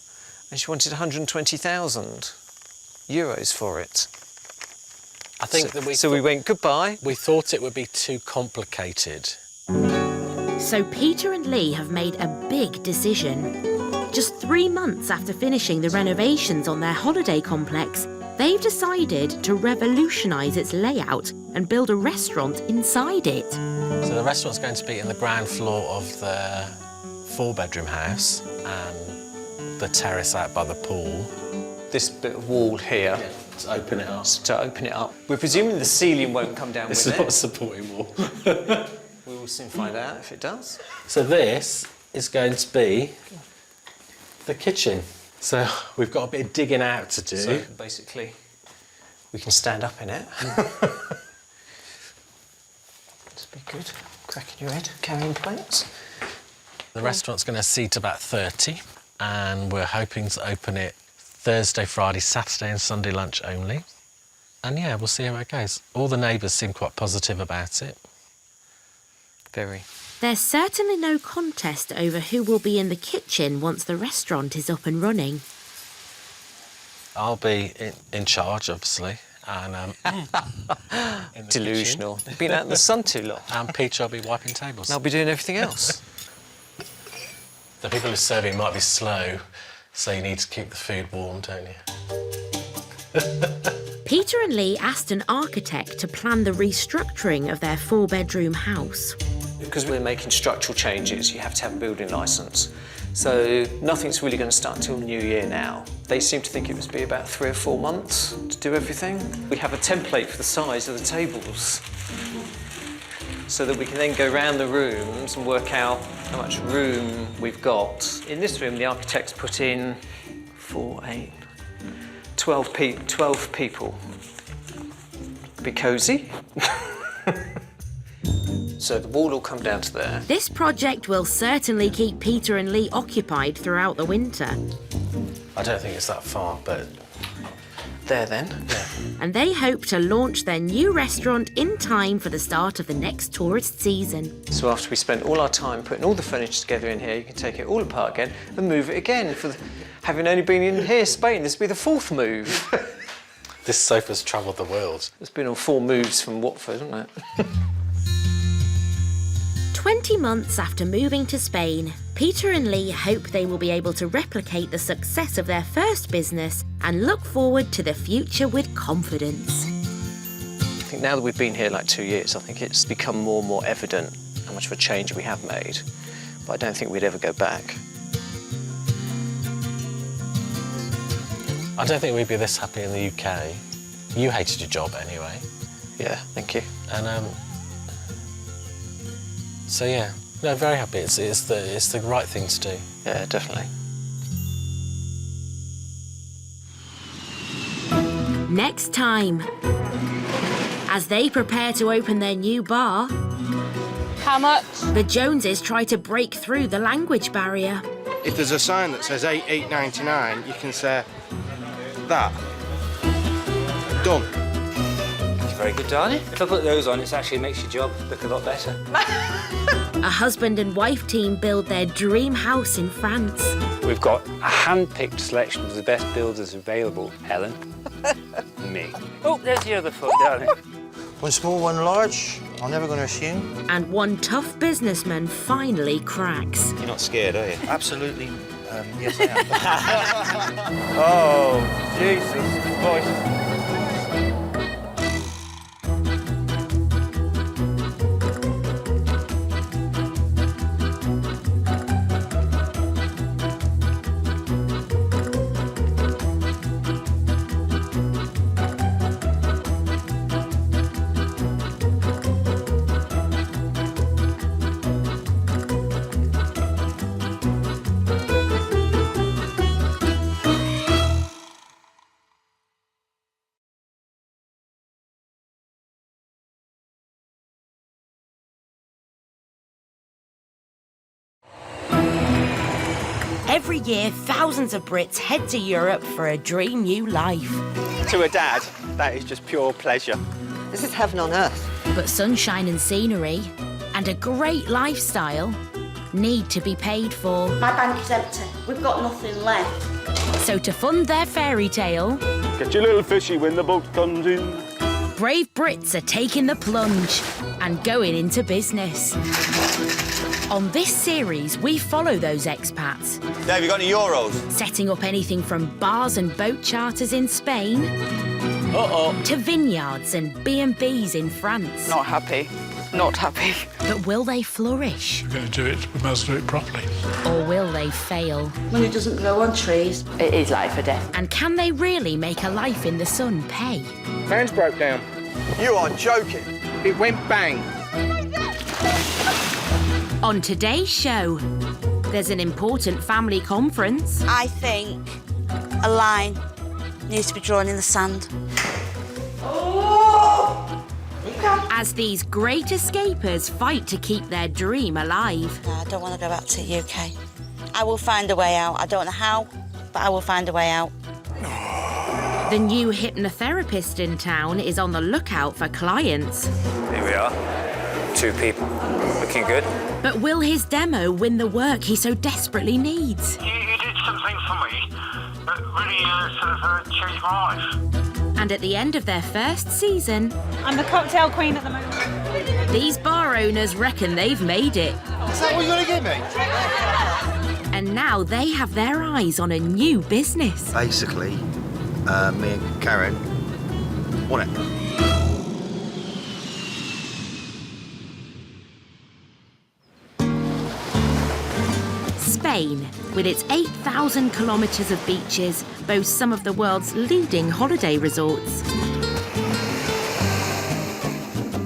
And she wanted 120,000 euros for it. I think that we went goodbye. We thought it would be too complicated. So Peter and Lee have made a big decision. Just 3 months after finishing the renovations on their holiday complex, they've decided to revolutionise its layout and build a restaurant inside it. So the restaurant's going to be in the ground floor of the 4-bedroom house and the terrace out by the pool. This bit of wall here. Yeah, to open it up. To open it up. We're presuming the ceiling won't come down It's with not it. a supporting wall. We will soon find out if it does. So this is going to be the kitchen. So we've got a bit of digging out to do. So basically, we can stand up in it. Just be good. Cracking your head, carrying plates. The restaurant's going to seat about 30, and we're hoping to open it Thursday, Friday, Saturday and Sunday lunch only. And yeah, we'll see how it goes. All the neighbours seem quite positive about it. Very. There's certainly no contest over who will be in the kitchen once the restaurant is up and running. I'll be in charge, obviously. And in the Delusional. kitchen. Been out in the sun too long. And Peter will be wiping tables. And I'll be doing everything else. The people who are serving might be slow, so you need to keep the food warm, don't you? Peter and Lee asked an architect to plan the restructuring of their 4-bedroom house. Because we're making structural changes, you have to have a building licence. So nothing's really going to start until New Year now. They seem to think it would be about 3 or 4 months to do everything. We have a template for the size of the tables so that we can then go around the rooms and work out how much room we've got. In this room, the architects put in 12 people. Be cosy. So the wall will come down to there. This project will certainly keep Peter and Lee occupied throughout the winter. I don't think it's that far, but... There then. Yeah. And they hope to launch their new restaurant in time for the start of the next tourist season. So after we spent all our time putting all the furniture together in here, you can take it all apart again and move it again. Having only been in here, Spain, this will be the 4th move. This sofa's travelled the world. It's been on 4 moves from Watford, hasn't it? 20 months after moving to Spain, Peter and Lee hope they will be able to replicate the success of their first business and look forward to the future with confidence. I think now that we've been here like 2 years, I think it's become more and more evident how much of a change we have made. But I don't think we'd ever go back. I don't think we'd be this happy in the UK. You hated your job anyway. Yeah, thank you. And so yeah, no, very happy. It's the right thing to do. Yeah, definitely. Next time, as they prepare to open their new bar, How much? the Joneses try to break through the language barrier. If there's a sign that says £8.99, you can say that. Done. Very good, darling. If I put those on, it actually makes your job look a lot better. A husband and wife team build their dream house in France. We've got a hand-picked selection of the best builders available, Helen. Me. Oh, there's your other foot, darling. One small, one large. I'm never going to assume. And one tough businessman finally cracks. You're not scared, are you? Absolutely, yes I am. Oh, Jesus Christ. Every year, thousands of Brits head to Europe for a dream new life. To a dad, that is just pure pleasure. This is heaven on earth. But sunshine and scenery and a great lifestyle need to be paid for. My bank is empty. We've got nothing left. So to fund their fairy tale, get your little fishy when the boat comes in. Brave Brits are taking the plunge and going into business. On this series, we follow those expats. Dave, you got any euros? Setting up anything from bars and boat charters in Spain to vineyards and B&Bs in France. Not happy. Not happy. But will they flourish? We're going to do it, we must do it properly. Or will they fail? Money doesn't grow on trees. It is life or death. And can they really make a life in the sun pay? Fans broke down. You are joking. It went bang. On today's show, there's an important family conference. I think a line needs to be drawn in the sand. As these great escapers fight to keep their dream alive. No, I don't want to go back to the UK. I will find a way out. I don't know how, but I will find a way out. The new hypnotherapist in town is on the lookout for clients. Here we are. 2 people. Looking good. But will his demo win the work he so desperately needs? You did something for me that really changed my life. And at the end of their first season... I'm the cocktail queen at the moment. These bar owners reckon they've made it. Is that what you're going to give me? And now they have their eyes on a new business. Basically, me and Karen want it. Spain, with its 8,000 kilometres of beaches, boasts some of the world's leading holiday resorts.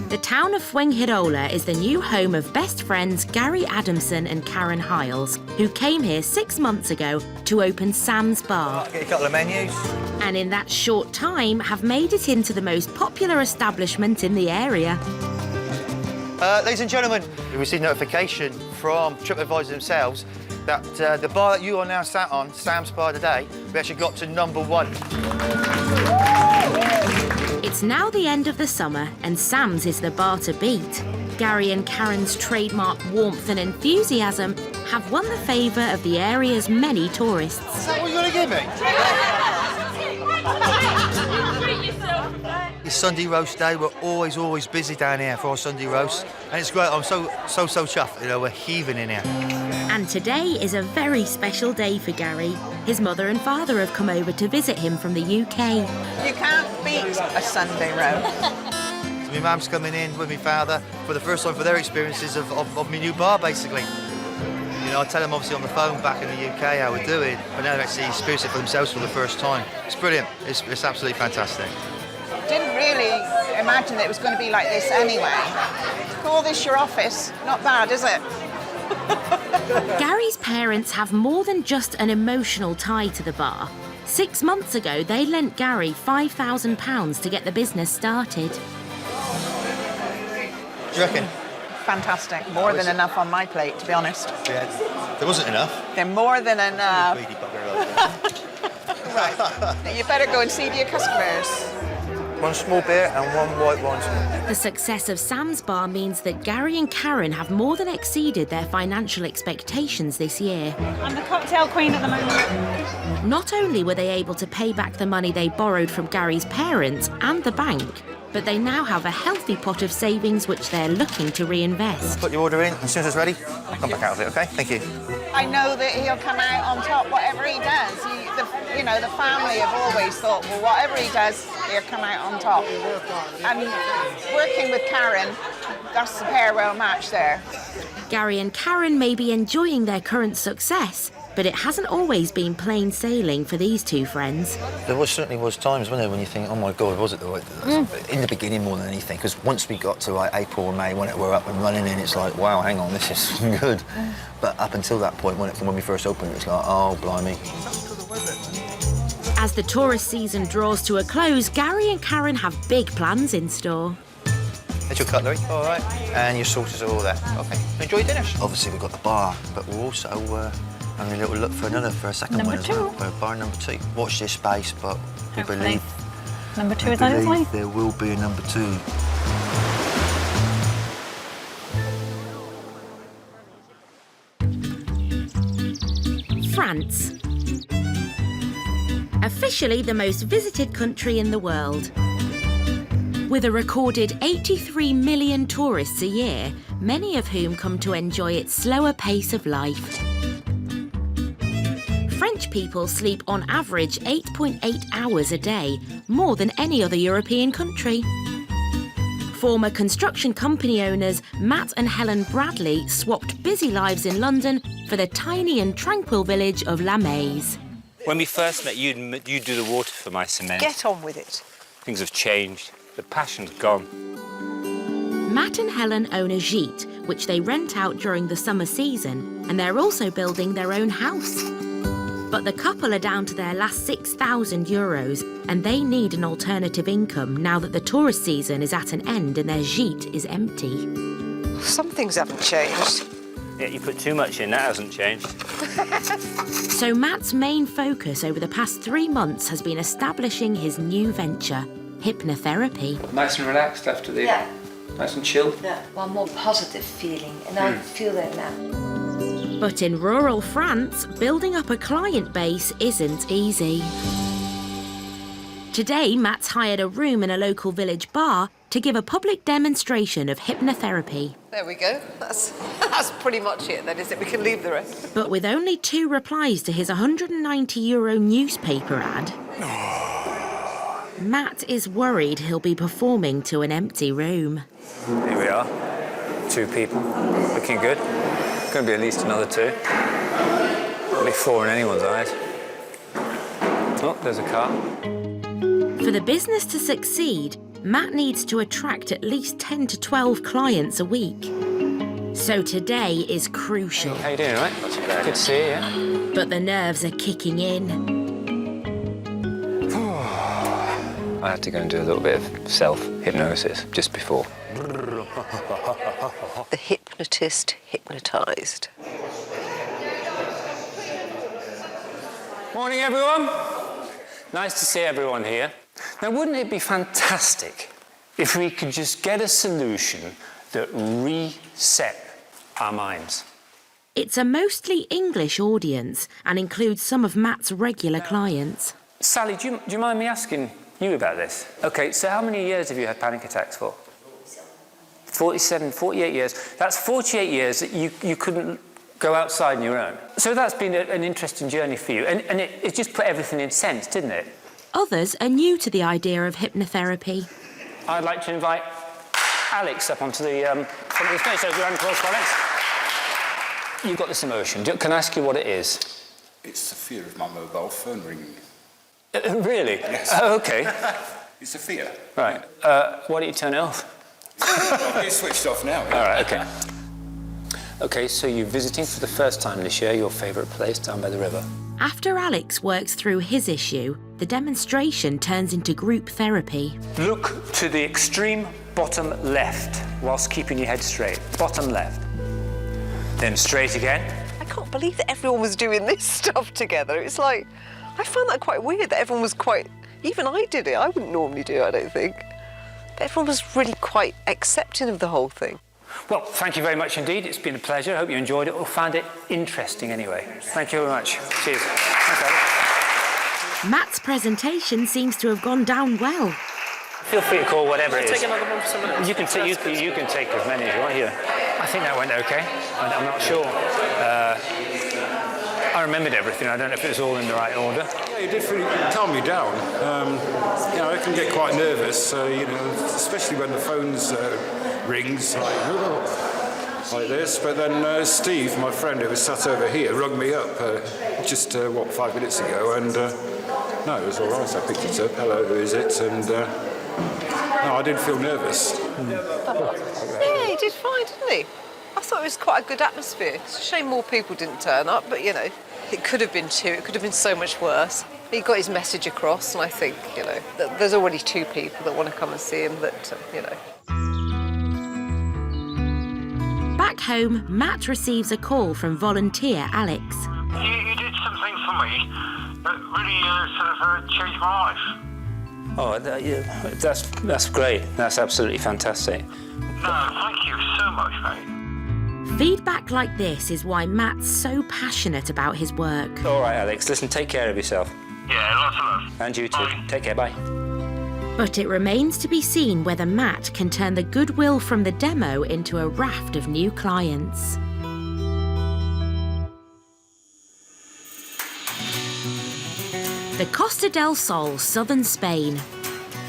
The town of Fuengirola is the new home of best friends Gary Adamson and Karen Hiles, who came here 6 months ago to open Sam's Bar. Get a couple of menus. And in that short time have made it into the most popular establishment in the area. Ladies and gentlemen, we received notification from TripAdvisor themselves that the bar that you are now sat on, Sam's Bar today, we actually got to #1. It's now the end of the summer and Sam's is the bar to beat. Gary and Karen's trademark warmth and enthusiasm have won the favour of the area's many tourists. Is that what you're going to give me? It's Sunday roast day. We're always busy down here for our Sunday roast. And it's great. I'm so chuffed. You know, we're heaving in here. And today is a very special day for Gary. His mother and father have come over to visit him from the UK. You can't beat a Sunday roast. So my mum's coming in with my father for the first time for their experiences of my new bar, basically. You know, I tell them obviously on the phone back in the UK how we're doing, but now they actually experience it for themselves for the first time. It's brilliant. It's absolutely fantastic. Didn't really imagine that it was going to be like this anyway. Call this your office. Not bad, is it? Gary's parents have more than just an emotional tie to the bar. 6 months ago, they lent Gary £5,000 to get the business started. What do you reckon? Fantastic. More than enough on my plate, to be honest. Yeah, there wasn't enough. They're more than enough. Right. You better go and see to your customers. 1 small beer and 1 white wine. The success of Sam's Bar means that Gary and Karen have more than exceeded their financial expectations this year. I'm the cocktail queen at the moment. Not only were they able to pay back the money they borrowed from Gary's parents and the bank, but they now have a healthy pot of savings which they're looking to reinvest. Put your order in, as soon as it's ready, I'll come back out with it, OK? Thank you. I know that he'll come out on top whatever he does. The family have always thought, well, whatever he does, he'll come out on top. And working with Karen, that's the pair well match there. Gary and Karen may be enjoying their current success, but it hasn't always been plain sailing for these two friends. There certainly was times, wasn't there, when you think, oh my God, was it the right thing? In the beginning more than anything, because once we got to like April or May when we're up and running in, it's like, wow, hang on, this is good. But up until that point, when we first opened, it's like, oh, blimey. As the tourist season draws to a close, Gary and Karen have big plans in store. There's your cutlery, all right, and your sauces are all there. OK, enjoy your dinner. Obviously, we've got the bar, but we're also having a little look for a second one as well. For bar number 2. Watch this space, but we believe number 2 is on its way. There will be a number 2. France. Officially the most visited country in the world. With a recorded 83 million tourists a year, many of whom come to enjoy its slower pace of life. French people sleep on average 8.8 hours a day, more than any other European country. Former construction company owners Matt and Helen Bradley swapped busy lives in London for the tiny and tranquil village of La Maze. When we first met, you'd do the water for my cement. Get on with it. Things have changed. The passion's gone. Matt and Helen own a gîte, which they rent out during the summer season, and they're also building their own house. But the couple are down to their last €6,000, and they need an alternative income now that the tourist season is at an end and their gîte is empty. Some things haven't changed. Yeah, you put too much in, that hasn't changed. So Matt's main focus over the past 3 months has been establishing his new venture, hypnotherapy. Nice and relaxed after the... Yeah. Nice and chill. Yeah, one more positive feeling, and I feel that now. But in rural France, building up a client base isn't easy. Today, Matt's hired a room in a local village bar to give a public demonstration of hypnotherapy. There we go. That's pretty much it, then, is it? We can leave the rest. But with only 2 replies to his €190 newspaper ad, Matt is worried he'll be performing to an empty room. Here we are. 2 people. Looking good. Going to be at least another 2. Only 4 in anyone's eyes. Oh, there's a car. For the business to succeed, Matt needs to attract at least 10 to 12 clients a week. So today is crucial. How you doing, right? Good to see you, yeah? But the nerves are kicking in. I had to go and do a little bit of self-hypnosis just before. The hypnotist hypnotised. Morning, everyone. Nice to see everyone here. Now, wouldn't it be fantastic if we could just get a solution that reset our minds? It's a mostly English audience and includes some of Matt's regular clients. Sally, do you mind me asking you about this? OK, so how many years have you had panic attacks for? 47, 48 years. That's 48 years that you couldn't go outside on your own. So that's been an interesting journey for you. And it just put everything in sense, didn't it? Others are new to the idea of hypnotherapy. I'd like to invite Alex up onto the front of the stage. So round of applause for Alex. You've got this emotion. Can I ask you what it is? It's the fear of my mobile phone ringing. Really? Yes. Oh, OK. It's a fear. Right. Why don't you turn it off? It's switched off now. All right, OK. OK, so you're visiting for the first time this year your favourite place down by the river. After Alex works through his issue, the demonstration turns into group therapy. Look to the extreme bottom left whilst keeping your head straight. Bottom left. Then straight again. I can't believe that everyone was doing this stuff together. It's like, I found that quite weird that everyone was quite... Even I did it. I wouldn't normally do it, I don't think. But everyone was really quite accepting of the whole thing. Well, thank you very much indeed. It's been a pleasure. I hope you enjoyed it or found it interesting anyway. Thank you very much. Cheers. Thanks, Alex. Matt's presentation seems to have gone down well. Feel free to call whatever it is. Take another one for someone else. You can take as many as you want here. I think that went okay. I'm not sure. I remembered everything. I don't know if it was all in the right order. Yeah, you did really calm me down. You know, I can get quite nervous, you know, especially when the phones rings like this. But then Steve, my friend who was sat over here, rung me up just 5 minutes ago, and no, it was all right. I picked it up. Hello, who is it? And no, I didn't feel nervous. Yeah, he did fine, didn't he? I thought it was quite a good atmosphere. It's a shame more people didn't turn up, but you know, it could have been 2. It could have been so much worse. He got his message across, and I think, you know, that there's already 2 people that want to come and see him that, you know. Back home, Matt receives a call from volunteer Alex. You did something for me that really sort of changed my life. Oh, that's great. That's absolutely fantastic. No, thank you so much, mate. Feedback like this is why Matt's so passionate about his work. All right, Alex, listen, take care of yourself. Yeah, lots of love. And you too. Bye. Take care, bye. But it remains to be seen whether Matt can turn the goodwill from the demo into a raft of new clients. The Costa del Sol, southern Spain.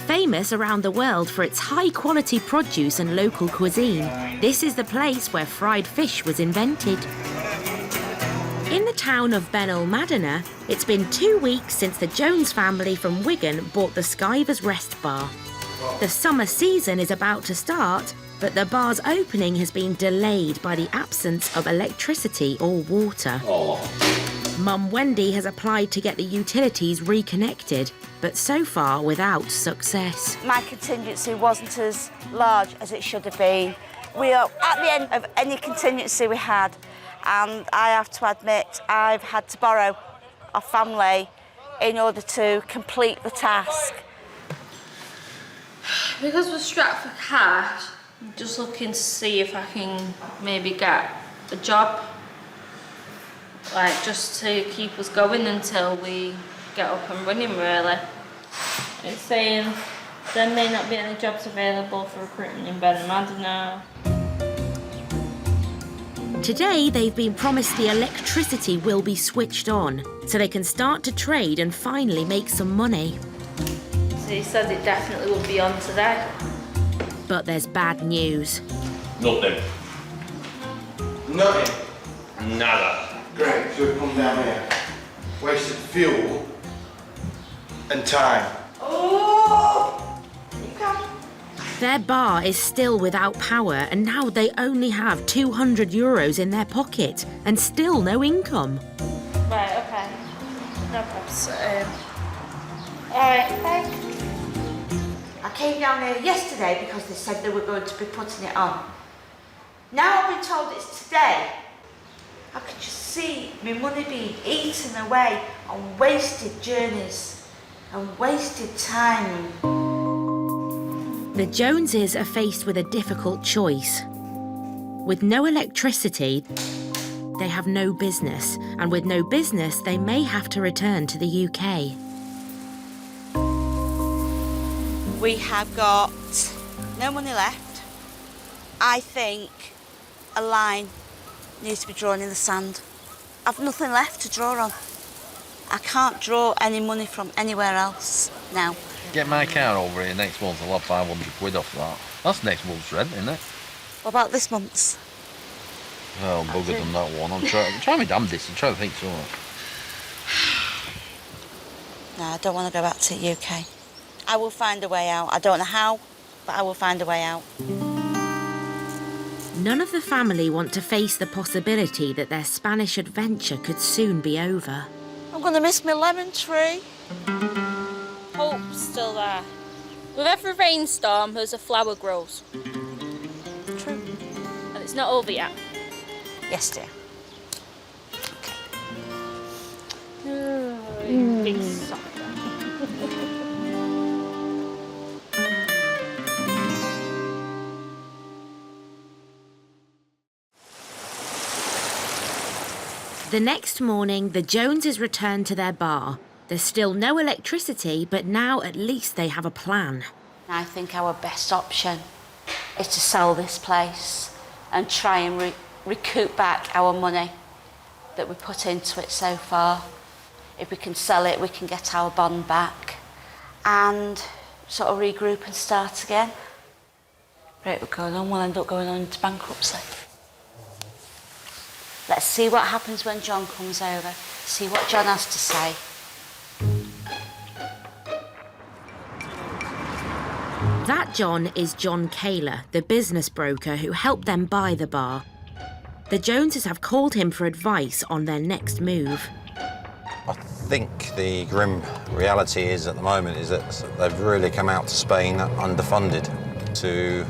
Famous around the world for its high-quality produce and local cuisine, this is the place where fried fish was invented. In the town of Benalmádena, it's been 2 weeks since the Jones family from Wigan bought the Skivers Rest Bar. The summer season is about to start, but the bar's opening has been delayed by the absence of electricity or water. Mum Wendy has applied to get the utilities reconnected, but so far without success. My contingency wasn't as large as it should have been. We are at the end of any contingency we had, and I have to admit I've had to borrow off family in order to complete the task. Because we're strapped for cash, I'm just looking to see if I can maybe get a job, like just to keep us going until we get up and running, really. It's saying there may not be any jobs available for recruitment in Benalmádena. Today, they've been promised the electricity will be switched on, so they can start to trade and finally make some money. So he says it definitely will be on today. But there's bad news. Nothing. Nothing. Nada. Great, so we come down here. Wasted fuel and time. Oh! You come. Their bar is still without power, and now they only have €200 in their pocket and still no income. Right, okay. No problems. Alright, thanks. I came down here yesterday because they said they were going to be putting it on. Now I've been told it's today. I can just see my money being eaten away on wasted journeys and wasted time. The Joneses are faced with a difficult choice. With no electricity, they have no business, and with no business, they may have to return to the UK. We have got no money left. I think a line needs to be drawn in the sand. I've nothing left to draw on. I can't draw any money from anywhere else now. Get my car over here next month, I'll have 500 quid off that. That's next month's rent, isn't it? What about this month's? Oh, buggered on that one. I'm trying my damnedest, I'm trying to think so. No, I don't want to go back to the UK. I will find a way out. I don't know how, but I will find a way out. None of the family want to face the possibility that their Spanish adventure could soon be over. I'm going to miss my lemon tree. Hope's still there. With every rainstorm, there's a flower grows. True. And it's not over yet. Yes, dear. Oh, big sucker. The next morning, the Joneses return to their bar. There's still no electricity, but now at least they have a plan. I think our best option is to sell this place and try and recoup back our money that we put into it so far. If we can sell it, we can get our bond back and sort of regroup and start again. Rate we're going on, we'll end up going on into bankruptcy. Let's see what happens when John comes over, see what John has to say. That John is John Kaler, the business broker who helped them buy the bar. The Joneses have called him for advice on their next move. I think the grim reality is at the moment is that they've really come out to Spain underfunded to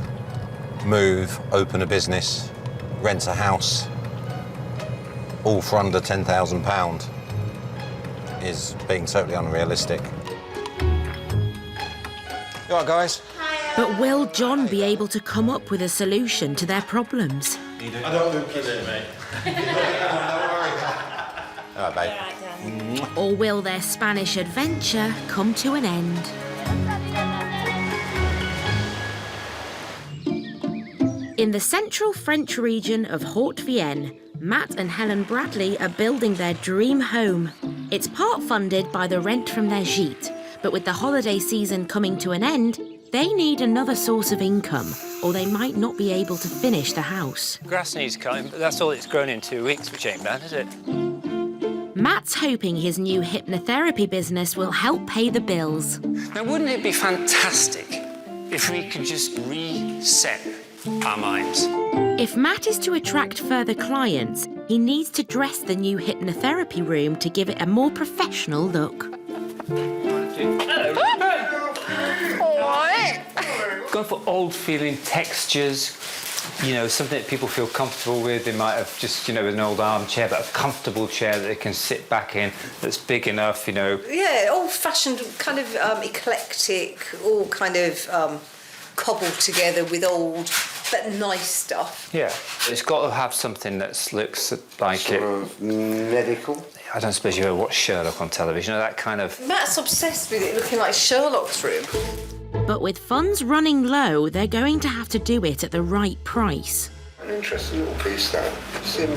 move, open a business, rent a house, all for under £10,000 is being totally unrealistic. You all right, guys? But will John be able to come up with a solution to their problems? I don't do kidding, mate. All right, babe. Or will their Spanish adventure come to an end? In the central French region of Haute-Vienne, Matt and Helen Bradley are building their dream home. It's part funded by the rent from their gîte, but with the holiday season coming to an end, they need another source of income, or they might not be able to finish the house. Grass needs cutting, but that's all it's grown in 2 weeks, which ain't bad, is it? Matt's hoping his new hypnotherapy business will help pay the bills. Now, wouldn't it be fantastic if we could just reset our minds? If Matt is to attract further clients, he needs to dress the new hypnotherapy room to give it a more professional look. Going for old-feeling textures, you know, something that people feel comfortable with. They might have just, you know, an old armchair, but a comfortable chair that they can sit back in, that's big enough, you know. Yeah, old-fashioned, kind of eclectic, all kind of cobbled together with old but nice stuff. Yeah, it's got to have something that looks like sort of medical. I don't suppose you ever watched Sherlock on television, you know, that kind of... Matt's obsessed with it looking like Sherlock's room. But with funds running low, they're going to have to do it at the right price. An interesting little piece, that. It's in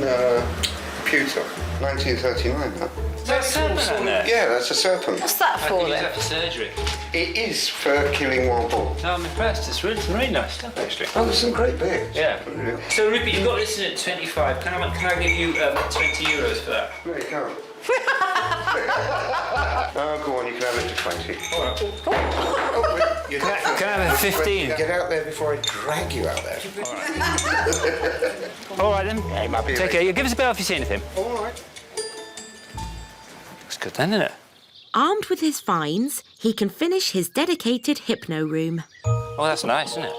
pewter, 1939, that. Is that a serpent in there? Yeah, that's a serpent. What's that for, then? That for surgery? It is for killing wild boar. No, I'm impressed. It's really nice stuff, actually. Oh, there's some great bits. Yeah. So, Ruby, you've got this in at 25. Can I give you 20 euros for that? No, you can't. Oh, go on, you can have it to 20. All right. Can I have a 15? Get out there before I drag you out there. All right, then. Yeah, might be Take care. Give us a bell if you see anything. All right. Looks good then, isn't it? Armed with his finds, he can finish his dedicated hypno room. Oh, that's nice, isn't it?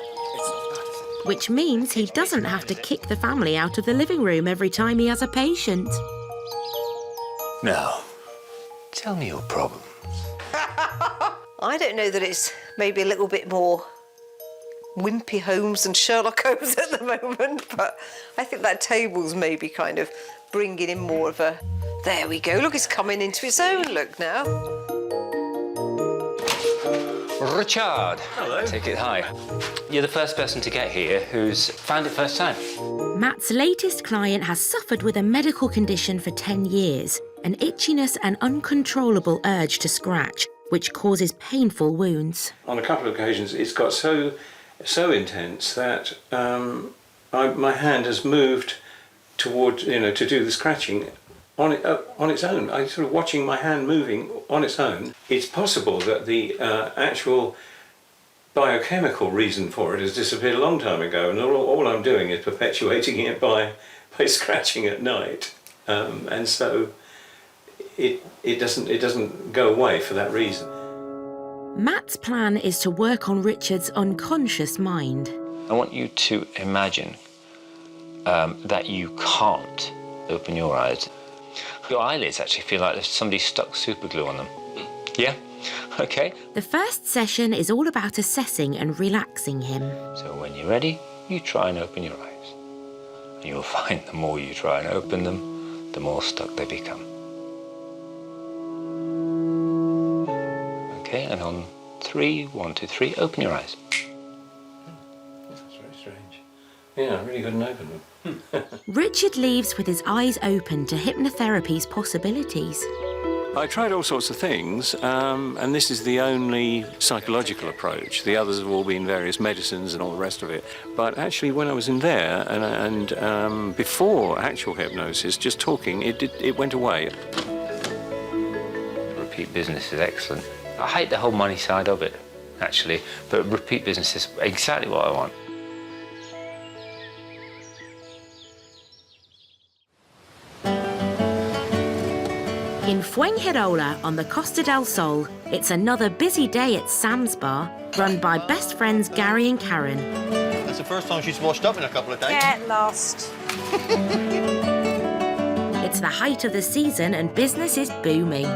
Which means he doesn't have to kick the family out of the living room every time he has a patient. Now, tell me your problem. I don't know that it's maybe a little bit more wimpy Holmes and Sherlock Holmes at the moment, but I think that table's maybe kind of bringing in more of a... There we go, look, it's coming into its own look now. Richard. Hello. Take it high. You're the first person to get here who's found it first time. Matt's latest client has suffered with a medical condition for 10 years, an itchiness and uncontrollable urge to scratch, which causes painful wounds. On a couple of occasions, it's got so intense that my hand has moved toward, to do the scratching on its own. I'm sort of watching my hand moving on its own. It's possible that the actual biochemical reason for it has disappeared a long time ago, and all I'm doing is perpetuating it by scratching at night, and so it doesn't go away for that reason. Matt's plan is to work on Richard's unconscious mind. I want you to imagine that you can't open your eyes. Your eyelids actually feel like there's somebody stuck super glue on them. Yeah? Okay. The first session is all about assessing and relaxing him. So when you're ready, you try and open your eyes. And you'll find the more you try and open them, the more stuck they become. Okay, and on 3, 1, 2, 3. Open your eyes. That's very strange. Yeah, I really couldn't open them. Richard leaves with his eyes open to hypnotherapy's possibilities. I tried all sorts of things, and this is the only psychological approach. The others have all been various medicines and all the rest of it. But actually, when I was in there and before actual hypnosis, just talking, it went away. Repeat business is excellent. I hate the whole money side of it, actually, but repeat business is exactly what I want. In Fuengirola on the Costa del Sol, it's another busy day at Sam's Bar, run by best friends Gary and Karen. That's the first time she's washed up in a couple of days. Get lost. It's the height of the season and business is booming.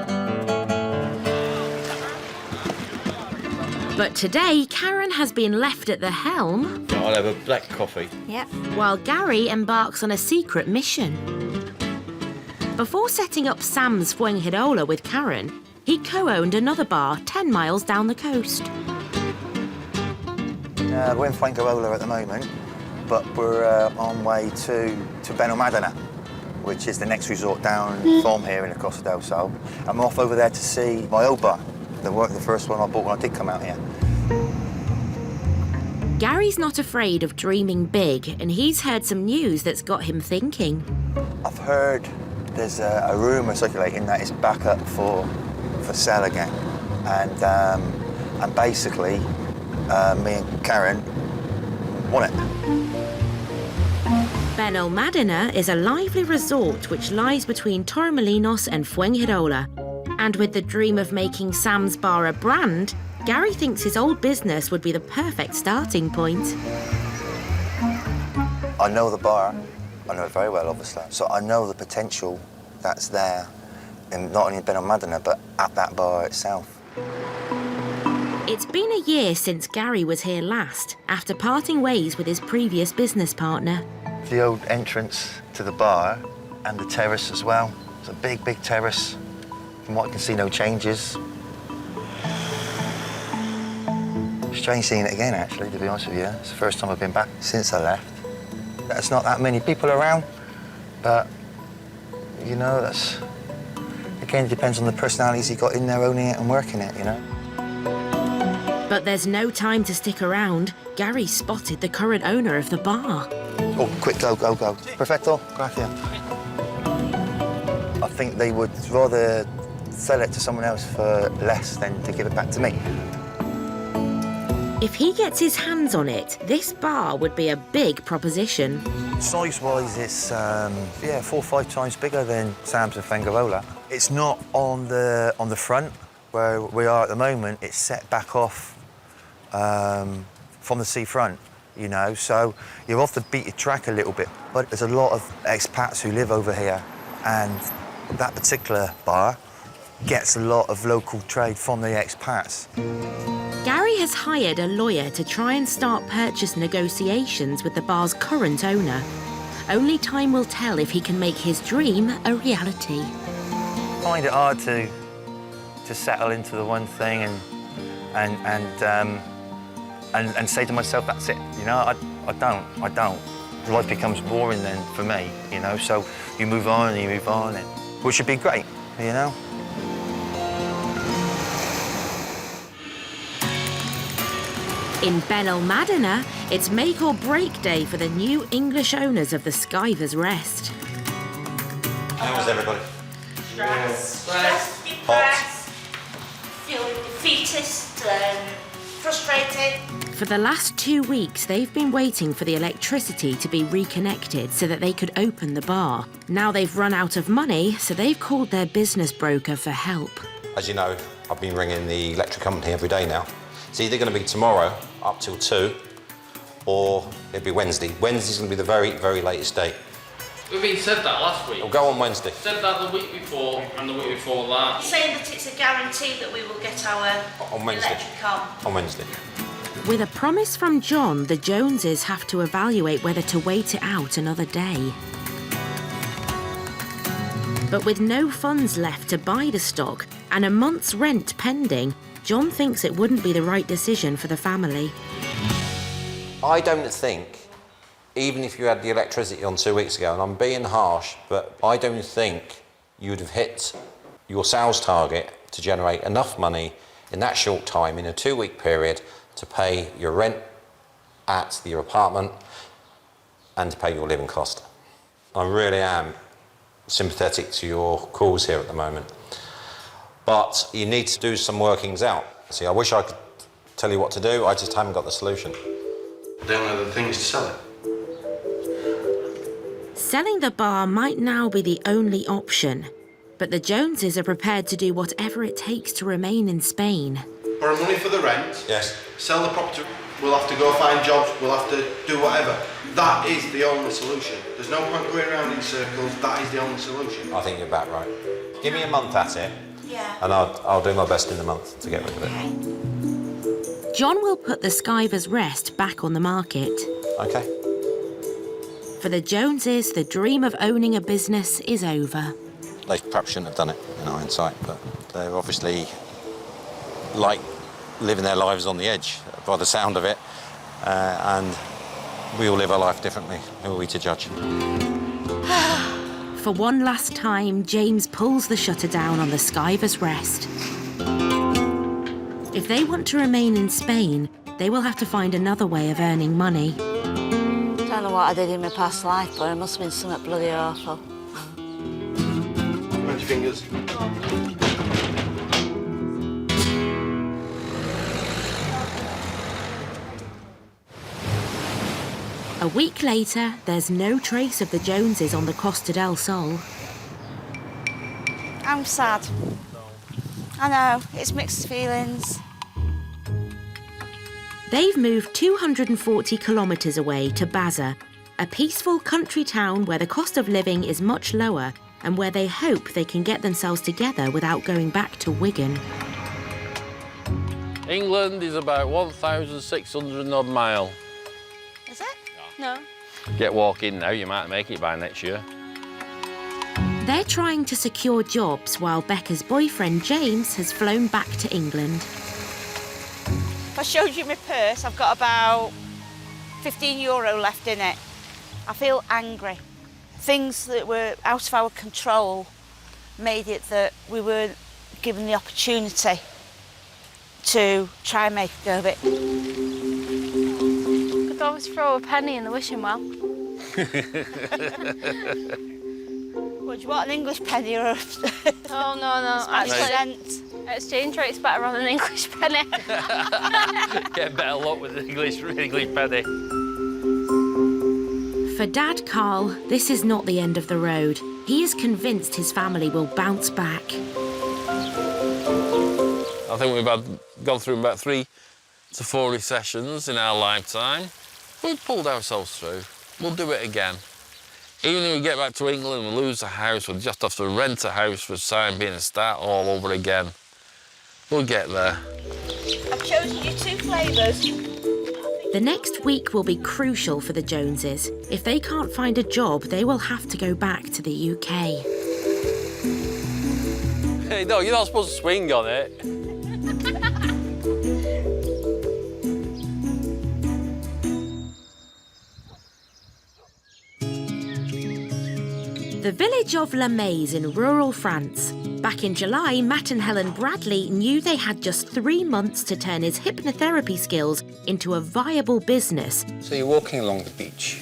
But today, Karen has been left at the helm. I'll have a black coffee. Yep. While Gary embarks on a secret mission. Before setting up Sam's Fuengirola with Karen, he co-owned another bar 10 miles down the coast. We're in Fuengirola at the moment, but we're on way to Benalmádena, which is the next resort down from here in the Costa del Sol. I'm off over there to see my old bar, the first one I bought when I did come out here. Gary's not afraid of dreaming big, and he's heard some news that's got him thinking. I've heard there's a rumour circulating that it's back up for sale again, and basically me and Karen want it. Benalmádena is a lively resort which lies between Torremolinos and Fuengirola. And with the dream of making Sam's Bar a brand, Gary thinks his old business would be the perfect starting point. I know the bar. I know it very well, obviously. So I know the potential that's there, in not only in Benalmádena, but at that bar itself. It's been a year since Gary was here last, after parting ways with his previous business partner. The old entrance to the bar and the terrace as well. It's a big, big terrace. From what I can see, no changes. Strange seeing it again, actually, to be honest with you. It's the first time I've been back since I left. There's not that many people around, but, you know, that's... Again, it depends on the personalities you got in there owning it and working it, you know. But there's no time to stick around. Gary spotted the current owner of the bar. Oh, quick, go. Perfecto, gracias. I think they would rather sell it to someone else for less than to give it back to me. If he gets his hands on it, this bar would be a big proposition. Size-wise, it's 4 or 5 times bigger than Sam's and Fuengirola. It's not on the front where we are at the moment. It's set back off from the seafront, you know, so you're off the beaten track a little bit. But there's a lot of expats who live over here, and that particular bar gets a lot of local trade from the expats. Gary has hired a lawyer to try and start purchase negotiations with the bar's current owner. Only time will tell if he can make his dream a reality. I find it hard to settle into the one thing and say to myself, that's it. You know, I don't. Life becomes boring then for me, you know, so you move on, which would be great, you know. In Benalmádena, it's make or break day for the new English owners of the Skivers Rest. How was everybody? Stressed, depressed, feeling defeatist and frustrated. For the last 2 weeks, they've been waiting for the electricity to be reconnected so that they could open the bar. Now they've run out of money, so they've called their business broker for help. As you know, I've been ringing the electric company every day now. It's either going to be tomorrow up till 2, or it'll be Wednesday. Wednesday's going to be the very, very latest date. We've been said that last week. It'll go on Wednesday. Said that the week before and the week before that. You're saying that it's a guarantee that we will get our electric on? On Wednesday. With a promise from John, the Joneses have to evaluate whether to wait it out another day. But with no funds left to buy the stock and a month's rent pending, John thinks it wouldn't be the right decision for the family. I don't think, even if you had the electricity on 2 weeks ago, and I'm being harsh, but I don't think you'd have hit your sales target to generate enough money in that short time, in a 2-week period, to pay your rent at your apartment and to pay your living cost. I really am sympathetic to your cause here at the moment. But you need to do some workings out. See, I wish I could tell you what to do, I just haven't got the solution. The only other thing is to sell it. Selling the bar might now be the only option, but the Joneses are prepared to do whatever it takes to remain in Spain. Borrow money for the rent. Yes. Sell the property. We'll have to go find jobs. We'll have to do whatever. That is the only solution. There's no point going around in circles. That is the only solution. I think you're about right. Give me a month at it, and I'll do my best in the month to get rid of it. John will put the Skivers Rest back on the market. Okay. For the Joneses, the dream of owning a business is over. They perhaps shouldn't have done it in hindsight, but they're obviously like living their lives on the edge by the sound of it, and we all live our life differently. Who are we to judge? For one last time, James pulls the shutter down on the Skivers Rest. If they want to remain in Spain, they will have to find another way of earning money. Don't know what I did in my past life, but it must have been something bloody awful. Mind your fingers. A week later, there's no trace of the Joneses on the Costa del Sol. I'm sad. I know, it's mixed feelings. They've moved 240 kilometres away to Baza, a peaceful country town where the cost of living is much lower and where they hope they can get themselves together without going back to Wigan. England is about 1,600 odd mile. Is it? No. Get walking now, you might make it by next year. They're trying to secure jobs while Becca's boyfriend James has flown back to England. If I showed you my purse, I've got about €15 left in it. I feel angry. Things that were out of our control made it that we weren't given the opportunity to try and make a go of it. Could always throw a penny in the wishing well. What, do you want, an English penny or a... Oh, no. Actually, exchange rate's better on an English penny. Get better luck with the English penny. For Dad Carl, this is not the end of the road. He is convinced his family will bounce back. I think we've gone through about 3 to 4 recessions in our lifetime. We've pulled ourselves through. We'll do it again. Even if we get back to England and lose a house, we'll just have to rent a house for the time being and start all over again. We'll get there. I've chosen you 2 flavours. The next week will be crucial for the Joneses. If they can't find a job, they will have to go back to the UK. Hey, no, you're not supposed to swing on it. The village of La Maze in rural France. Back in July, Matt and Helen Bradley knew they had just 3 months to turn his hypnotherapy skills into a viable business. So you're walking along the beach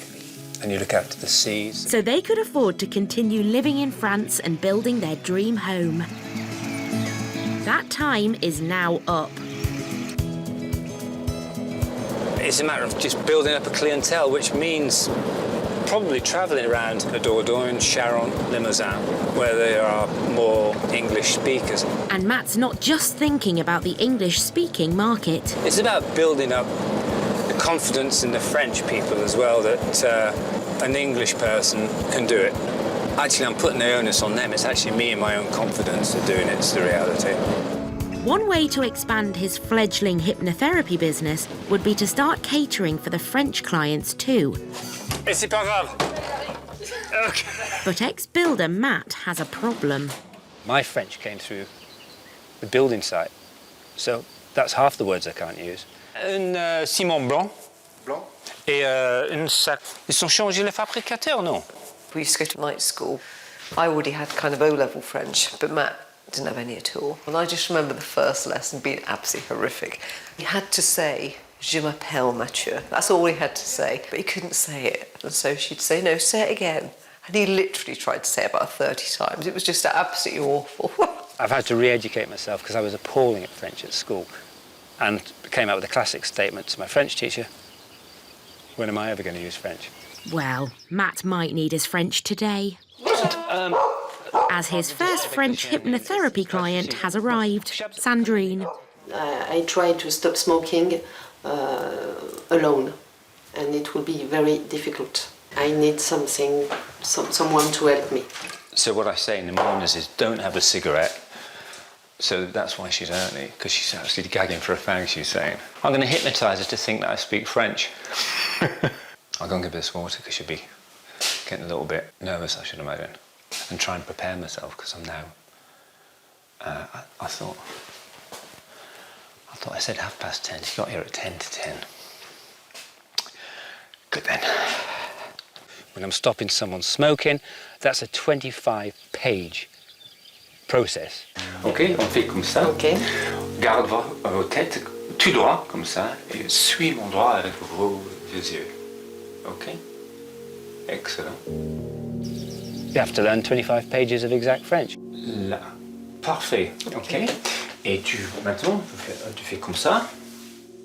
and you look out to the seas. So they could afford to continue living in France and building their dream home. That time is now up. It's a matter of just building up a clientele, which means probably travelling around the Dordogne, Charon, Limousin, where there are more English speakers. And Matt's not just thinking about the English-speaking market. It's about building up the confidence in the French people as well, that an English person can do it. Actually, I'm putting the onus on them. It's actually me and my own confidence of doing it. It's the reality. One way to expand his fledgling hypnotherapy business would be to start catering for the French clients too. C'est pas grave. Okay. But ex-builder Matt has a problem. My French came through the building site. So that's half the words I can't use. Un ciment blanc. Blanc. Et une sac. Ils ont changé les fabricateurs, non? We used to go to night school. I already had kind of O-level French, but Matt didn't have any at all. And I just remember the first lesson being absolutely horrific. He had to say, Je m'appelle Mathieu. That's all he had to say, but he couldn't say it. And so she'd say, no, say it again. And he literally tried to say it about 30 times. It was just absolutely awful. I've had to re-educate myself because I was appalling at French at school and came out with a classic statement to my French teacher. When am I ever going to use French? Well, Matt might need his French today. As his first French hypnotherapy client has arrived, Sandrine. I tried to stop smoking alone, and it will be very difficult. I need someone to help me. So what I say in the mornings is don't have a cigarette. So that's why she's early, because she's actually gagging for a fag, she's saying. I'm going to hypnotise her to think that I speak French. I'll go and give her this water, because she'll be getting a little bit nervous, I should imagine. And try and prepare myself, because I'm now... I thought I said 10:30. She got here at 10 to 10. Good then. When I'm stopping someone smoking, that's a 25-page process. OK, on fait comme ça. OK. Garde vos têtes tout droit, comme ça, et suis mon doigt avec vos yeux. OK? Excellent. You have to learn 25 pages of exact French. Là. Parfait. OK. Et maintenant, tu fais comme ça.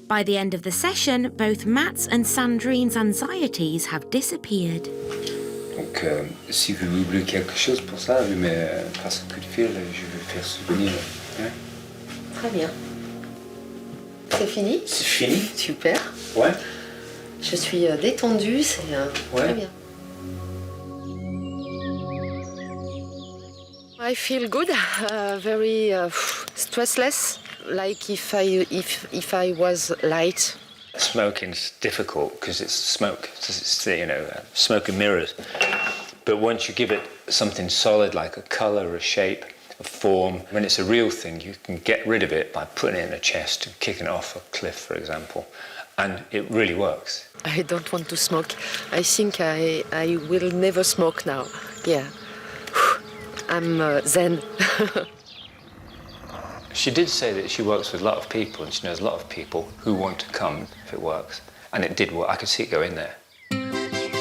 By the end of the session, both Matt's and Sandrine's anxieties have disappeared. Donc, si vous voulez quelque chose pour ça, vous me passez un coup de fil, je vais faire souvenir. Hein? Très bien. C'est fini? C'est fini. Super. Ouais. Je suis détendue, c'est très bien. I feel good, very stressless, like if I was light. Smoking's difficult because it's smoke. It's smoke and mirrors. But once you give it something solid like a colour, a shape, a form, when it's a real thing, you can get rid of it by putting it in a chest and kicking it off a cliff, for example. And it really works. I don't want to smoke. I think I will never smoke now. Yeah. I'm zen. She did say that she works with a lot of people and she knows a lot of people who want to come if it works. And it did work. I could see it go in there.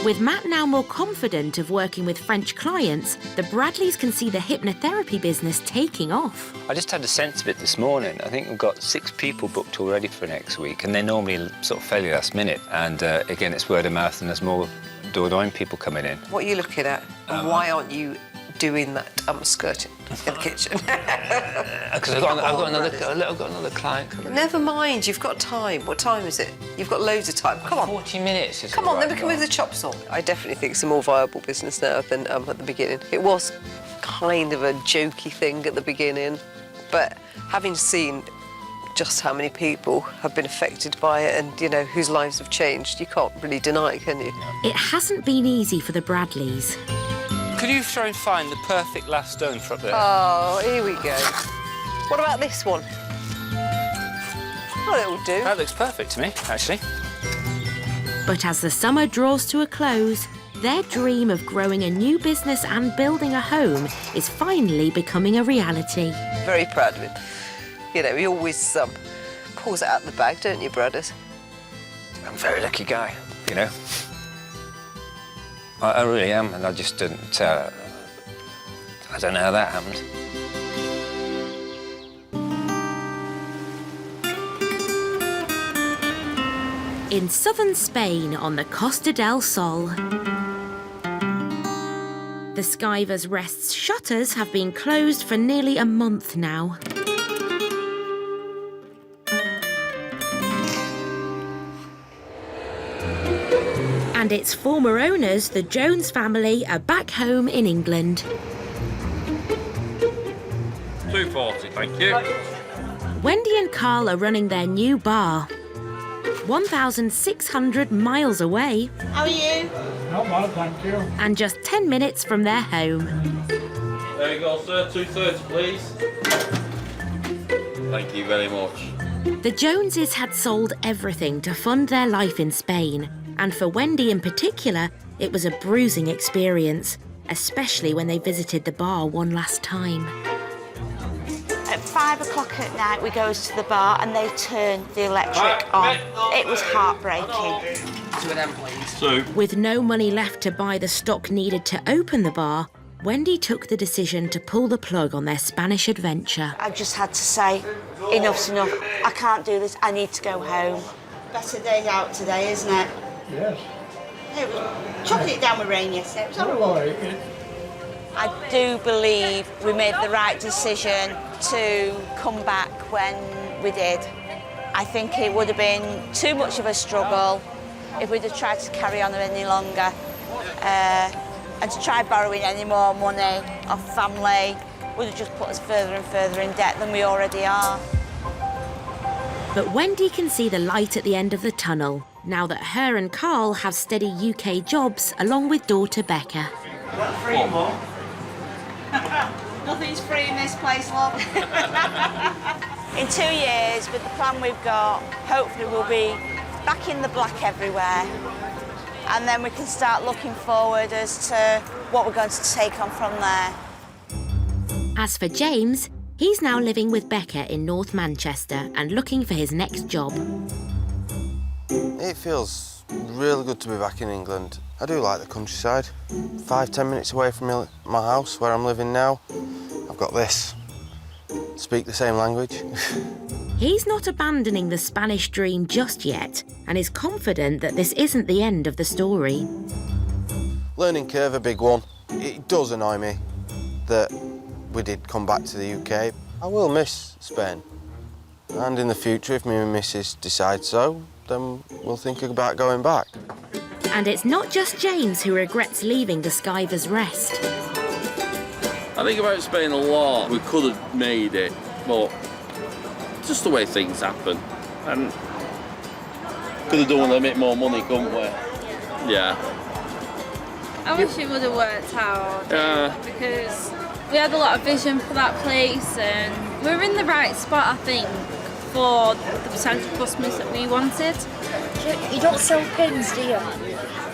With Matt now more confident of working with French clients, the Bradleys can see the hypnotherapy business taking off. I just had a sense of it this morning. I think we've got 6 people booked already for next week, and they're normally sort of fairly last minute. And again, it's word of mouth and there's more Dordogne people coming in. What are you looking at? Why aren't you doing that skirting in the kitchen? Because I've got another client coming in. Never mind, you've got time. What time is it? You've got loads of time. Come on. 40 minutes. Come on, then we can move the chops on. I definitely think it's a more viable business now than at the beginning. It was kind of a jokey thing at the beginning, but having seen just how many people have been affected by it and, you know, whose lives have changed, you can't really deny it, can you? It hasn't been easy for the Bradleys. Could you try and find the perfect last stone for up there? Oh, here we go. What about this one? Oh, it'll do. That looks perfect to me, actually. But as the summer draws to a close, their dream of growing a new business and building a home is finally becoming a reality. Very proud of him. You know, he always pulls it out of the bag, don't you, brothers? I'm a very lucky guy, you know. I really am, and I just didn't... I don't know how that happened. In southern Spain on the Costa del Sol, the Skiver's Rest's shutters have been closed for nearly a month now. And its former owners, the Jones family, are back home in England. 240, thank you. Wendy and Carl are running their new bar, 1,600 miles away. How are you? Not bad, thank you. And just 10 minutes from their home. There you go, sir. 230, please. Thank you very much. The Joneses had sold everything to fund their life in Spain, and for Wendy in particular, it was a bruising experience, especially when they visited the bar one last time. At 5 o'clock at night, we goes to the bar and they turn the electric on. It was heartbreaking. With no money left to buy the stock needed to open the bar, Wendy took the decision to pull the plug on their Spanish adventure. I just had to say, enough's enough. I can't do this. I need to go home. Better day out today, isn't it? Yes. It was chucking it down with rain yesterday. It was horrible. I do believe we made the right decision to come back when we did. I think it would have been too much of a struggle if we'd have tried to carry on any longer. And to try borrowing any more money off family would have just put us further and further in debt than we already are. But Wendy can see the light at the end of the tunnel, now that her and Carl have steady UK jobs along with daughter Becca. Free more. Nothing's free in this place, love. In 2 years, with the plan we've got, hopefully we'll be back in the black everywhere. And then we can start looking forward as to what we're going to take on from there. As for James, he's now living with Becca in North Manchester and looking for his next job. It feels really good to be back in England. I do like the countryside. 5-10 minutes away from my house where I'm living now. I've got this. Speak the same language. He's not abandoning the Spanish dream just yet and is confident that this isn't the end of the story. Learning curve, a big one. It does annoy me that we did come back to the UK. I will miss Spain. And in the future, if me and Mrs. decide so, then we'll think about going back. And it's not just James who regrets leaving the Skivers Rest. I think about Spain a lot. We could have made it, but just the way things happen. And could have done with a bit more money, couldn't we? Yeah. I wish it would have worked out. Yeah. Because we had a lot of vision for that place and we're in the right spot, I think, for the potential customers that we wanted. You don't sell pins, do you?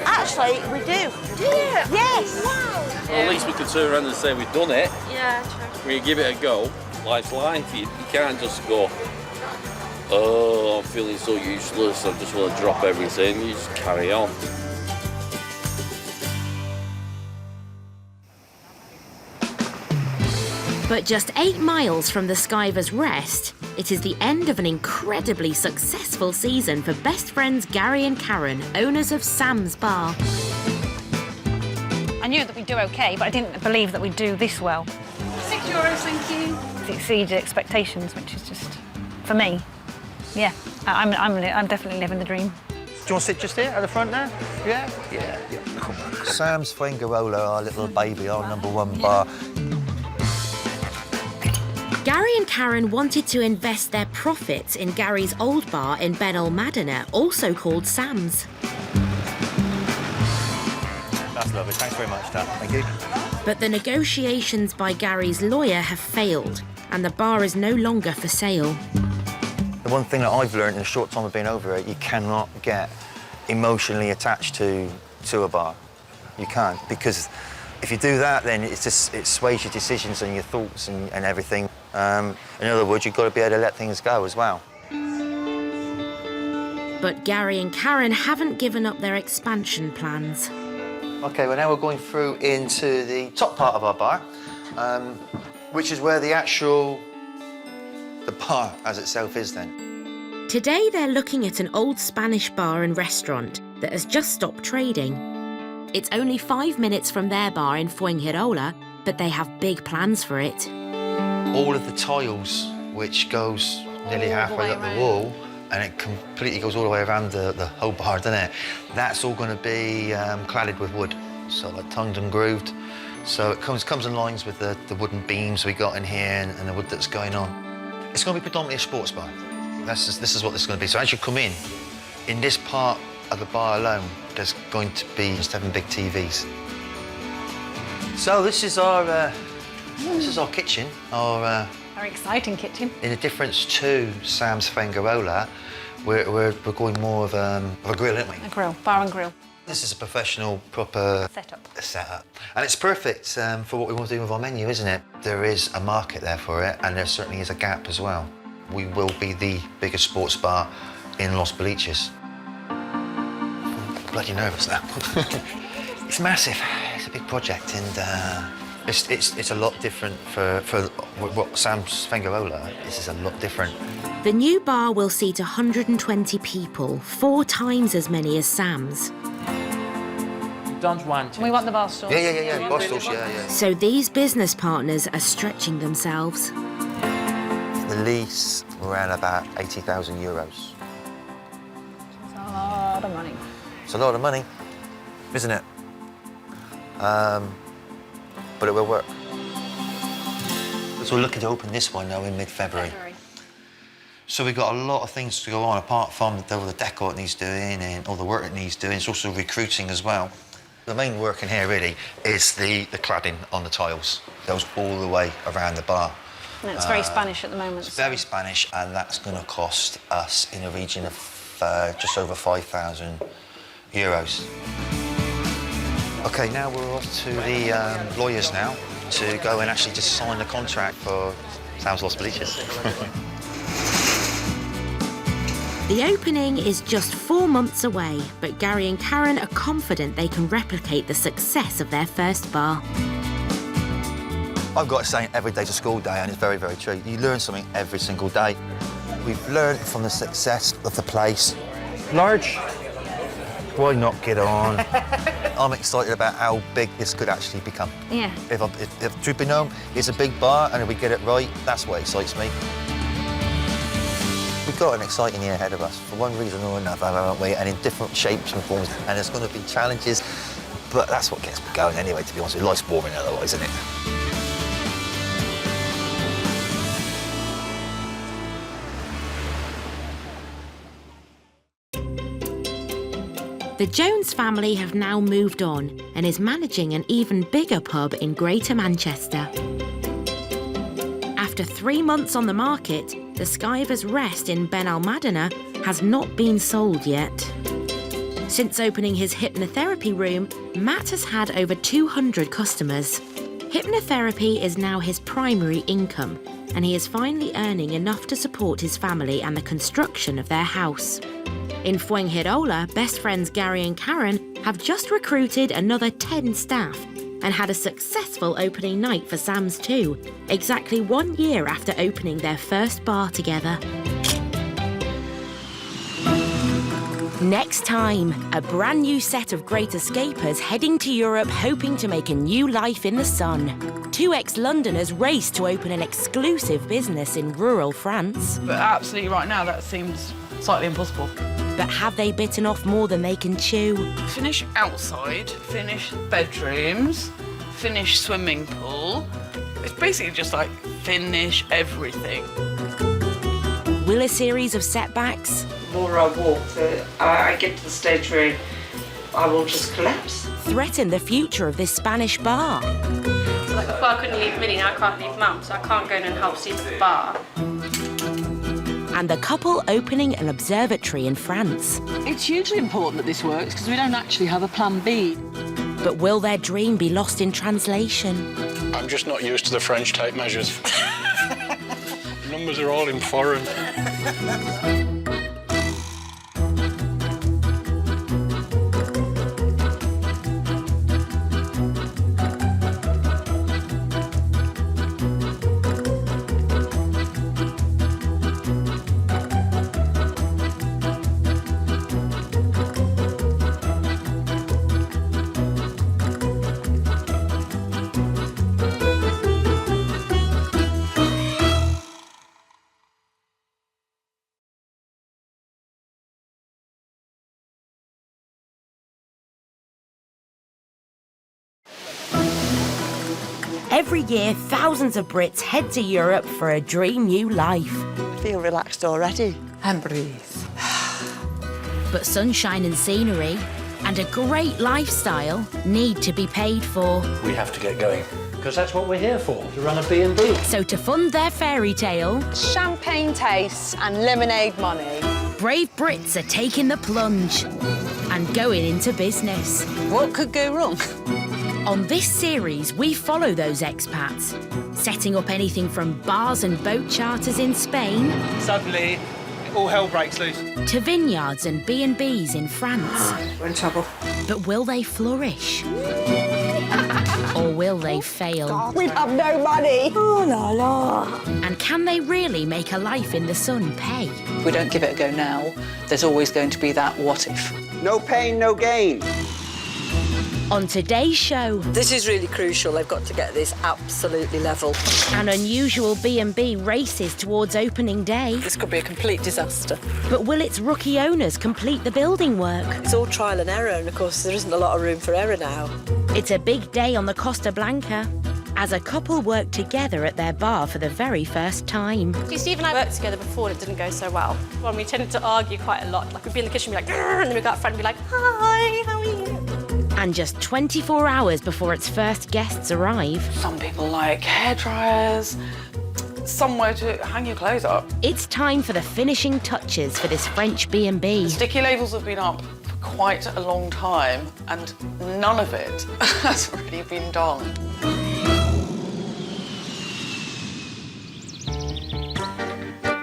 Actually, we do. Do you? Yes. Wow. Well, at least we could turn around and say we've done it. Yeah, true. When you give it a go, life's life. You can't just go, oh, I'm feeling so useless, I just want to drop everything. You just carry on. But just 8 miles from the Skivers Rest, it is the end of an incredibly successful season for best friends Gary and Karen, owners of Sam's Bar. I knew that we'd do okay, but I didn't believe that we'd do this well. €6, thank you. It exceeded expectations, which is just, for me, yeah, I'm definitely living the dream. Do you want to sit just here at the front there? Yeah? Yeah, come on. Sam's Fuengirola, our little baby, our #1 bar. Gary and Karen wanted to invest their profits in Gary's old bar in Benalmadena, also called Sam's. That's lovely, thanks very much, Dan. Thank you. But the negotiations by Gary's lawyer have failed, and the bar is no longer for sale. The one thing that I've learned in the short time I've been over it, you cannot get emotionally attached to a bar. You can't, because if you do that, then it sways your decisions and your thoughts and everything. In other words, you've got to be able to let things go as well. But Gary and Karen haven't given up their expansion plans. OK, well, now we're going through into the top part of our bar, which is where the bar as itself is then. Today, they're looking at an old Spanish bar and restaurant that has just stopped trading. It's only 5 minutes from their bar in Fuengirola, but they have big plans for it. All of the tiles, which goes nearly halfway up the wall, and it completely goes all the way around the whole bar, doesn't it? That's all going to be cladded with wood, so like tongued and grooved. So it comes in lines with the wooden beams we got in here and the wood that's going on. It's going to be predominantly a sports bar. This is what this is going to be. So as you come in this part of the bar alone, there's going to be 7 big TVs. So this is our kitchen, our Very exciting kitchen. In a difference to Sam's Fangarola, we're going more of a grill, aren't we? A grill, bar and grill. This is a professional, proper setup. And it's perfect for what we want to do with our menu, isn't it? There is a market there for it, and there certainly is a gap as well. We will be the biggest sports bar in Los Boliches. I'm bloody nervous now. It's massive. It's a big project, and it's a lot different for what Sam's Fangarola. This is a lot different. The new bar will seat 120 people, 4 times as many as Sam's. Don't want it. We want the bar stools. Yeah. Bar stools, yeah. So these business partners are stretching themselves. The lease ran about 80,000 euros. It's a lot of money. It's a lot of money, isn't it? But it will work. So we're looking to open this one now in mid-February. So we've got a lot of things to go on, apart from all the decor it needs doing and all the work it needs doing. It's also recruiting as well. The main work in here, really, is the cladding on the tiles. It goes all the way around the bar. And it's very Spanish at the moment. It's very Spanish, and that's going to cost us in a region of just over 5,000 euros. OK, now we're off to the lawyers now to go and actually just sign the contract for Sam's Los Boliches. The opening is just 4 months away, but Gary and Karen are confident they can replicate the success of their first bar. I've got to say, every day's a school day, and it's very, very true. You learn something every single day. We've learned from the success of the place. Large? Why not get on? I'm excited about how big this could actually become. Yeah. If truth be known, it's a big bar, and if we get it right, that's what excites me. We've got an exciting year ahead of us, for one reason or another, haven't we? And in different shapes and forms, and there's going to be challenges, but that's what gets me going anyway, to be honest with you. Life's boring otherwise, isn't it? The Jones family have now moved on and is managing an even bigger pub in Greater Manchester. After 3 months on the market, the Skiver's Rest in Benalmadena has not been sold yet. Since opening his hypnotherapy room, Matt has had over 200 customers. Hypnotherapy is now his primary income, and he is finally earning enough to support his family and the construction of their house. In Fuengirola, best friends Gary and Karen have just recruited another 10 staff and had a successful opening night for Sam's too, exactly 1 year after opening their first bar together. Next time, a brand new set of great escapers heading to Europe hoping to make a new life in the sun. 2 ex-Londoners race to open an exclusive business in rural France. But absolutely right now that seems slightly impossible. But have they bitten off more than they can chew? Finish outside, finish bedrooms, finish swimming pool. It's basically just like finish everything. Will a series of setbacks? The more I walk, I get to the stage where I will just collapse. Threaten the future of this Spanish bar? Like if I couldn't leave Minnie, I can't leave Mum, so I can't go in and help see the bar. And the couple opening an observatory in France. It's hugely important that this works because we don't actually have a plan B. But will their dream be lost in translation? I'm just not used to the French tape measures. Numbers are all in foreign. Every year, thousands of Brits head to Europe for a dream new life. I feel relaxed already. And breathe. But sunshine and scenery, and a great lifestyle need to be paid for. We have to get going, because that's what we're here for, to run a B&B. So to fund their fairy tale, Champagne tastes and lemonade money. brave Brits are taking the plunge and going into business. What could go wrong? On this series, we follow those expats, setting up anything from bars and boat charters in Spain Suddenly, all hell breaks loose. to vineyards and B&Bs in France. We're in trouble. But will they flourish? Or will they fail? We have no money. Oh, la la. And can they really make a life in the sun pay? If we don't give it a go now, there's always going to be that what if. No pain, no gain. On today's show, This is really crucial. They've got to get this absolutely level. an unusual B&B races towards opening day. This could be a complete disaster. But will its rookie owners complete the building work? It's all trial and error, and of course there isn't a lot of room for error now. It's a big day on the Costa Blanca as a couple work together at their bar for the very first time. See, Steve and I worked together before and it didn't go so well. Well, we tended to argue quite a lot. Like, we'd be in the kitchen and be like, "Grr," and then we'd go out front and be like, hi, how are you? And just 24 hours before its first guests arrive, Some people like hair dryers, somewhere to hang your clothes up. it's time for the finishing touches for this French B&B. Sticky labels have been up for quite a long time, and none of it has really been done.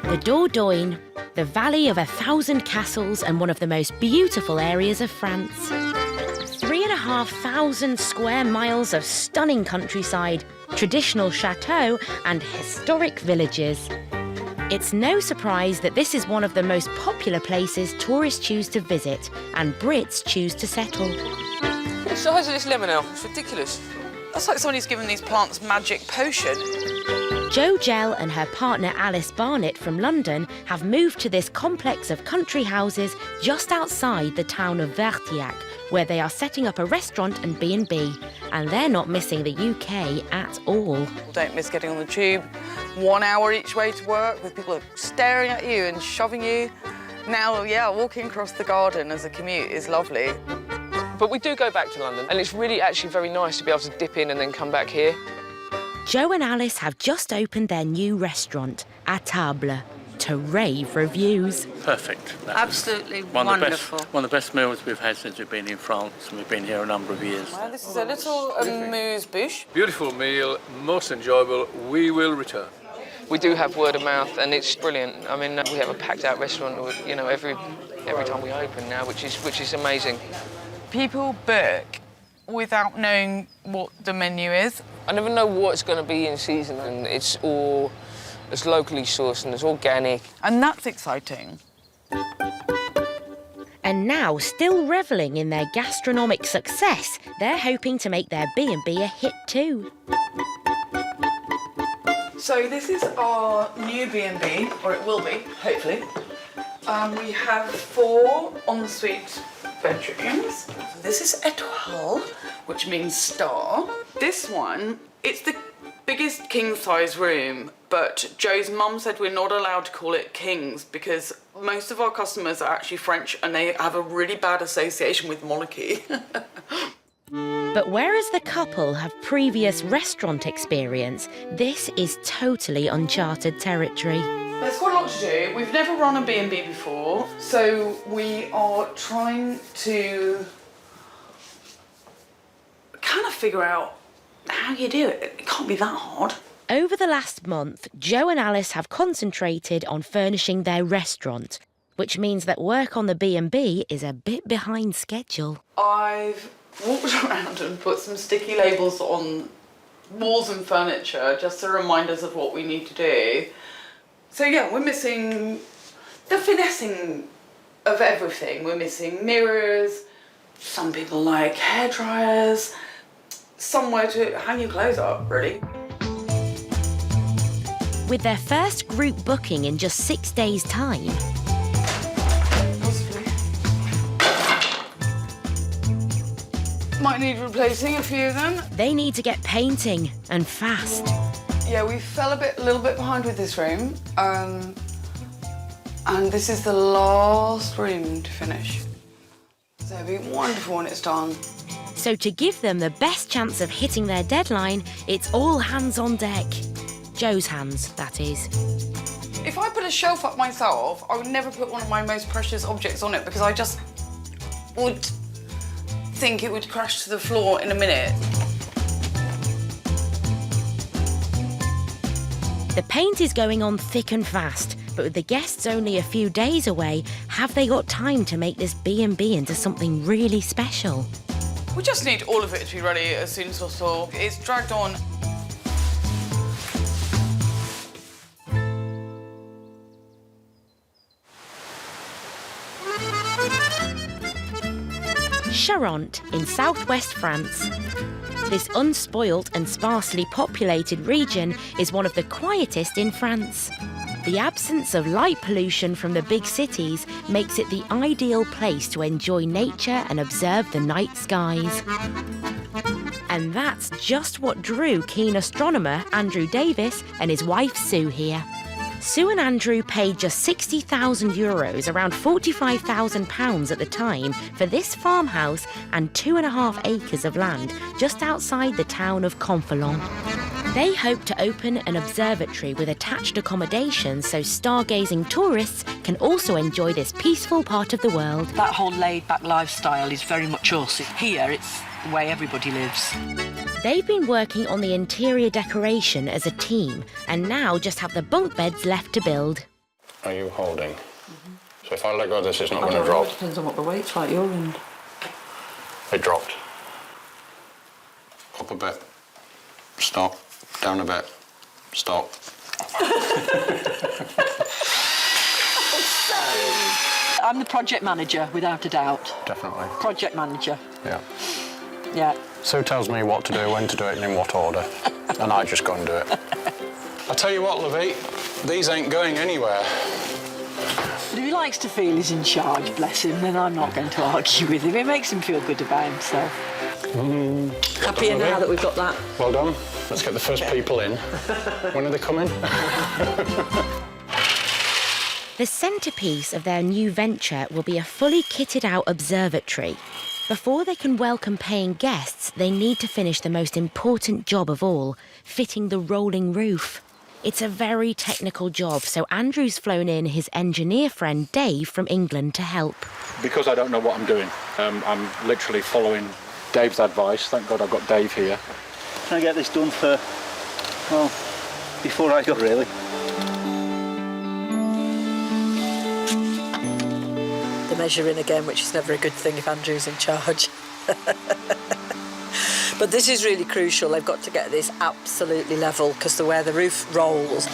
The Dordogne, the valley of 1,000 castles and one of the most beautiful areas of France. 3,500 square miles of stunning countryside, traditional chateaux and historic villages. It's no surprise that this is one of the most popular places tourists choose to visit and Brits choose to settle. What size is this lemon? It's ridiculous. That's like somebody's given these plants magic potion. Jo Gell and her partner Alice Barnett from London have moved to this complex of country houses just outside the town of Vertiac, where they are setting up a restaurant and B&B, and they're not missing the UK at all. Don't miss getting on the tube. 1 hour each way to work with people staring at you and shoving you. Now, yeah, walking across the garden as a commute is lovely. But we do go back to London, and it's really actually very nice to be able to dip in and then come back here. Jo and Alice have just opened their new restaurant, À Table, to rave reviews. Perfect. Absolutely One wonderful. one of the best meals we've had since we've been in France, and we've been here a number of years. Well, this is a little amuse-bouche. Beautiful meal, most enjoyable. We will return. We do have word of mouth, and it's brilliant. I mean, we have a packed-out restaurant, you know, every time we open now, which is amazing. People book without knowing what the menu is. I never know what's going to be in season, and it's locally sourced and it's organic. And that's exciting. And now, still revelling in their gastronomic success, they're hoping to make their B&B a hit too. So this is our new B&B, or it will be, hopefully. We have 4 ensuite bedrooms. This is étoile, which means star. This one, it's the biggest king-size room, but Joe's mum said we're not allowed to call it kings because most of our customers are actually French and they have a really bad association with monarchy. But whereas the couple have previous restaurant experience, this is totally uncharted territory. There's quite a lot to do. We've never run a B&B before, so we are trying to kind of figure out how you do it. It can't be that hard. Over the last month, Jo and Alice have concentrated on furnishing their restaurant, which means that work on the B&B is a bit behind schedule. I've walked around and put some sticky labels on walls and furniture just to remind us of what we need to do. So yeah, we're missing the finessing of everything. We're missing mirrors, some people like hair dryers, somewhere to hang your clothes up, really. With their first group booking in just 6 days' time, Might need replacing a few of them. they need to get painting, and fast. Yeah, we fell a little bit behind with this room. And this is the last room to finish. So it'll be wonderful when it's done. So to give them the best chance of hitting their deadline, it's all hands on deck. Joe's hands, that is. If I put a shelf up myself, I would never put one of my most precious objects on it because I just would think it would crash to the floor in a minute. The paint is going on thick and fast, but with the guests only a few days away, have they got time to make this B&B into something really special? We just need all of it to be ready as soon as possible. It's dragged on. Charente in southwest France. This unspoilt and sparsely populated region is one of the quietest in France. The absence of light pollution from the big cities makes it the ideal place to enjoy nature and observe the night skies. And that's just what drew keen astronomer Andrew Davis and his wife Sue here. Sue and Andrew paid just €60,000, around £45,000 at the time, for this farmhouse and 2.5 acres of land just outside the town of Conflans. They hope to open an observatory with attached accommodation so stargazing tourists can also enjoy this peaceful part of the world. That whole laid-back lifestyle is very much us. Here, it's the way everybody lives. They've been working on the interior decoration as a team and now just have the bunk beds left to build. Are you holding? So if I let go of this, it's not going to drop. It depends on what the weight's like, your end. It dropped. Up a bit. Stop. Down a bit. Stop. I'm the project manager, without a doubt. Definitely. Project manager. Yeah. Yeah. Sue tells me what to do, when to do it, and in what order. And I just go and do it. I'll tell you what, Lovey, these ain't going anywhere. But if he likes to feel he's in charge, bless him, then I'm not going to argue with him. It makes him feel good about himself. Happier now that we've got that. Well done. Let's get the first people in. When are they coming? The centrepiece of their new venture will be a fully kitted out observatory. Before they can welcome paying guests, they need to finish the most important job of all, fitting the rolling roof. It's a very technical job, so Andrew's flown in his engineer friend Dave from England to help. Because I don't know what I'm doing, I'm literally following Dave's advice. Thank God I've got Dave here. Can I get this done for, well, before I go, really? The measuring again, which is never a good thing if Andrew's in charge. But this is really crucial. They've got to get this absolutely level because the way the roof rolls.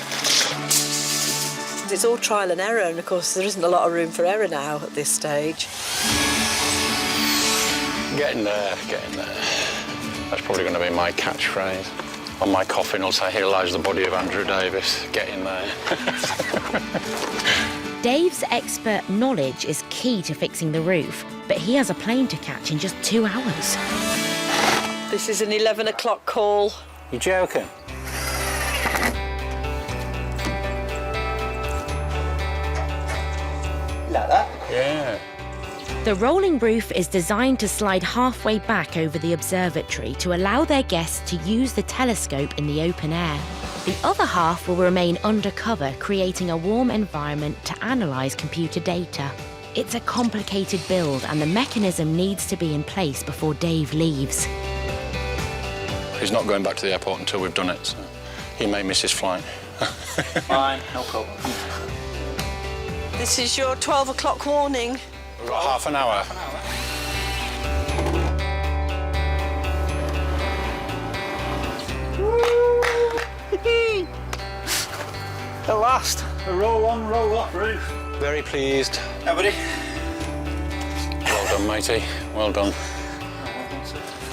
It's all trial and error, and of course there isn't a lot of room for error now at this stage. Getting there, getting there. That's probably going to be my catchphrase. On my coffin will say, "Here lies the body of Andrew Davis." Getting there. Dave's expert knowledge is key to fixing the roof, but he has a plane to catch in just 2 hours. This is an 11 o'clock call. You joking? Like that? Yeah. The rolling roof is designed to slide halfway back over the observatory to allow their guests to use the telescope in the open air. The other half will remain undercover, creating a warm environment to analyse computer data. It's a complicated build and the mechanism needs to be in place before Dave leaves. He's not going back to the airport until we've done it, so he may miss his flight. Fine, no problem. This is your 12 o'clock warning. We've got half an hour. At last, a roll on, roll off roof. Very pleased. Everybody? Well done, matey. Well done.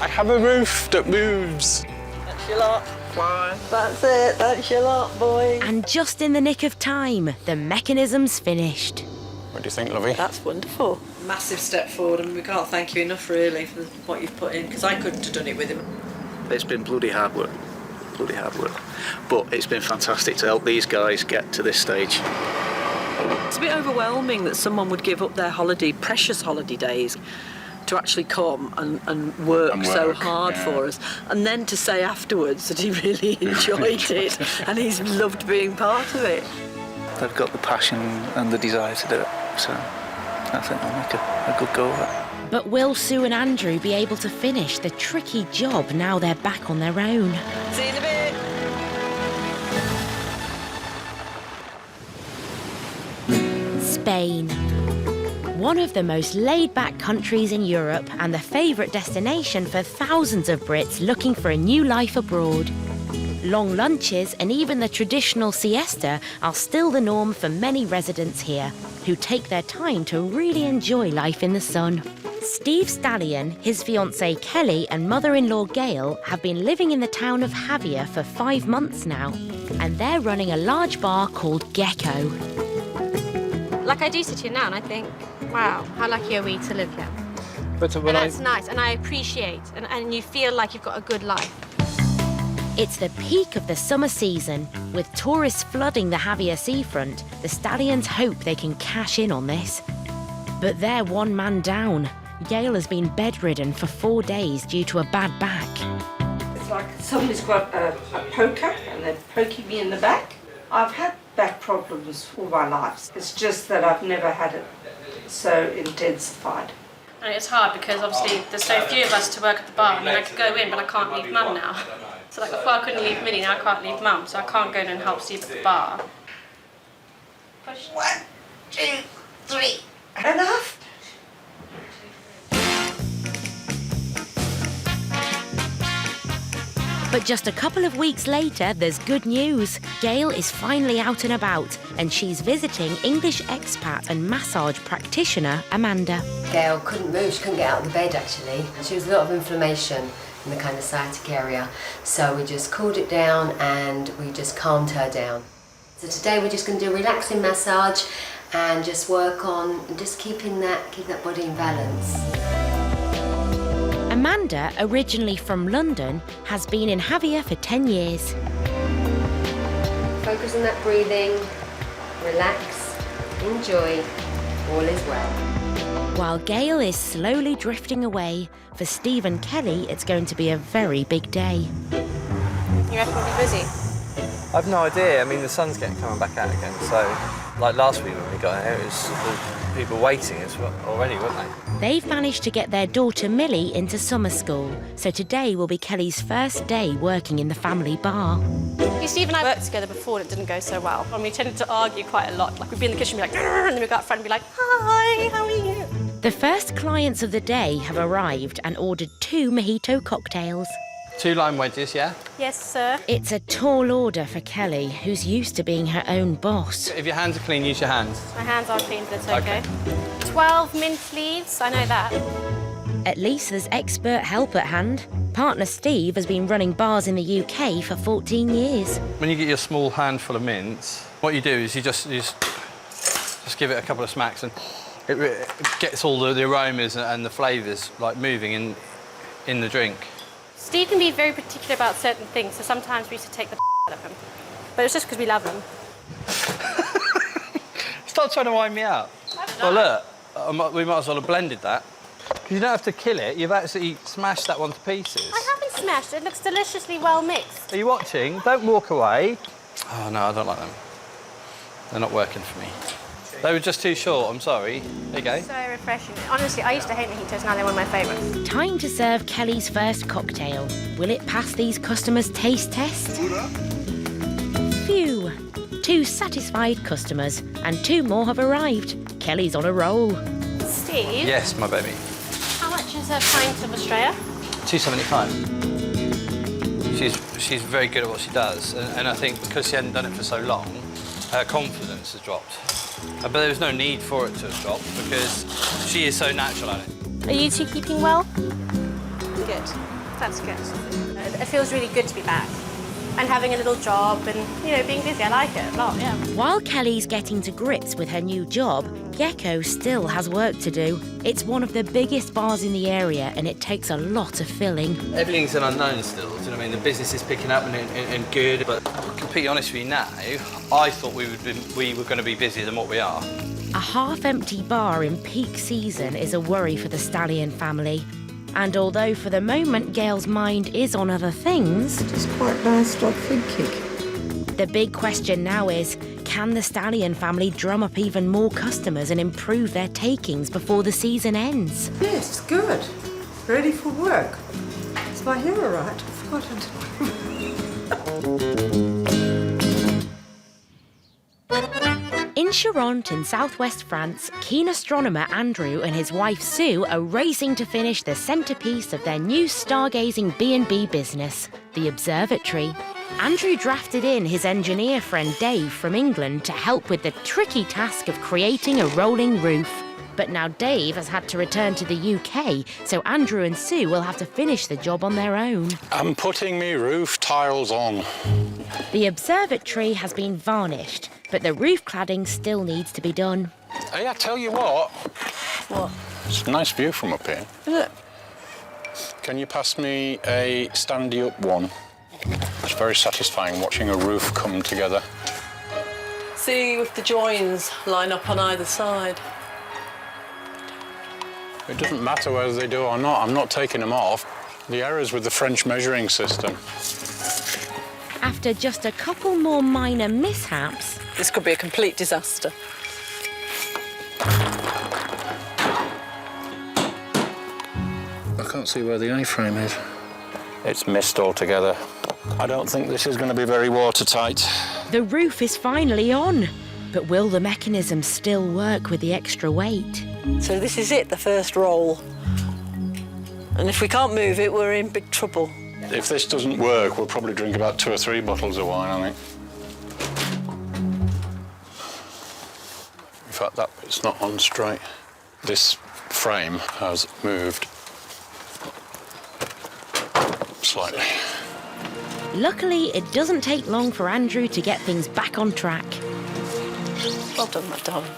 I have a roof that moves. That's your lot. Fine. That's it, that's your lot, boys. And just in the nick of time, the mechanism's finished. What do you think, Lovey? That's wonderful. Massive step forward, and we can't thank you enough, really, for what you've put in, because I couldn't have done it with him. It's been bloody hard work. Bloody hard work. But it's been fantastic to help these guys get to this stage. It's a bit overwhelming that someone would give up their holiday, precious holiday days, to actually come and work so hard for us, and then to say afterwards that he really enjoyed it and he's loved being part of it. They've got the passion and the desire to do it, so I think they'll make a good go of it. But will Sue and Andrew be able to finish the tricky job now they're back on their own? See you in a bit. Spain. One of the most laid-back countries in Europe and the favourite destination for thousands of Brits looking for a new life abroad. Long lunches and even the traditional siesta are still the norm for many residents here, who take their time to really enjoy life in the sun. Steve Stallion, his fiancée Kelly and mother-in-law Gail have been living in the town of Javier for 5 months now, and they're running a large bar called Gecko. Like I do sit here now and I think, wow, how lucky are we to live here? But and that's nice, and I appreciate, and you feel like you've got a good life. It's the peak of the summer season. With tourists flooding the Javier seafront, the Stallions hope they can cash in on this. But they're one man down. Gail has been bedridden for 4 days due to a bad back. It's like somebody's got a poker and they're poking me in the back. I've had back problems all my life. It's just that I've never had it so intensified. And it's hard because obviously there's so few of us to work at the bar. I mean, I could go in, but I can't leave Mum now. So like before I couldn't leave Millie, now I can't leave Mum, so I can't go in and help Steve at the bar. Push. 1, 2, 3. Enough? But just a couple of weeks later, there's good news. Gail is finally out and about, and she's visiting English expat and massage practitioner Amanda. Gail couldn't move, she couldn't get out of the bed actually. She was a lot of inflammation in the kind of sciatic area. So we just cooled it down and we just calmed her down. So today we're just going to do a relaxing massage and just work on just keep that body in balance. Amanda, originally from London, has been in Javier for 10 years. Focus on that breathing, relax, enjoy, all is well. While Gail is slowly drifting away, for Steve and Kelly, it's going to be a very big day. You reckon we'll be busy? I've no idea. I mean, the sun's coming back out again, so like last week when we got here, it was people waiting already, weren't they? They've managed to get their daughter Millie into summer school, so today will be Kelly's first day working in the family bar. Steve and I worked together before and it didn't go so well. And we tended to argue quite a lot. Like we'd be in the kitchen and be like, and then we'd go out front and be like, hi, how are you? The first clients of the day have arrived and ordered 2 mojito cocktails. 2 lime wedges, yeah? Yes, sir. It's a tall order for Kelly, who's used to being her own boss. If your hands are clean, use your hands. My hands are clean, but it's okay. 12 mint leaves, I know that. At least there's expert help at hand. Partner Steve has been running bars in the UK for 14 years. When you get your small handful of mints, what you do is you just give it a couple of smacks and it gets all the aromas and the flavours like moving in the drink. Steve can be very particular about certain things, so sometimes we used to take the out of him. But it's just because we love him. Stop trying to wind me out. Well, look, we might as well have blended that. Because you don't have to kill it, you've actually smashed that one to pieces. I haven't smashed it. It looks deliciously well mixed. Are you watching? Don't walk away. Oh, no, I don't like them. They're not working for me. They were just too short, I'm sorry. There you go. So refreshing. Honestly, I used to hate mojitos, now they're one of my favourites. Time to serve Kelly's first cocktail. Will it pass these customers' taste test? Phew. 2 satisfied customers, and 2 more have arrived. Kelly's on a roll. Steve? Yes, my baby. How much is a pint of Australia? $2.75. She's very good at what she does, and I think because she hadn't done it for so long, her confidence has dropped. But there was no need for it to have dropped because she is so natural at it. Are you 2 keeping well? Good. That's good. It feels really good to be back. And having a little job and, you know, being busy. I like it a lot, yeah. While Kelly's getting to grips with her new job, Gecko still has work to do. It's one of the biggest bars in the going and it takes a lot of filling. Everything's an unknown still, do you know what I mean? The business is picking up and good, but to be completely honest with you now, I thought we were going to be busier than what we are. A half-empty bar in peak season is a worry for the Stallion family. And although for the moment Gail's mind is on other things... It's quite nice, stop thinking. The big question now is, can the Stallion family drum up even more customers and improve their takings before the season ends? Yes, it's good. Ready for work. Is my hair all right? I forgot. In Charente in southwest France, keen astronomer Andrew and his wife Sue are racing to finish the centrepiece of their new stargazing B&B business, the observatory. Andrew drafted in his engineer friend Dave from England to help with the tricky task of creating a rolling roof. But now Dave has had to return to the UK, so Andrew and Sue will have to finish the job on their own. I'm putting me roof tiles on. The observatory has been varnished, but the roof cladding still needs to be done. Hey, I tell you what. What? It's a nice view from up here. Is it? Can you pass me a standy-up one? It's very satisfying watching a roof come together. See if the joins line up on either side. It doesn't matter whether they do or not. I'm not taking them off. The error's with the French measuring system. After just a couple more minor mishaps... This could be a complete disaster. I can't see where the A-frame is. It's missed altogether. I don't think this is going to be very watertight. The roof is finally on, but will the mechanism still work with the extra weight? So this is it, the first roll. And if we can't move it, we're in big trouble. If this doesn't work, we'll probably drink about 2 or 3 bottles of wine, I think. In fact, that bit's not on straight. This frame has moved slightly. Luckily, it doesn't take long for Andrew to get things back on track. Well done, my darling.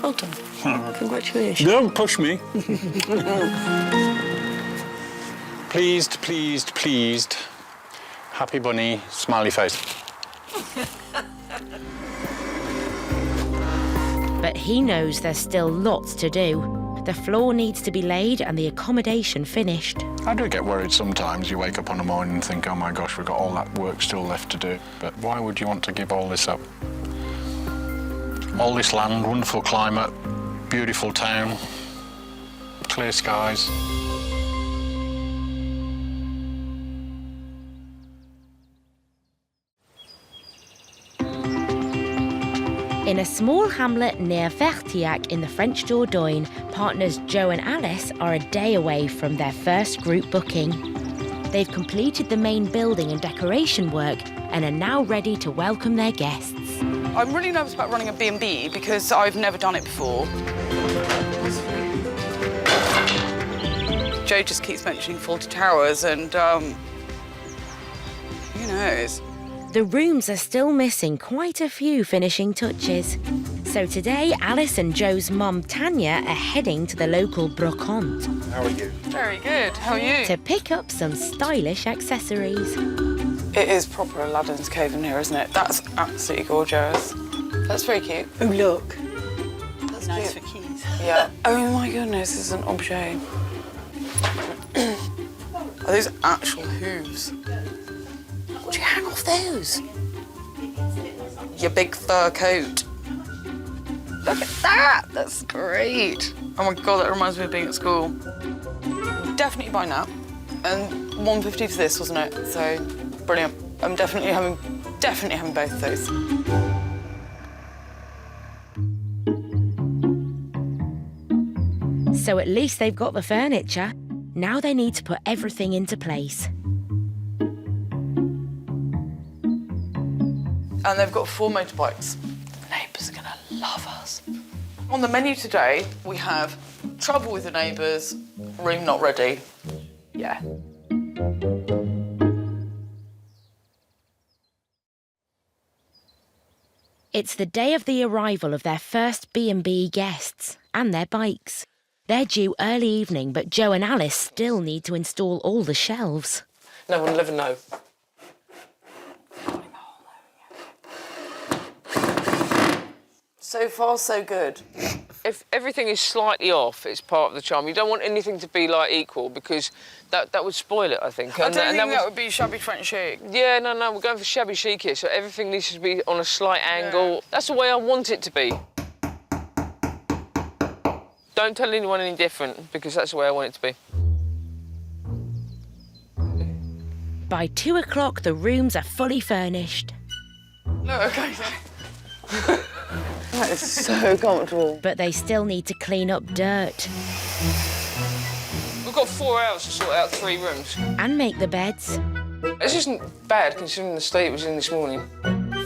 Well done. Congratulations. Don't push me. Pleased, pleased, pleased. Happy bunny, smiley face. But he knows there's still lots to do. The floor needs to be laid and the accommodation finished. I do get worried sometimes. You wake up on the morning and think, oh my gosh, we've got all that work still left to do. But why would you want to give all this up? All this land, wonderful climate, beautiful town, clear skies. In a small hamlet near Vertillac in the French Dordogne, partners Joe and Alice are a day away from their first group booking. They've completed the main building and decoration work and are now ready to welcome their guests. I'm really nervous about running a B&B because I've never done it before. Joe just keeps mentioning Fawlty Towers and, who knows? The rooms are still missing quite a few finishing touches. So today, Alice and Joe's mum, Tanya, are heading to the local brocante. How are you? Very good. How are you? To pick up some stylish accessories. It is proper Aladdin's cave in here, isn't it? That's absolutely gorgeous. That's very cute. Oh, look. That's nice cute. for keys. Yeah. Oh my goodness, this is an objet. Are those actual hooves? Would you hang off those? Your big fur coat. Look at that! That's great. Oh my god, that reminds me of being at school. Definitely buy that. And $150 for this, wasn't it? So brilliant. I'm definitely having both of those. So at least they've got the furniture. Now they need to put everything into place. And they've got 4 motorbikes. The neighbours are gonna love us. On the menu today, we have trouble with the neighbours, room not ready. Yeah. It's the day of the arrival of their first B&B guests and their bikes. They're due early evening, but Joe and Alice still need to install all the shelves. No one will ever know. So far, so good. If everything is slightly off, it's part of the charm. You don't want anything to be like equal because that would spoil it, I think. I don't think that would be shabby French chic. Yeah, no, we're going for shabby chic here, so everything needs to be on a slight angle. Yeah. That's the way I want it to be. Don't tell anyone any different because that's the way I want it to be. By 2 o'clock, the rooms are fully furnished. Look, okay. That is so comfortable. But they still need to clean up dirt. We've got 4 hours to sort out 3 rooms. And make the beds. This isn't bad considering the state it was in this morning.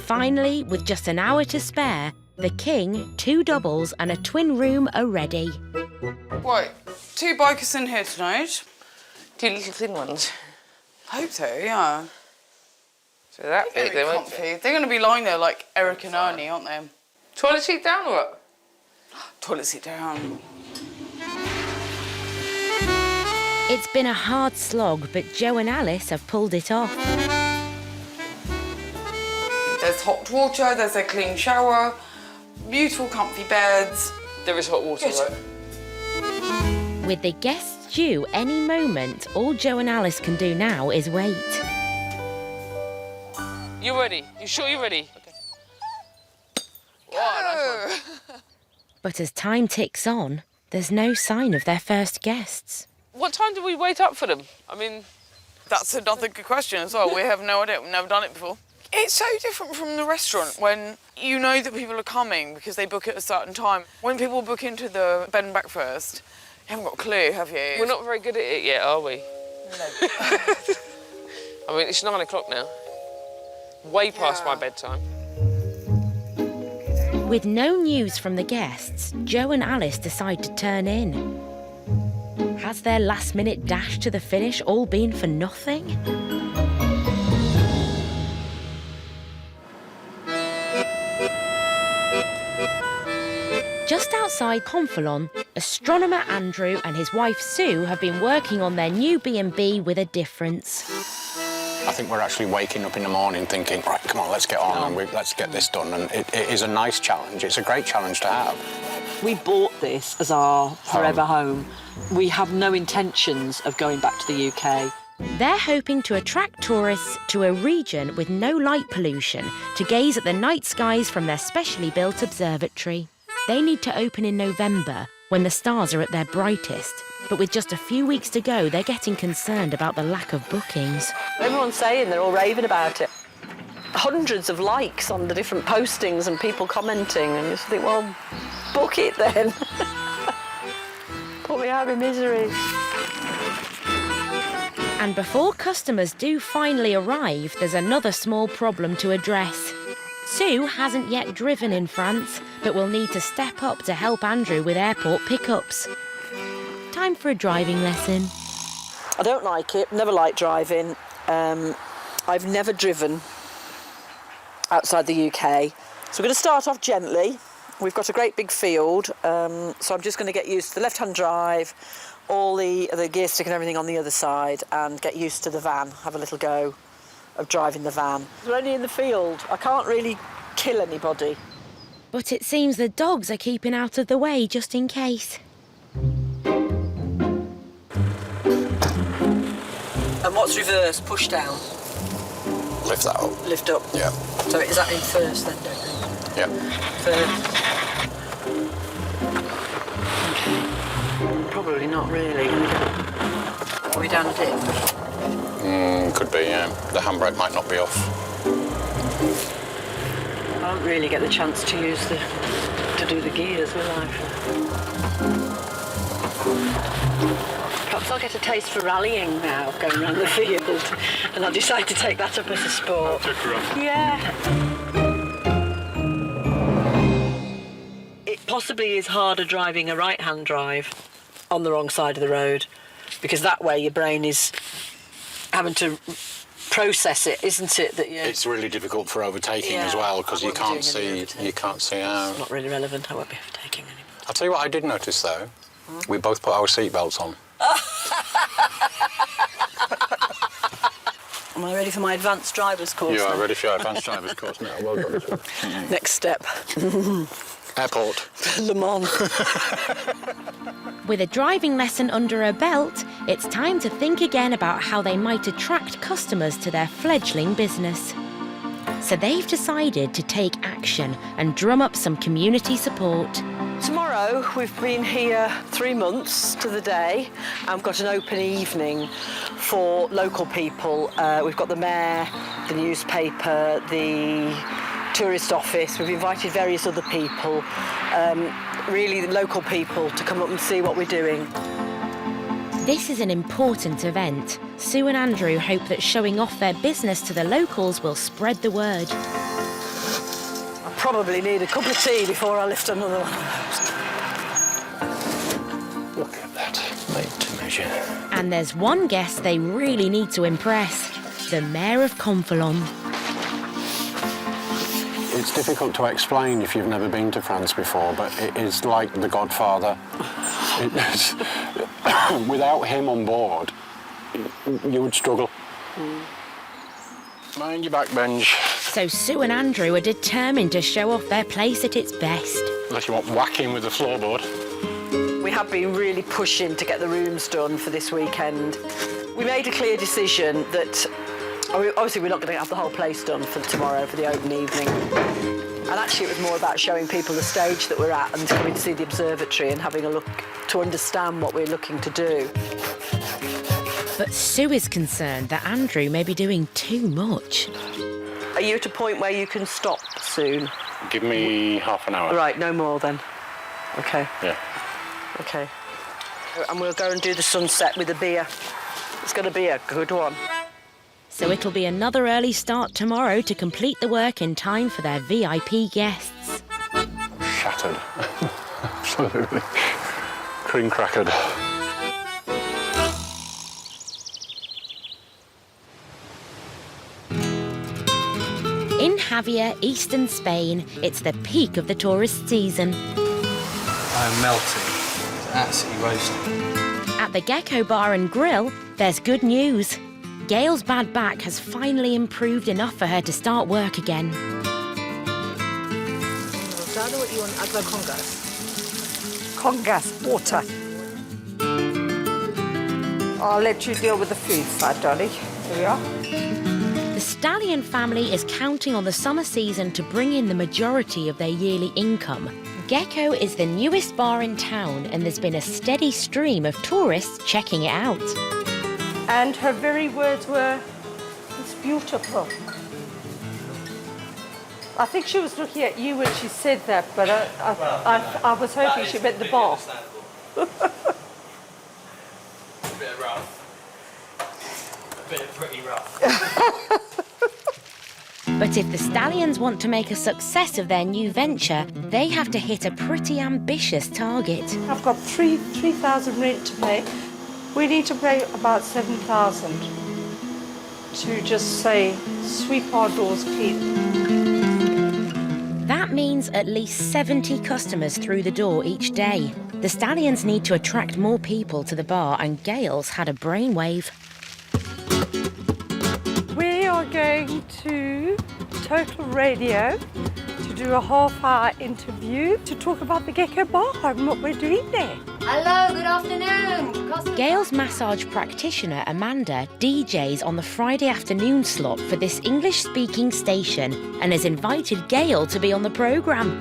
Finally, with just an hour to spare, the king, 2 doubles and a twin room are ready. Right, 2 bikers in here tonight. 2 little thin ones. I hope so, yeah. So that big, they won't comfy. They're going to be lying there like Eric and Ernie, aren't they? Toilet seat down or what? Toilet seat down. It's been a hard slog, but Joe and Alice have pulled it off. There's hot water, there's a clean shower, beautiful comfy beds. There is hot water, right? With the guests due any moment, all Joe and Alice can do now is wait. You ready? You sure you're ready? Okay. Wow, nice one. But as time ticks on, there's no sign of their first guests. What time do we wait up for them? I mean... That's another good question as well. We have no idea. We've never done it before. It's so different from the restaurant when you know that people are coming because they book at a certain time. When people book into the bed and breakfast, you haven't got a clue, have you? We're not very good at it yet, are we? No. I mean, it's 9 o'clock now. Way past my bedtime. With no news from the guests, Joe and Alice decide to turn in. Has their last-minute dash to the finish all been for nothing? Just outside Conflans, astronomer Andrew and his wife Sue have been working on their new B&B with a difference. I think we're actually waking up in the morning thinking, right, come on, let's get on and let's get this done. And it is a nice challenge. It's a great challenge to have. We bought this as our forever home. We have no intentions of going back to the UK. They're hoping to attract tourists to a region with no light pollution to gaze at the night skies from their specially built observatory. They need to open in November, when the stars are at their brightest. But with just a few weeks to go, they're getting concerned about the lack of bookings. Everyone's saying they're all raving about it. Hundreds of likes on the different postings and people commenting, and you just think, well, book it then. Put me out of misery. And before customers do finally arrive, there's another small problem to address. Sue hasn't yet driven in France, but will need to step up to help Andrew with airport pickups. Time for a driving lesson. I don't like it, never liked driving. I've never driven outside the UK. So we're going to start off gently. We've got a great big field, so I'm just going to get used to the left-hand drive, all the gear stick and everything on the other side, and get used to the van, have a little go of driving the van. We're only in the field. I can't really kill anybody. But it seems the dogs are keeping out of the way just in case. And what's reverse? Push down? Lift that up. Lift up? Yeah. So is that in first then, don't you? Yeah. First. Okay. Probably not really. Are we down a dip? Could be, yeah. The handbrake might not be off. I don't really get the chance to to do the gears, will I? Perhaps I'll get a taste for rallying now, going around the field, and I'll decide to take that up as a sport. Yeah. It possibly is harder driving a right-hand drive on the wrong side of the road, because that way your brain is having to process it, isn't it? That it's really difficult for overtaking as well, because you can't see out. It's not really relevant. I won't be overtaking anymore. I'll tell you what I did notice though. We both put our seatbelts on. Am I ready for my advanced driver's course? You are now? ready for your advanced driver's course now. Well done. This one. Next step. Airport. Le Mans. With a driving lesson under her belt, it's time to think again about how they might attract customers to their fledgling business. So they've decided to take action and drum up some community support. Tomorrow, we've been here 3 months to the day and we've got an open evening for local people. We've got the mayor, the newspaper, the tourist office. We've invited various other people, really the local people, to come up and see what we're doing. This is an important event. Sue and Andrew hope that showing off their business to the locals will spread the word. I probably need a cup of tea before I lift another one of those. Look at that, made to measure. And there's one guest they really need to impress, the Mayor of Conflans. It's difficult to explain if you've never been to France before, but it is like The Godfather. Without him on board, you would struggle. Mind your back bench. So Sue and Andrew are determined to show off their place at its best. Unless you want whacking with the floorboard. We have been really pushing to get the rooms done for this weekend. We made a clear decision that obviously we're not going to have the whole place done for tomorrow for the open evening. And actually it was more about showing people the stage that we're at and coming to see the observatory and having a look to understand what we're looking to do. But Sue is concerned that Andrew may be doing too much. Are you at a point where you can stop soon? Give me half an hour. Right, no more then. OK. Yeah. OK. And we'll go and do the sunset with a beer. It's going to be a good one. So it'll be another early start tomorrow to complete the work in time for their VIP guests. Shattered. Absolutely. Cream crackered. In Javier, eastern Spain, it's the peak of the tourist season. I am melting. It's absolutely roasting. At the Gecko Bar and Grill, there's good news. Gail's bad back has finally improved enough for her to start work again. So I know what you want. I'd go Congas. Congas, water. I'll let you deal with the food side, darling. Here we are. The Stallion family is counting on the summer season to bring in the majority of their yearly income. Gecko is the newest bar in town and there's been a steady stream of tourists checking it out. And her very words were, it's beautiful. I think she was looking at you when she said that, but I was hoping she meant the bar. A bit rough. A bit pretty rough. But if the Stallions want to make a success of their new venture, they have to hit a pretty ambitious target. I've got 3,000 rent to pay. We need to pay about 7,000 to just say, sweep our doors clean. That means at least 70 customers through the door each day. The Stallions need to attract more people to the bar and Gail's had a brainwave. We are going to Total Radio to do a half-hour interview to talk about the Gecko Bar and what we're doing there. Hello, good afternoon. Gail's massage practitioner, Amanda, DJs on the Friday afternoon slot for this English-speaking station and has invited Gail to be on the programme.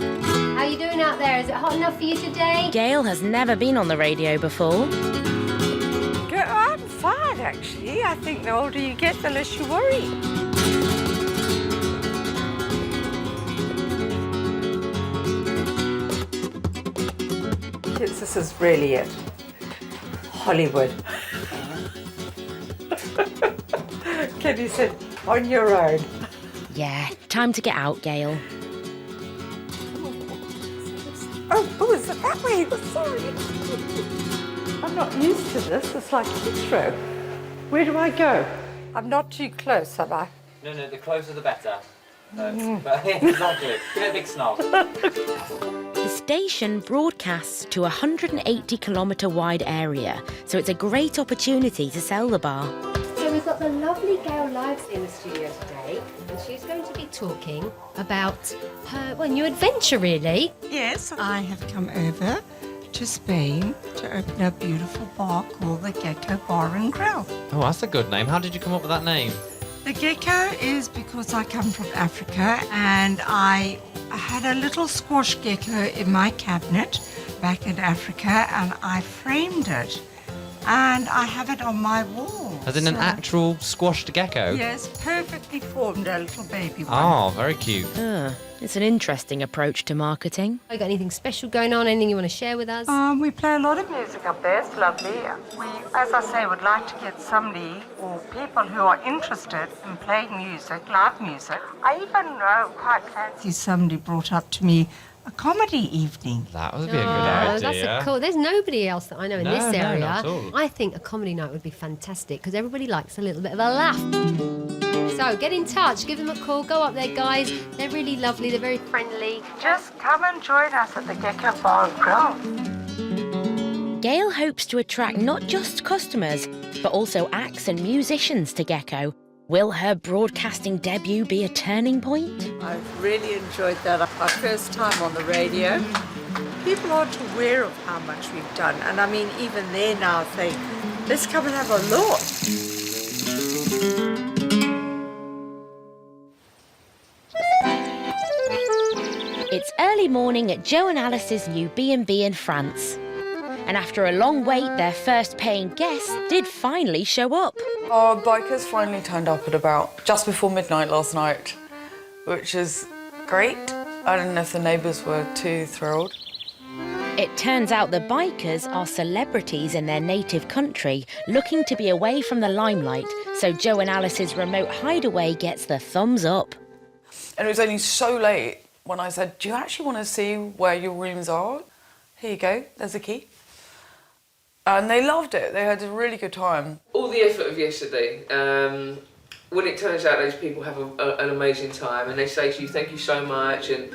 How you doing out there? Is it hot enough for you today? Gail has never been on the radio before. I'm fine, actually. I think the older you get, the less you worry. This is really it. Hollywood. Kenny said, on your own. Yeah, time to get out, Gail. Oh, is it that way? Oh, sorry. I'm not used to this. It's like Heathrow. Where do I go? I'm not too close, am I? No, the closer the better. But exactly. Give it a big snog. The station broadcasts to a 180-kilometre wide area, so it's a great opportunity to sell the bar. So we've got the lovely Gail Lives in the studio today, and she's going to be talking about her new adventure, really. Yes, I have come over to Spain to open a beautiful bar called the Gecko Bar and Grill. Oh, that's a good name. How did you come up with that name? The gecko is because I come from Africa and I had a little squash gecko in my cabinet back in Africa and I framed it and I have it on my wall. As in an actual squashed gecko? Yes, perfectly formed, a little baby one. Oh, very cute. It's an interesting approach to marketing. Have you got anything special going on? Anything you want to share with us? We play a lot of music up there. It's lovely. We, as I say, would like to get somebody or people who are interested in playing music, live music. I even quite fancy somebody brought up to me a comedy evening. That would be a good idea. That's cool. There's nobody else that I know in this No, area. not at all. I think a comedy night would be fantastic because everybody likes a little bit of a laugh. So get in touch, give them a call, go up there, guys. They're really lovely, they're very friendly. Just come and join us at the Gecko Bar and Grill. Gail hopes to attract not just customers, but also acts and musicians to Gecko. Will her broadcasting debut be a turning point? I've really enjoyed that. Our first time on the radio. People aren't aware of how much we've done. And I mean, even they now think, let's come and have a look. It's early morning at Joe and Alice's new B&B in France. And after a long wait, their first paying guest did finally show up. Our bikers finally turned up at about just before midnight last night, which is great. I don't know if the neighbours were too thrilled. It turns out the bikers are celebrities in their native country, looking to be away from the limelight, so Joe and Alice's remote hideaway gets the thumbs up. And it was only so late when I said, do you actually want to see where your rooms are? Here you go, there's a key. And they loved it. They had a really good time. All the effort of yesterday, when it turns out those people have an amazing time and they say to you, thank you so much, and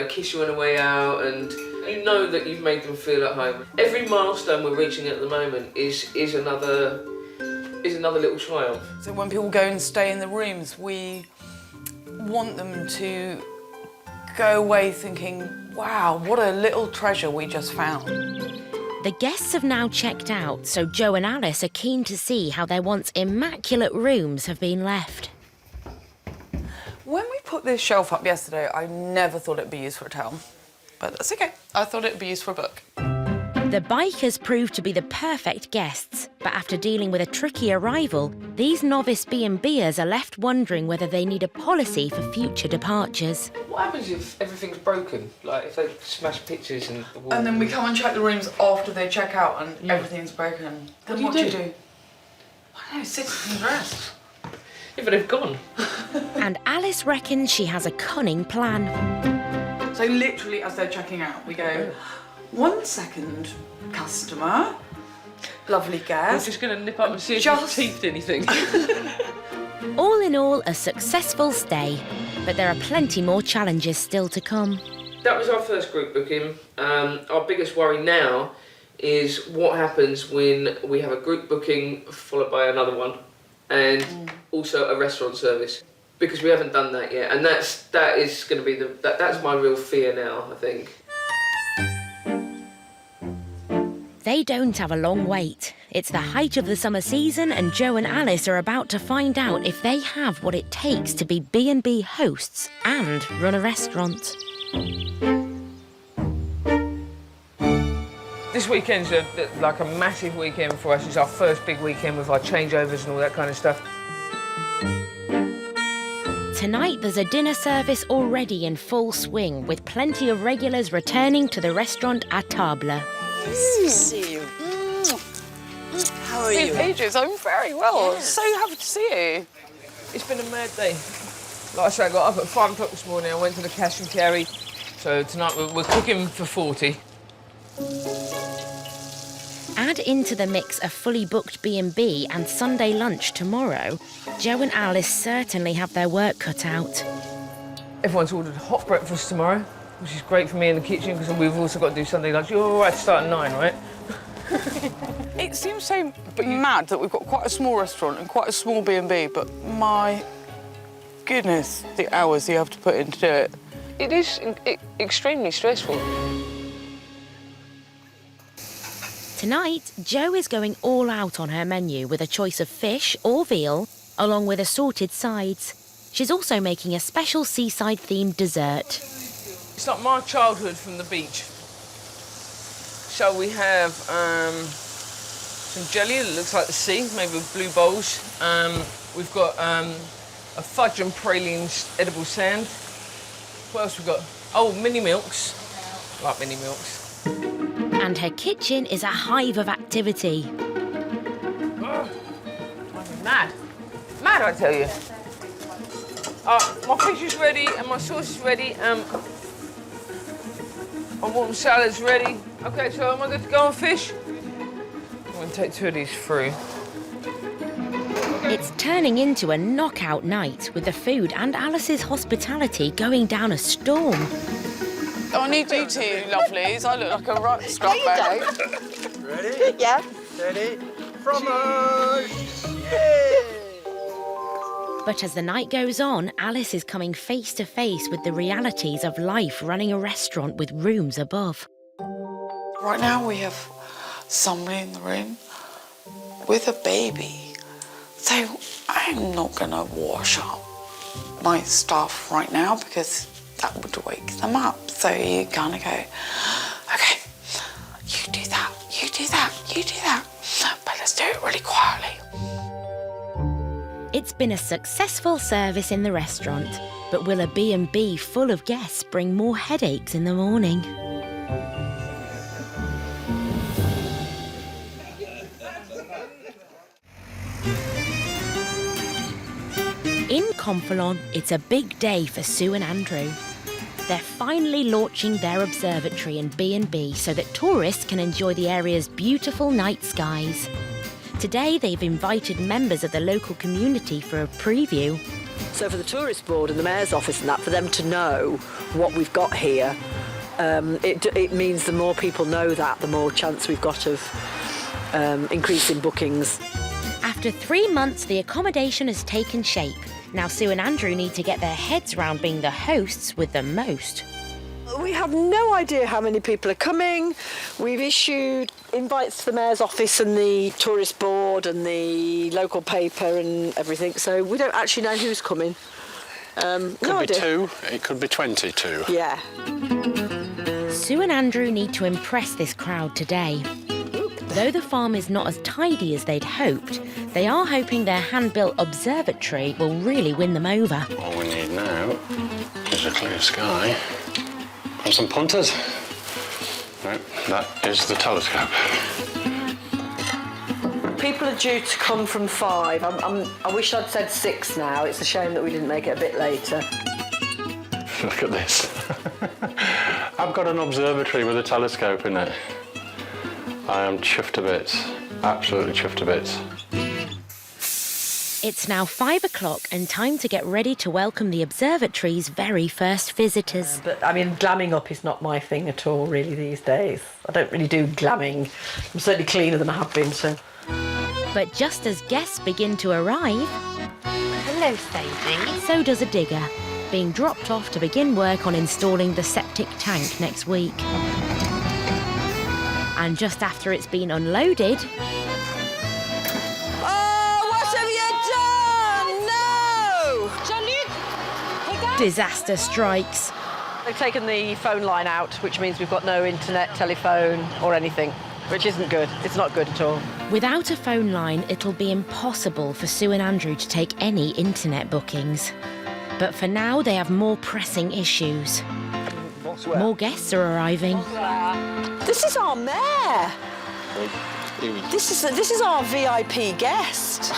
kiss you on the way out, and you know that you've made them feel at home. Every milestone we're reaching at the moment is another little triumph. So when people go and stay in the rooms, we want them to go away thinking, wow, what a little treasure we just found. The guests have now checked out, so Joe and Alice are keen to see how their once immaculate rooms have been left. When we put this shelf up yesterday, I never thought it'd be used for a towel. But that's okay. I thought it'd be used for a book. The bikers proved to be the perfect guests, but after dealing with a tricky arrival, these novice B&Bers are left wondering whether they need a policy for future departures. What happens if everything's broken? Like if they smash pictures and the wall? And then we come and check the rooms after they check out and everything's broken. Then what do you do? I don't know, sit and rest. Yeah, but they've gone. And Alice reckons she has a cunning plan. So literally as they're checking out, we go, 1 second, customer, lovely guest. I'm just going to nip up and see if you've teethed anything. All in all, a successful stay, but there are plenty more challenges still to come. That was our first group booking. Our biggest worry now is what happens when we have a group booking followed by another one, and also a restaurant service, because we haven't done that yet, and that is going to be that's my real fear now, I think. They don't have a long wait. It's the height of the summer season and Joe and Alice are about to find out if they have what it takes to be B&B hosts and run a restaurant. This weekend's like a massive weekend for us. It's our first big weekend with our changeovers and all that kind of stuff. Tonight there's a dinner service already in full swing with plenty of regulars returning to the restaurant à table. Nice to see you. How are you? Ages. I'm very well. Yes. So happy to see you. It's been a mad day. Like I said, I got up at 5 o'clock this morning. I went to the cash and carry. So tonight we're cooking for 40. Add into the mix a fully booked B&B and Sunday lunch tomorrow. Joe and Alice certainly have their work cut out. Everyone's ordered hot breakfast tomorrow, which is great for me in the kitchen because we've also got to do Sunday lunch. You're all right to start at 9, right? It seems so mad that we've got quite a small restaurant and quite a small B&B, but my goodness, the hours you have to put in to do it. It is extremely stressful. Tonight, Jo is going all out on her menu with a choice of fish or veal, along with assorted sides. She's also making a special seaside-themed dessert. It's like my childhood from the beach. So we have some jelly that looks like the sea, made with blue bowls. We've got a fudge and pralines edible sand. What else we've got? Oh, mini milks. I like mini milks. And her kitchen is a hive of activity. I'm mad. Mad, I tell you. My fish is ready and my sauce is ready. My warm salad's ready. Okay, so am I good to go on fish? I'm going to take 2 of these through. It's turning into a knockout night with the food and Alice's hospitality going down a storm. I need you two lovelies. I look like a right scrub bag. Ready? Yeah. Ready? Fromage! Yay! But as the night goes on, Alice is coming face to face with the realities of life running a restaurant with rooms above. Right now we have somebody in the room with a baby. So I'm not gonna wash up my stuff right now because that would wake them up. So you kind of go, okay, you do that, you do that, you do that, but let's do it really quietly. It's been a successful service in the restaurant, but will a B&B full of guests bring more headaches in the morning? In Conflans, it's a big day for Sue and Andrew. They're finally launching their observatory and B&B so that tourists can enjoy the area's beautiful night skies. Today, they've invited members of the local community for a preview. So for the tourist board and the mayor's office and that, for them to know what we've got here, it means the more people know that, the more chance we've got of increasing bookings. After 3 months, the accommodation has taken shape. Now Sue and Andrew need to get their heads round being the hosts with the most. We have no idea how many people are coming. We've issued invites to the mayor's office and the tourist board and the local paper and everything, so we don't actually know who's coming. Could be 2, it could be 22. Yeah. Sue and Andrew need to impress this crowd today. Though the farm is not as tidy as they'd hoped, they are hoping their hand-built observatory will really win them over. All we need now is a clear sky and some punters. No, that is the telescope. People are due to come from 5. I wish I'd said 6 now. It's a shame that we didn't make it a bit later. Look at this. I've got an observatory with a telescope in it. I am chuffed to bits. Absolutely chuffed to bits. It's now 5 o'clock and time to get ready to welcome the observatory's very first visitors. But, I mean, glamming up is not my thing at all, really, these days. I don't really do glamming. I'm certainly cleaner than I have been, so... But just as guests begin to arrive... Hello, Sadie. So does a digger, being dropped off to begin work on installing the septic tank next week. And just after it's been unloaded... disaster strikes. They've taken the phone line out, which means we've got no internet, telephone or anything, which isn't good. It's not good at all. Without a phone line, it'll be impossible for Sue and Andrew to take any internet bookings. But for now, they have more pressing issues. More guests are arriving. This is our mayor. This is our VIP guest.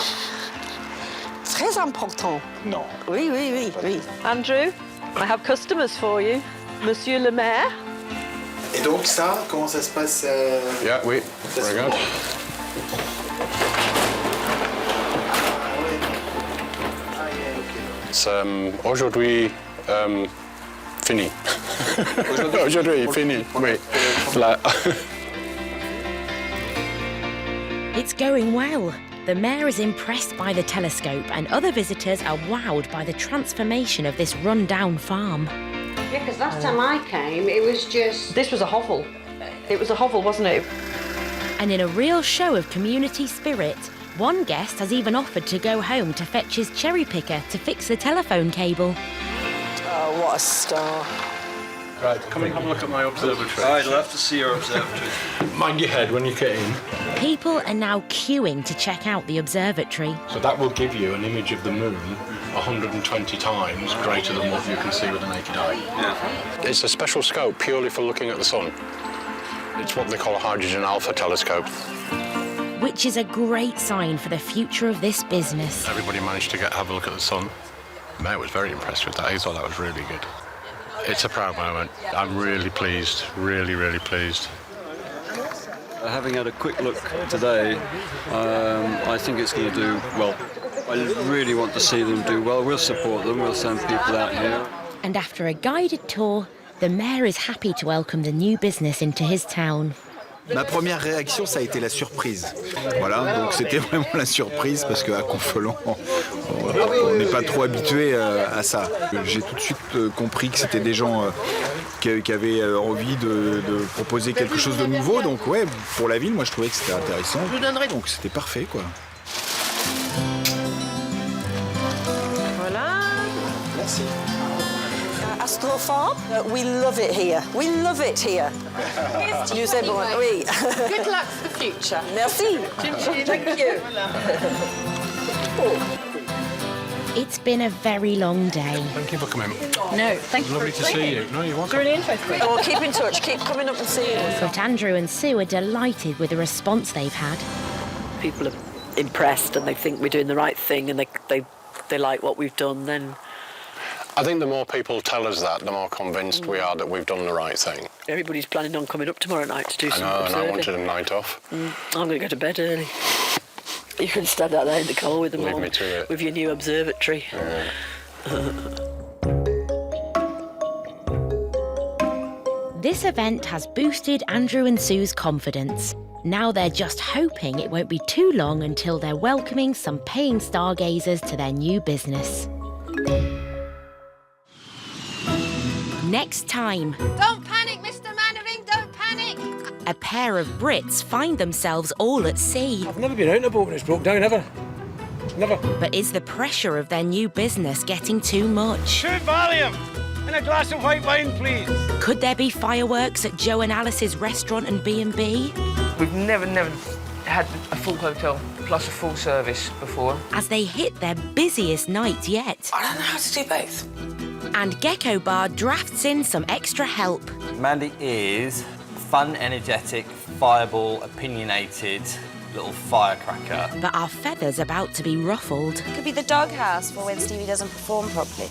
Très important. No. Oui, oui, oui, oui. Andrew, I have customers for you. Monsieur le maire. Et donc ça, comment ça se passe Yeah, oui, very good. It's aujourd'hui fini. Aujourd'hui fini, oui. Là. It's going well. The mayor is impressed by the telescope and other visitors are wowed by the transformation of this run-down farm. Yeah, because last time I came, it was just... This was a hovel. It was a hovel, wasn't it? And in a real show of community spirit, one guest has even offered to go home to fetch his cherry picker to fix the telephone cable. Oh, what a star. Right, come and have a look at my observatory. I'd love to see your observatory. Mind your head when you get in. People are now queuing to check out the observatory. So that will give you an image of the moon 120 times greater than what you can see with the naked eye. Yeah. It's a special scope purely for looking at the sun. It's what they call a hydrogen alpha telescope. Which is a great sign for the future of this business. Everybody managed to have a look at the sun. The mayor was very impressed with that. He thought that was really good. It's a proud moment. I'm really pleased, really, really pleased. Having had a quick look today, I think it's going to do well. I really want to see them do well. We'll support them. We'll send people out here. And after a guided tour, the mayor is happy to welcome the new business into his town. Ma première réaction, ça a été la surprise. Voilà, donc c'était vraiment la surprise parce qu'à Confolens, on n'est pas trop habitué à ça. J'ai tout de suite compris que c'était des gens qui avaient envie de proposer quelque chose de nouveau. Donc ouais, pour la ville, moi je trouvais que c'était intéressant. Je le donnerais, donc c'était parfait, quoi. Voilà. Merci. Astro Farm, we love it here. We love it here. You said, oui. Good luck for the future. Merci. Thank you. It's been a very long day. Thank you for coming. No, thank you. Lovely to see you. No, you're welcome. It's really interesting. Oh, keep in touch. Keep coming up and seeing us. But Andrew and Sue are delighted with the response they've had. People are impressed and they think we're doing the right thing and they like what we've done, then... I think the more people tell us that, the more convinced we are that we've done the right thing. Everybody's planning on coming up tomorrow night to do some and observing. I wanted a night off. I'm going to go to bed early. You can stand out there in the cold with them Leave all, me to it. with your new observatory. Yeah. This event has boosted Andrew and Sue's confidence. Now they're just hoping it won't be too long until they're welcoming some paying stargazers to their new business. Next time, Don't panic, Mr. Mannering, don't panic! a pair of Brits find themselves all at sea. I've never been out in a boat when it's broke down, ever. Never. But is the pressure of their new business getting too much? 2 Valium and a glass of white wine, please. Could there be fireworks at Joe and Alice's restaurant and B&B? We've never had a full hotel plus a full service before. As they hit their busiest night yet. I don't know how to do both. And Gecko Bar drafts in some extra help. Mandy is fun, energetic, fireball, opinionated little firecracker. But are feathers about to be ruffled? Could be the doghouse for when Stevie doesn't perform properly.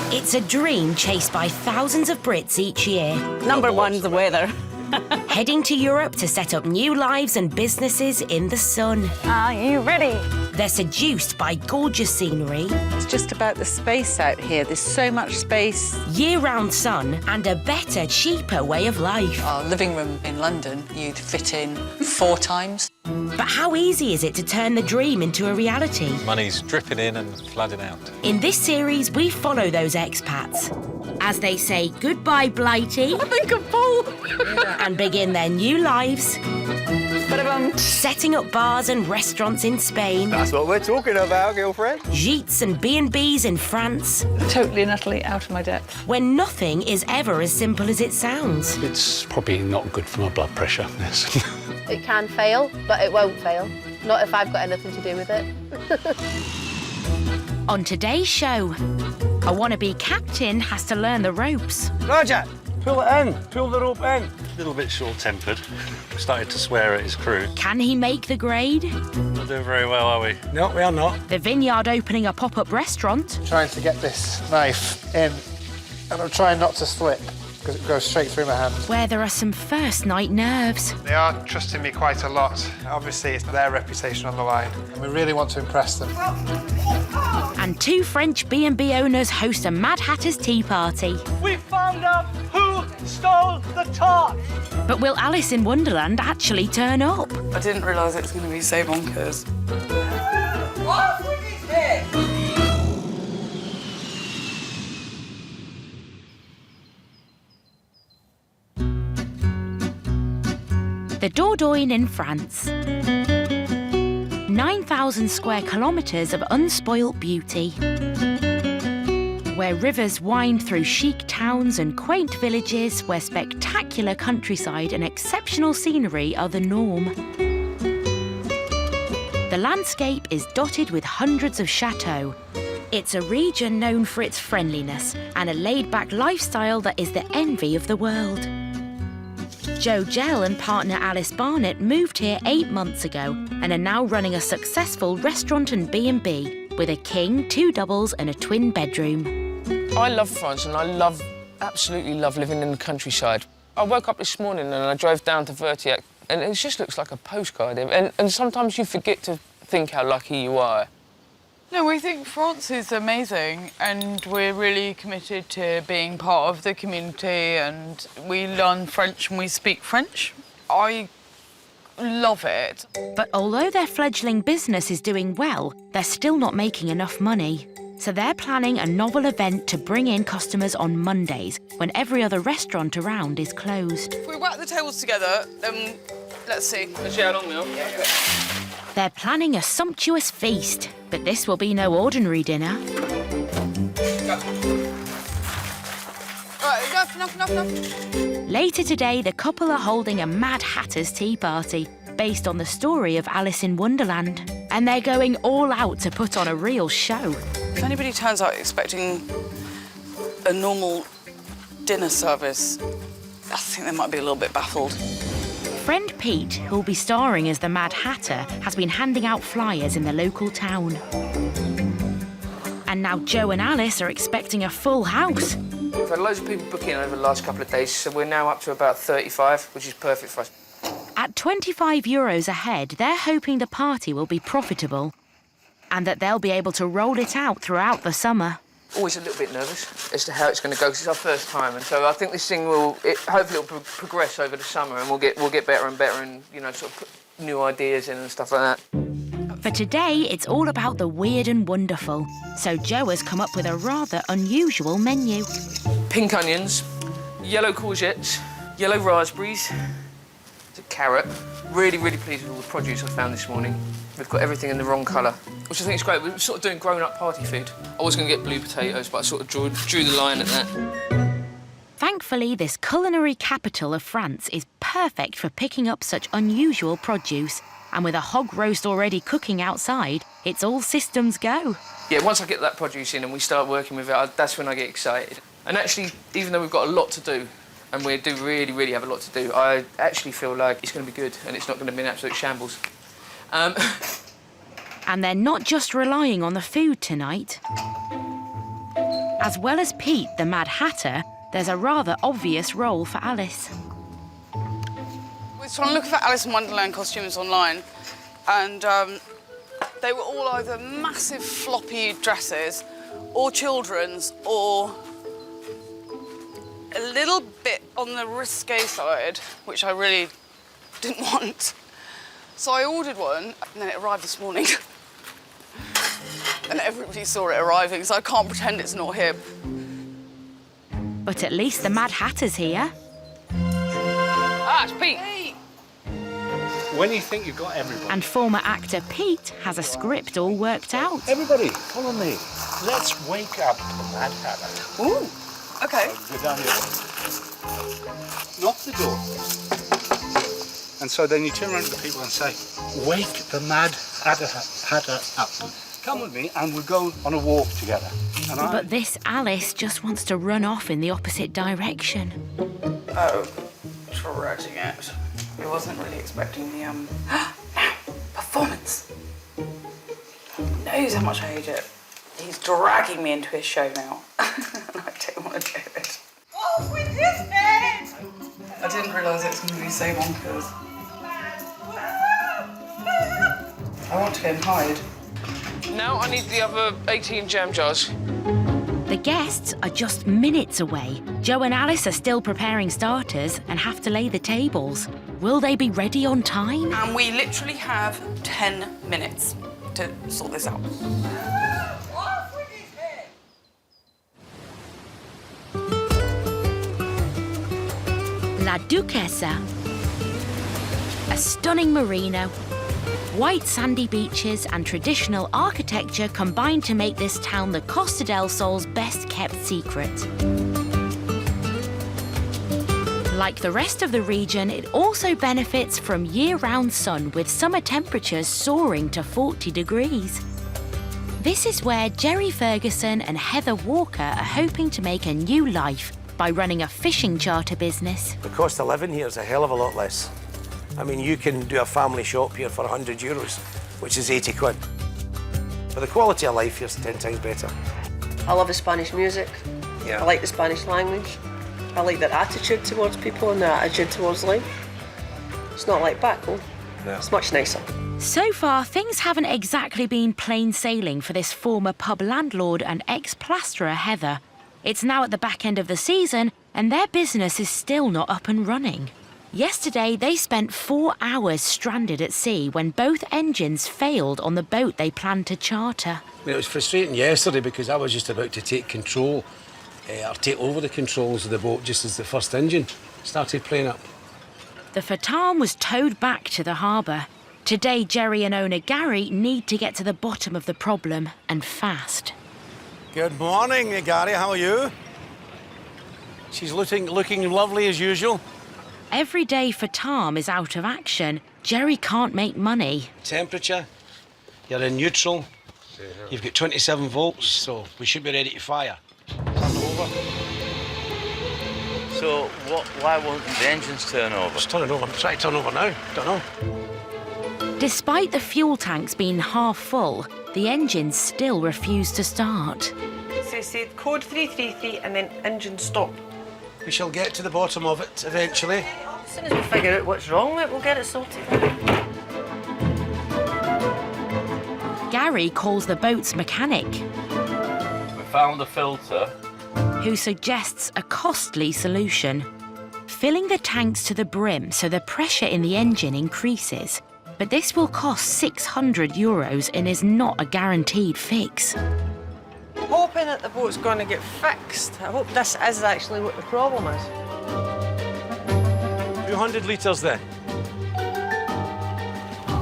It's a dream chased by thousands of Brits each year. Number one's the weather. Heading to Europe to set up new lives and businesses in the sun. Are you ready? They're seduced by gorgeous scenery. It's just about the space out here. There's so much space. Year-round sun and a better, cheaper way of life. Our living room in London, you'd fit in 4 times. But how easy is it to turn the dream into a reality? Money's dripping in and flooding out. In this series, we follow those expats as they say goodbye, Blighty. I think I'm full. And begin their new lives. Setting up bars and restaurants in Spain. That's what we're talking about, girlfriend. Gîtes and B&Bs in France. Totally and utterly out of my depth. When nothing is ever as simple as it sounds. It's probably not good for my blood pressure, this. It can fail, but it won't fail. Not if I've got anything to do with it. On today's show, A wannabe captain has to learn the ropes. Roger, pull it in, pull the rope in. A little bit short-tempered. Started to swear at his crew. Can he make the grade? Not doing very well, are we? No, we are not. The vineyard opening a pop-up restaurant. Trying to get this knife in, and I'm trying not to slip because it goes straight through my hand. Where there are some first-night nerves. They are trusting me quite a lot. Obviously, it's their reputation on the line, and we really want to impress them. And 2 French B&B owners host a Mad Hatter's tea party. We found out who stole the torch. But will Alice in Wonderland actually turn up? I didn't realise it was going to be so bonkers. The Dordogne in France. 9,000 square kilometres of unspoilt beauty, where rivers wind through chic towns and quaint villages, where spectacular countryside and exceptional scenery are the norm. The landscape is dotted with hundreds of chateaux. It's a region known for its friendliness and a laid-back lifestyle that is the envy of the world. Joe Gell and partner Alice Barnett moved here 8 months ago and are now running a successful restaurant and B&B with a king, 2 doubles and a twin bedroom. I love France and I absolutely love living in the countryside. I woke up this morning and I drove down to Vertiac and it just looks like a postcard. And sometimes you forget to think how lucky you are. No, we think France is amazing and we're really committed to being part of the community and we learn French and we speak French. I love it. But although their fledgling business is doing well, they're still not making enough money. So they're planning a novel event to bring in customers on Mondays when every other restaurant around is closed. If we whack the tables together, then let's see. Let's see how long, Mel. They're planning a sumptuous feast, but this will be no ordinary dinner. Right, enough. Later today, the couple are holding a Mad Hatter's tea party based on the story of Alice in Wonderland. And they're going all out to put on a real show. If anybody turns out expecting a normal dinner service, I think they might be a little bit baffled. Friend Pete, who'll be starring as the Mad Hatter, has been handing out flyers in the local town. And now Joe and Alice are expecting a full house. We've had loads of people book in over the last couple of days, so we're now up to about 35, which is perfect for us. At €25 a head, they're hoping the party will be profitable and that they'll be able to roll it out throughout the summer. Always a little bit nervous as to how it's going to go, because it's our first time, and so I think this thing hopefully it'll progress over the summer, and we'll get better and better, and sort of put new ideas in and stuff like that. For today, it's all about the weird and wonderful. So Joe has come up with a rather unusual menu. Pink onions, yellow courgettes, yellow raspberries, a carrot. Really, really pleased with all the produce I found this morning. We've got everything in the wrong colour, which I think is great. We're sort of doing grown-up party food. I was going to get blue potatoes, but I sort of drew the line at that. Thankfully, this culinary capital of France is perfect for picking up such unusual produce. And with a hog roast already cooking outside, it's all systems go. Yeah, once I get that produce in and we start working with it, that's when I get excited. And actually, even though we've got a lot to do, and we do really, really have a lot to do, I actually feel like it's going to be good and it's not going to be an absolute shambles. And they're not just relying on the food tonight. As well as Pete, the Mad Hatter, there's a rather obvious role for Alice. We're trying to look for Alice in Wonderland costumes online, and they were all either massive floppy dresses or children's or a little bit on the risque side, which I really didn't want. So I ordered one, and then it arrived this morning. And everybody saw it arriving, so I can't pretend it's not him. But at least the Mad Hatter's here. Ah, it's Pete. When you think you've got everybody. And former actor Pete has a script all worked out. Everybody, follow me. Let's wake up the Mad Hatter. Ooh, OK. Go down here. Knock the door. And so then you turn around to the people and say, wake the Mad Hatter up. Come with me and we'll go on a walk together. But this Alice just wants to run off in the opposite direction. Oh, dreading it. I wasn't really expecting the performance. He knows how much I hate it. He's dragging me into his show now. And I don't want to do it. Off with his head! I didn't realise it was going to be so bonkers. I want to go and hide. Now I need the other 18 jam jars. The guests are just minutes away. Joe and Alice are still preparing starters and have to lay the tables. Will they be ready on time? And we literally have 10 minutes to sort this out. La Duquesa, a stunning marina, white sandy beaches and traditional architecture combine to make this town the Costa del Sol's best-kept secret. Like the rest of the region, it also benefits from year-round sun with summer temperatures soaring to 40 degrees. This is where Jerry Ferguson and Heather Walker are hoping to make a new life by running a fishing charter business. The cost of living here is a hell of a lot less. I mean, you can do a family shop here for €100, which is 80 quid. But the quality of life here's 10 times better. I love the Spanish music. Yeah. I like the Spanish language. I like their attitude towards people and their attitude towards life. It's not like back home. Yeah. It's much nicer. So far, things haven't exactly been plain sailing for this former pub landlord and ex-plasterer Heather. It's now at the back end of the season and their business is still not up and running. Yesterday, they spent 4 hours stranded at sea when both engines failed on the boat they planned to charter. I mean, it was frustrating yesterday because I was just about to take control, or take over the controls of the boat just as the first engine started playing up. The Fatam was towed back to the harbour. Today, Jerry and owner Gary need to get to the bottom of the problem, and fast. Good morning, Gary. How are you? She's looking lovely as usual. Every day Fatam is out of action. Jerry can't make money. Temperature, you're in neutral. You've got 27 volts, so we should be ready to fire. Turn over. So why won't the engines turn over? Just turn it over. Try to turn over now. Don't know. Despite the fuel tanks being half full, the engines still refuse to start. So say code 333 and then engine stop. We shall get to the bottom of it eventually. As soon as we figure out what's wrong with it, we'll get it sorted. Gary calls the boat's mechanic, We found the filter. who suggests a costly solution. Filling the tanks to the brim so the pressure in the engine increases. But this will cost €600 and is not a guaranteed fix. Hoping that the boat's going to get fixed. I hope this is actually what the problem is. 200 litres then.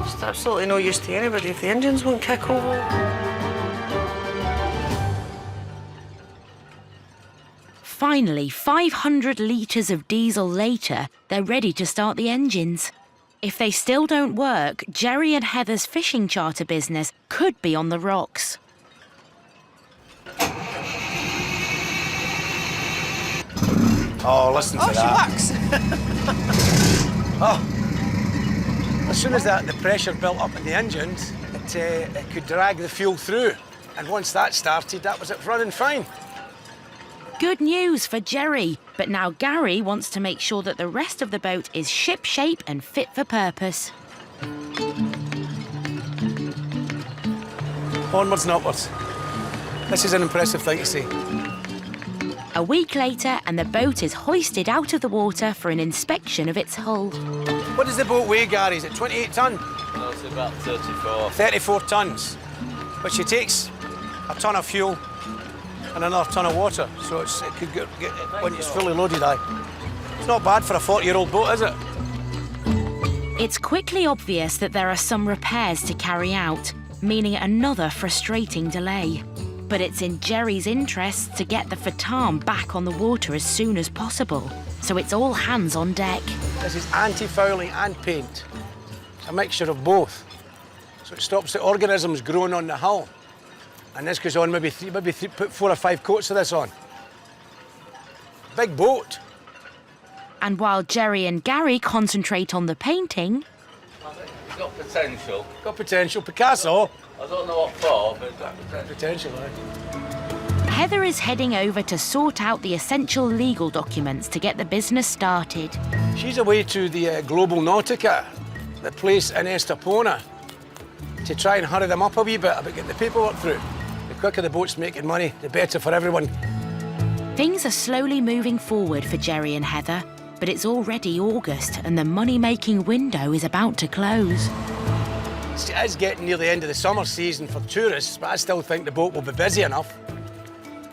It's absolutely no use to anybody if the engines won't kick over. Finally, 500 litres of diesel later, they're ready to start the engines. If they still don't work, Jerry and Heather's fishing charter business could be on the rocks. Oh, listen to that. She works. Oh. As soon as the pressure built up in the engines, it could drag the fuel through. And once that started, that was it running fine. Good news for Jerry, but now Gary wants to make sure that the rest of the boat is ship-shape and fit for purpose. Onwards and upwards. This is an impressive thing to see. A week later, and the boat is hoisted out of the water for an inspection of its hull. What does the boat weigh, Gary? Is it 28 tonne? No, it's about 34. 34 tonnes. But she takes a tonne of fuel and another tonne of water. So it could get when it's fully loaded, It's not bad for a 40-year-old boat, is it? It's quickly obvious that there are some repairs to carry out, meaning another frustrating delay. But it's in Jerry's interest to get the Fatam back on the water as soon as possible. So it's all hands on deck. This is anti-fouling and paint. It's a mixture of both. So it stops the organisms growing on the hull. And this goes on maybe put 4 or 5 coats of this on. Big boat. And while Jerry and Gary concentrate on the painting... It's got potential. Got potential. Picasso. I don't know what for, but it's got potential. Heather is heading over to sort out the essential legal documents to get the business started. She's away to the Global Nautica, the place in Estepona, to try and hurry them up a wee bit about getting the paperwork through. The quicker the boat's making money, the better for everyone. Things are slowly moving forward for Jerry and Heather, but it's already August and the money-making window is about to close. It is getting near the end of the summer season for tourists, but I still think the boat will be busy enough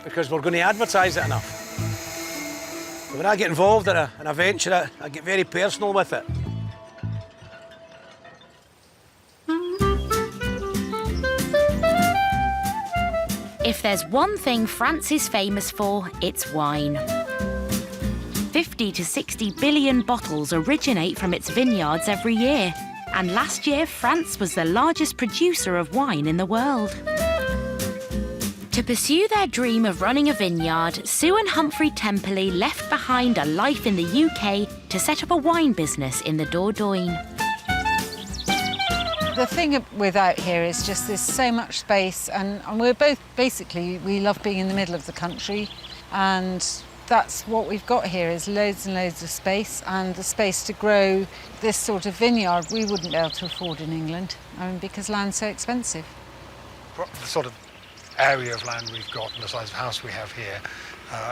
because we're going to advertise it enough. But when I get involved in a venture, I get very personal with it. If there's one thing France is famous for, it's wine. 50 to 60 billion bottles originate from its vineyards every year. And last year, France was the largest producer of wine in the world. To pursue their dream of running a vineyard, Sue and Humphrey Temperley left behind a life in the UK to set up a wine business in the Dordogne. The thing with out here is just there's so much space, and we're both basically, we love being in the middle of the country, and that's what we've got here is loads and loads of space, and the space to grow this sort of vineyard we wouldn't be able to afford in England, because land's so expensive. The sort of area of land we've got and the size of house we have here,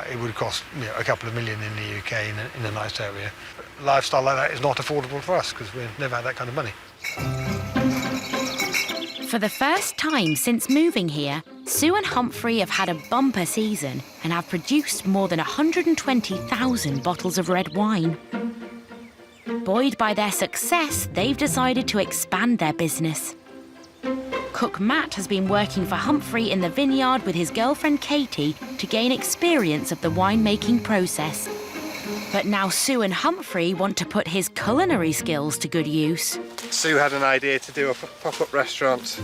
it would cost a couple of million in the UK in a nice area. But lifestyle like that is not affordable for us because we've never had that kind of money. For the first time since moving here, Sue and Humphrey have had a bumper season and have produced more than 120,000 bottles of red wine. Buoyed by their success, they've decided to expand their business. Cook Matt has been working for Humphrey in the vineyard with his girlfriend Katie to gain experience of the winemaking process. But now Sue and Humphrey want to put his culinary skills to good use. Sue had an idea to do a pop-up restaurant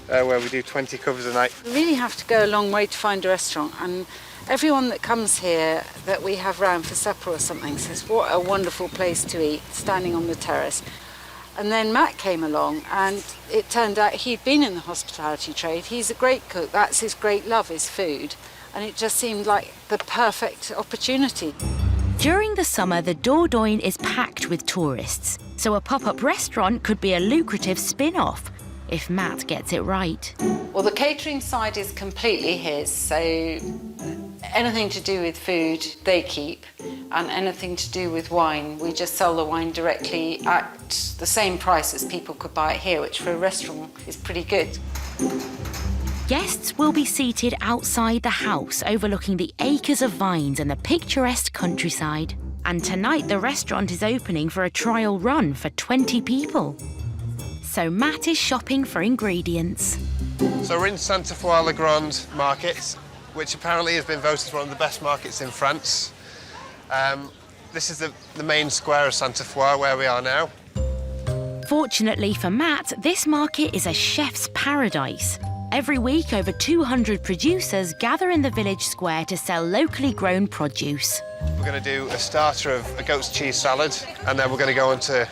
where we do 20 covers a night. We really have to go a long way to find a restaurant, and everyone that comes here that we have round for supper or something says, what a wonderful place to eat, standing on the terrace. And then Matt came along, and it turned out he'd been in the hospitality trade. He's a great cook, that's his great love, is food. And it just seemed like the perfect opportunity. During the summer, the Dordogne is packed with tourists, so a pop-up restaurant could be a lucrative spin-off, if Matt gets it right. Well, the catering side is completely his, so anything to do with food, they keep, and anything to do with wine, we just sell the wine directly at the same price as people could buy it here, which for a restaurant is pretty good. Guests will be seated outside the house overlooking the acres of vines and the picturesque countryside. And tonight the restaurant is opening for a trial run for 20 people. So Matt is shopping for ingredients. So we're in Sainte-Foy-le-Grand market, which apparently has been voted one of the best markets in France. This is the main square of Sainte-Foy where we are now. Fortunately for Matt, this market is a chef's paradise. Every week, over 200 producers gather in the village square to sell locally grown produce. We're going to do a starter of a goat's cheese salad, and then we're going to go on to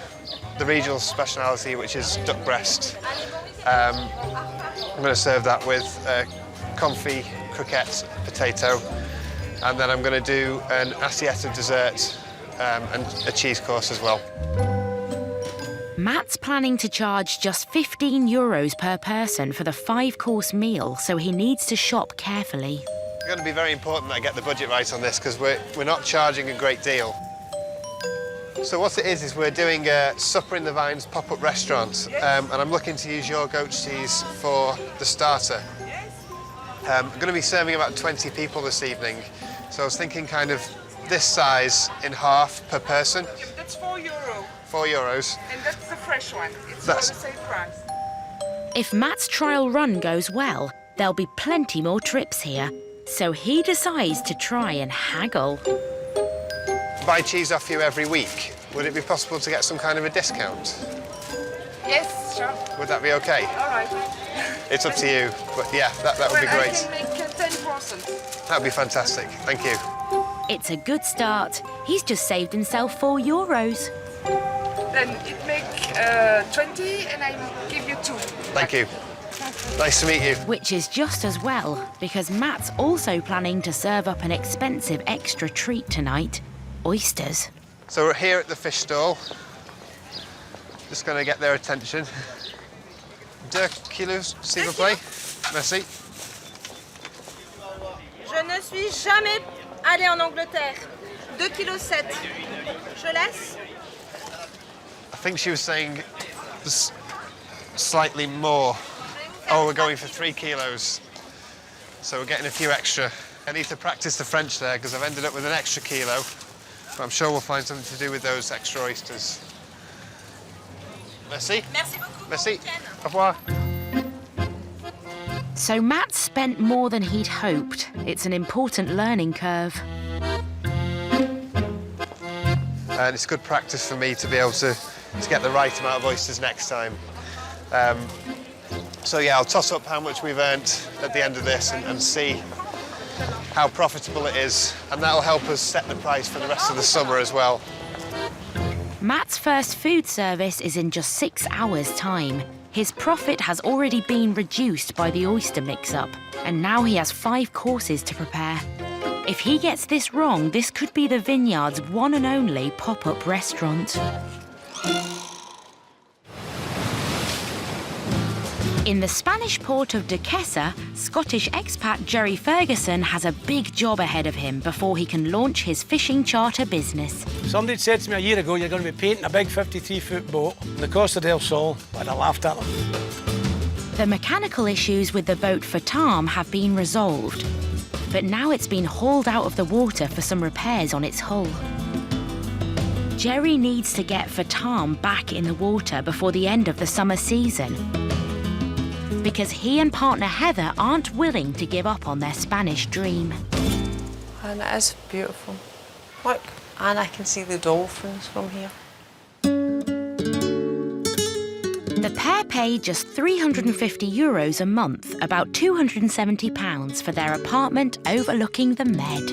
the regional speciality, which is duck breast. I'm going to serve that with confit, croquette, potato, and then I'm going to do an assiette of dessert and a cheese course as well. Matt's planning to charge just €15 per person for the 5-course meal, so he needs to shop carefully. It's going to be very important that I get the budget right on this because we're not charging a great deal. So what it is we're doing a Supper in the Vines pop-up restaurant, and I'm looking to use your goat's cheese for the starter. I'm going to be serving about 20 people this evening, so I was thinking kind of this size in half per person. That's €4. €4. And that's the fresh one. It's That's- all the same price. If Matt's trial run goes well, there'll be plenty more trips here. So he decides to try and haggle. Buy cheese off you every week. Would it be possible to get some kind of a discount? Yes, sure. Would that be okay? All right. It's up to you, but yeah, that would be great. I can make 10%. That would be fantastic. Thank you. It's a good start. He's just saved himself €4. Then it make 20 and I give you 2. Thank you. Nice to meet you. Which is just as well, because Matt's also planning to serve up an expensive extra treat tonight. Oysters. So we're here at the fish stall. Just going to get their attention. 2 kilos, s'il vous plaît. Merci. Je ne suis jamais allée en Angleterre. 2,7 kg. Je laisse. I think she was saying slightly more. Oh, we're going for 3 kilos. So we're getting a few extra. I need to practice the French there because I've ended up with an extra kilo. But I'm sure we'll find something to do with those extra oysters. Merci. Merci beaucoup. Merci. Au revoir. So Matt spent more than he'd hoped. It's an important learning curve. And it's good practice for me to be able to get the right amount of oysters next time. So yeah, I'll toss up how much we've earned at the end of this and see how profitable it is. And that'll help us set the price for the rest of the summer as well. Matt's first food service is in just 6 hours' time. His profit has already been reduced by the oyster mix-up, and now he has 5 courses to prepare. If he gets this wrong, this could be the vineyard's one and only pop-up restaurant. In the Spanish port of Duquesa, Scottish expat Jerry Ferguson has a big job ahead of him before he can launch his fishing charter business. Somebody said to me a year ago, you're going to be painting a big 53-foot boat on the Costa del Sol. I'd have laughed at them. The mechanical issues with the boat Fatam have been resolved, but now it's been hauled out of the water for some repairs on its hull. Jerry needs to get Fatam back in the water before the end of the summer season, because he and partner Heather aren't willing to give up on their Spanish dream. And it is beautiful. Look, and I can see the dolphins from here. The pair pay just €350 a month, about £270 for their apartment overlooking the Med.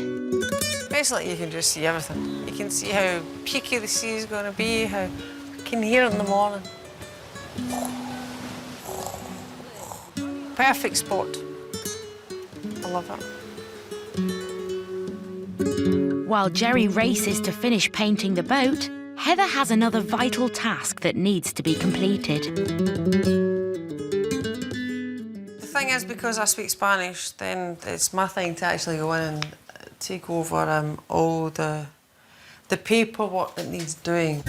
Basically, you can just see everything. You can see how peaky the sea is going to be, how you can hear it in the morning. Perfect spot. I love it. While Jerry races to finish painting the boat, Heather has another vital task that needs to be completed. The thing is, because I speak Spanish, then it's my thing to actually go in and take over all the paperwork that needs doing.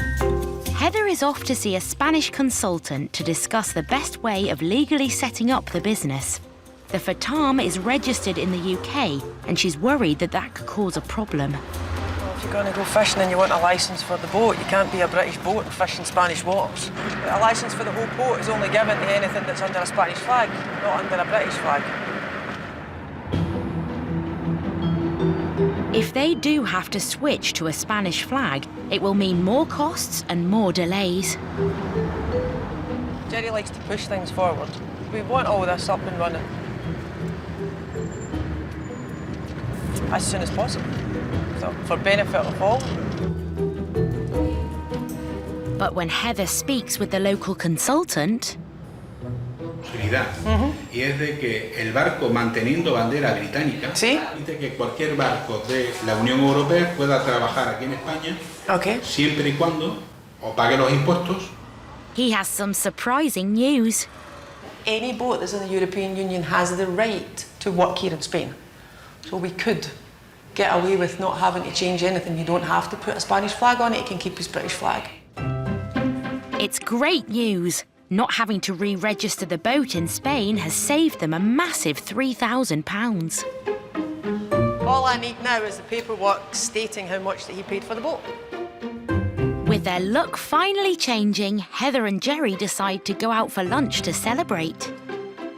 Heather is off to see a Spanish consultant to discuss the best way of legally setting up the business. The Fatam is registered in the UK, and she's worried that that could cause a problem. Well, if you're going to go fishing and you want a licence for the boat, you can't be a British boat and fish in Spanish waters. A licence for the whole boat is only given to anything that's under a Spanish flag, not under a British flag. If they do have to switch to a Spanish flag, it will mean more costs and more delays. Jerry likes to push things forward. We want all this up and running as soon as possible, so for benefit of all. But when Heather speaks with the local consultant, y es de que el barco manteniendo bandera británica permite que cualquier barco de la Unión Europea pueda trabajar aquí en España siempre y cuando o pague los impuestos. He has some surprising news. Any boat that's in the European Union has the right to work here in Spain. So we could get away with not having to change anything. You don't have to put a Spanish flag on it, you can keep his British flag. It's great news. Not having to re-register the boat in Spain has saved them a massive £3,000. All I need now is the paperwork stating how much that he paid for the boat. With their luck finally changing, Heather and Jerry decide to go out for lunch to celebrate.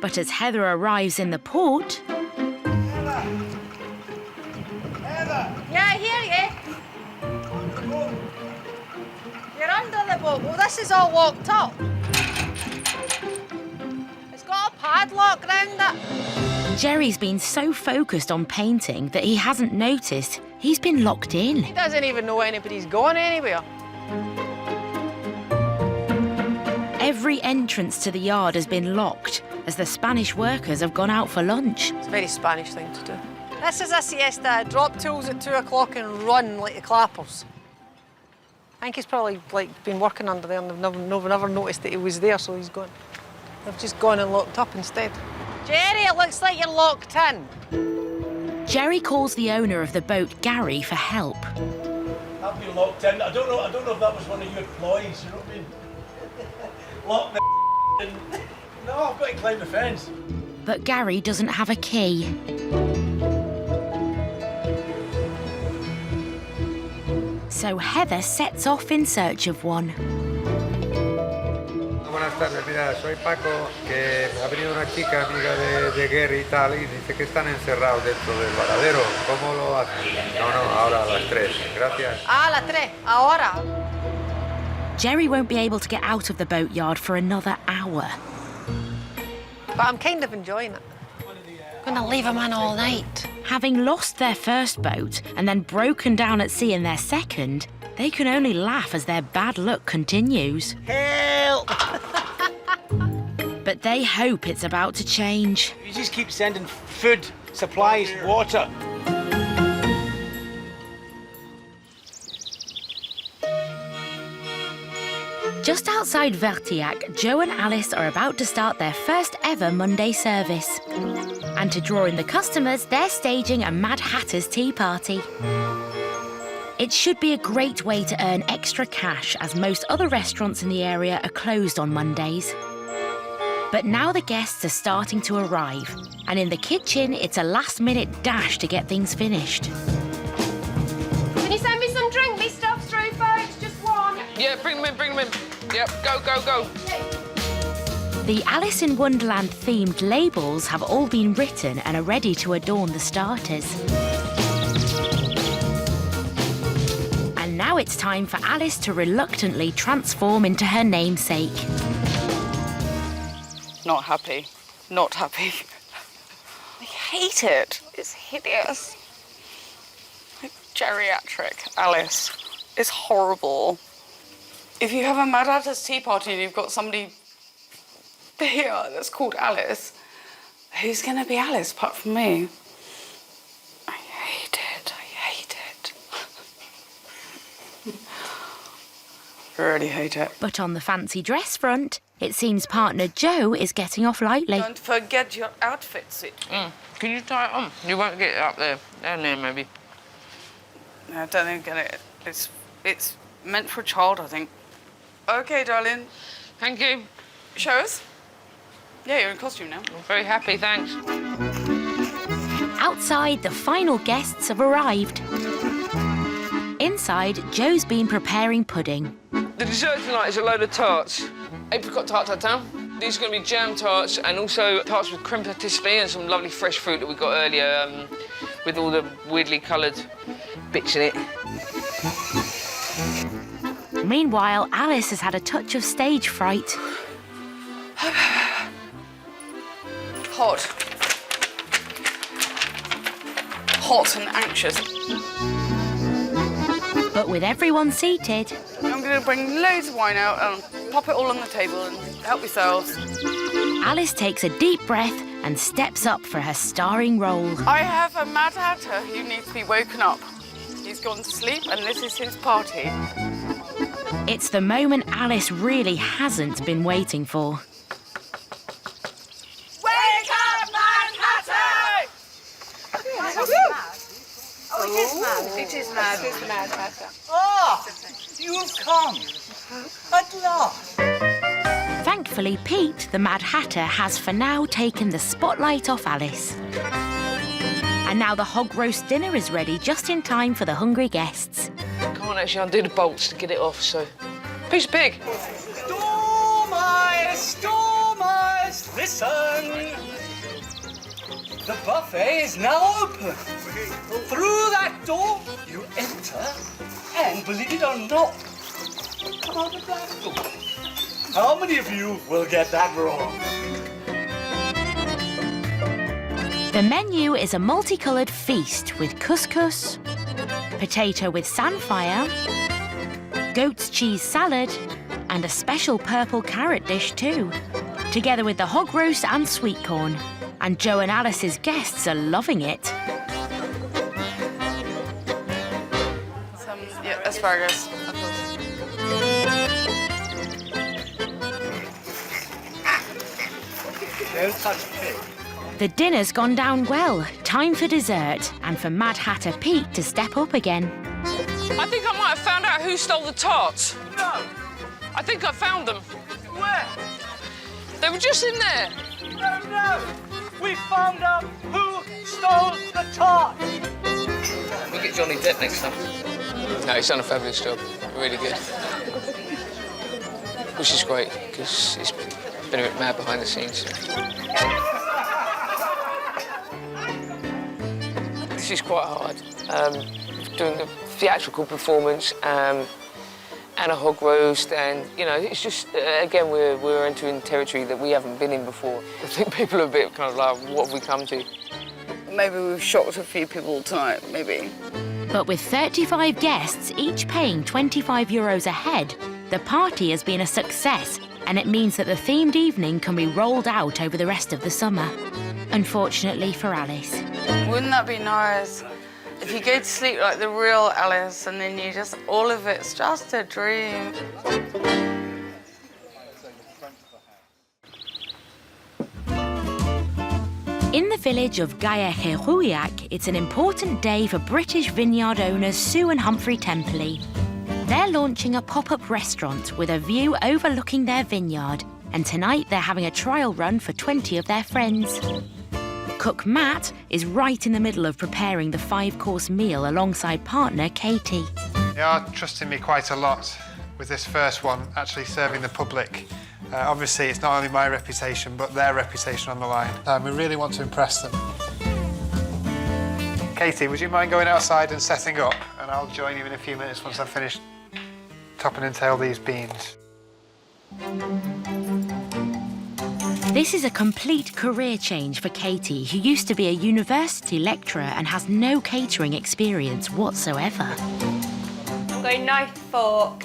But as Heather arrives in the port... Yeah, I hear you. You're under the boat. Well, this is all locked up. It's got a padlock round it. Jerry's been so focused on painting that he hasn't noticed he's been locked in. He doesn't even know anybody's gone anywhere. Every entrance to the yard has been locked as the Spanish workers have gone out for lunch. It's a very Spanish thing to do. This is a siesta. Drop tools at 2 o'clock and run like the clappers. I think he's probably been working under there and they've never noticed that he was there, so he's gone. They've just gone and locked up instead. Jerry, it looks like you're locked in. Jerry calls the owner of the boat, Gary, for help. I've been locked in. I don't know if that was one of your employees, you know what I mean? Lock the in. No, I've got to climb the fence. But Gary doesn't have a key. So Heather sets off in search of one. Buenas tardes, mira, soy Paco, que ha venido una chica amiga de Gary y tal, y dice que están encerrados dentro del varadero. ¿Cómo lo hacen? No, ahora a las 3. Gracias. A las 3, ahora. Jerry won't be able to get out of the boatyard for another hour. But I'm kind of enjoying it. I'm going to leave him in all night. Having lost their first boat and then broken down at sea in their second, they can only laugh as their bad luck continues. Help! But they hope it's about to change. You just keep sending food, supplies, water. Just outside Vertillac, Joe and Alice are about to start their first ever Monday service. And to draw in the customers, they're staging a Mad Hatter's tea party. It should be a great way to earn extra cash as most other restaurants in the area are closed on Mondays. But now the guests are starting to arrive, and in the kitchen, it's a last-minute dash to get things finished. Can you send me some drink? Me stuff's through, folks. Just one. Yeah, bring them in. Yep, go. The Alice in Wonderland themed labels have all been written and are ready to adorn the starters. And now it's time for Alice to reluctantly transform into her namesake. Not happy. Not happy. I hate it. It's hideous. Like geriatric Alice. It's horrible. If you have a Mad Hatter's tea party and you've got somebody here that's called Alice, who's going to be Alice apart from me? I hate it. I really hate it. But on the fancy dress front, it seems partner Joe is getting off lightly. Don't forget your outfit, Sid. Can you tie it on? You won't get it up there. Down there, maybe. No, I don't think I get it. It's meant for a child, I think. OK, darling. Thank you. Show us. Yeah, you're in costume now. I'm very happy, thanks. Outside, the final guests have arrived. Inside, Joe's been preparing pudding. The dessert tonight is a load of tarts. Apricot tartatin. These are going to be jam tarts and also tarts with creme patisserie and some lovely fresh fruit that we got earlier with all the weirdly coloured bits in it. Meanwhile, Alice has had a touch of stage fright. Hot and anxious. But with everyone seated... I'm going to bring loads of wine out and pop it all on the table and help yourselves. Alice takes a deep breath and steps up for her starring role. I have a Mad Hatter who needs to be woken up. He's gone to sleep and this is his party. It's the moment Alice really hasn't been waiting for. Wake up, Mad Hatter! Oh, it is mad. It is mad. It is Mad Hatter. Ah, you've come. At last. Thankfully, Pete, the Mad Hatter, has for now taken the spotlight off Alice. And now the hog roast dinner is ready just in time for the hungry guests. I can't actually undo the bolts to get it off, so... Piece of pig! Stormers, listen! The buffet is now open. Through that door, you enter, and believe it or not, come out of that door. How many of you will get that wrong? The menu is a multicoloured feast with couscous, potato with samphire, goat's cheese salad, and a special purple carrot dish too, together with the hog roast and sweet corn. And Joe and Alice's guests are loving it. Some asparagus. The dinner's gone down well. Time for dessert, and for Mad Hatter Pete to step up again. I think I might have found out who stole the tarts. No. I think I found them. Where? They were just in there. No. We found out who stole the tart. We'll get Johnny Depp next time. No, he's done a fabulous job. Really good. Which is great, because he's been a bit mad behind the scenes. This is quite hard. Doing the theatrical performance and a hog roast, and you know, it's just again we're entering territory that we haven't been in before. I think people are a bit kind of like, what have we come to? Maybe we've shocked a few people tonight, maybe. But with 35 guests, each paying €25 a head, the party has been a success, and it means that the themed evening can be rolled out over the rest of the summer. Unfortunately for Alice. Wouldn't that be nice? If you go to sleep like the real Alice and then you just, all of it's just a dream. In the village of Guesthouse, it's an important day for British vineyard owners Sue and Humphrey Templey. They're launching a pop-up restaurant with a view overlooking their vineyard, and tonight they're having a trial run for 20 of their friends. Cook Matt is right in the middle of preparing the 5-course meal alongside partner Katie. They are trusting me quite a lot with this first one, actually serving the public. Obviously, it's not only my reputation, but their reputation on the line. We really want to impress them. Katie, would you mind going outside and setting up? And I'll join you in a few minutes once I've finished topping and tail these beans. This is a complete career change for Katie, who used to be a university lecturer and has no catering experience whatsoever. I'm going knife, fork.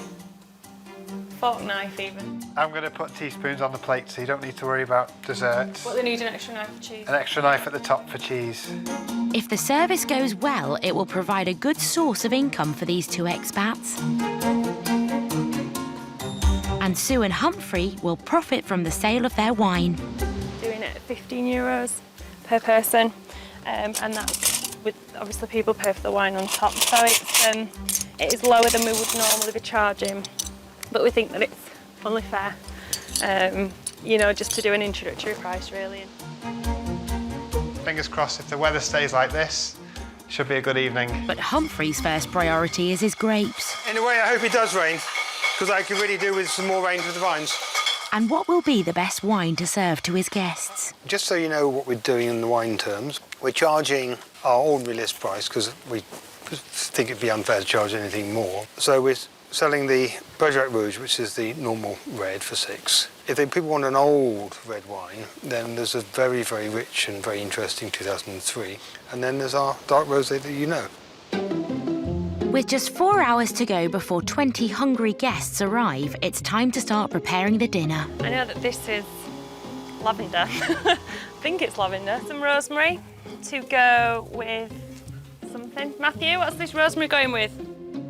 Fork, knife even. I'm going to put teaspoons on the plate so you don't need to worry about dessert. What, they need an extra knife for cheese? An extra knife at the top for cheese. If the service goes well, it will provide a good source of income for these two expats. And Sue and Humphrey will profit from the sale of their wine. Doing it at €15 per person, and that's with obviously people pay for the wine on top. So it is lower than we would normally be charging, but we think that it's only fair, you know, just to do an introductory price really. Fingers crossed, if the weather stays like this, should be a good evening. But Humphrey's first priority is his grapes. In a way, I hope it does rain, because I could really do with some more rain with the vines. And what will be the best wine to serve to his guests? Just so you know what we're doing in the wine terms, we're charging our ordinary list price because we think it'd be unfair to charge anything more. So we're selling the Bergerac Rouge, which is the normal red, for £6. If people want an old red wine, then there's a very, very rich and very interesting 2003. And then there's our dark rosé that you know. With just 4 hours to go before 20 hungry guests arrive, it's time to start preparing the dinner. I know that this is lavender. I think it's lavender. Some rosemary to go with something. Matthew, what's this rosemary going with?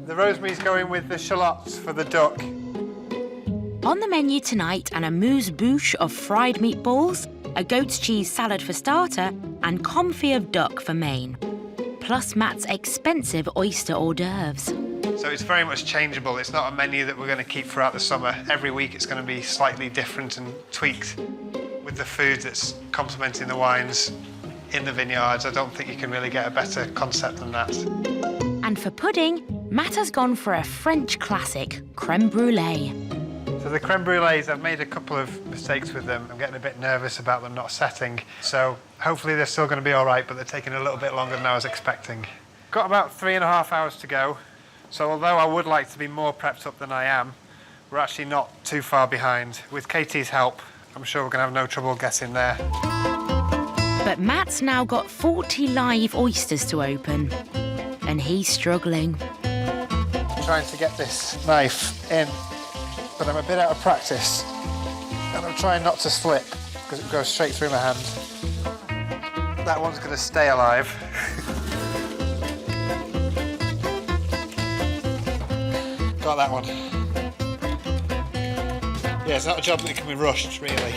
The rosemary's going with the shallots for the duck. On the menu tonight, an amuse-bouche of fried meatballs, a goat's cheese salad for starter, and confit of duck for main. Plus Matt's expensive oyster hors d'oeuvres. So it's very much changeable. It's not a menu that we're going to keep throughout the summer. Every week it's going to be slightly different and tweaked. With the food that's complementing the wines in the vineyards, I don't think you can really get a better concept than that. And for pudding, Matt has gone for a French classic, creme brulee. So the creme brulees, I've made a couple of mistakes with them. I'm getting a bit nervous about them not setting. So hopefully they're still going to be all right, but they're taking a little bit longer than I was expecting. Got about 3.5 hours to go. So although I would like to be more prepped up than I am, we're actually not too far behind. With Katie's help, I'm sure we're going to have no trouble getting there. But Matt's now got 40 live oysters to open, and he's struggling. Trying to get this knife in, but I'm a bit out of practice. And I'm trying not to slip, because it goes straight through my hand. That one's going to stay alive. Got that one. Yeah, it's not a job that can be rushed, really.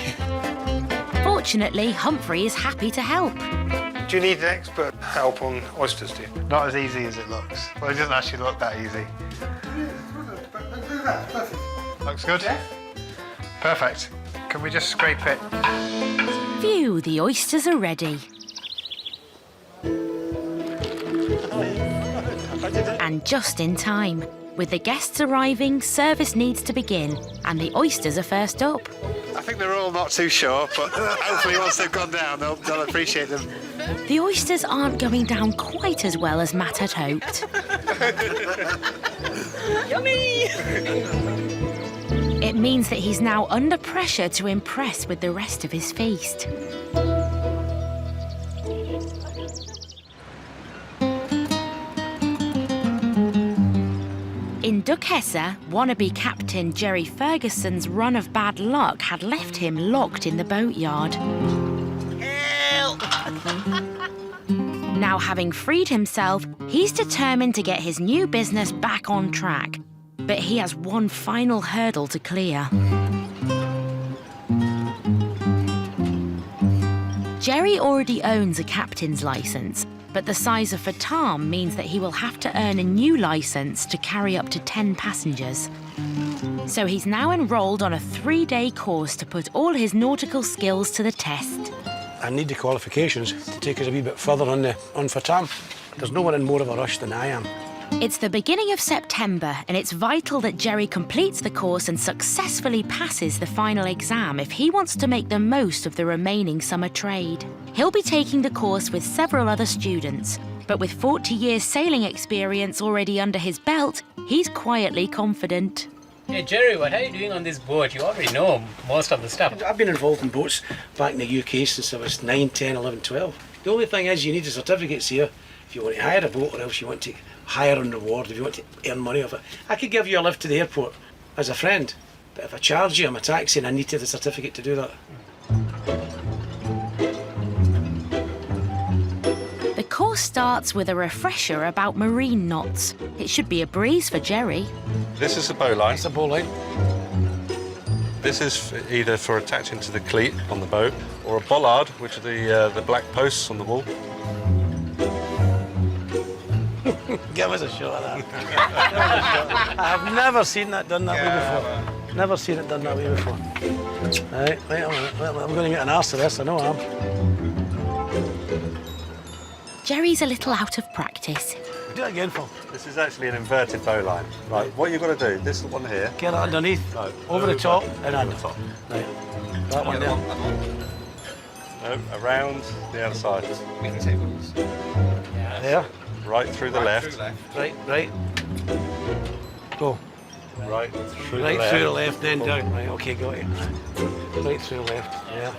Fortunately, Humphrey is happy to help. Do you need an expert help on oysters, do you? Not as easy as it looks. Well, it doesn't actually look that easy. Looks good? Perfect. Can we just scrape it? Phew, the oysters are ready. And just in time. With the guests arriving, service needs to begin, and the oysters are first up. I think they're all not too sure, but hopefully once they've gone down, they'll appreciate them. The oysters aren't going down quite as well as Matt had hoped. Yummy! It means that he's now under pressure to impress with the rest of his feast. In Duchessa, wannabe captain Jerry Ferguson's run of bad luck had left him locked in the boatyard. Now, having freed himself, he's determined to get his new business back on track. But he has one final hurdle to clear. Jerry already owns a captain's license, but the size of Fatam means that he will have to earn a new license to carry up to 10 passengers. So he's now enrolled on a 3-day course to put all his nautical skills to the test. I need the qualifications to take us a wee bit further on Fatam. There's no one in more of a rush than I am. It's the beginning of September, and it's vital that Jerry completes the course and successfully passes the final exam if he wants to make the most of the remaining summer trade. He'll be taking the course with several other students, but with 40 years sailing experience already under his belt, he's quietly confident. Hey Jerry, what are you doing on this boat? You already know most of the stuff. I've been involved in boats back in the UK since I was 9, 10, 11, 12. The only thing is you need the certificates here if you want to hire a boat or else you want to hire on reward if you want to earn money off it. I could give you a lift to the airport as a friend, but if I charge you, I'm a taxi and I need to have the certificate to do that. The course starts with a refresher about marine knots. It should be a breeze for Jerry. This is a bowline. It's a bowline. This is either for attaching to the cleat on the boat or a bollard, which are the black posts on the wall. Give us a shot at that. I have never seen that done that way before. Never seen it done that way before. Right, wait a minute. I'm going to get an arse to this, I know I am. Jerry's a little out of practice. Do it again, Phil. This is actually an inverted bowline. Right, what you've got to do, this one here. Get it underneath, over the top and under. The top. Right. That one there. No, around the outside. We can take ones. There. Right through the left. Right. Go. Right through right the left. Through the left, then down. Right, okay, got you. Right through the left, yeah.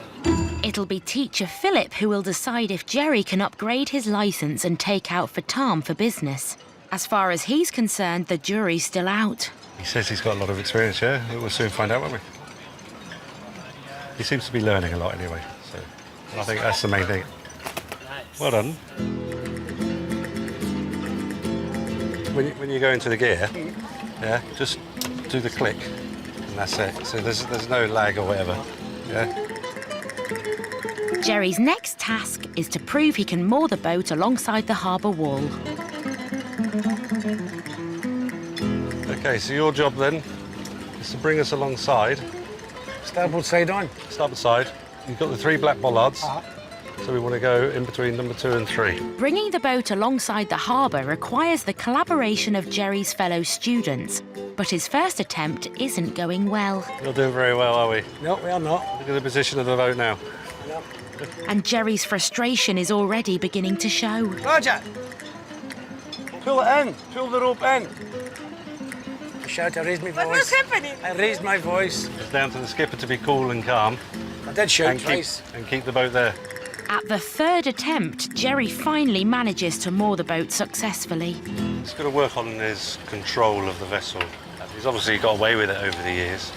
It'll be teacher Philip who will decide if Jerry can upgrade his licence and take out Fatam for business. As far as he's concerned, the jury's still out. He says he's got a lot of experience, yeah? We'll soon find out, won't we? He seems to be learning a lot anyway, so I think that's the main thing. Well done. When you go into the gear, yeah, just do the click, and that's it. So there's no lag or whatever, yeah? Jerry's next task is to prove he can moor the boat alongside the harbour wall. Okay, so your job then is to bring us alongside. Starboard side on. Starboard side. You've got the 3 black bollards, so we want to go in between number 2 and 3. Bringing the boat alongside the harbour requires the collaboration of Jerry's fellow students, but his first attempt isn't going well. Not doing very well, are we? No, we are not. Look at the position of the boat now. No. And Jerry's frustration is already beginning to show. Roger! Pull it in. Pull the rope in. I shout, I raised my voice. What's happening? I raised my voice. It's down to the skipper to be cool and calm. I did shout twice. And keep the boat there. At the third attempt, Jerry finally manages to moor the boat successfully. He's got to work on his control of the vessel. He's obviously got away with it over the years.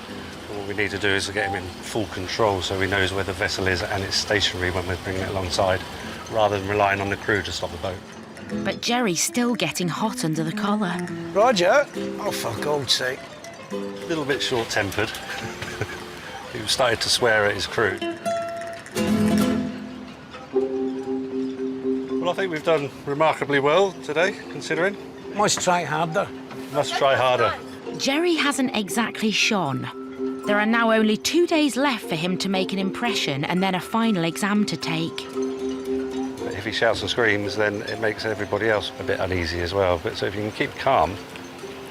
But what we need to do is to get him in full control so he knows where the vessel is and it's stationary when we're bringing it alongside, rather than relying on the crew to stop the boat. But Jerry's still getting hot under the collar. Roger? Oh, for God's sake. A little bit short-tempered. He started to swear at his crew. Well, I think we've done remarkably well today, considering. Must try harder. Must try harder. Jerry hasn't exactly shone. There are now only 2 days left for him to make an impression and then a final exam to take. But if he shouts and screams, then it makes everybody else a bit uneasy as well. But so if you can keep calm,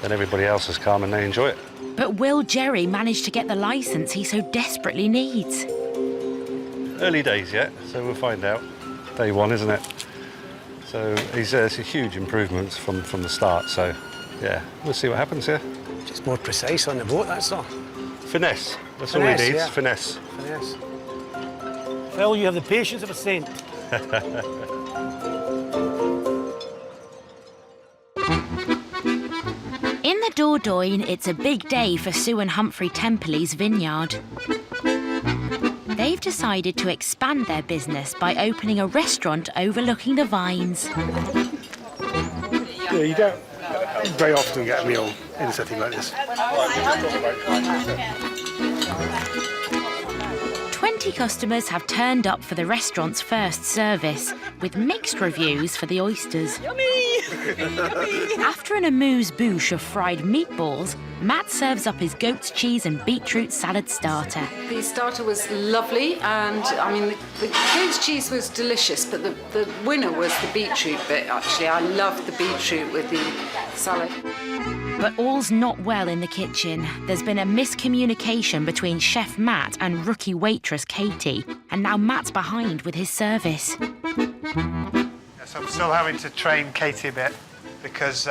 then everybody else is calm and they enjoy it. But will Jerry manage to get the licence he so desperately needs? Early days yet, so we'll find out. Day one, isn't it? So it's a huge improvement from the start, so yeah, we'll see what happens here. Just more precise on the boat, that's all. Finesse, that's all he needs, yeah. finesse. Finesse. Phil, you have the patience of a saint. In the Dordogne, it's a big day for Sue and Humphrey Temperley's vineyard. They've decided to expand their business by opening a restaurant overlooking the vines. Yeah, you don't very often get a meal in a setting like this. 20 customers have turned up for the restaurant's first service, with mixed reviews for the oysters. Yummy! After an amuse-bouche of fried meatballs, Matt serves up his goat's cheese and beetroot salad starter. The starter was lovely, and I mean, the goat's cheese was delicious, but the winner was the beetroot bit, actually. I loved the beetroot with the salad. But all's not well in the kitchen. There's been a miscommunication between Chef Matt and rookie waitress Katie, and now Matt's behind with his service. Yes, I'm still having to train Katie a bit because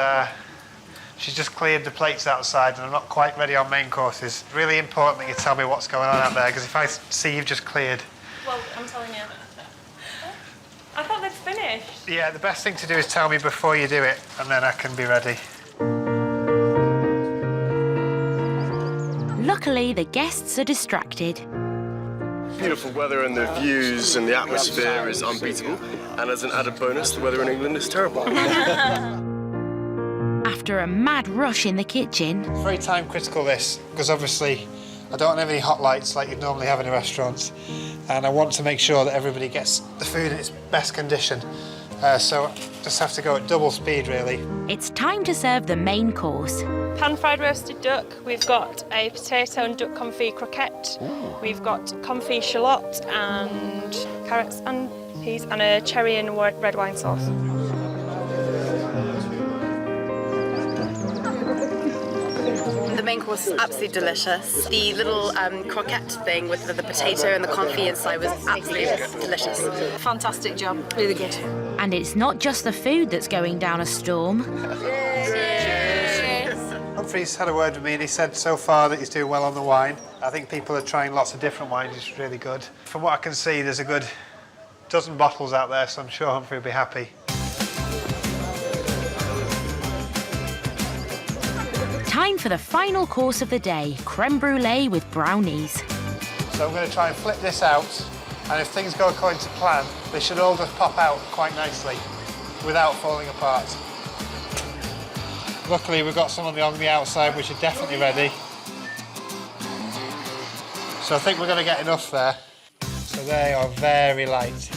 she's just cleared the plates outside and I'm not quite ready on main courses. Really important that you tell me what's going on out there, because if I see you've just cleared... Well, I'm telling you. I thought they'd finished. Yeah, the best thing to do is tell me before you do it, and then I can be ready. Luckily, the guests are distracted. Beautiful weather and the views and the atmosphere is unbeatable. And as an added bonus, the weather in England is terrible. After a mad rush in the kitchen... It's very time critical, this, because obviously I don't have any hot lights like you'd normally have in a restaurant, and I want to make sure that everybody gets the food in its best condition. So just have to go at double speed, really. It's time to serve the main course. Pan-fried roasted duck. We've got a potato and duck confit croquette. Ooh. We've got confit shallot and carrots and peas and a cherry and red wine sauce. The main course is absolutely delicious. The little croquette thing with the potato and the confit inside was absolutely delicious. Fantastic job, really good. And it's not just the food that's going down a storm. Humphrey's had a word with me and he said so far that he's doing well on the wine. I think people are trying lots of different wines, it's really good. From what I can see, there's a good dozen bottles out there, so I'm sure Humphrey will be happy. Time for the final course of the day, creme brulee with brownies. So I'm going to try and flip this out, and if things go according to plan, they should all just pop out quite nicely without falling apart. Luckily, we've got some on the outside, which are definitely ready. So I think we're going to get enough there. So they are very light.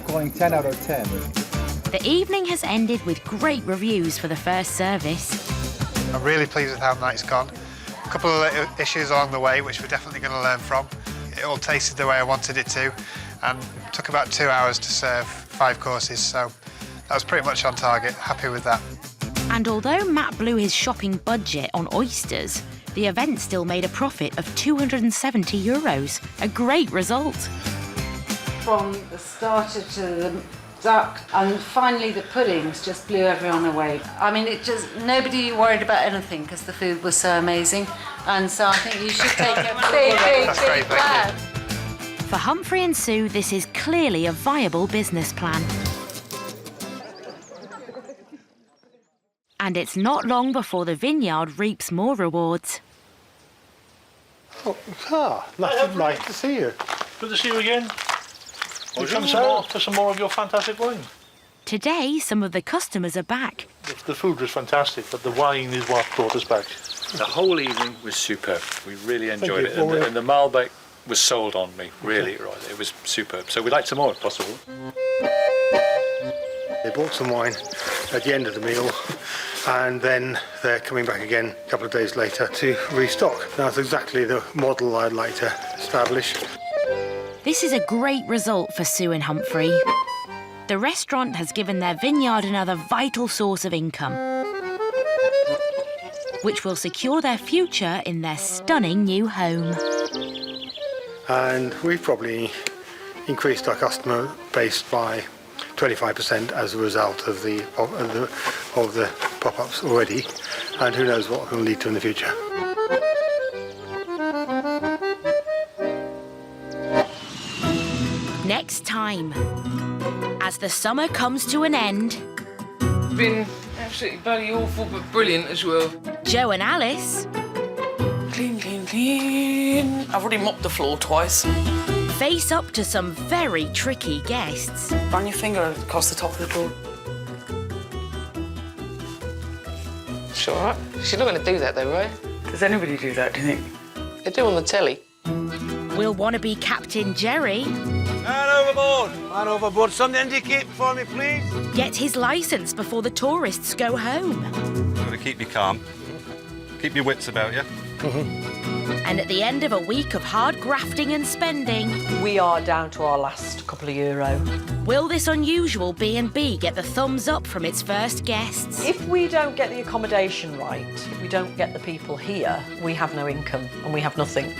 Scoring 10 out of 10. The evening has ended with great reviews for the first service. I'm really pleased with how the night's gone. A couple of issues along the way, which we're definitely going to learn from. It all tasted the way I wanted it to, and it took about 2 hours to serve 5 courses, so that was pretty much on target. Happy with that. And although Matt blew his shopping budget on oysters, the event still made a profit of €270, a great result. From the starter to duck, and finally the puddings just blew everyone away. I mean, nobody worried about anything because the food was so amazing, and so I think you should take a big plan. For Humphrey and Sue, this is clearly a viable business plan. And it's not long before the vineyard reaps more rewards. Nice to see you. Good to see you again. We'll come for some more of your fantastic wine. Today, some of the customers are back. The food was fantastic, but the wine is what brought us back. The whole evening was superb. We really enjoyed it. And the Malbec was sold on me, really. Right. It was superb. So we'd like some more if possible. They bought some wine at the end of the meal, and then they're coming back again a couple of days later to restock. That's exactly the model I'd like to establish. This is a great result for Sue and Humphrey. The restaurant has given their vineyard another vital source of income, which will secure their future in their stunning new home. And we've probably increased our customer base by 25% as a result of the pop-ups already, and who knows what will lead to in the future. Next time, as the summer comes to an end, It's been absolutely bloody awful, but brilliant as well. Joe and Alice Clean, clean, clean. I've already mopped the floor twice. face up to some very tricky guests. Run your finger across the top of the door. It's all right. She's not going to do that, though, right? Does anybody do that, do you think? They do on the telly. Will wannabe Captain Jerry Man overboard! Man overboard. Something to indicate for me, please. get his licence before the tourists go home? You've got to keep you calm. Keep your wits about you. And at the end of a week of hard grafting and spending, we are down to our last couple of euro. Will this unusual B&B get the thumbs up from its first guests? If we don't get the accommodation right, if we don't get the people here, we have no income and we have nothing.